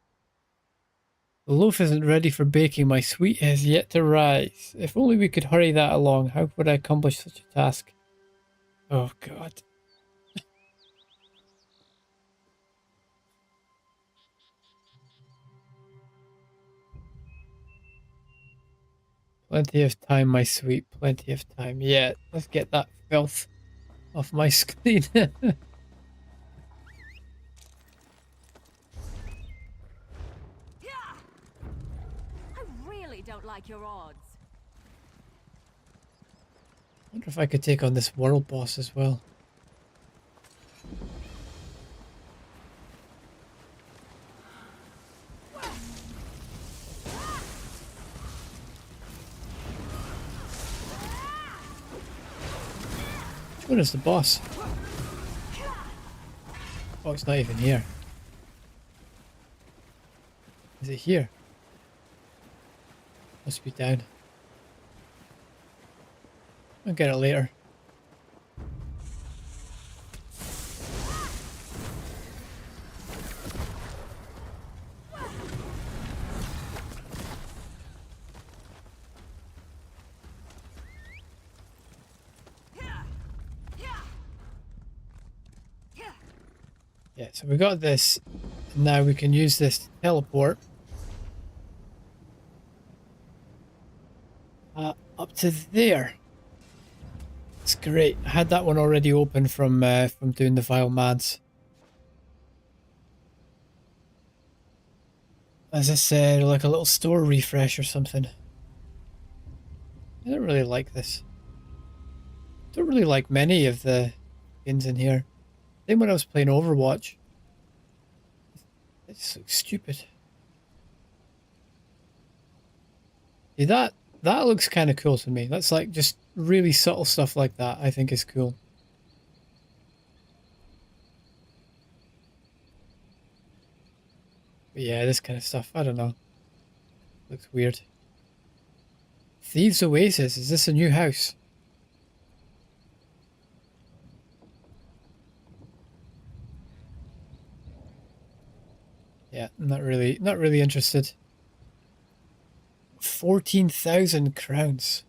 The loaf isn't ready for baking. My sweet has yet to rise. If only we could hurry that along. How would I accomplish such a task? Oh, God. Plenty of time, my sweet. Plenty of time. Yeah, let's get that filth off my screen. I really don't like your odds. I wonder if I could take on this world boss as well. Which one is the boss? Oh, it's not even here. Is it here? Must be down. I'll get it later. Yeah, so we got this. Now we can use this to teleport up to there. It's great. I had that one already open from doing the Vile Mads. As I said, like a little store refresh or something. I don't really like this. Don't really like many of the skins in here. Same when I was playing Overwatch. It's so stupid. See that? That looks kind of cool to me. That's like just really subtle stuff like that I think is cool. But yeah, this kind of stuff, I don't know. Looks weird. Thieves Oasis, is this a new house? Yeah, not really interested. 14,000 crowns.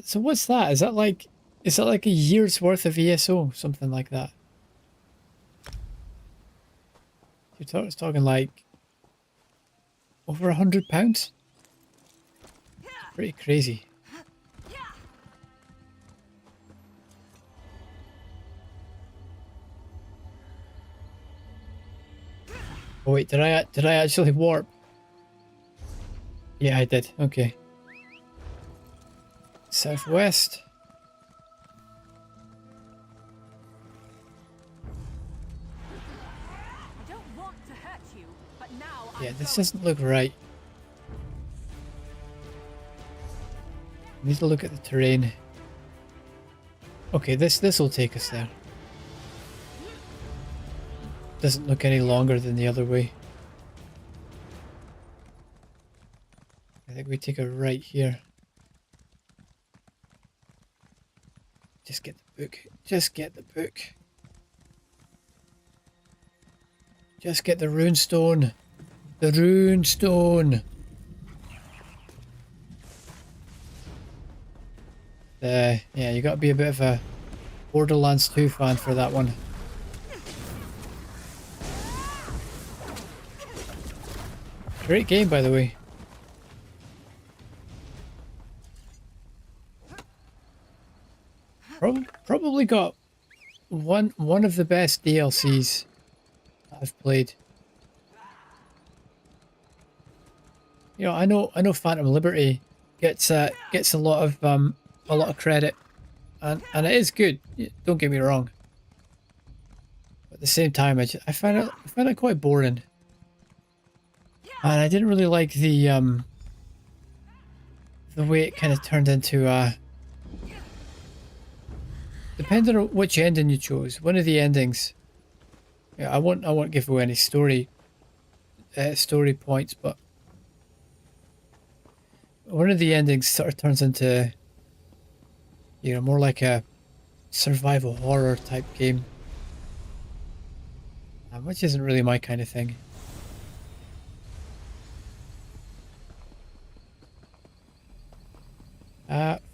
So what's that? Is that like a year's worth of ESO? Something like that? It's talking like over £100? Pretty crazy. Oh wait, did I actually warp? Yeah, I did. Okay. Southwest. I don't want to hurt you, but now Yeah, this doesn't look right. Need to look at the terrain. Okay, this will take us there. Doesn't look any longer than the other way. I think we take a right here. Just get the book. Just get the book. Just get the rune stone. The rune stone. Yeah, you gotta be a bit of a Borderlands 2 fan for that one. Great game, by the way. Probably got one of the best DLCs I've played. You know, I know Phantom Liberty gets a lot of credit, and it is good. Don't get me wrong. But at the same time, I find it quite boring, and I didn't really like the way it kind of turned into depending on which ending you chose. One of the endings. Yeah, I won't give away any story points, but one of the endings sort of turns into, you know, more like a survival horror type game, which isn't really my kind of thing.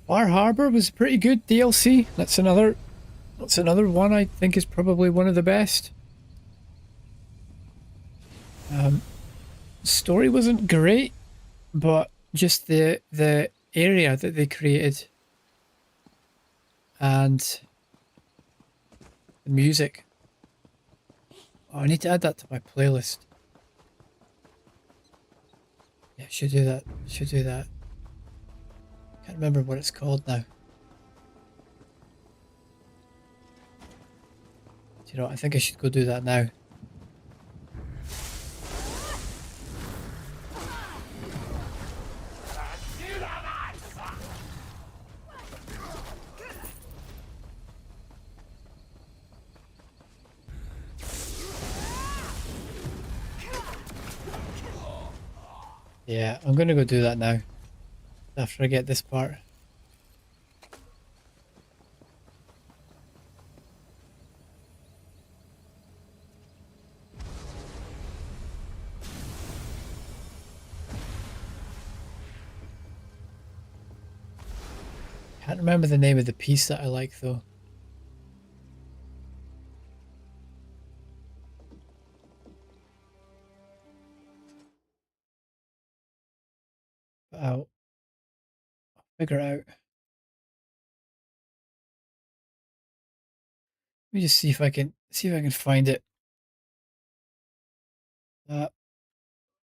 Far Harbor was a pretty good DLC. That's another one I think is probably one of the best. Story wasn't great, but just the area that they created and the music. Oh, I need to add that to my playlist. Yeah, should do that. Should do that. Can't remember what it's called now. You know, I think I should go do that now. Yeah, I'm gonna go do that now. After I get this part. Can't remember the name of the piece that I like though. But I'll figure it out. Let me just see if I can find it.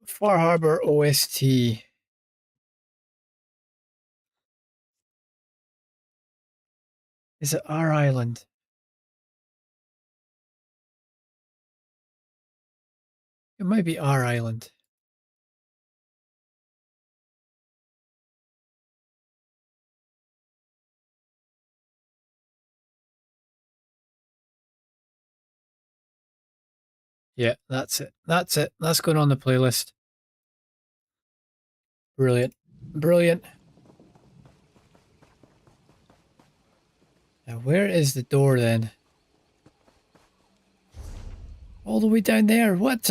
Far Harbor OST. Is it Our Island? It might be Our Island. Yeah, that's it. That's it. That's going on the playlist. Brilliant. Brilliant. Now, where is the door then? All the way down there. What?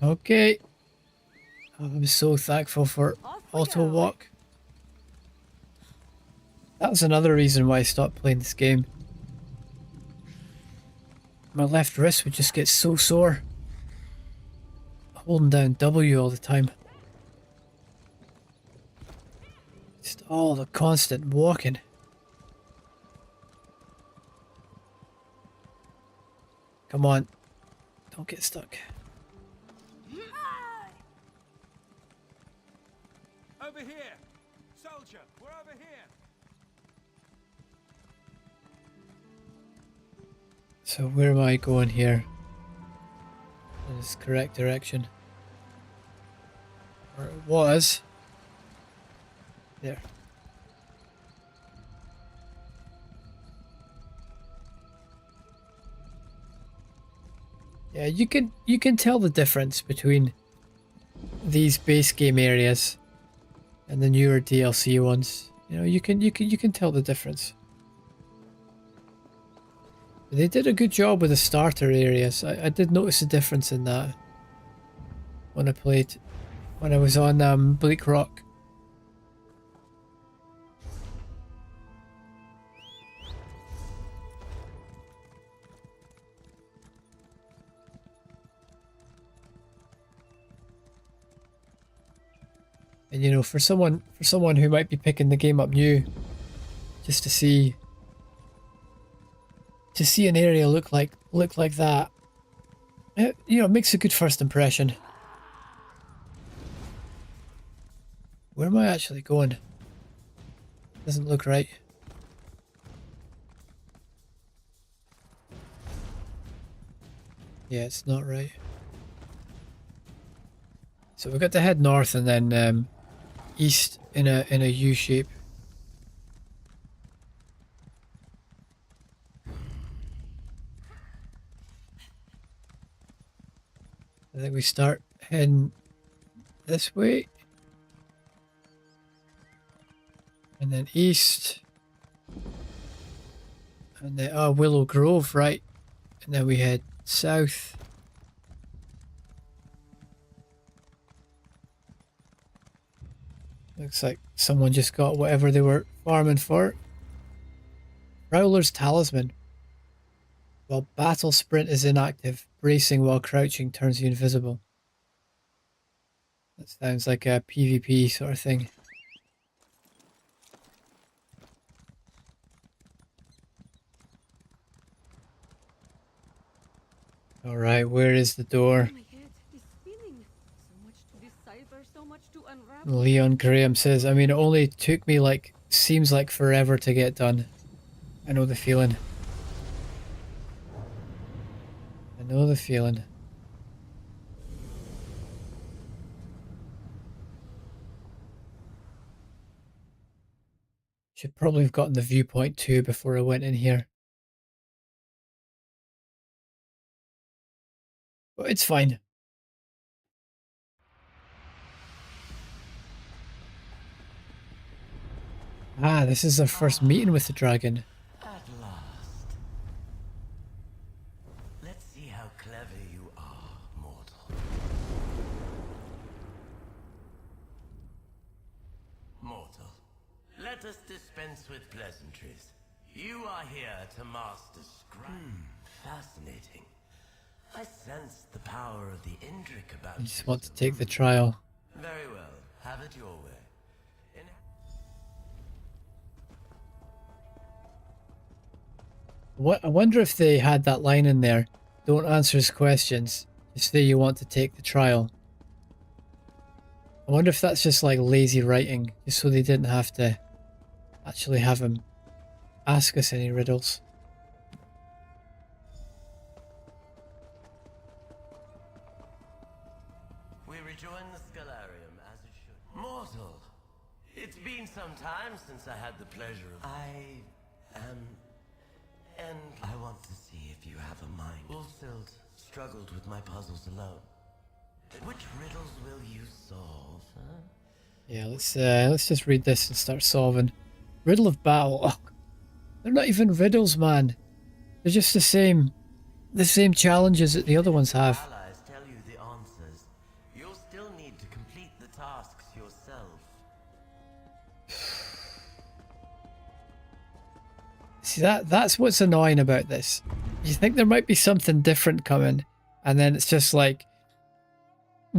Okay. I'm so thankful for auto walk. That's another reason why I stopped playing this game. My left wrist would just get so sore. Holding down W all the time. Just all the constant walking. Come on. Don't get stuck. Over here! Soldier, we're over here! So where am I going here? In this correct direction. Or it was. There. Yeah, you can tell the difference between these base game areas and the newer DLC ones. You know, you can tell the difference. They did a good job with the starter areas. I did notice a difference in that when I was on Bleak Rock. And you know, for someone who might be picking the game up new, just to see an area look like that, it, you know, makes a good first impression. Where am I actually going? Doesn't look right. Yeah, it's not right. So we've got to head north and then east in a U shape. I think we start heading this way. And then east. And then, Willow Grove, right. And then we head south. Looks like someone just got whatever they were farming for. Prowler's Talisman. While battle sprint is inactive, bracing while crouching turns you invisible. That sounds like a PvP sort of thing. Alright, where is the door? Oh my head is spinning. So much to decipher, so much to unravel. Leon Graham says, I mean, it only took me seems like forever to get done. I know the feeling. I know the feeling. Should probably have gotten the viewpoint too before I went in here. But it's fine. Ah, this is our first meeting with the dragon. At last. Let's see how clever you are, mortal. Mortal, let us dispense with pleasantries. You are here to master Scrum. Fascinating. I sense the power of the Indrik about I you. just want to take the trial. Very well. Have it your way. What I wonder if they had that line in there. Don't answer his questions. Just say you want to take the trial. I wonder if that's just like lazy writing, just so they didn't have to actually have him ask us any riddles. We rejoin the Scalarium as it should. Mortal, it's been some time since I had the pleasure of... I am And I want to see if you have a mind. Ulfsild struggled with my puzzles alone. Which riddles will you solve, huh? Yeah, let's just read this and start solving. Riddle of battle. Oh, they're not even riddles, man. They're just the same challenges that the other ones have. Allies tell you the answers. You'll still need to complete the tasks yourself. See, that's what's annoying about this. You think there might be something different coming, and then it's just like,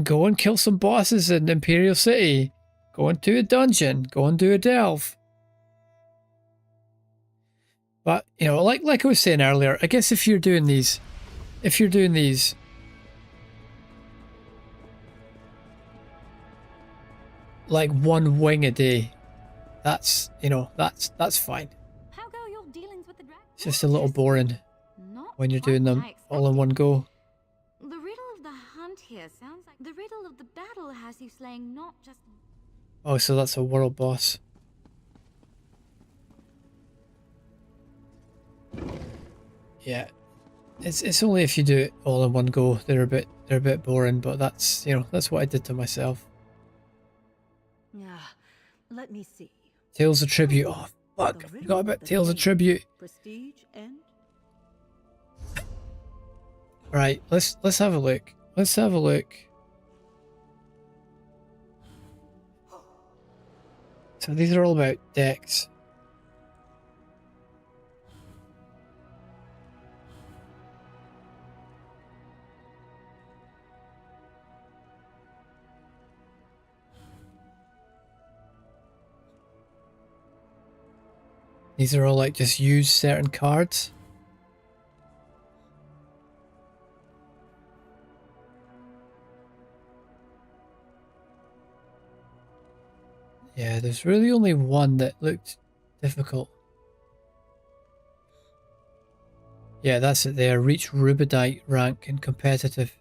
go and kill some bosses in Imperial City. Go into a dungeon. Go and do a delve. But, you know, like I was saying earlier, I guess if you're doing these like one wing a day, that's, you know, that's fine. How go your dealings with the dragon? It's just a little boring Not when you're quite doing what them I all in one go. The riddle of the hunt here sounds like the riddle of the battle has you slaying not just... Oh, so that's a world boss. Yeah. It's only if you do it all in one go. They're a bit boring, but that's, you know, that's what I did to myself. Let me see. Tales of Tribute. Oh fuck, I forgot about Tales of Tribute. Prestige and Right, let's have a look. Let's have a look. So these are all about decks. These are all like just use certain cards. Yeah, there's really only one that looked difficult. Yeah, that's it there. Reach Rubedite rank in competitive.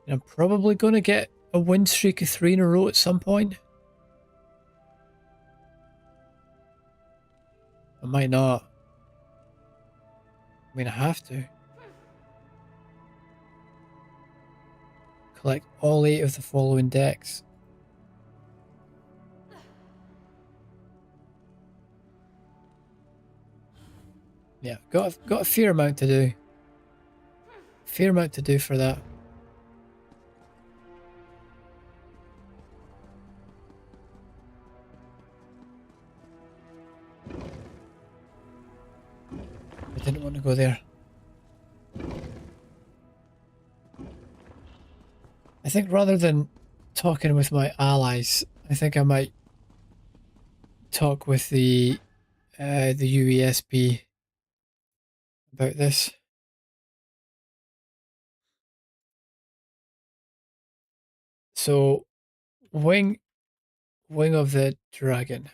And I'm probably going to get a win streak of 3 in a row at some point. I might not. I mean, I have to. Collect all 8 of the following decks. Yeah, got a fair amount to do. Fair amount to do for that. I didn't want to go there. I think rather than talking with my allies, I think I might talk with the UESB about this. So, wing of the dragon.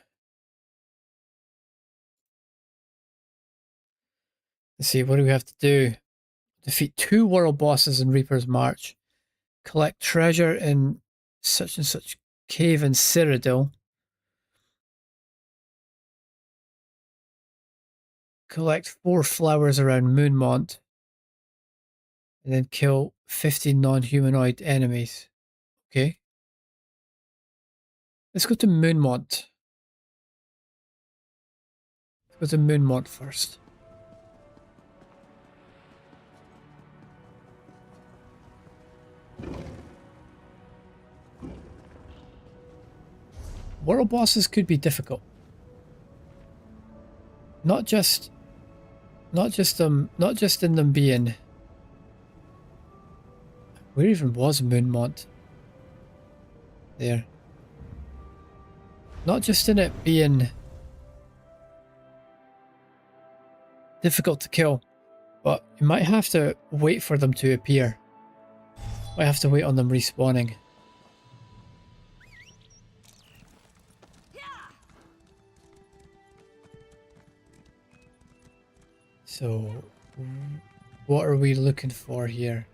Let's see, what do we have to do? Defeat 2 world bosses in Reaper's March. Collect treasure in such and such cave in Cyrodiil. Collect 4 flowers around Moonmont. And then kill 50 non-humanoid enemies. Okay. Let's go to Moonmont. Let's go to Moonmont first. World bosses could be difficult. Not just in them being... Where even was Moonmont? There. Not just in it being difficult to kill, but you might have to wait for them to appear. Might have to wait on them respawning. So, what are we looking for here?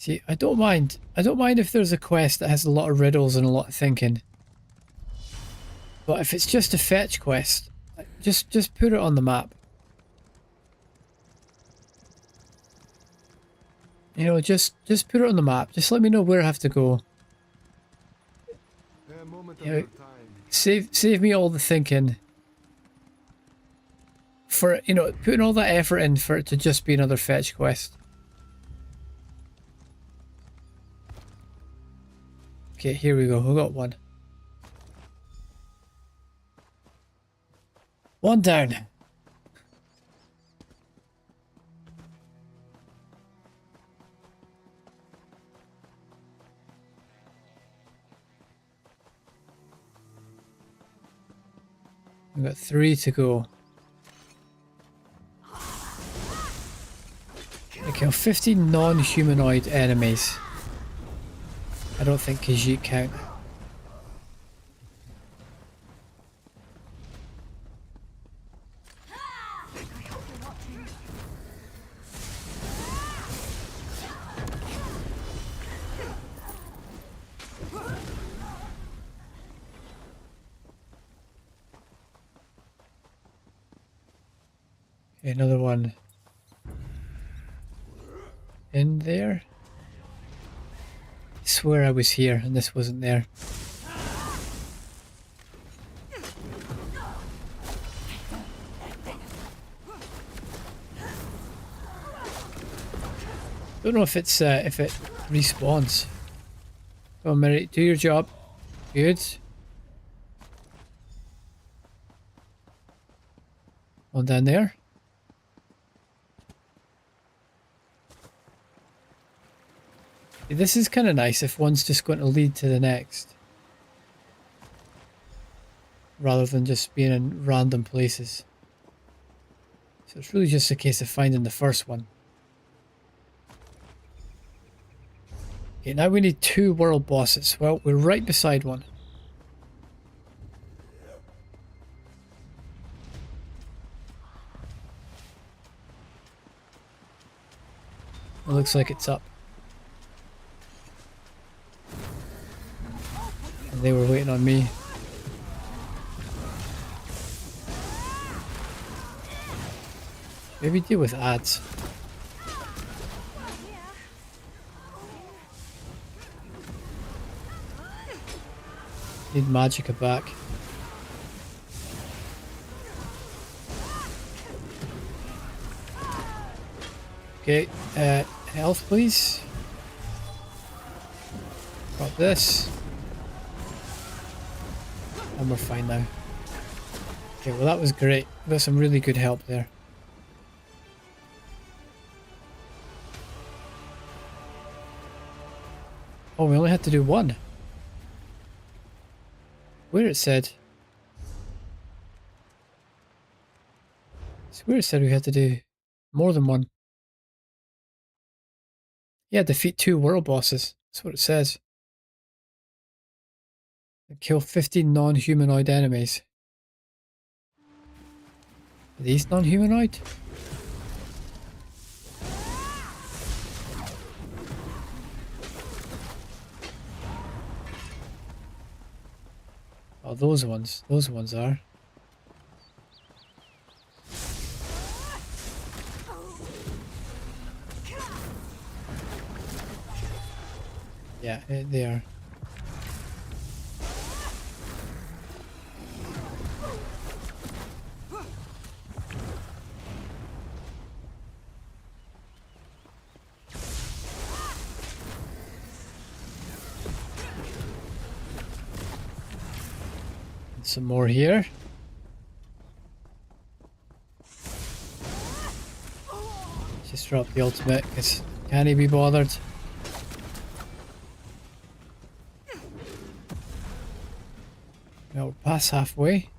See, I don't mind. I don't mind if there's a quest that has a lot of riddles and a lot of thinking. But if it's just a fetch quest, just put it on the map. You know, just put it on the map. Just let me know where I have to go. You know, save me all the thinking. For, you know, putting all that effort in for it to just be another fetch quest. Okay, here we go. We got one. One down. We've got 3 to go. I kill 15 non-humanoid enemies. I don't think Khajiit count. Okay, another one in there. I swear I was here and this wasn't there. Don't know if it's if it respawns. Come on, Mary, do your job. Good. One down there. This is kind of nice if one's just going to lead to the next. Rather than just being in random places. So it's really just a case of finding the first one. Okay, now we need 2 world bosses. Well, we're right beside one. It looks like it's up. And they were waiting on me. Maybe deal with ads. Need Magicka back. Okay, health please. Got this. And we're fine now. Okay, well that was great. We got some really good help there. Oh, we only had to do one. Where it said... I swear it said we had to do more than one. Yeah, defeat 2 world bosses. That's what it says. Kill 15 non-humanoid enemies. Are these non-humanoid? Oh, those ones are. Yeah, they are. Some more here. Just drop the ultimate because can he be bothered? Well, we're past halfway.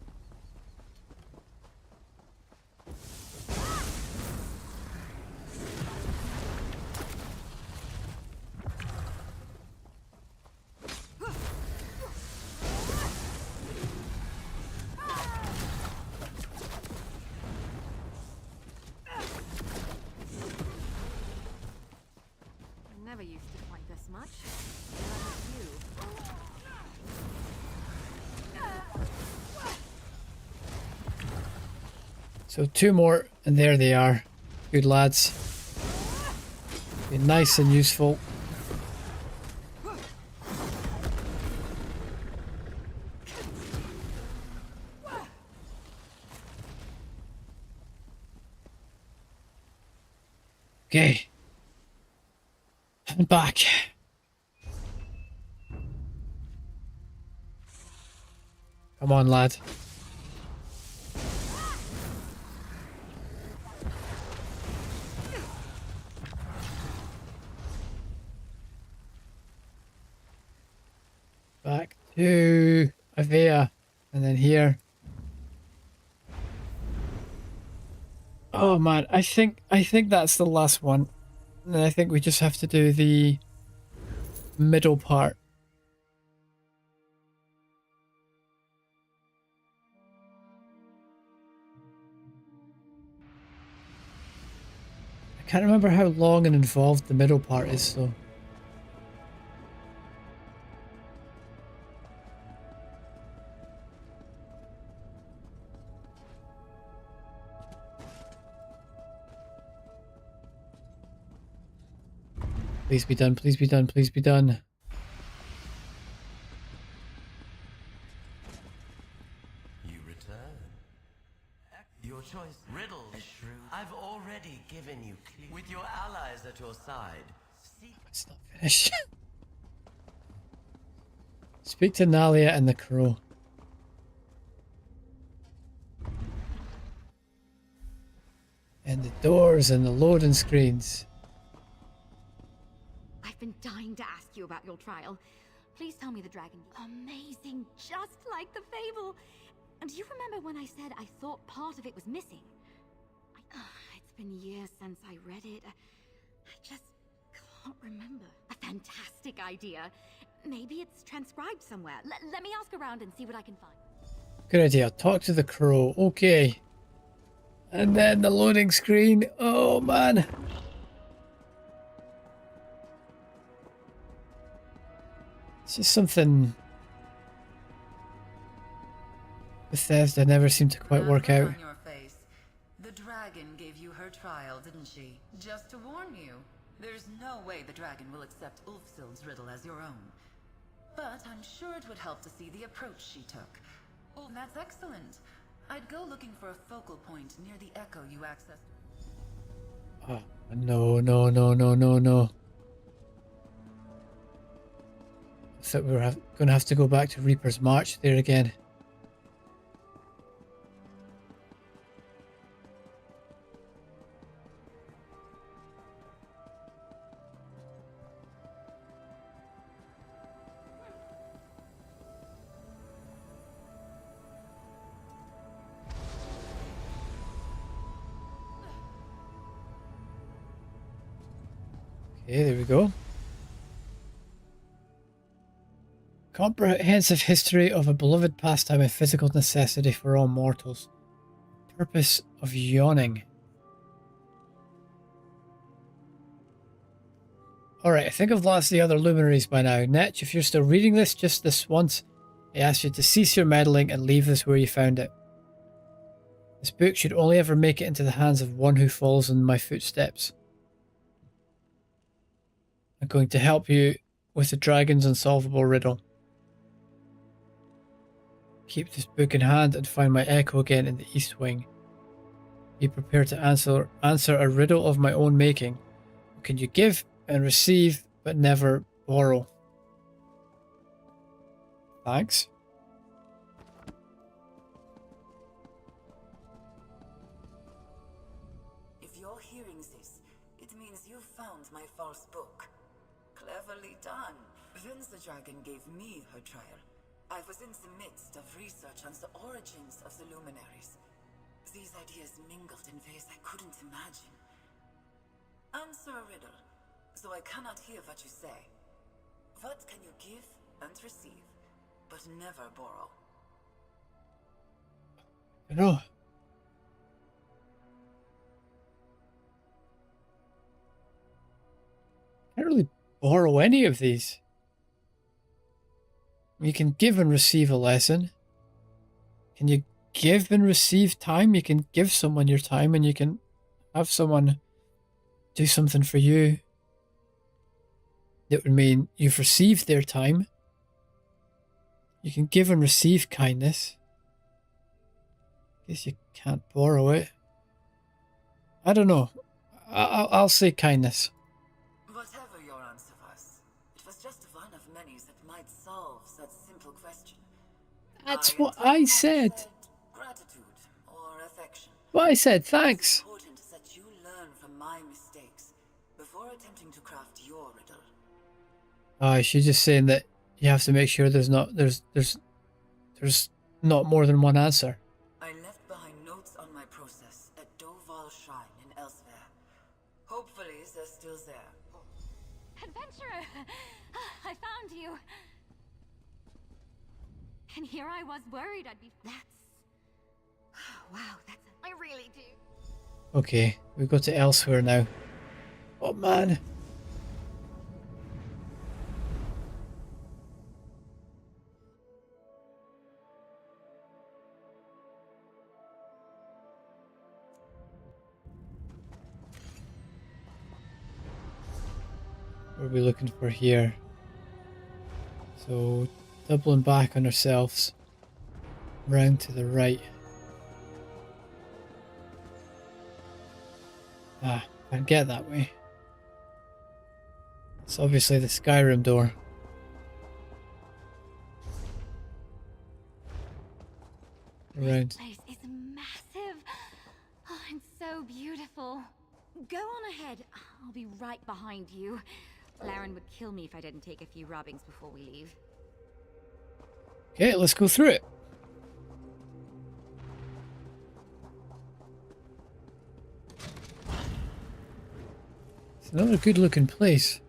Never used to So 2 more, and there they are. Good lads. Be nice and useful. Okay. And back. Come on, lad. Back to Avea, and then here. Oh man, I think that's the last one. And I think we just have to do the middle part. I can't remember how long and involved the middle part is though. Please be done, please be done, please be done. You return. Your choice riddle is shrewd. I've already given you clues. With your allies at your side. It's not finished. Speak to Nalia and the crow. And the doors and the loading screens. I've been dying to ask you about your trial. Please tell me the dragon. Amazing, just like the fable. And do you remember when I said I thought part of it was missing? It's been years since I read it. I just can't remember. A fantastic idea. Maybe it's transcribed somewhere. Let me ask around and see what I can find. Good idea. Talk to the crow. Okay. And then the loading screen. Oh man. It's just something Bethesda never seemed to quite work out. On your face. The dragon gave you her trial, didn't she? Just to warn you, there's no way the dragon will accept Ulfsild's riddle as your own. But I'm sure it would help to see the approach she took. Oh, that's excellent. I'd go looking for a focal point near the echo you accessed. Oh, no, no, no, no, no, no. I thought we were going to have to go back to Reaper's March there again. Okay, there we go. Comprehensive history of a beloved pastime and physical necessity for all mortals. Purpose of yawning. Alright, I think I've lost the other luminaries by now. Netch, if you're still reading this, just this once, I ask you to cease your meddling and leave this where you found it. This book should only ever make it into the hands of one who follows in my footsteps. I'm going to help you with the dragon's unsolvable riddle. Keep this book in hand and find my echo again in the East Wing. Be prepared to answer a riddle of my own making. Can you give and receive, but never borrow? Thanks. If you're hearing this, it means you found my false book. Cleverly done. Since the dragon gave me her trial, I was in the midst of research on the origins of the luminaries. These ideas mingled in ways I couldn't imagine. Answer a riddle, so I cannot hear what you say. What can you give and receive, but never borrow? No. Can't really borrow any of these. You can give and receive a lesson. Can you give and receive time. You can give someone your time and you can have someone do something for you. That would mean you've received their time. You can give and receive kindness. Guess you can't borrow it. I don't know. I'll say kindness. Whatever your answer was, it was just one of many that might solve such simple question. That's what I said. Gratitude or affection. What I said, thanks. It's important that you learn from my mistakes before attempting to craft your riddle. She's just saying that you have to make sure there's not more than one answer. I left behind notes on my process at Doval Shrine in Elsewhere. Hopefully they're still there. Adventurer! I found you! And here I was worried I'd be... That's... Wow, that's... I really do. Okay, we go to Elsewhere now. Oh man. What are we looking for here? So, doubling back on ourselves. Round to the right. Can't get that way. It's obviously the Skyrim door. Around. This place is massive. Oh, and so beautiful. Go on ahead. I'll be right behind you. Laren would kill me if I didn't take a few rubbings before we leave. Okay, let's go through it. It's another good looking place.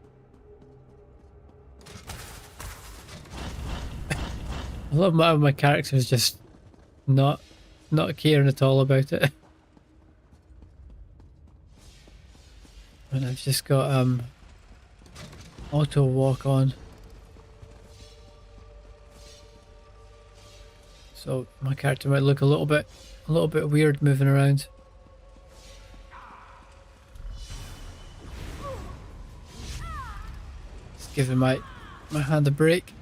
I love my characters just not caring at all about it. And I've just got auto walk on. So my character might look a little bit weird moving around. Just giving my hand a break.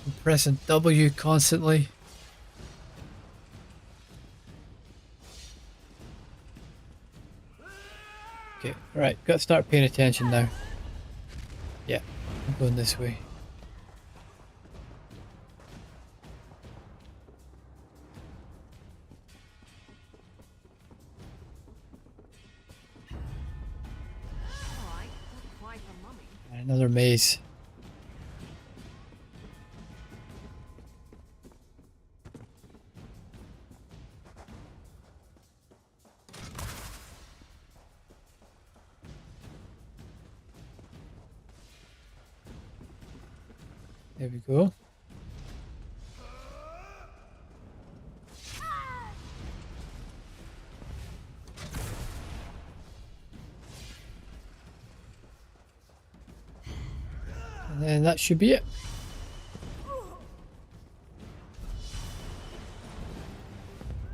I'm pressing W constantly. Okay, right, got to start paying attention now. Yeah, I'm going this way. Another maze. There we go. And then that should be it.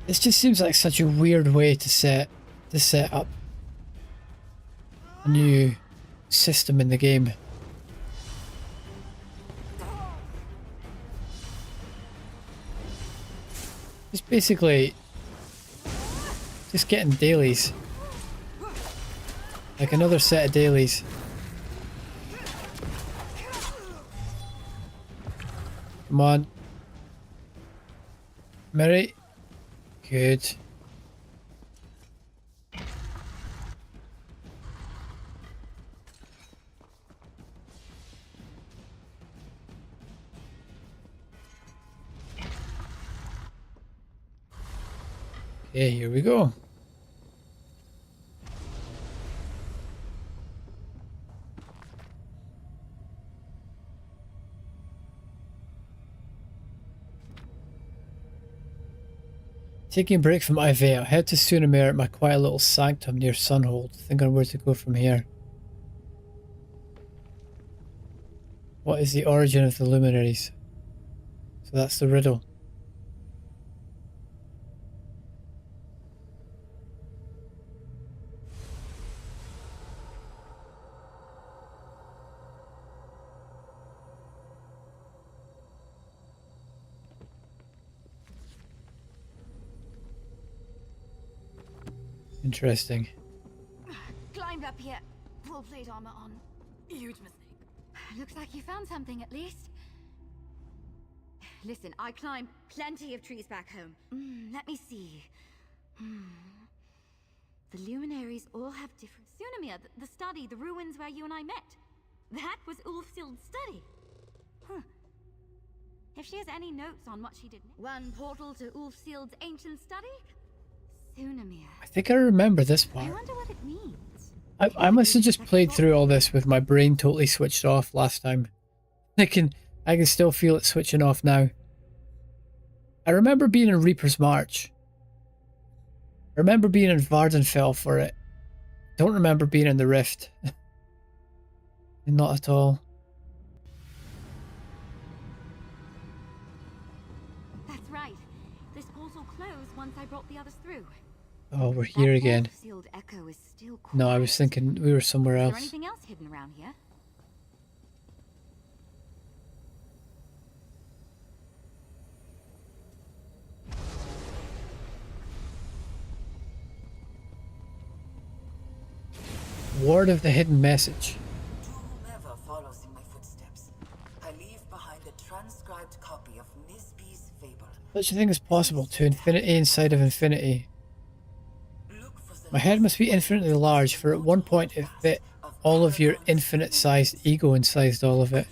This just seems like such a weird way to set up a new system in the game. It's basically just getting dailies. Like another set of dailies. Come on. Mary. Good. Okay, here we go. Taking a break from Ivea, I head to Sunamere at my quiet little sanctum near Sunhold, thinking on where to go from here. What is the origin of the luminaries? So that's the riddle. Interesting. Climbed up here. Full plate armor on. Huge mistake. Looks like you found something at least. Listen, I climbed plenty of trees back home. Let me see. The luminaries all have different... Sunamir, the study, the ruins where you and I met. That was Ulfsild's study. Huh. If she has any notes on what she did... One portal to Ulfsild's ancient study? Sunamir. I think I remember this part. I wonder what it means. I must have just played through all this with my brain totally switched off last time. I can still feel it switching off now. I remember being in Reaper's March. I remember being in Vardenfell for it. Don't remember being in the Rift. Not at all. That's right. This portal closed once I brought the others through. Oh, we're here again. Echo is still No, I was thinking we were somewhere Is else. there anything else hidden around here? Ward of the Hidden Message. To whomever follows in my footsteps, I leave behind a transcribed copy of Nisby's fable. Such a thing is possible to infinity inside of infinity. My head must be infinitely large, for at one point it fit all of your infinite-sized ego inside all of it.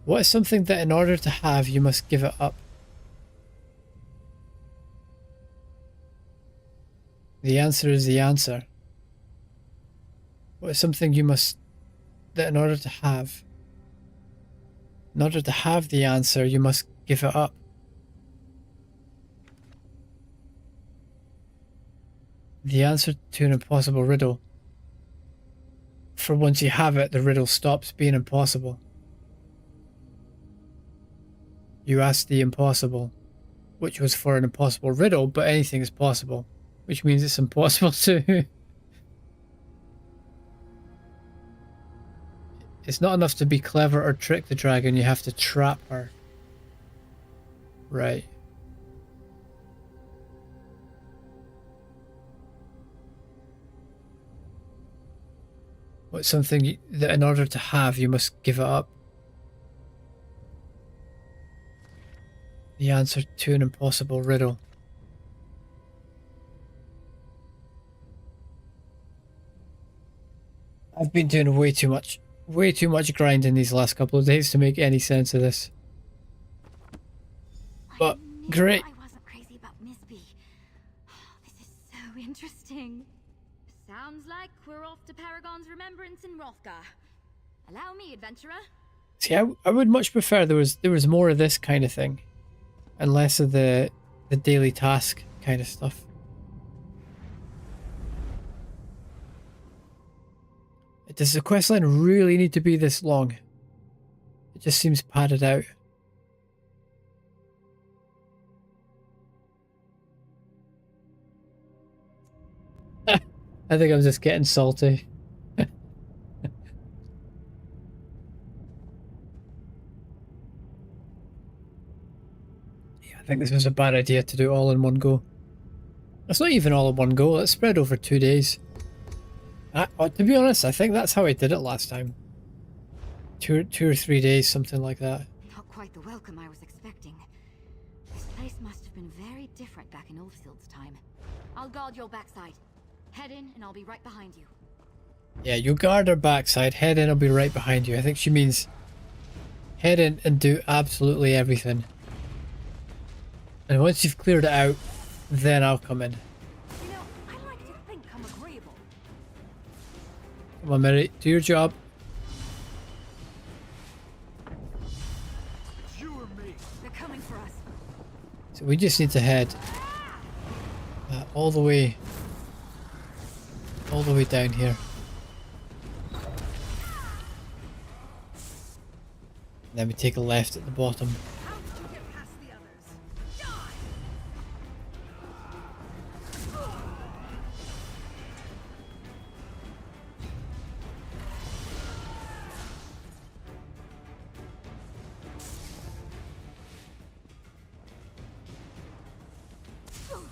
What is something that in order to have, you must give it up? The answer is the answer. What is something you must... that in order to have... in order to have the answer, you must give it up? The answer to an impossible riddle. For once you have it, the riddle stops being impossible. You asked the impossible, which was for an impossible riddle, but anything is possible, which means it's impossible too. It's not enough to be clever or trick the dragon, you have to trap her. Right. What's something that in order to have, you must give it up? The answer to an impossible riddle. I've been doing way too much grinding these last couple of days to make any sense of this. But great. I wasn't crazy about Misby. This is so interesting. Sounds like we're off to Paragon's remembrance in Hrothgar. Allow me, adventurer. See, I would much prefer there was more of this kind of thing, and less of the daily task kind of stuff. Does the questline really need to be this long? It just seems padded out. I think I'm just getting salty. Yeah, I think this was a bad idea to do all in one go. It's not even all in one go, it's spread over 2 days. To be honest, I think that's how I did it last time. Two or 3 days, something like that. Not quite the welcome I was expecting. This place must have been very different back in Ulfsild's time. I'll guard your backside. Head in and I'll be right behind you. Yeah, you guard her backside, head in, I'll be right behind you. I think she means head in and do absolutely everything. And once you've cleared it out, then I'll come in. You know, I like to think I'm agreeable. Come on, Mary, do your job. You or me? They're coming for us. So we just need to head all the way down here. And then we take a left at the bottom.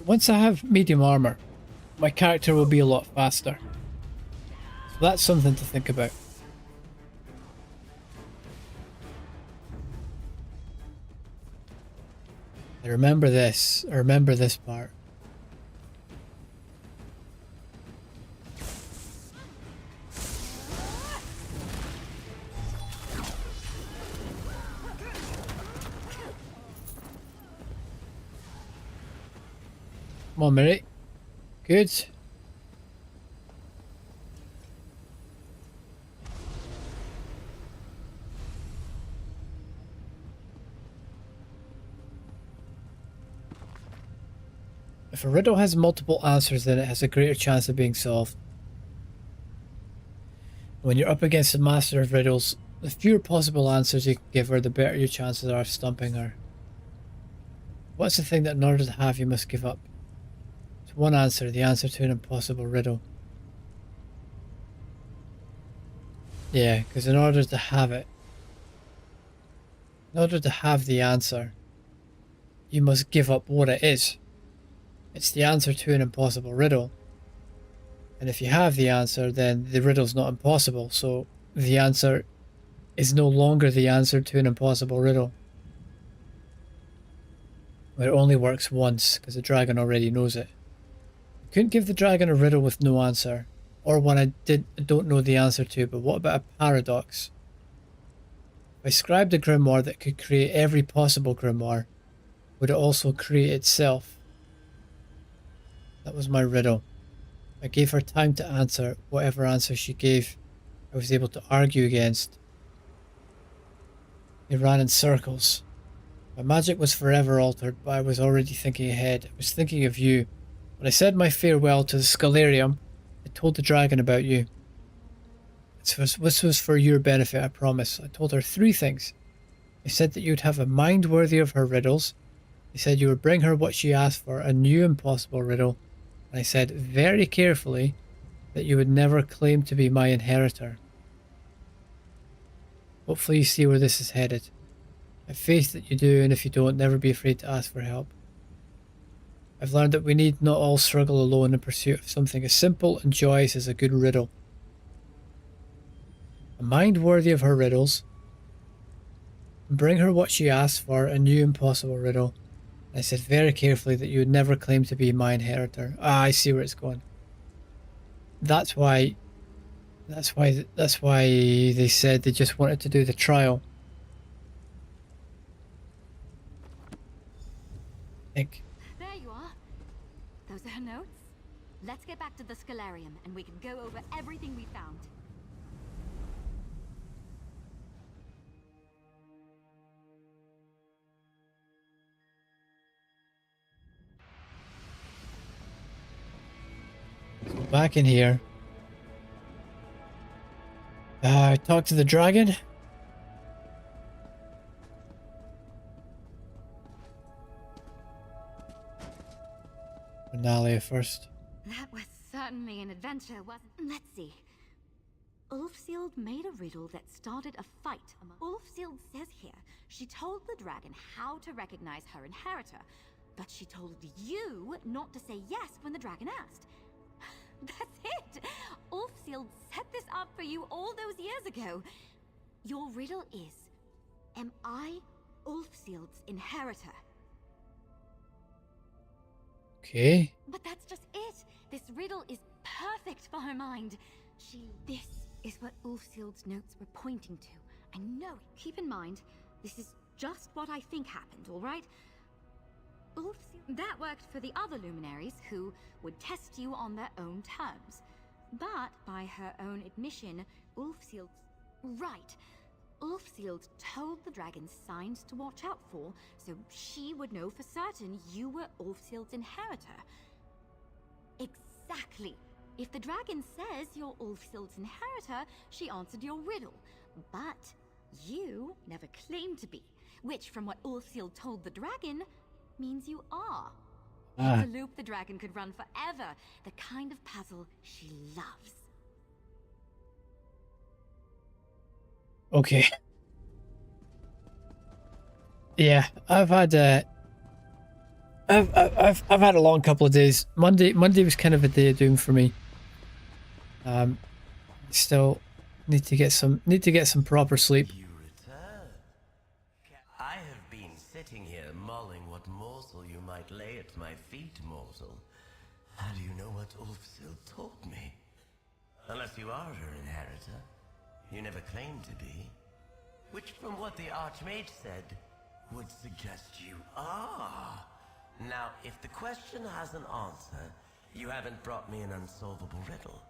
once I have medium armor, my character will be a lot faster. So that's something to think about. I remember this. I remember this part. Come on, Mary. Good. If a riddle has multiple answers, then it has a greater chance of being solved. When you're up against a master of riddles, the fewer possible answers you can give her, the better your chances are of stumping her. What's the thing that in order to have you must give up? It's one answer, the answer to an impossible riddle. Yeah, because in order to have it, in order to have the answer, you must give up what it is. It's the answer to an impossible riddle. And if you have the answer, then the riddle's not impossible, so the answer is no longer the answer to an impossible riddle. But it only works once, because the dragon already knows it. I couldn't give the dragon a riddle with no answer, or one I don't know the answer to, but what about a paradox? If I scribed a grimoire that could create every possible grimoire, would it also create itself? That was my riddle. I gave her time to answer. Whatever answer she gave, I was able to argue against. It ran in circles. My magic was forever altered, but I was already thinking ahead. I was thinking of you. When I said my farewell to the Scalarium, I told the dragon about you. This was for your benefit, I promise. I told her 3 things. I said that you'd have a mind worthy of her riddles. I said you would bring her what she asked for, a new impossible riddle. And I said very carefully that you would never claim to be my inheritor. Hopefully you see where this is headed. I have faith that you do, and if you don't, never be afraid to ask for help. I've learned that we need not all struggle alone in pursuit of something as simple and joyous as a good riddle. A mind worthy of her riddles. Bring her what she asked for, a new impossible riddle. I said very carefully that you would never claim to be my inheritor. Ah, I see where it's going. That's why they said they just wanted to do the trial. I think. There you are. Those are her notes. Let's get back to the Scalarium and we can go over everything we found. So back in here. Talk to the dragon. Renalia first. That was certainly an adventure, wasn't it? Let's see. Ulfsild made a riddle that started a fight among... Ulfsild says here she told the dragon how to recognize her inheritor, but she told you not to say yes when the dragon asked. That's it! Ulfsild set this up for you all those years ago. Your riddle is, am I Ulfsild's inheritor? Okay. But that's just it! This riddle is perfect for her mind. This is what Ulfsild's notes were pointing to. I know it. Keep in mind, this is just what I think happened, alright? That worked for the other luminaries who would test you on their own terms. But by her own admission, Ulfsild's... Right. Ulfsild told the dragon signs to watch out for, so she would know for certain you were Ulfsild's inheritor. Exactly. If the dragon says you're Ulfsild's inheritor, she answered your riddle. But you never claimed to be, which from what Ulfsild told the dragon, means you are. It's a loop the dragon could run forever, the kind of puzzle she loves. Okay. Yeah, I've had I've had a long couple of days. Monday was kind of a day of doom for me. Still need to get some proper sleep. You return. I have been sitting here mulling what morsel you might lay at my feet, mortal. How do you know what Ulfsil taught me? Unless you are her inheritor. You never claimed to be. Which, from what the Archmage said, would suggest you are. Now, if the question has an answer, you haven't brought me an unsolvable riddle.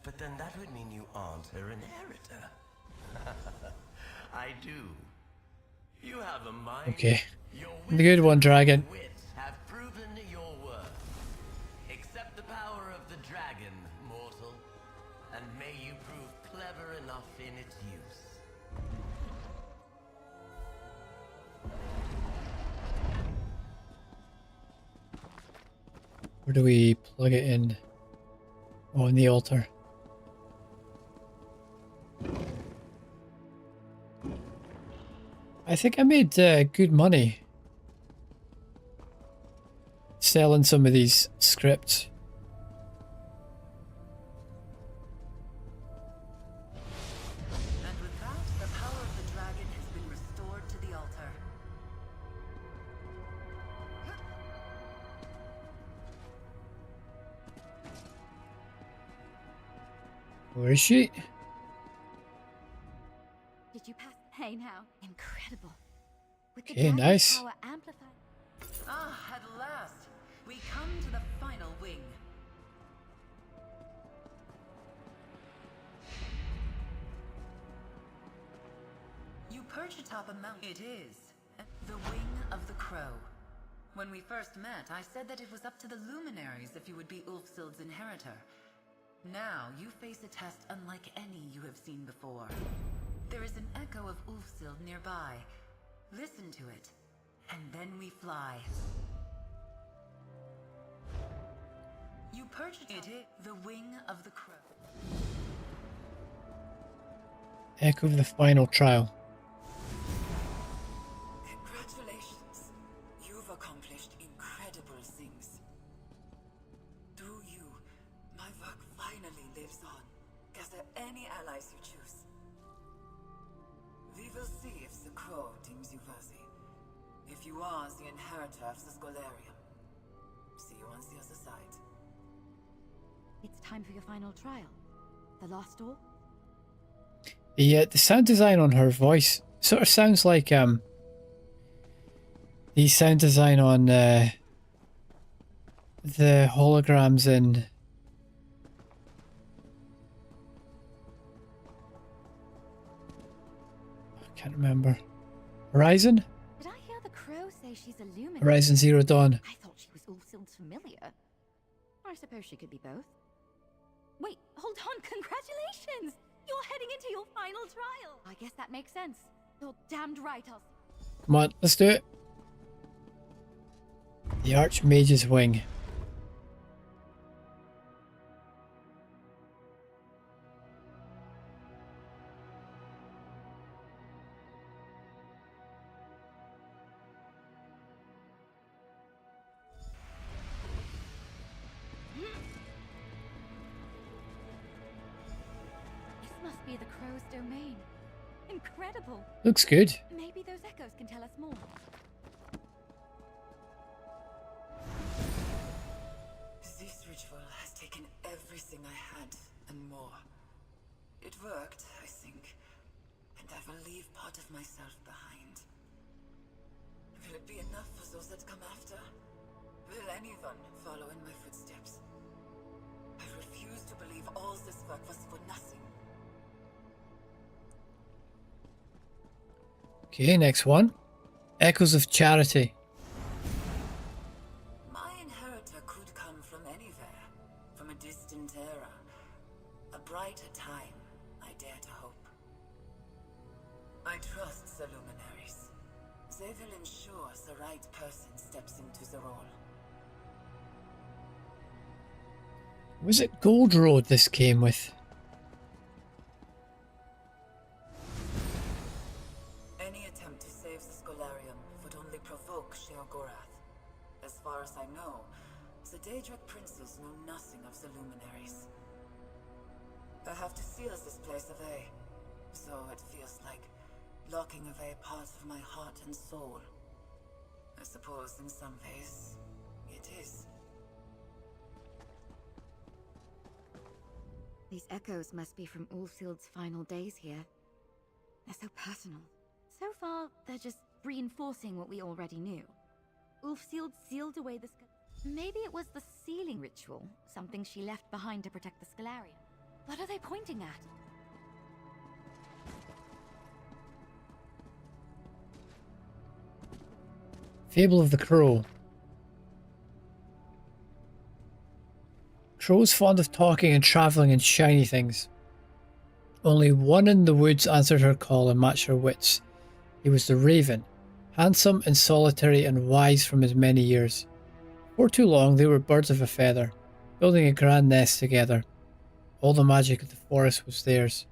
But then that would mean you aren't her inheritor. I do. You have a mind. Okay. The good one, dragon. Wits have proven your worth. Accept the power of the dragon, mortal, and may you prove clever enough in its use. Where do we plug it in? Oh, in the altar. I think I made good money selling some of these scripts. And with that, the power of the dragon has been restored to the altar. Where is she? Did you pass? Hey now, incredible. With the Okay, dragon's nice. power amplified. Ah, at last, we come to the final wing. You perch atop a mountain. It is the wing of the crow. When we first met, I said that it was up to the luminaries if you would be Ulfsild's inheritor. Now, you face a test unlike any you have seen before. There is an echo of Ulfsild nearby. Listen to it, and then we fly. You perch atop the wing of the crow. Echo of the final trial. Congratulations. You've accomplished incredible things. Through you, my work finally lives on. Gather any allies you choose. We will see if the crow deems you worthy. If you are the inheritor of the Scholarium. See you on the other side. It's time for your final trial. The last door? The sound design on her voice sort of sounds like the sound design on the holograms in I can't remember. Horizon? Did I hear the crow say she's a luminary? Horizon Zero Dawn. I thought she was Ulfsild's familiar. I suppose she could be both. Wait, hold on, congratulations! You're heading into your final trial. I guess that makes sense. You're damned right, I'll... Come on, let's do it. The Archmage's Wing. This must be the crow's domain. Incredible. Looks good. Maybe those echoes can tell us more. This ritual has taken everything I had and more. It worked, I think, and I will leave part of myself behind. Will it be enough for those that come after? Will anyone follow in my footsteps? I refuse to believe all this work was for nothing. Okay, next one. Echoes of Charity. My inheritor could come from anywhere, from a distant era. A brighter time, I dare to hope. I trust the luminaries. They will ensure the right person steps into the role. Was it Gold Road this came with? Any attempt to save the Scholarium would only provoke Sheogorath. as far as I know, the Daedric princes know nothing of the luminaries. I have to seal this place away, so it feels like locking away parts of my heart and soul. I suppose in some ways, it is. These echoes must be from Ulfsild's final days here. They're so personal. So far, they're just reinforcing what we already knew. Ulfsild sealed away the Maybe it was the sealing ritual, something she left behind to protect the Scalarium. What are they pointing at? Fable of the Crow. Crows fond of talking and travelling in shiny things. Only one in the woods answered her call and matched her wits. He was the Raven, handsome and solitary and wise from his many years. Before too long they were birds of a feather, building a grand nest together. All the magic of the forest was theirs.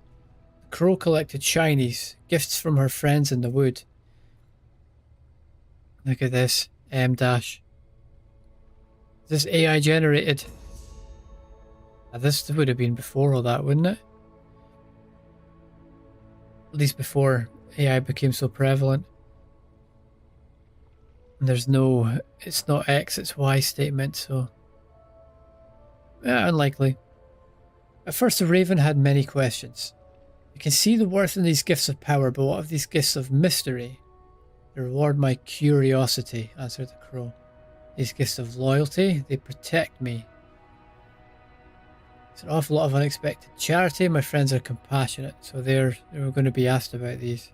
The crow collected shinies, gifts from her friends in the wood. Look at this, M-dash. Is this AI generated? This would have been before all that, wouldn't it? At least before AI became so prevalent. And there's no, it's not X, it's Y statement, so... yeah, unlikely. At first the Raven had many questions. I can see the worth in these gifts of power, but what of these gifts of mystery? They reward my curiosity, answered the crow. These gifts of loyalty, they protect me. It's an awful lot of unexpected charity. My friends are compassionate, so they were going to be asked about these.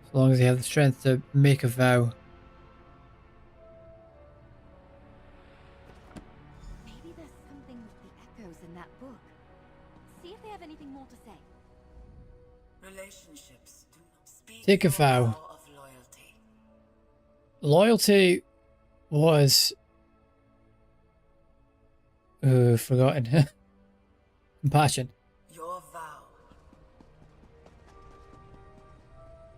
As long as they have the strength to make a vow. Maybe there's something with the echoes in that book. See if they have anything more to say. Relationships do not speak. Take a vow. Of loyalty. Loyalty was... forgotten. Compassion. Your vow.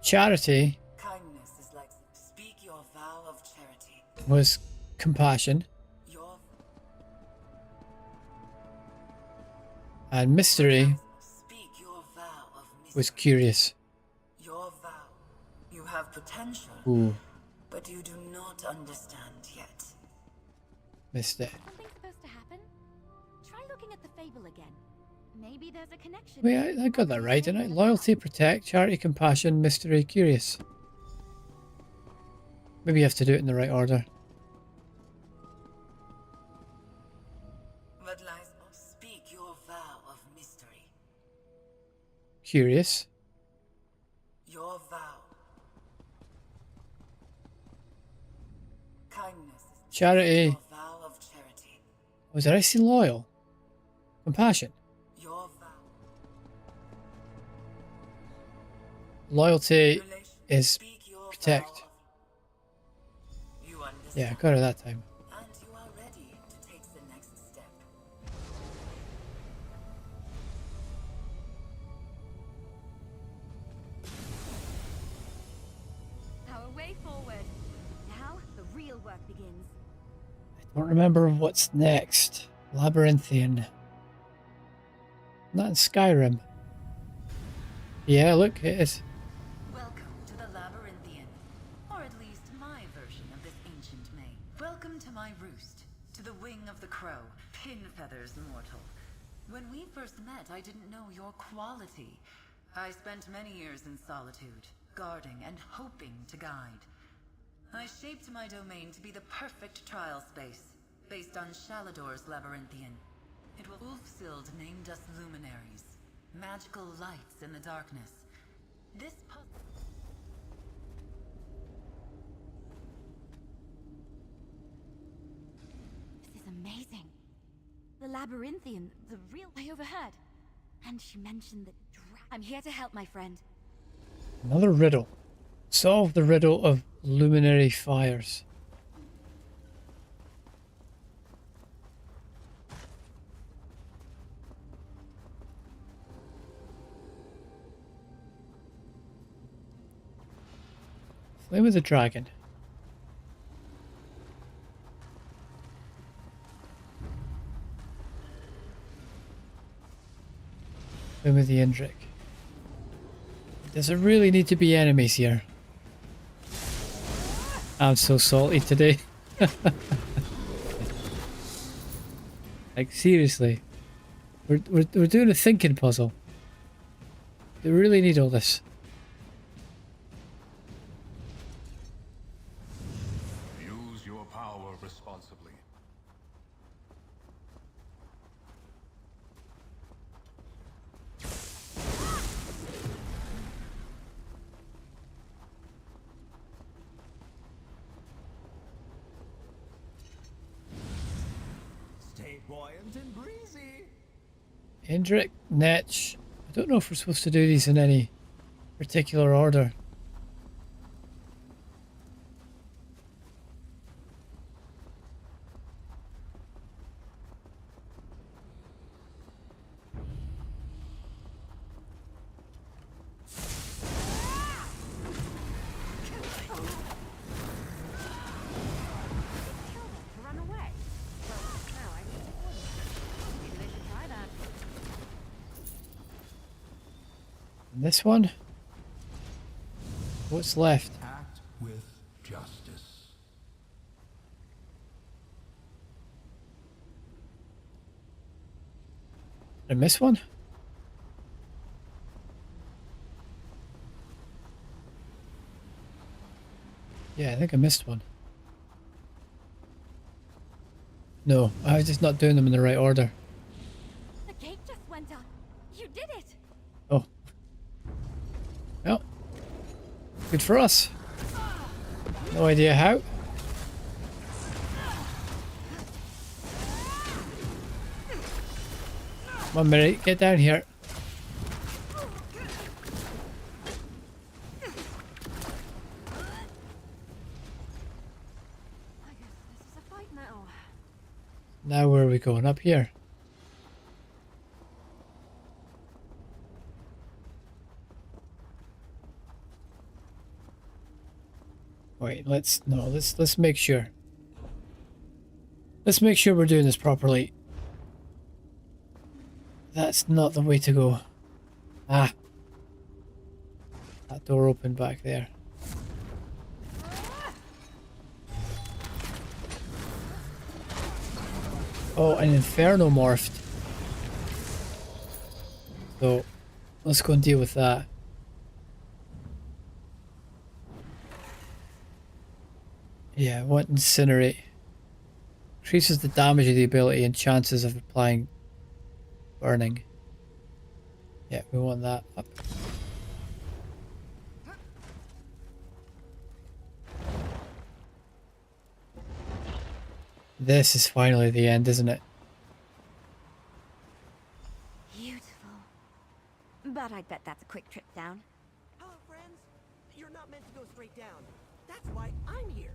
Charity. Kindness is like speak your vow of charity. Was compassion. Your And mystery speak your vow of mystery. was curious. Your vow. You have potential, Ooh, but you do not understand yet. missed it. Something's supposed to happen? Try looking at the fable again. Maybe there's a connection. Wait, I got that right, didn't I? Loyalty, protect, charity, compassion, mystery, curious. Maybe you have to do it in the right order. What lies speak your vow of mystery. Curious. Your vow. Kindness is Charity. your vow of charity. Was did I see loyal? Compassion. Your vow. Loyalty is protect. Yeah, I got it that time. And you are ready to take the next step. Our way forward. Now the real work begins. I don't remember what's next. Labyrinthian. Not in Skyrim. Yeah, look, it is. Welcome to the Labyrinthian, or at least my version of this ancient main. Welcome to my roost, to the wing of the crow, pin feathers mortal. When we first met, I didn't know your quality. I spent many years in solitude, guarding and hoping to guide. I shaped my domain to be the perfect trial space, based on Shalador's Labyrinthian. It will Ulfsild named us luminaries, magical lights in the darkness. This puzzle. This is amazing. The Labyrinthian, the real I overheard. And she mentioned the I'm here to help, my friend. Another riddle. Solve the riddle of luminary fires. Flame of the dragon. Flame of the Indrik. Does it really need to be enemies here? I'm so salty today. Like, seriously. We're doing a thinking puzzle. Do we really need all this? Use your power responsibly. Stay buoyant and breezy. Indrik, Netch. I don't know if we're supposed to do these in any particular order. Run away. Well, no, I need to warn them. Maybe they should try that. And this one? What's left? Act with justice. Did I miss one? Yeah, I think I missed one. No, I was just not doing them in the right order. The gate just went up. You did it. Oh. Well. Good for us. No idea how. Come on, Mary, get down here. I guess this is a fight now. Now where are we going? Up here. Wait, let's make sure. Let's make sure we're doing this properly. That's not the way to go. Ah. That door opened back there. Oh, an inferno morphed. So, let's go and deal with that. Yeah, I want incinerate. Increases the damage of the ability and chances of applying burning. Yeah, we want that up. This is finally the end, isn't it? Beautiful. But I bet that's a quick trip down. Hello, friends. You're not meant to go straight down. That's why I'm here.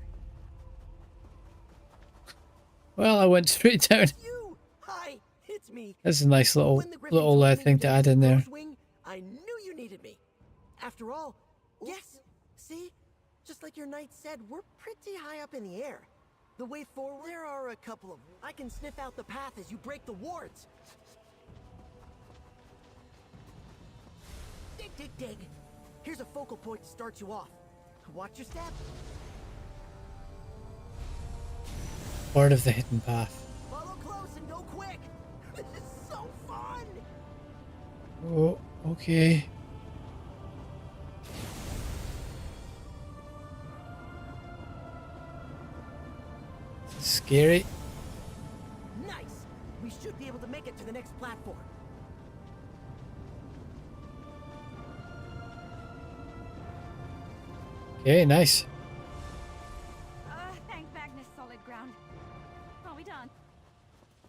Well, I went straight down. You! Hi, it's me. That's a nice little When the Griffin told me thing to add in there. Swing, I knew you needed me. After all, yes, see? Just like your knight said, we're pretty high up in the air. The way forward, there are a couple of... I can sniff out the path as you break the wards. Dig, dig, dig. Here's a focal point to start you off. Watch your step. Part of the hidden path. Follow close and go quick. This is so fun. Oh, okay. Scary. Nice. We should be able to make it to the next platform. Okay, nice. Thank Magnus, solid ground. Are we done?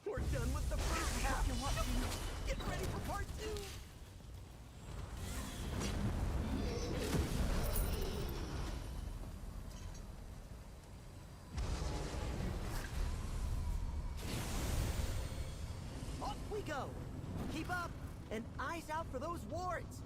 We're done with the first half. You're watching. Get ready for part 2. Off we go. Keep up and eyes out for those wards.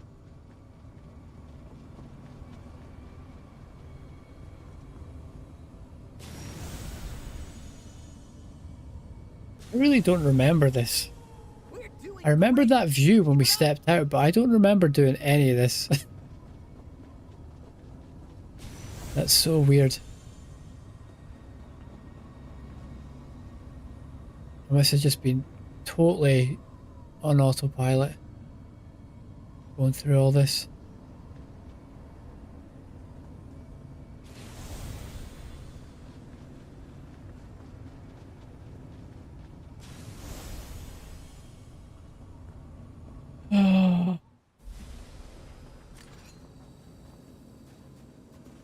I really don't remember this. I remember that view when we stepped out, but I don't remember doing any of this. That's so weird. I must have just been totally on autopilot going through all this.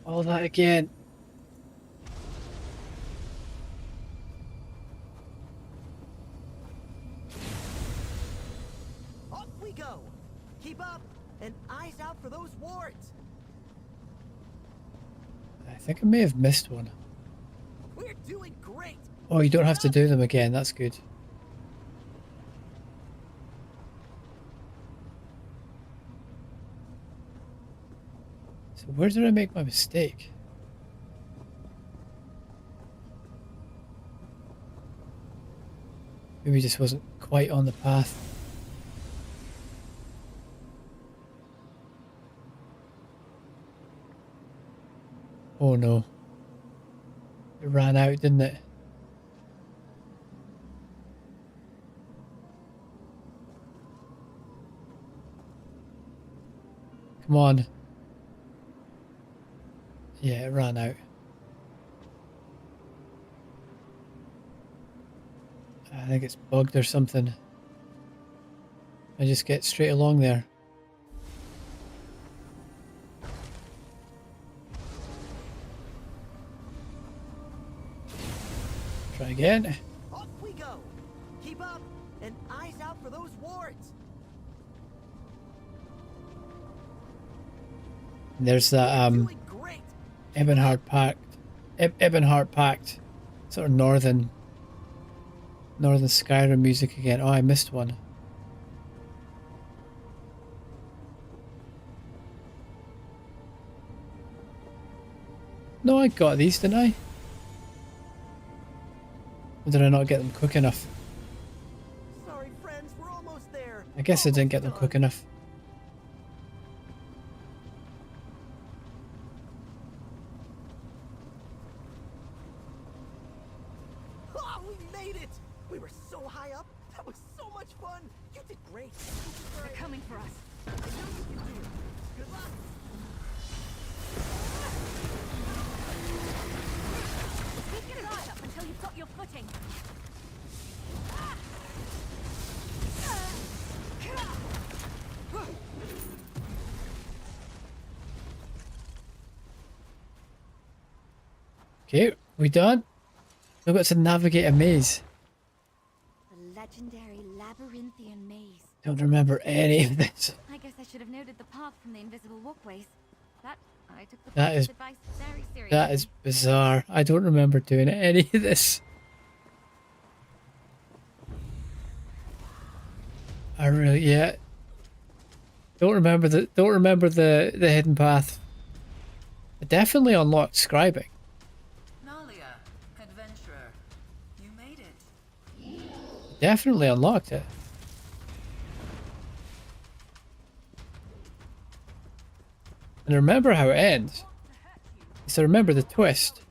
All that again. Off we go. Keep up and eyes out for those wards. I think I may have missed one. We're doing great. Oh, you don't have to do them again. That's good. So where did I make my mistake? Maybe just wasn't quite on the path. Oh no. It ran out, didn't it? Come on. Yeah, it ran out. I think it's bugged or something. I just get straight along there. Try again. Off we go. Keep up and eyes out for those wards. There's that Ebonheart Pact, sort of northern Skyrim music again. Oh, I missed one. No, I got these, didn't I? Or did I not get them quick enough? Sorry, friends, we're almost there. I guess I didn't get them quick enough. Oh, we made it! We were so high up. That was so much fun. You did great. They're coming for us. I know you can do it. Good luck. Keep your guard up until you've got your footing. Okay, we done? We've got to navigate a maze. The legendary labyrinthian maze. Don't remember any of this. I guess I should have noted the path from the invisible walkways. I took the That is advice very seriously. That is bizarre. I don't remember doing any of this. I really, yeah. Don't remember the hidden path. I definitely unlocked scribing. Nalia, adventurer, you made it. Definitely unlocked it. And I remember how it ends. So I remember the twist.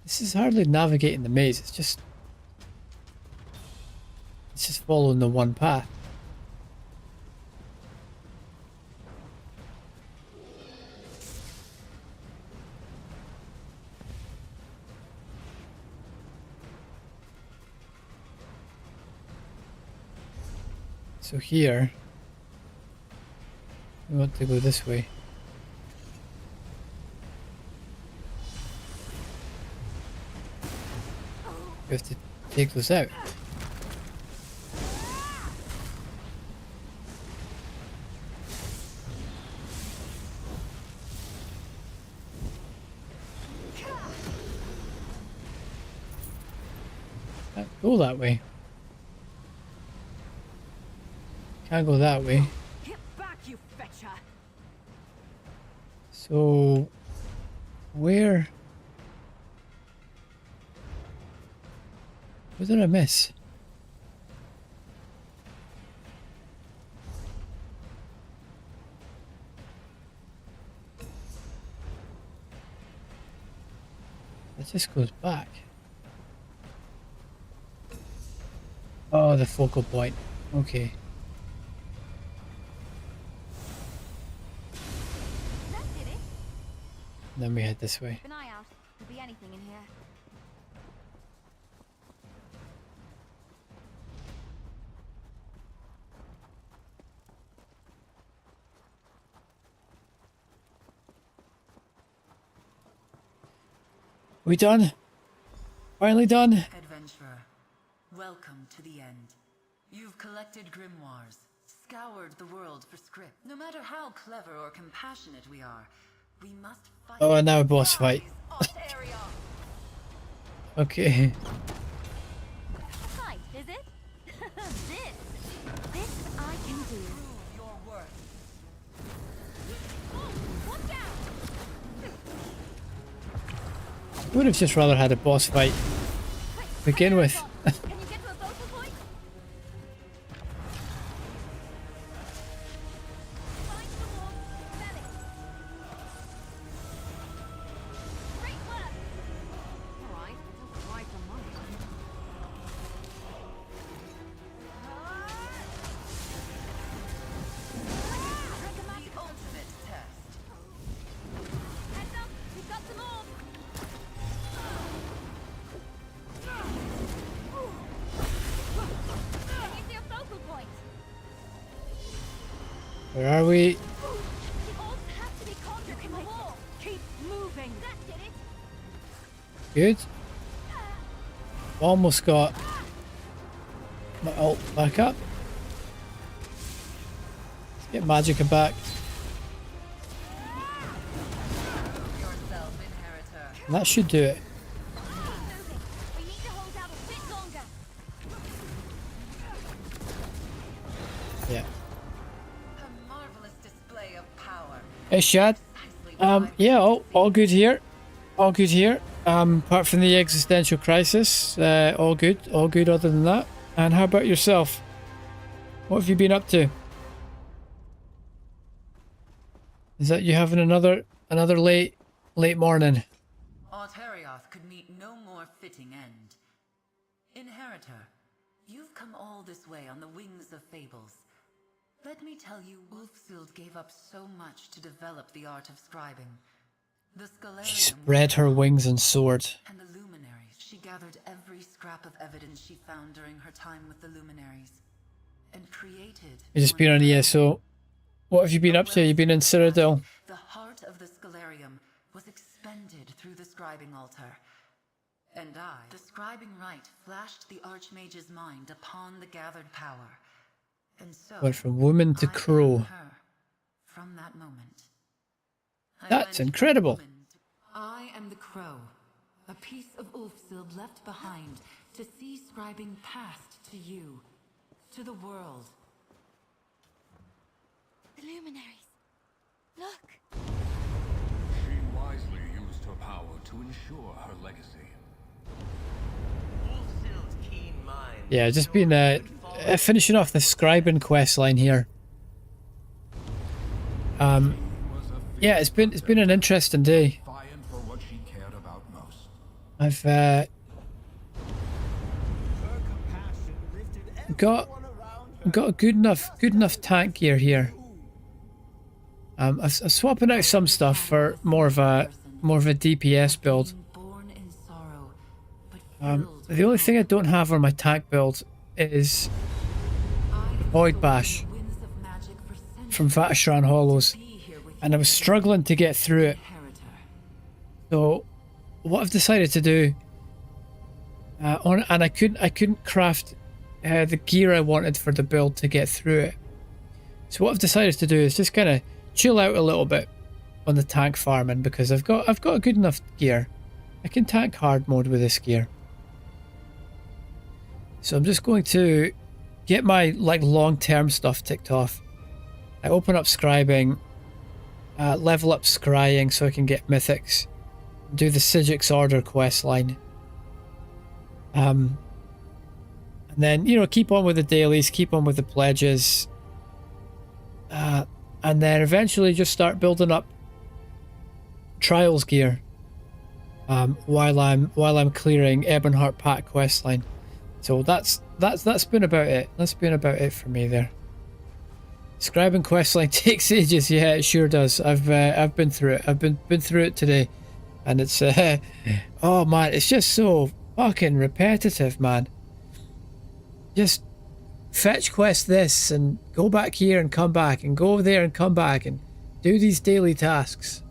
This is hardly navigating the maze, it's just following the one path. So here, we want to go this way. We have to take those out. Can't go that way. Can't go that way. Get back, you fetcher! So, where? What did I miss? It just goes back. Oh, the focal point. Okay. That did it. Then we head this way. Keep an eye out. Could be anything in here. We done? Finally done? Adventurer, welcome to the end. You've collected grimoires, scoured the world for script. No matter how clever or compassionate we are, we must fight. Oh, and now a boss fight. Okay. Fight, is it? This I can do. Prove your worth. Watch out! I would have just rather had a boss fight to begin with. Can you get to a focal point? Find the wall. Spell it. Great work. All right. Don't cry for money. The ultimate test. Heads up. We've got some more. Can you see a focal point? Where are we? The orbs have to be conjured in the wall. Keep moving. That did it. Good. Almost got my ult back up. Let's get Magicka back. Yourself, inheritor. And that should do it. We need to hold out a bit longer. Yeah. A marvelous display of power. Hey Shad. Yeah, all good here. All good here. Apart from the existential crisis, all good other than that. And how about yourself? What have you been up to? Is that you having another late morning? Arterioth could meet no more fitting end. Inheritor, you've come all this way on the wings of fables. Let me tell you, Wolfsild gave up so much to develop the art of scribing. The Scalarium She spread her wings and soared. and the Luminaries. She gathered every scrap of evidence she found during her time with the Luminaries, and created. You just been on ESO. What have you been up to? You've been in Cyrodiil. The heart of the Scalarium was expended through the scribing altar. And the scribing rite flashed the Archmage's mind upon the gathered power. And so Went from woman to crow. her from that moment. I That's went incredible. from woman to- I am the crow, a piece of Ulfsild left behind to see scribing passed to you, to the world. The luminaries. Look. She wisely used her power to ensure her legacy. Wolfsild's keen mind. Yeah, just been finishing off the scribing quest line here. Yeah, it's been an interesting day. Defiant for what she cared about most. I've got a good enough tank gear here. I'm swapping out some stuff for more of a DPS build. The only thing I don't have on my tank build is Void Bash from Vatashran Hollows, and I was struggling to get through it. So what I've decided to do, and I couldn't craft the gear I wanted for the build to get through it. So what I've decided to do is just kind of chill out a little bit on the tank farming, because I've got a good enough gear. I can tank hard mode with this gear. So I'm just going to get my long-term stuff ticked off. I open up scribing, level up scrying so I can get mythics, do the Sigic's Order quest line. And then, you know, keep on with the dailies, keep on with the pledges. And then eventually just start building up trials gear. While I'm clearing Ebonheart Pack questline. So that's been about it. That's been about it for me there. Scribing questline takes ages. Yeah, it sure does. I've been through it. I've been through it today, and it's oh man, it's just so fucking repetitive, man. Just fetch quest this and go back here and come back and go over there and come back and do these daily tasks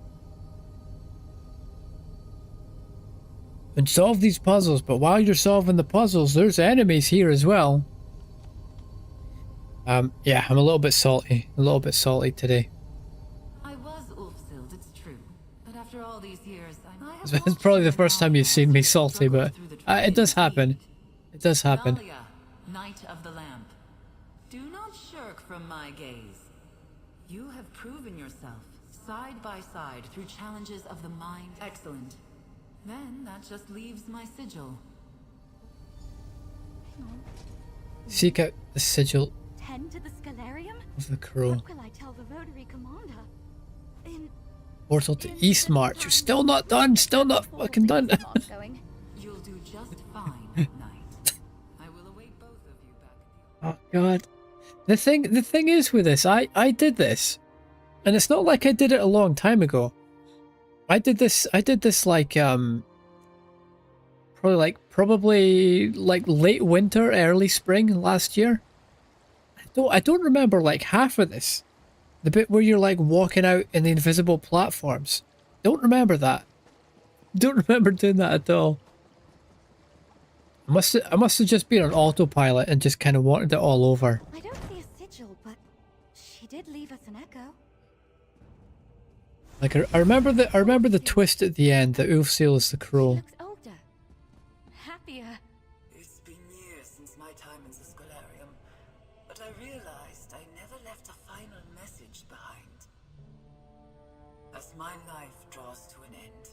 and solve these puzzles. But while you're solving the puzzles, there's enemies here as well. Yeah, I'm a little bit salty. A little bit salty today. I was Ulfsild, it's true. But after all these years, It's probably the first time you've seen me salty, but it does happen. It does happen. Nalia, Knight of the Lamp. Do not shirk from my gaze. You have proven yourself, side by side, through challenges of the mind. Excellent. Then that just leaves my sigil. Hang on. Seek out the sigil Tend to the Scalarium? of the Crow. What will I tell the Rotary Commander? Portal to Eastmarch. You're still not done. Still not fucking done. You'll do just fine, Knight. I will await both of you back at the Oh god. The thing is with this, I did this. And it's not like I did it a long time ago. I did this like probably like late winter, early spring last year. I don't remember like half of this. The bit where you're like walking out in the invisible platforms. Don't remember that. Don't remember doing that at all. I must have just been on autopilot and just kind of wanted it all over. I don't see a sigil, but she did leave us an echo. Like I remember the twist at the end that Ulfsil is the crow. Older. Happier. It's been years since my time in the Scholarium, but I realized I never left a final message behind. As my life draws to an end,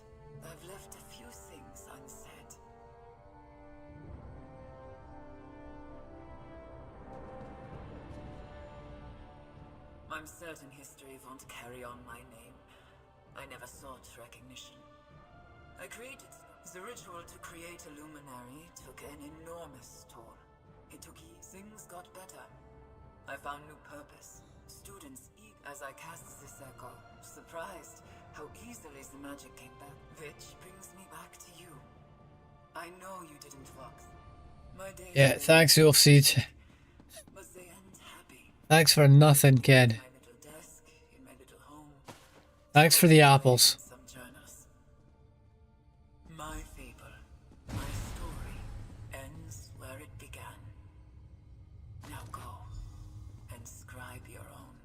I've left a few things unsaid. I'm certain history won't carry on my name. I never sought recognition. I created the ritual to create a luminary took an enormous toll. It took years. Things got better. I found new purpose. Students eat as I cast this echo, surprised how easily the magic came back. Which brings me back to you. I know you didn't fox. My days Yeah, thanks Ulfseed. but they end happy. Thanks for nothing, kid. Thanks for the apples. Some journals. My fable, my story, ends where it began. Now go and scribe your own.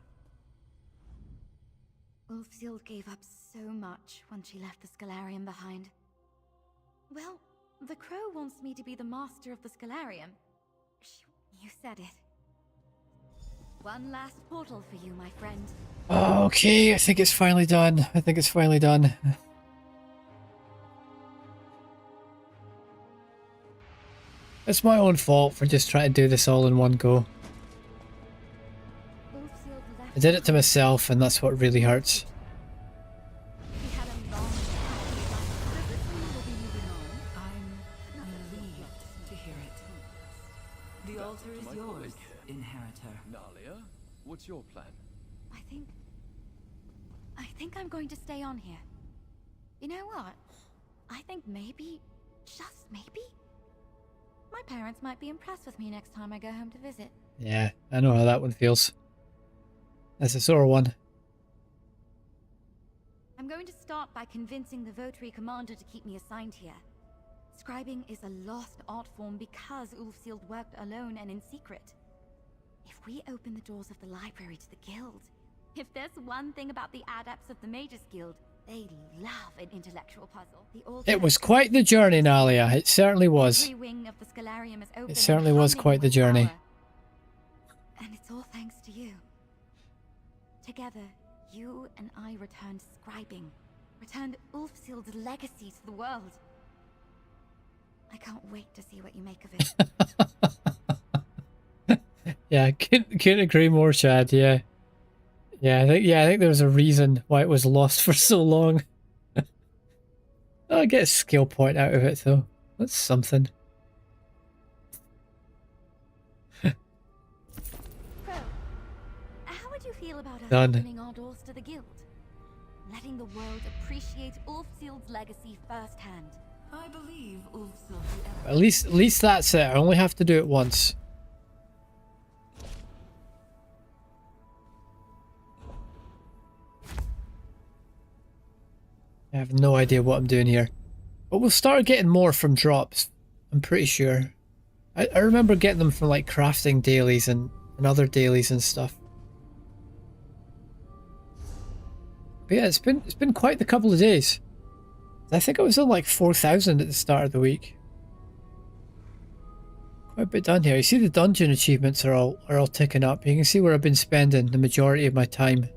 Ulfsild gave up so much when she left the Scalarium behind. Well, the Crow wants me to be the master of the Scalarium. You said it. One last portal for you, my friend. Okay, I think it's finally done. I think it's finally done. It's my own fault for just trying to do this all in one go. I did it to myself, and that's what really hurts. I'm relieved to hear it. The altar is yours, inheritor. Nalia, what's your plan? I think I'm going to stay on here. You know what? I think maybe, just maybe, my parents might be impressed with me next time I go home to visit. Yeah, I know how that one feels. That's a sore one. I'm going to start by convincing the Votary Commander to keep me assigned here. Scribing is a lost art form because Ulfsild worked alone and in secret. If we open the doors of the library to the guild, if there's one thing about the adepts of the Mages Guild, they love an intellectual puzzle. It was quite the journey, Nalia. It certainly was. Every wing of the Scalarium is open. It certainly was quite the journey. And it's all thanks to you. Together, you and I returned scribing, returned Ulfsild's legacy to the world. I can't wait to see what you make of it. Yeah, couldn't agree more, Chad. Yeah. I think there was a reason why it was lost for so long. I'll get a skill point out of it though. That's something. How would you feel about us Done. opening our doors to the guild? Letting the world appreciate Ulfsild's legacy firsthand. I believe Ulfsild At least that's it. I only have to do it once. I have no idea what I'm doing here. But we'll start getting more from drops. I'm pretty sure. I remember getting them from like crafting dailies and other dailies and stuff. But yeah, it's been quite the couple of days. I think I was on like 4,000 at the start of the week. Quite a bit done here. You see the dungeon achievements are all ticking up. You can see where I've been spending the majority of my time.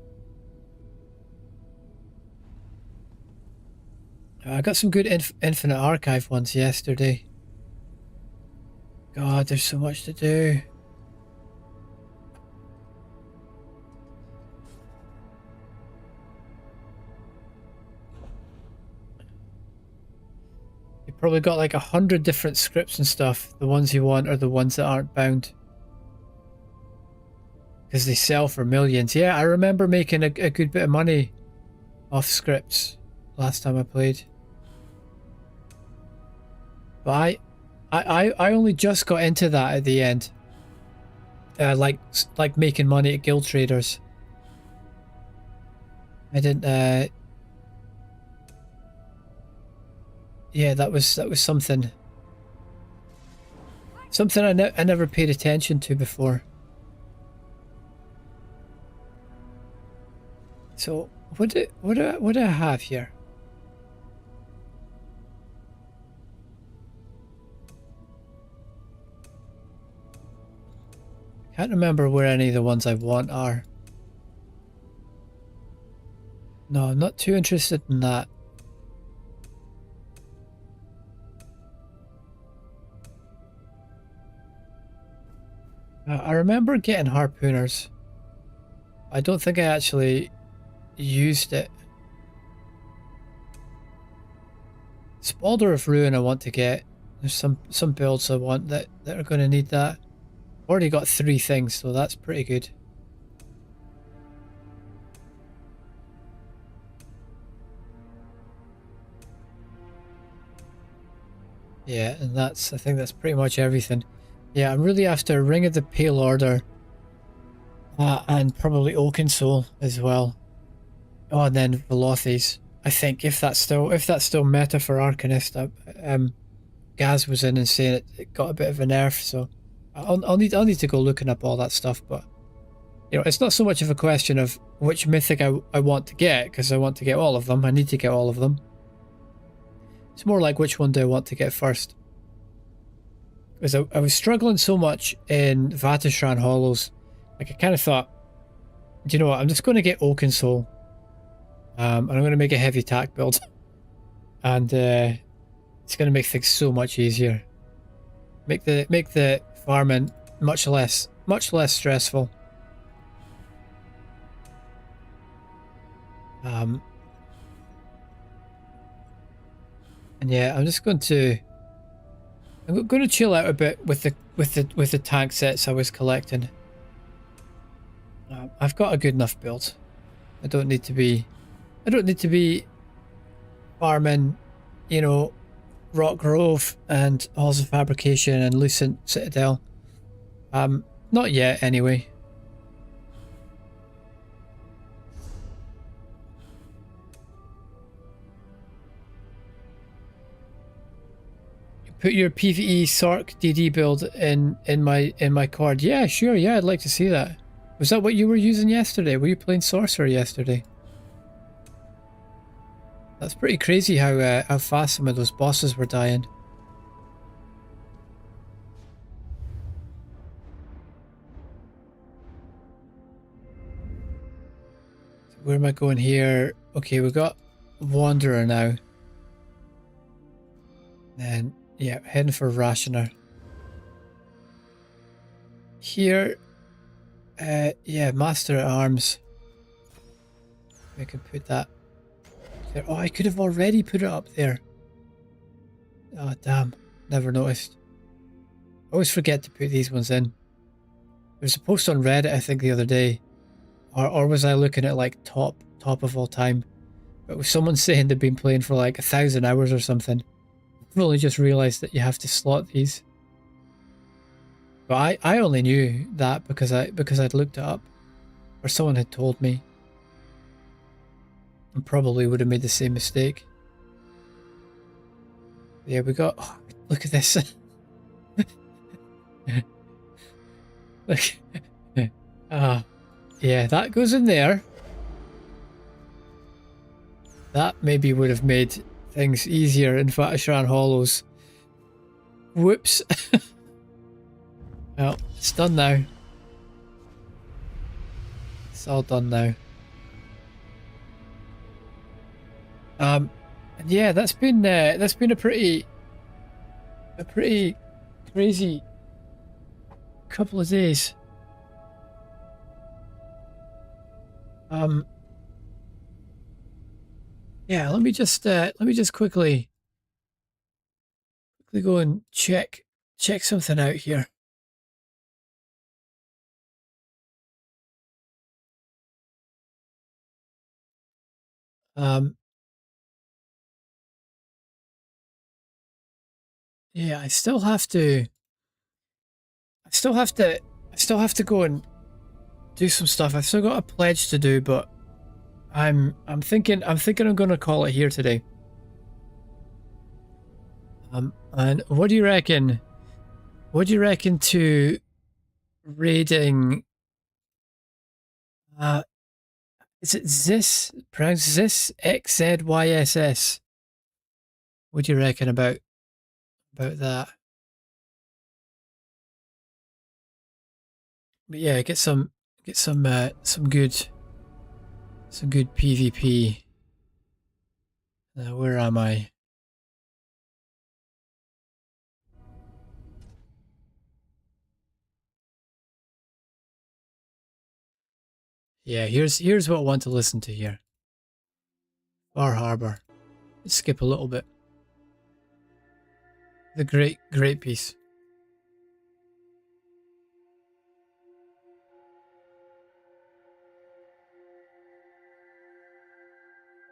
I got some good Infinite Archive ones yesterday. God, there's so much to do. You probably got like 100 different scripts and stuff. The ones you want are the ones that aren't bound. Because they sell for millions. Yeah, I remember making a good bit of money off scripts last time I played. But I only just got into that at the end. Like making money at guild traders. I didn't yeah, that was something I never paid attention to before. So what do I have here? Can't remember where any of the ones I want are. No, I'm not too interested in that. I remember getting harpooners. I don't think I actually used it. Spalder of Ruin I want to get. There's some builds I want that are going to need that. Already got 3 things, so that's pretty good. Yeah, and I think that's pretty much everything. Yeah, I'm really after Ring of the Pale Order. And probably Oakensoul as well. Oh, and then Velothes. I think if that's still meta for Arcanist. Gaz was in and saying it got a bit of a nerf, so I'll need to go looking up all that stuff. But you know, it's not so much of a question of which mythic I want to get, because I want to get all of them. I need to get all of them. It's more like which one do I want to get first. Because I was struggling so much in Vatashran Hollows. Like I kind of thought, do you know what? I'm just going to get Oakensoul. And I'm going to make a heavy attack build. And it's going to make things so much easier. Make the farming much less stressful. And yeah, I'm just going to chill out a bit with the tank sets I was collecting. I've got a good enough build. I don't need to be farming, you know, Rock Grove and Halls of Fabrication and Lucent Citadel. Not yet anyway. Put your PvE Sark DD build in my card. Yeah, sure. Yeah, I'd like to see that. Was that what you were using yesterday? Were you playing Sorcerer yesterday? That's pretty crazy how fast some of those bosses were dying. So where am I going here? Okay, we've got Wanderer now. Then yeah, heading for Rationer. Here, Yeah, Master at Arms. I can put that there. Oh, I could have already put it up there. Oh, damn. Never noticed. I always forget to put these ones in. There was a post on Reddit, I think, the other day. Or was I looking at, like, top of all time? But with someone saying they've been playing for, like, 1,000 hours or something. I've only just realised that you have to slot these. But I only knew that because I'd looked it up. Or someone had told me. And probably would have made the same mistake. Yeah, we got... Oh, look at this. Look. Yeah, that goes in there. That maybe would have made things easier in Fatishan Hollows. Whoops. Well, it's done now. It's all done now. And yeah, that's been a pretty crazy couple of days. Yeah, let me just quickly go and check something out here. Yeah, I still have to go and do some stuff. I've still got a pledge to do, but I'm thinking I'm gonna call it here today. And what do you reckon? What do you reckon to raiding? Is it Zis? Pronounced Zis? XZYSS. What do you reckon about that? But yeah, get some good PvP. Where am I? Yeah, here's what I want to listen to here. Bar Harbor. Let's skip a little bit. The great piece.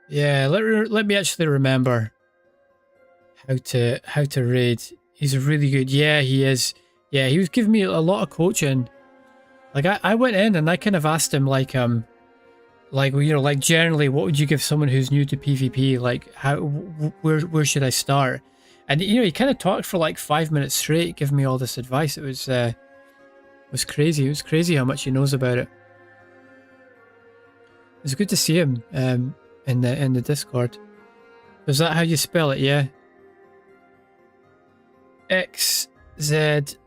Yeah, let me actually remember how to raid. He's really good. Yeah, he is. Yeah, he was giving me a lot of coaching. Like I went in and I kind of asked him like like generally what would you give someone who's new to PvP, like where should I start? And he kind of talked for like 5 minutes straight, giving me all this advice. It was crazy. It was crazy how much he knows about it. It was good to see him in the Discord. Is that how you spell it? Yeah. XZYSS.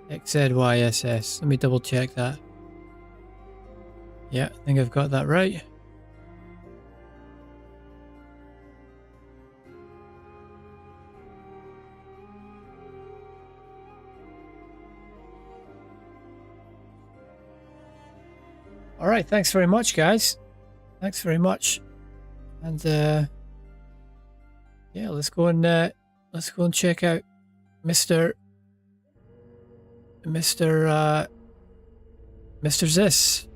XZYSS. Let me double check that. Yeah, I think I've got that right. All right, thanks very much, guys. Thanks very much. And yeah, let's go and check out Mr. Zis.